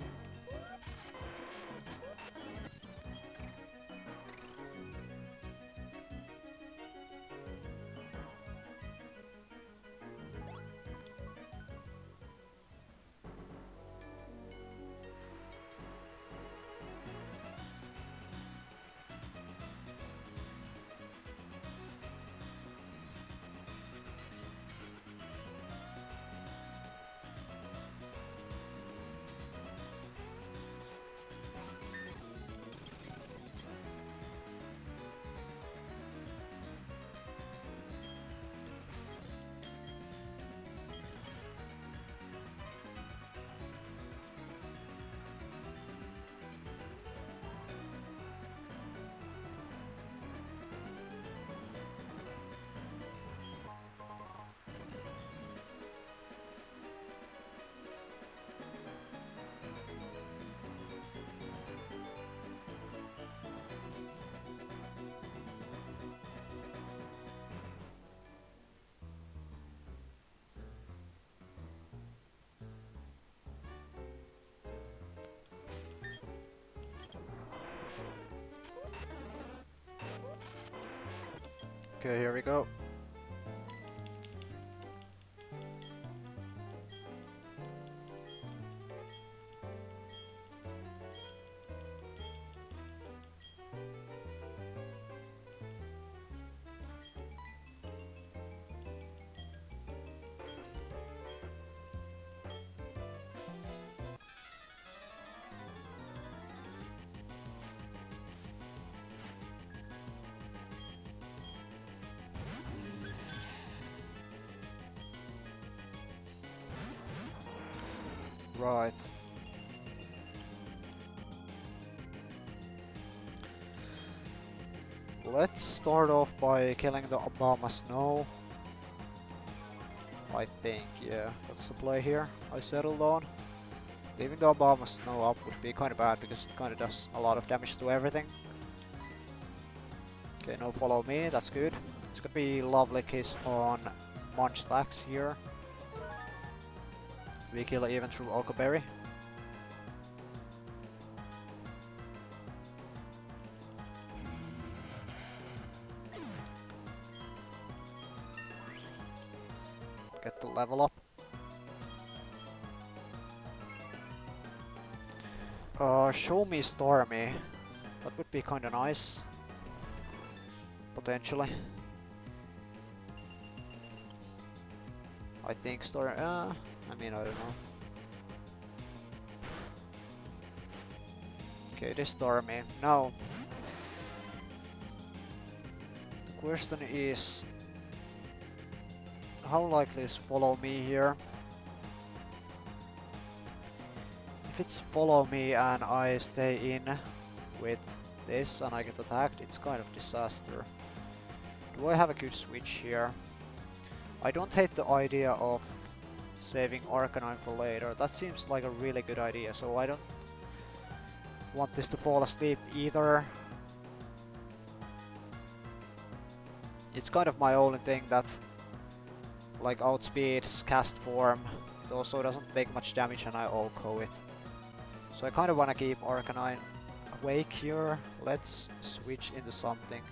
Okay, here we go. Right. Let's start off by killing the Obama Snow. I think, yeah, that's the play here. I settled on. Leaving the Obama Snow up would be kind of bad because it kind of does a lot of damage to everything. Okay, no follow me, that's good. It's gonna be lovely kiss on Munchlax here. We kill it even through Okoberry. Get the level up. Show me Stormy. That would be kinda nice. Potentially. I think I mean, I don't know. Okay, this Stormy. No. The question is, how likely is follow me here? If it's follow me and I stay in with this and I get attacked, it's kind of disaster. Do I have a good switch here? I don't hate the idea of saving Arcanine for later. That seems like a really good idea, so I don't want this to fall asleep either. It's kind of my only thing that like outspeeds cast form. It also doesn't take much damage and I OHKO it. So I kind of want to keep Arcanine awake here. Let's switch into something.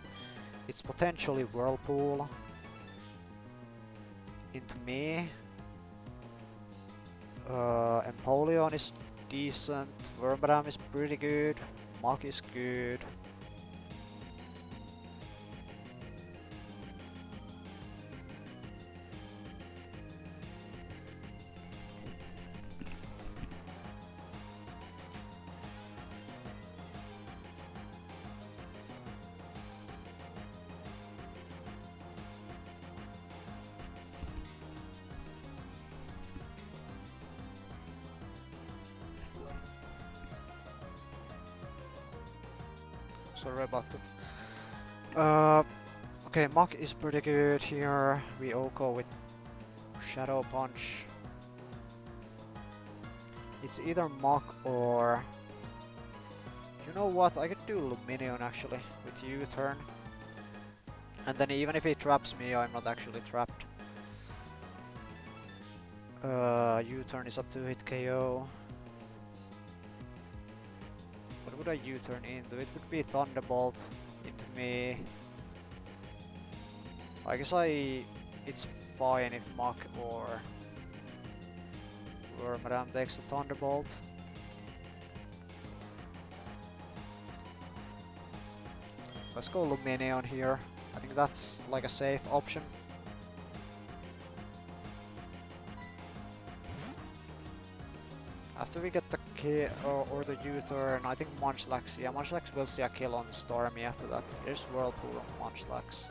It's potentially Whirlpool into me. Empoleon is decent. Wormadam is pretty good. Mach is good. Sorry about that. Okay, Mach is pretty good here. We OHKO with Shadow Punch. It's either Mach or... You know what? I could do Luminion actually with U-turn. And then even if he traps me, I'm not actually trapped. U-turn is a 2-hit KO. What would I U-turn into? It would be Thunderbolt into me. I guess it's fine if Mach or Wormadam takes the Thunderbolt. Let's go Luminion here. I think that's like a safe option. After we get the kill or the U-turn, I think Munchlax, yeah, Munchlax will see a kill on the Stormy after that. Here's Whirlpool on Munchlax.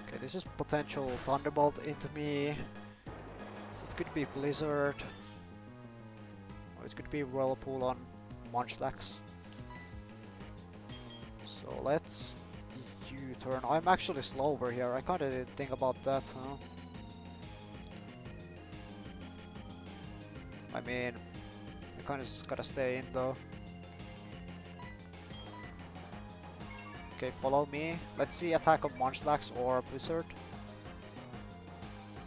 Okay, this is potential Thunderbolt into me. It could be Blizzard. It could be Whirlpool on Munchlax. So let's U-turn. I'm actually slower here. I kinda didn't think about that, huh? I mean, I kinda just gotta stay in though. Okay, follow me. Let's see attack of Munchlax or Blizzard.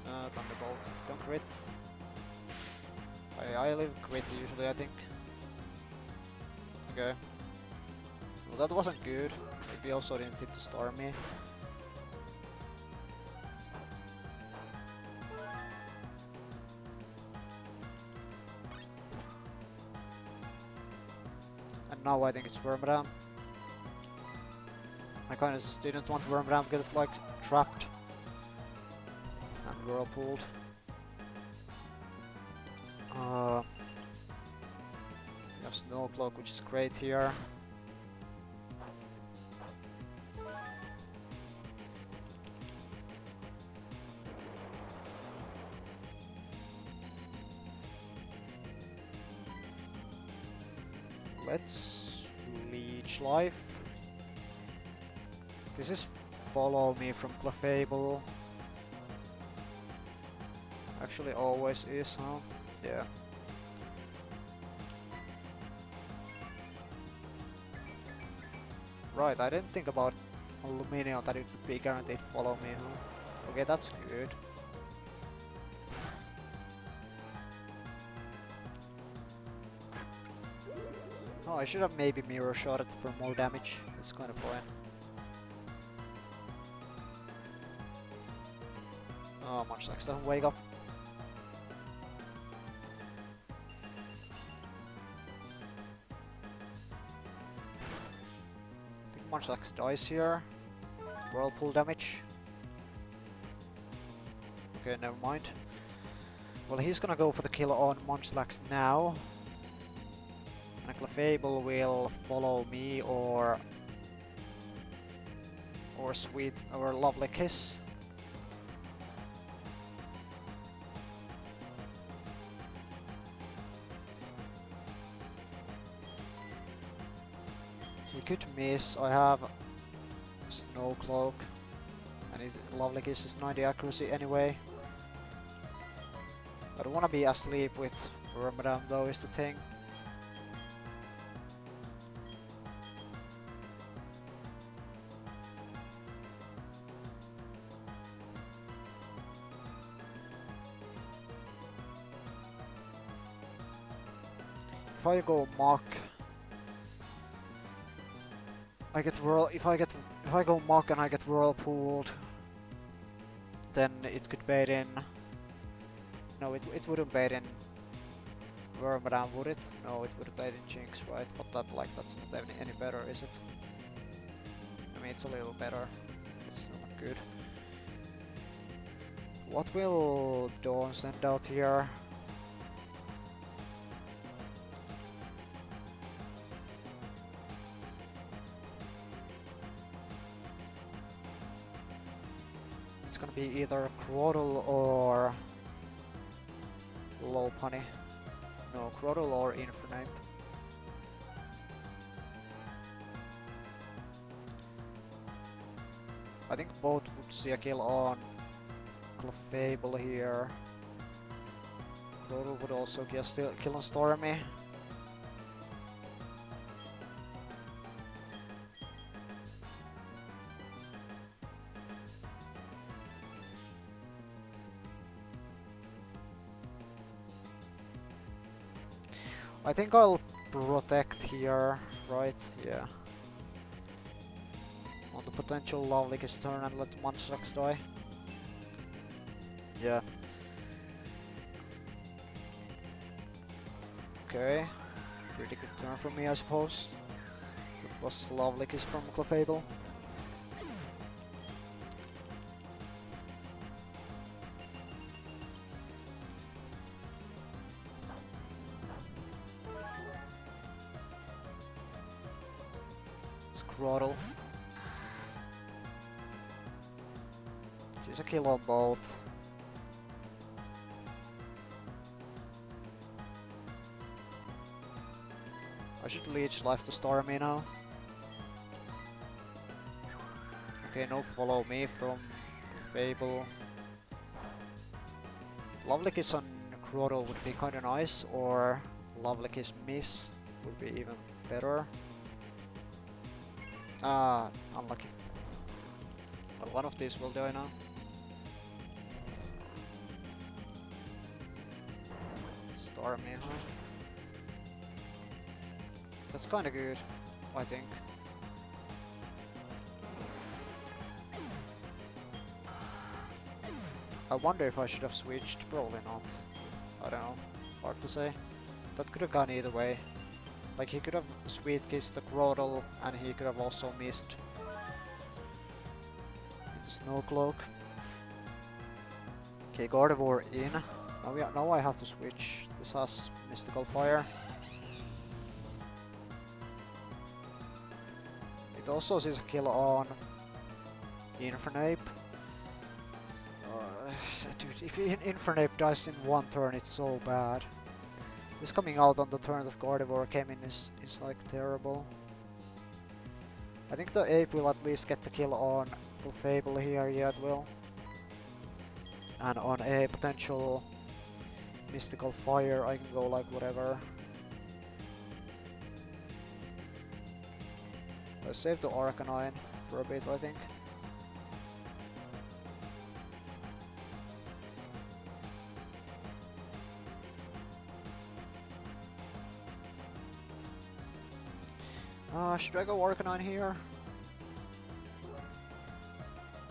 Thunderbolt. Don't crit. I live crit usually, I think. Okay. Well, that wasn't good. Maybe also didn't hit the Stormy. And now I think it's Wormadam. I kinda just didn't want Wormadam to get like trapped and whirlpooled. We have Snow Cloak, which is great here. Let's Leech Life. This is Follow Me from Clefable. Actually always is, huh? Yeah. Right, I didn't think about Aluminium that it would be guaranteed Follow Me, huh? Okay, that's good. Oh, I should have maybe Mirror Shot it for more damage. It's kind of fine. Oh, Munchlax doesn't wake up. I think Munchlax dies here. Whirlpool damage. Okay, never mind. Well, he's gonna go for the kill on Munchlax now. And Clefable will follow me or Sweet or Lovely Kiss. He could miss. I have Snow Cloak and his Lovely Kiss is 90 accuracy anyway. I don't wanna be asleep with Wormadam though, is the thing. If I go Mach, I get if I go Mach and I get Whirlpooled, then it could bait in. No, it wouldn't bait in Wormadam, would it? No, it would bait in Jinx, right? But that's not any better, is it? I mean, it's a little better. It's still not good. What will Dawn send out here? It's gonna be either Crawdle or Lopunny. No, Crawdle or Infernape. I think both would see a kill on Clefable here. Crawdle would also get a kill on Stormy. I think I'll protect here, right? Yeah. On the potential Lovely Kiss turn and let Munchlax die. Yeah. Okay. Pretty good turn from me, I suppose. That was Lovely Kiss from Clefable. Crawdle. It's a kill on both. I should Leech Life to Stormy now. Okay, no follow me from Fable. Lovely Kiss on Crawdle would be kinda nice, or Lovely Kiss miss would be even better. Ah, unlucky. Well, one of these will die now. Stormy, huh? That's kinda good, I think. I wonder if I should have switched, probably not. I don't know, hard to say. That could have gone either way. Like he could have sweet kissed the Groddle and he could have also missed the Snow Cloak. Okay, Gardevoir in. Now I have to switch. This has Mystical Fire. It also sees a kill on Infernape. Dude, if Infernape dies in one turn, it's so bad. This coming out on the turn that Gardevoir came in is like terrible. I think the Ape will at least get the kill on Clefable here, yeah it will. And on a potential Mystical Fire I can go like whatever. I saved the Arcanine for a bit I think. Should I go Arcanine here?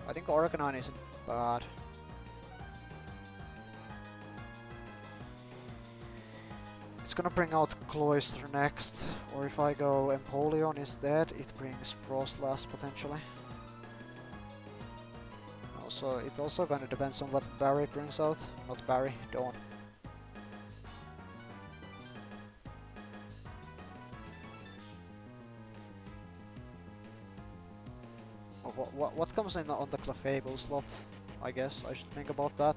I think Arcanine isn't bad. It's gonna bring out Cloyster next, or if I go Empoleon instead, it brings Frostlass potentially. Also, it also gonna depends on what Barry brings out. Not Barry, Dawn. What comes in on the Clefable slot? I guess I should think about that.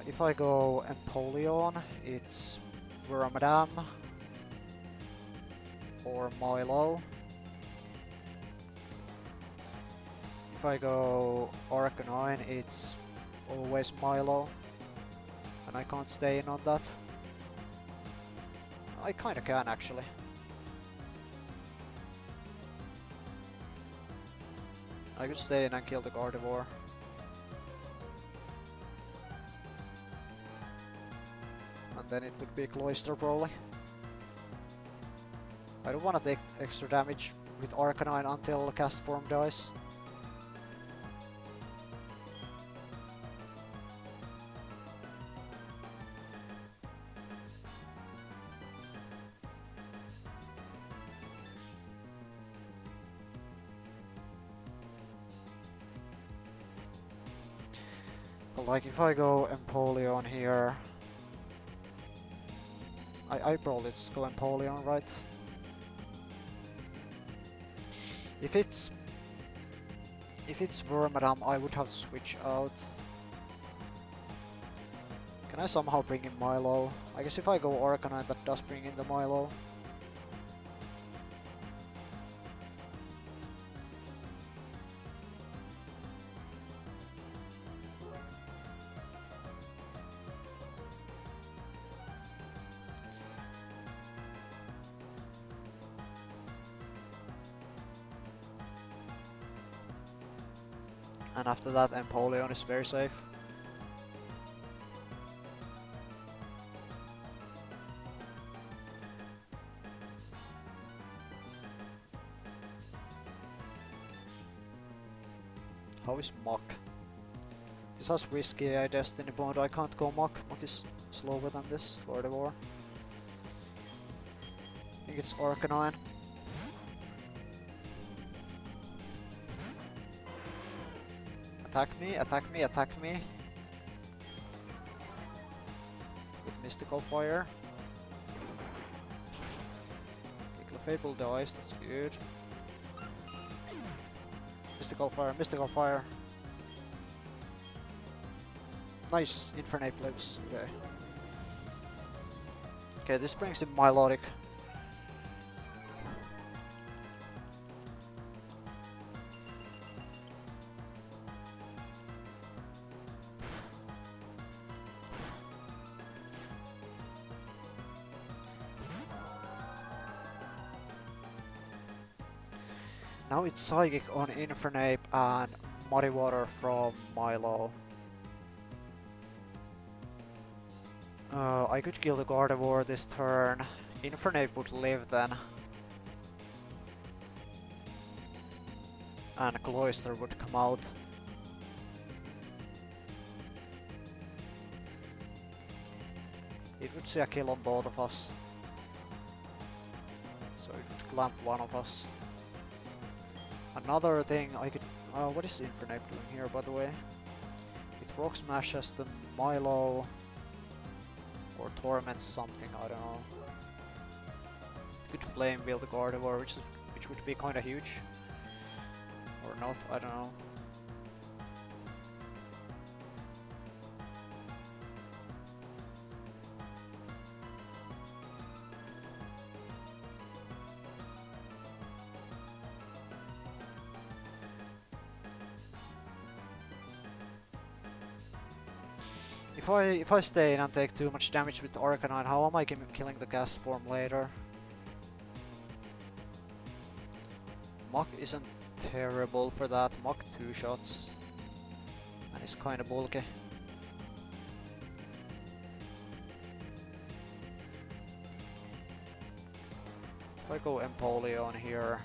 If I go Empoleon, it's Wormadam or Milo. If I go Arcanine, it's always Milo, and I can't stay in on that. I kinda can actually. I could stay in and kill the Gardevoir. And then it would be Cloyster probably. I don't want to take extra damage with Arcanine until the cast form dies. But like if I go Empoleon here, I probably just go Empoleon, right? If it's Wormadam, I would have to switch out. Can I somehow bring in Milo? I guess if I go Arcanine, that does bring in the Milo. And after that, Empoleon is very safe. How is Mach? This has risky Destiny Bond. I can't go Mach. Mach is slower than this for the war. I think it's Arcanine. Attack me, attack me, attack me. With Mystical Fire. Clefable dies, that's good. Mystical Fire, Mystical Fire. Nice, Infernape lives. Okay. Okay, this brings in Milotic. Now it's Psychic on Infernape and Muddy Water from Milo. I could kill the Gardevoir this turn. Infernape would live then. And Cloyster would come out. It would see a kill on both of us. So it would clamp one of us. Another thing I could... what is Infernape doing here, by the way? It Rock Smashes the Milo... or torments something, I don't know. It could Flame Wheel the Gardevoir, which would be kinda huge. Or not, I don't know. If I stay in and take too much damage with Arcanine, how am I killing the gas form later? Mach isn't terrible for that. Mach 2 shots. And it's kinda bulky. If I go Empoleon here...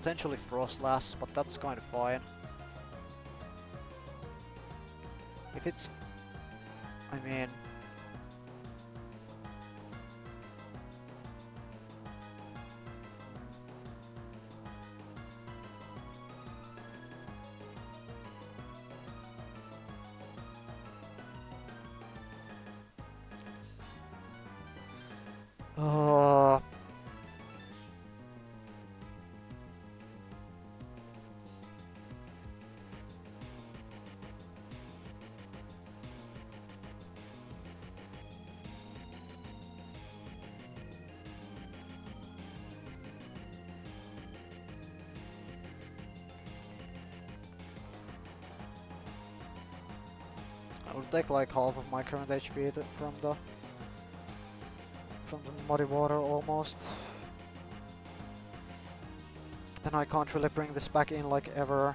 potentially Frostlass, but that's kind of fine. If it's... I mean... I will take like half of my current HP from the Muddy Water almost. Then I can't really bring this back in like ever.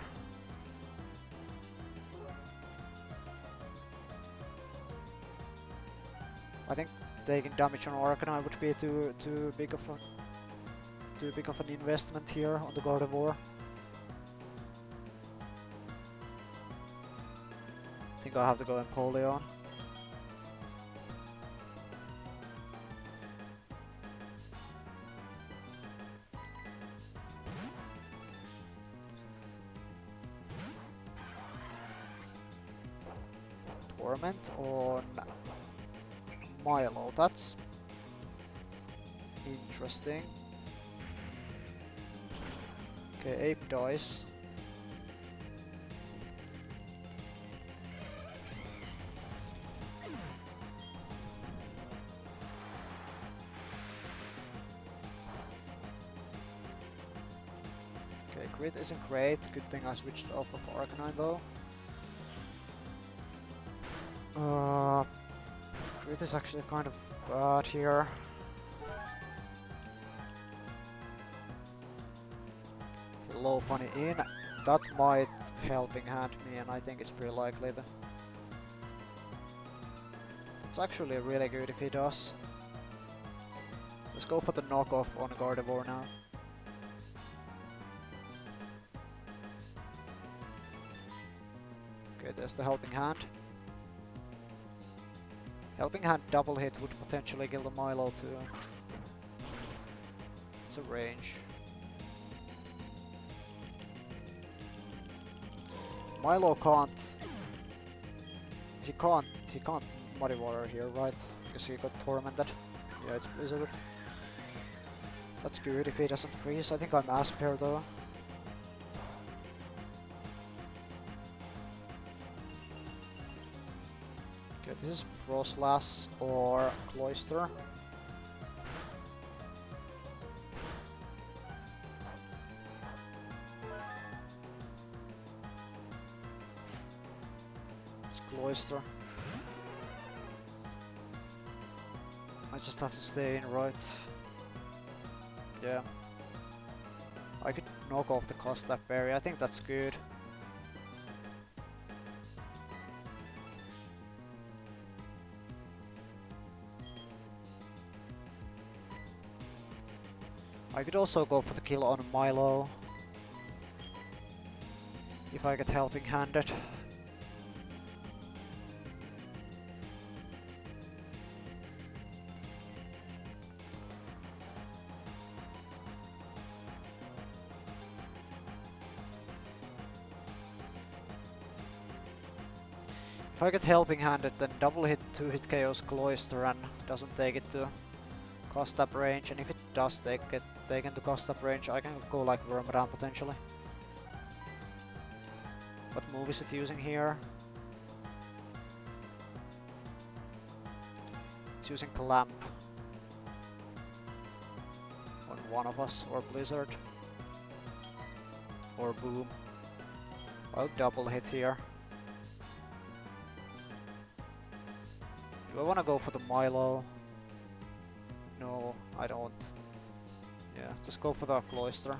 I think taking damage on Arcanine would be too big of an investment here on the Gardevoir. I think I have to go Empoleon. Torment on Milo, that's interesting. Okay, Ape dies. Okay, crit isn't great. Good thing I switched off of Arcanine though. Crit is actually kind of bad here. Low bunny in. That might helping hand me, and I think it's pretty likely that it's actually really good if he does. Let's go for the knockoff on Gardevoir now. Okay, there's the helping hand. Helping hand double hit would potentially kill the Milo too. It's a range. Milo can't... He can't Muddy Water here, right? Because he got tormented. Yeah, it's Blizzard. That's good if he doesn't freeze. I think I'm Asper though. Okay, this is Frostlass or Cloyster. cloister. I just have to stay in right. Yeah. I could knock off the cost that berry, I think that's good. I could also go for the kill on Milo. If I get helping handed. If I get helping handed, then double hit 2-hit KO's Cloister and doesn't take it to cost up range, and if it does get taken to cost up range, I can go like Wormadam potentially. What move is it using here? It's using Clamp on one of us, or Blizzard, or Boom. I'll double hit here. Do I want to go for the Milo? No, I don't. Yeah, just go for the Cloister.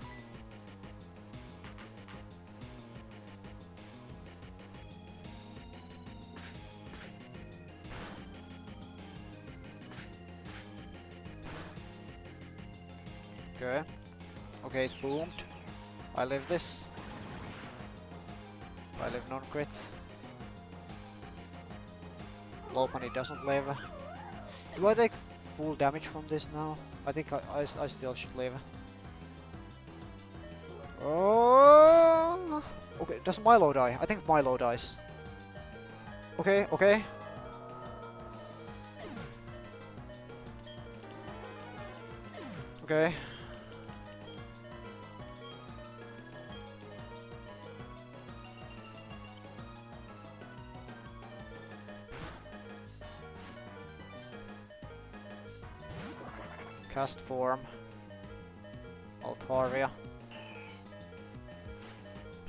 Okay. Okay, it boomed. I live this. I live non-crit. Lopunny doesn't live. Do I take full damage from this now? I think I still should live. Oh! Okay, does Milo die? I think Milo dies. Okay, okay. Okay. Cast form. Altaria.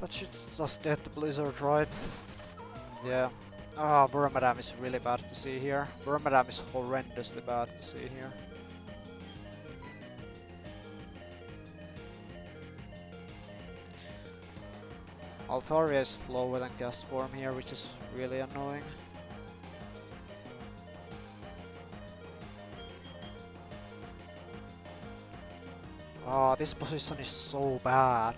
That shit's just dead to Blizzard, right? Yeah. Ah, Wormadam is really bad to see here. Wormadam is horrendously bad to see here. Altaria is slower than cast form here, which is really annoying. Ah, this position is so bad.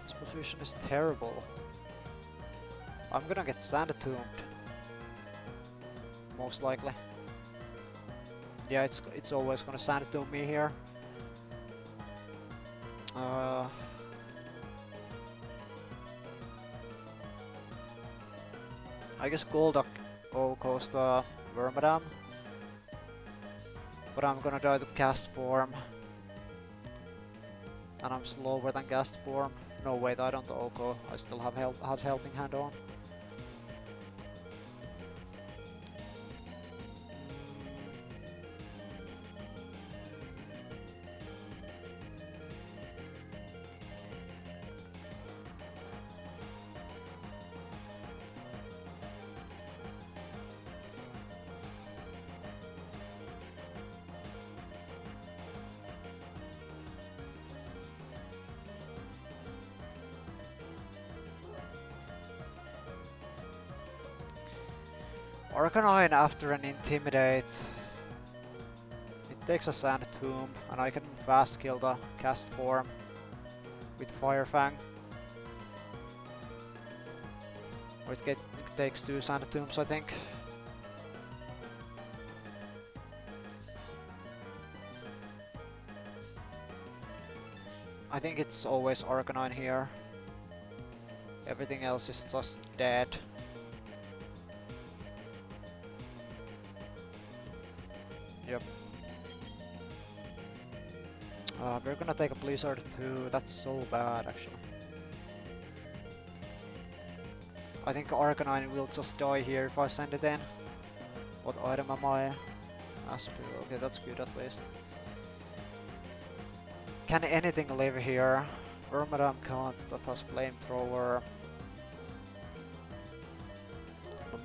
This position is terrible. I'm gonna get Sand Tombed. Most likely. Yeah, it's always gonna Sand Tomb me here. I guess Golduck goes to Wormadam. But I'm gonna die to cast form. And I'm slower than cast form. No wait, I don't OHKO. I still have helping hand on. Arcanine after an Intimidate. It takes a Sand Tomb, and I can fast kill the cast form with Fire Fang. Or it takes 2 Sand Tombs, I think. I think it's always Arcanine here. Everything else is just dead. Yep. We're gonna take a Blizzard too. That's so bad, actually. I think Arcanine will just die here if I send it in. What item am I? Aspir. Okay, that's good at least. Can anything live here? Wormadam can't. That has Flamethrower.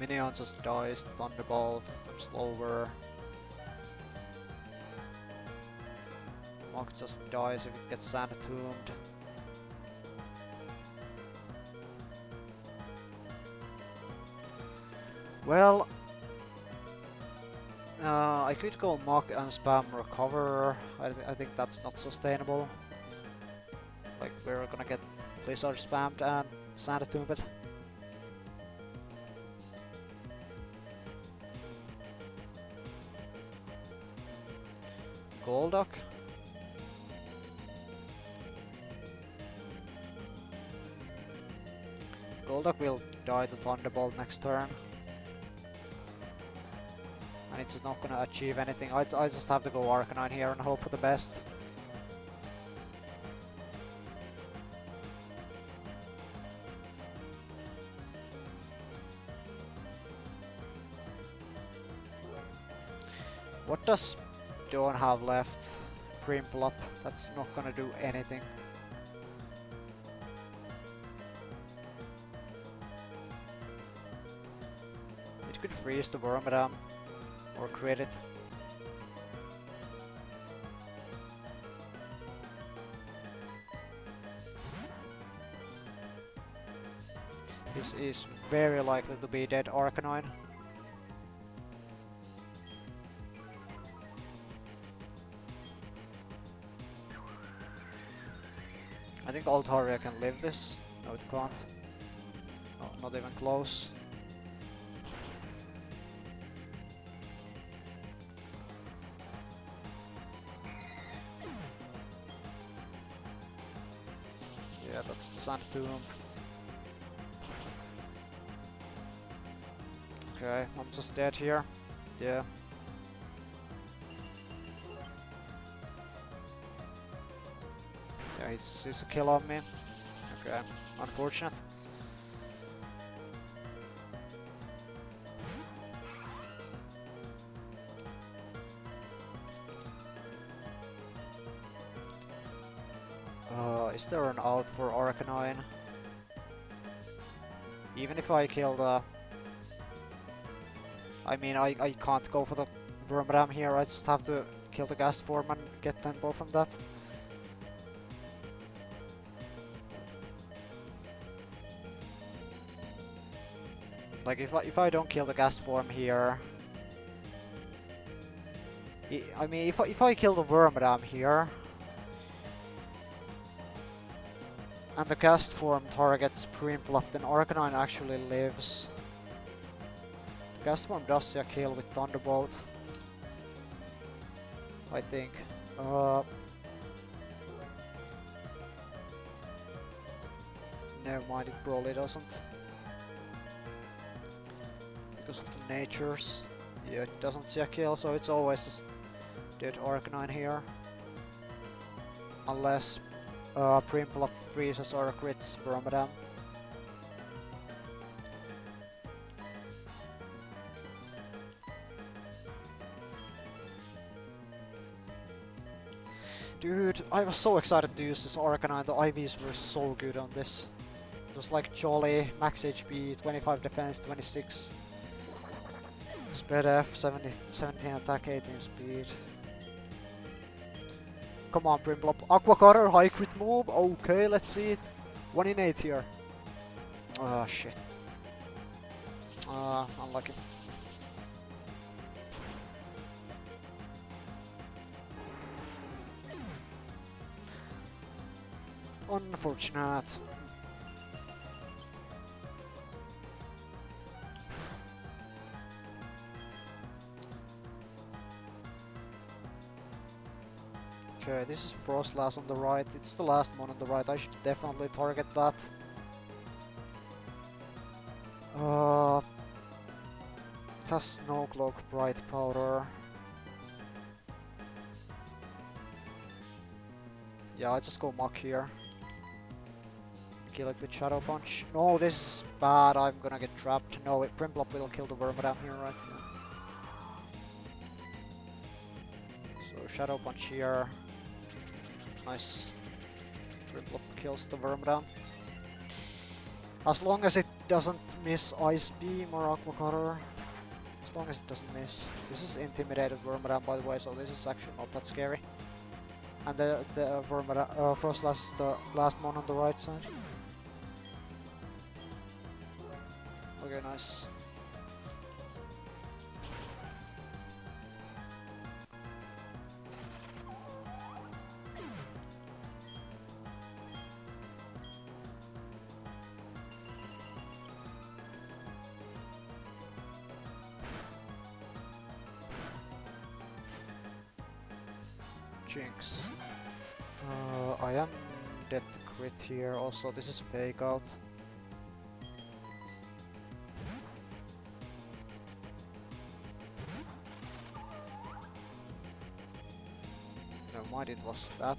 Minion just dies, Thunderbolt, I'm slower. Monk just dies if it gets Sand Tombed. Well, I could go Mock and spam Recover. I think that's not sustainable. Like, we're gonna get Blizzard spammed and Sand Tombed. Golduck. Golduck will die to Thunderbolt next turn. And it's just not gonna achieve anything. I just have to go Arcanine here and hope for the best. What does Dawn have left? Primplop. That's not gonna do anything. It could freeze the Wormadam or crit it. This is very likely to be dead Arcanine. I think Altaria can live this. No, it can't. No, not even close. Yeah, that's the Sand Tomb. Okay, I'm just dead here. Yeah. Yeah, he's a kill on me. Okay, unfortunate. Is there an out for Arcanine? Even if I kill the... I mean, I can't go for the Wormadam here, I just have to kill the gas form and get tempo from that. Like, if I don't kill the gas form here... I mean, if I kill the Wormadam here... and the cast form targets Primplop, then Arcanine actually lives. The cast form does see a kill with Thunderbolt. I think. Never mind, it probably doesn't. Because of the natures. Yeah, it doesn't see a kill, so it's always just dead Arcanine here. Unless Primplop freezes or crits Wormadam. Dude, I was so excited to use this Arcanine, the IVs were so good on this. It was like jolly, max HP, 25 defense, 26 spread F, 17 attack, 18 speed. Come on, Primplop. Aqua Cutter, high crit move. Okay, let's see it. 1 in 8 here. Ah, shit. Unlucky. Unfortunate. Okay, this is Frostlass on the right. It's the last one on the right. I should definitely target that. It has Snow Cloak, Bright Powder. Yeah, I just go Muck here. Kill it with Shadow Punch. No, this is bad. I'm gonna get trapped. No, Primplop will kill the Wormadam here, right? So Shadow Punch here. Nice. Primplop kills the Wormadam. As long as it doesn't miss Ice Beam or Aqua Cutter. As long as it doesn't miss. This is Intimidated Wormadam, by the way, so this is actually not that scary. And the Frostlass is the last one on the right side. Okay, nice. Jinx. I am dead to crit here. Also, this is fake out. Never mind, it was that.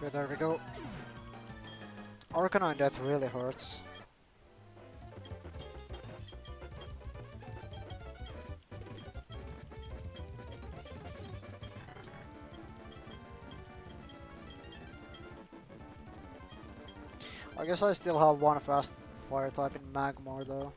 Okay, there we go. Arcanine Death really hurts. I guess I still have one fast fire type in Magmar though.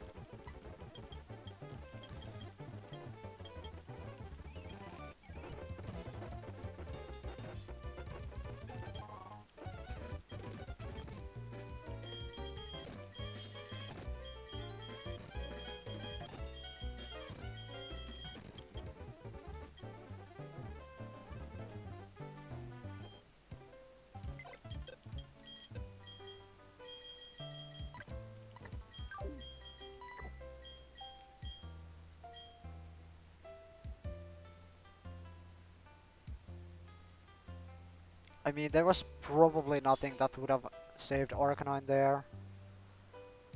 I mean, there was probably nothing that would have saved Arcanine there.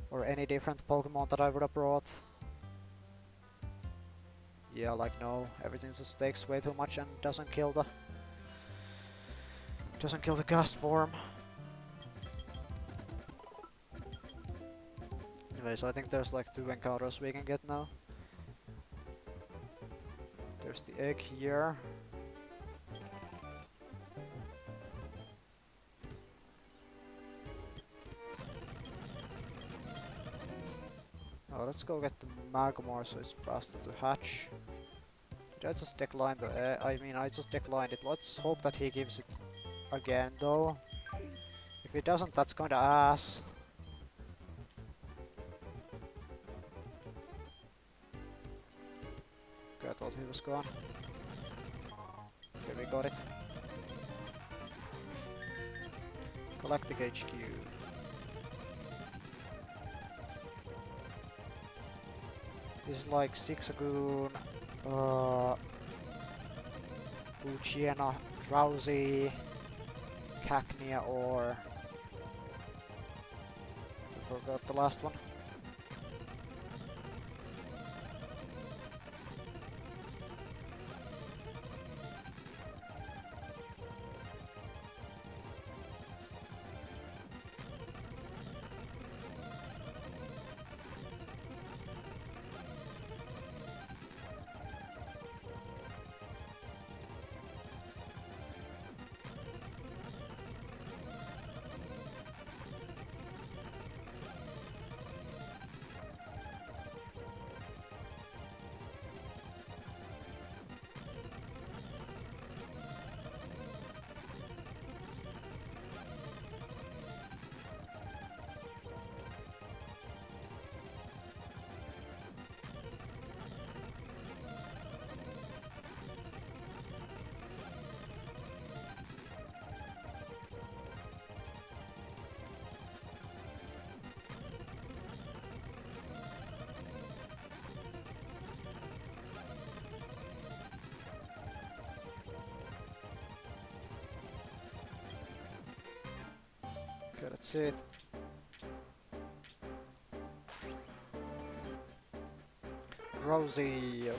Or any different Pokemon that I would have brought. Yeah, like no, everything just takes way too much and doesn't kill the gust form. Anyways, I think there's like 2 encounters we can get now. There's the egg here. Oh, let's go get the Magmar so it's faster to hatch. Did I just decline the I just declined it. Let's hope that he gives it again though. If he doesn't, that's kinda ass. Okay, I thought he was gone. Okay, we got it. Galactic HQ. This is like Zigzagoon, Luciana, Drowsy, Cacnea, or I forgot the last one. see it. Rosie, okay.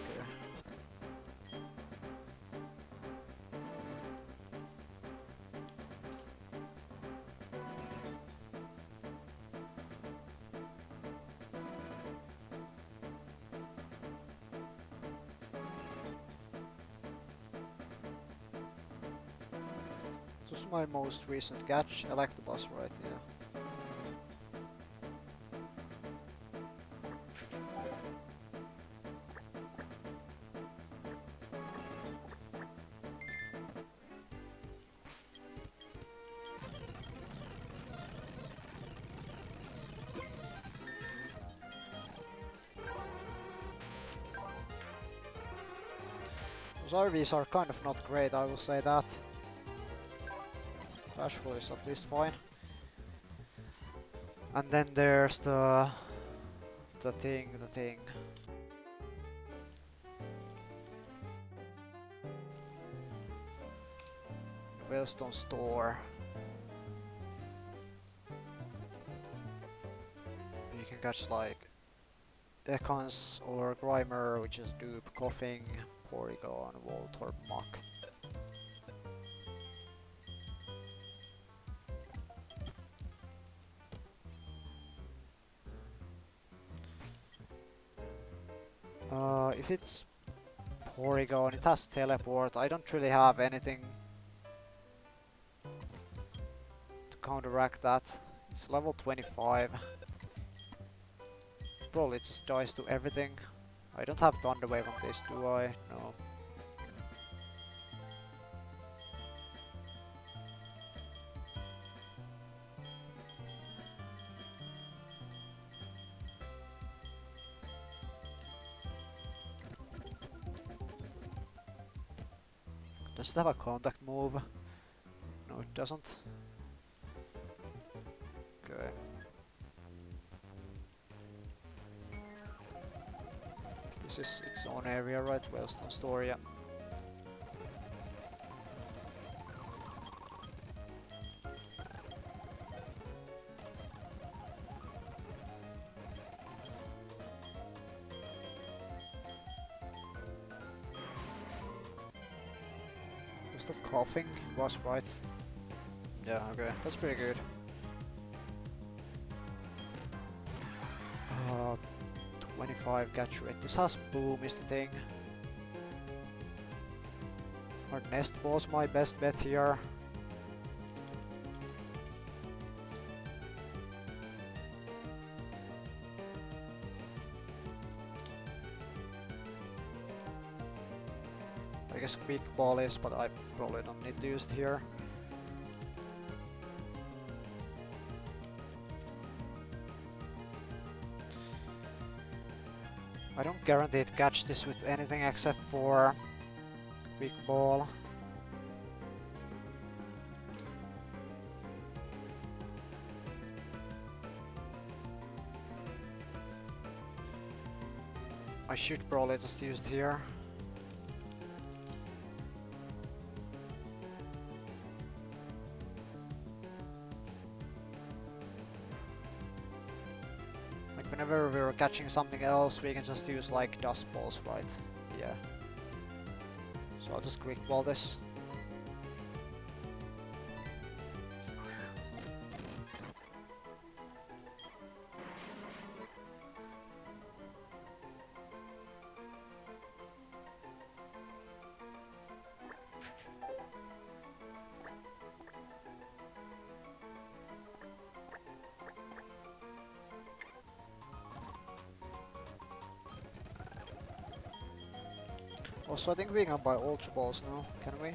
This is my most recent catch, Electabuzz, right? Yeah. Those RVs are kind of not great, I will say that. Bashful is at least fine. And then there's the thing. Veilstone store. You can catch like Ekans or Grimer, which is dupe, Coughing, Porygon, Voltorb, Mach. If it's Porygon, it has teleport. I don't really have anything to counteract that. It's level 25. Probably just dies to everything. I don't have Thunder Wave on this, do I? No. Does it have a contact move? No, it doesn't. Okay. This is its own area, right? Veilstone store, yeah. Was that Coughing? Was right. Yeah, okay, that's pretty good. 25 catch rate. This has Boom is the thing. Our Nest was my best bet here. I guess Quick Ball is, but I probably don't need to use it here. I don't guarantee to catch this with anything except for Quick Ball. I should probably just use it here. Whenever we're catching something else, we can just use like dust balls, right? Yeah. So I'll just quick ball this. Also, I think we can buy Ultra Balls now, can we?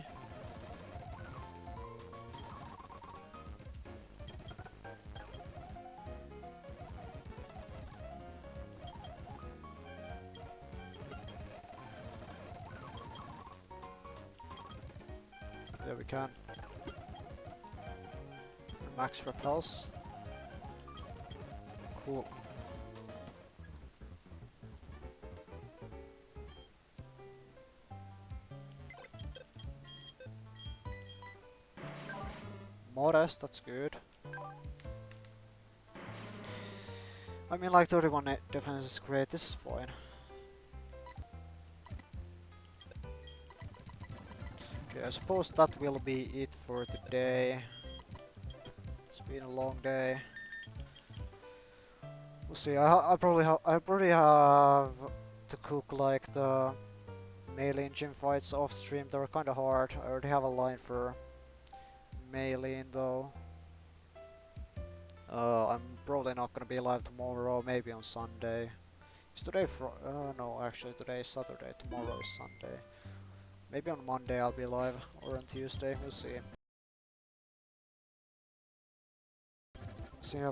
Yeah, we can. Max repels. Cool. Modest, that's good. I mean, like 31 defense is great, this is fine. Okay, I suppose that will be it for today. It's been a long day. We'll see. I probably have to cook like the melee gym fights off stream. They're kind of hard. I already have a line for melee though. I'm probably not gonna be live tomorrow. Maybe on Sunday. Is today no, actually today is Saturday. Tomorrow is Sunday. Maybe on Monday I'll be live, or on Tuesday. We'll see. See ya.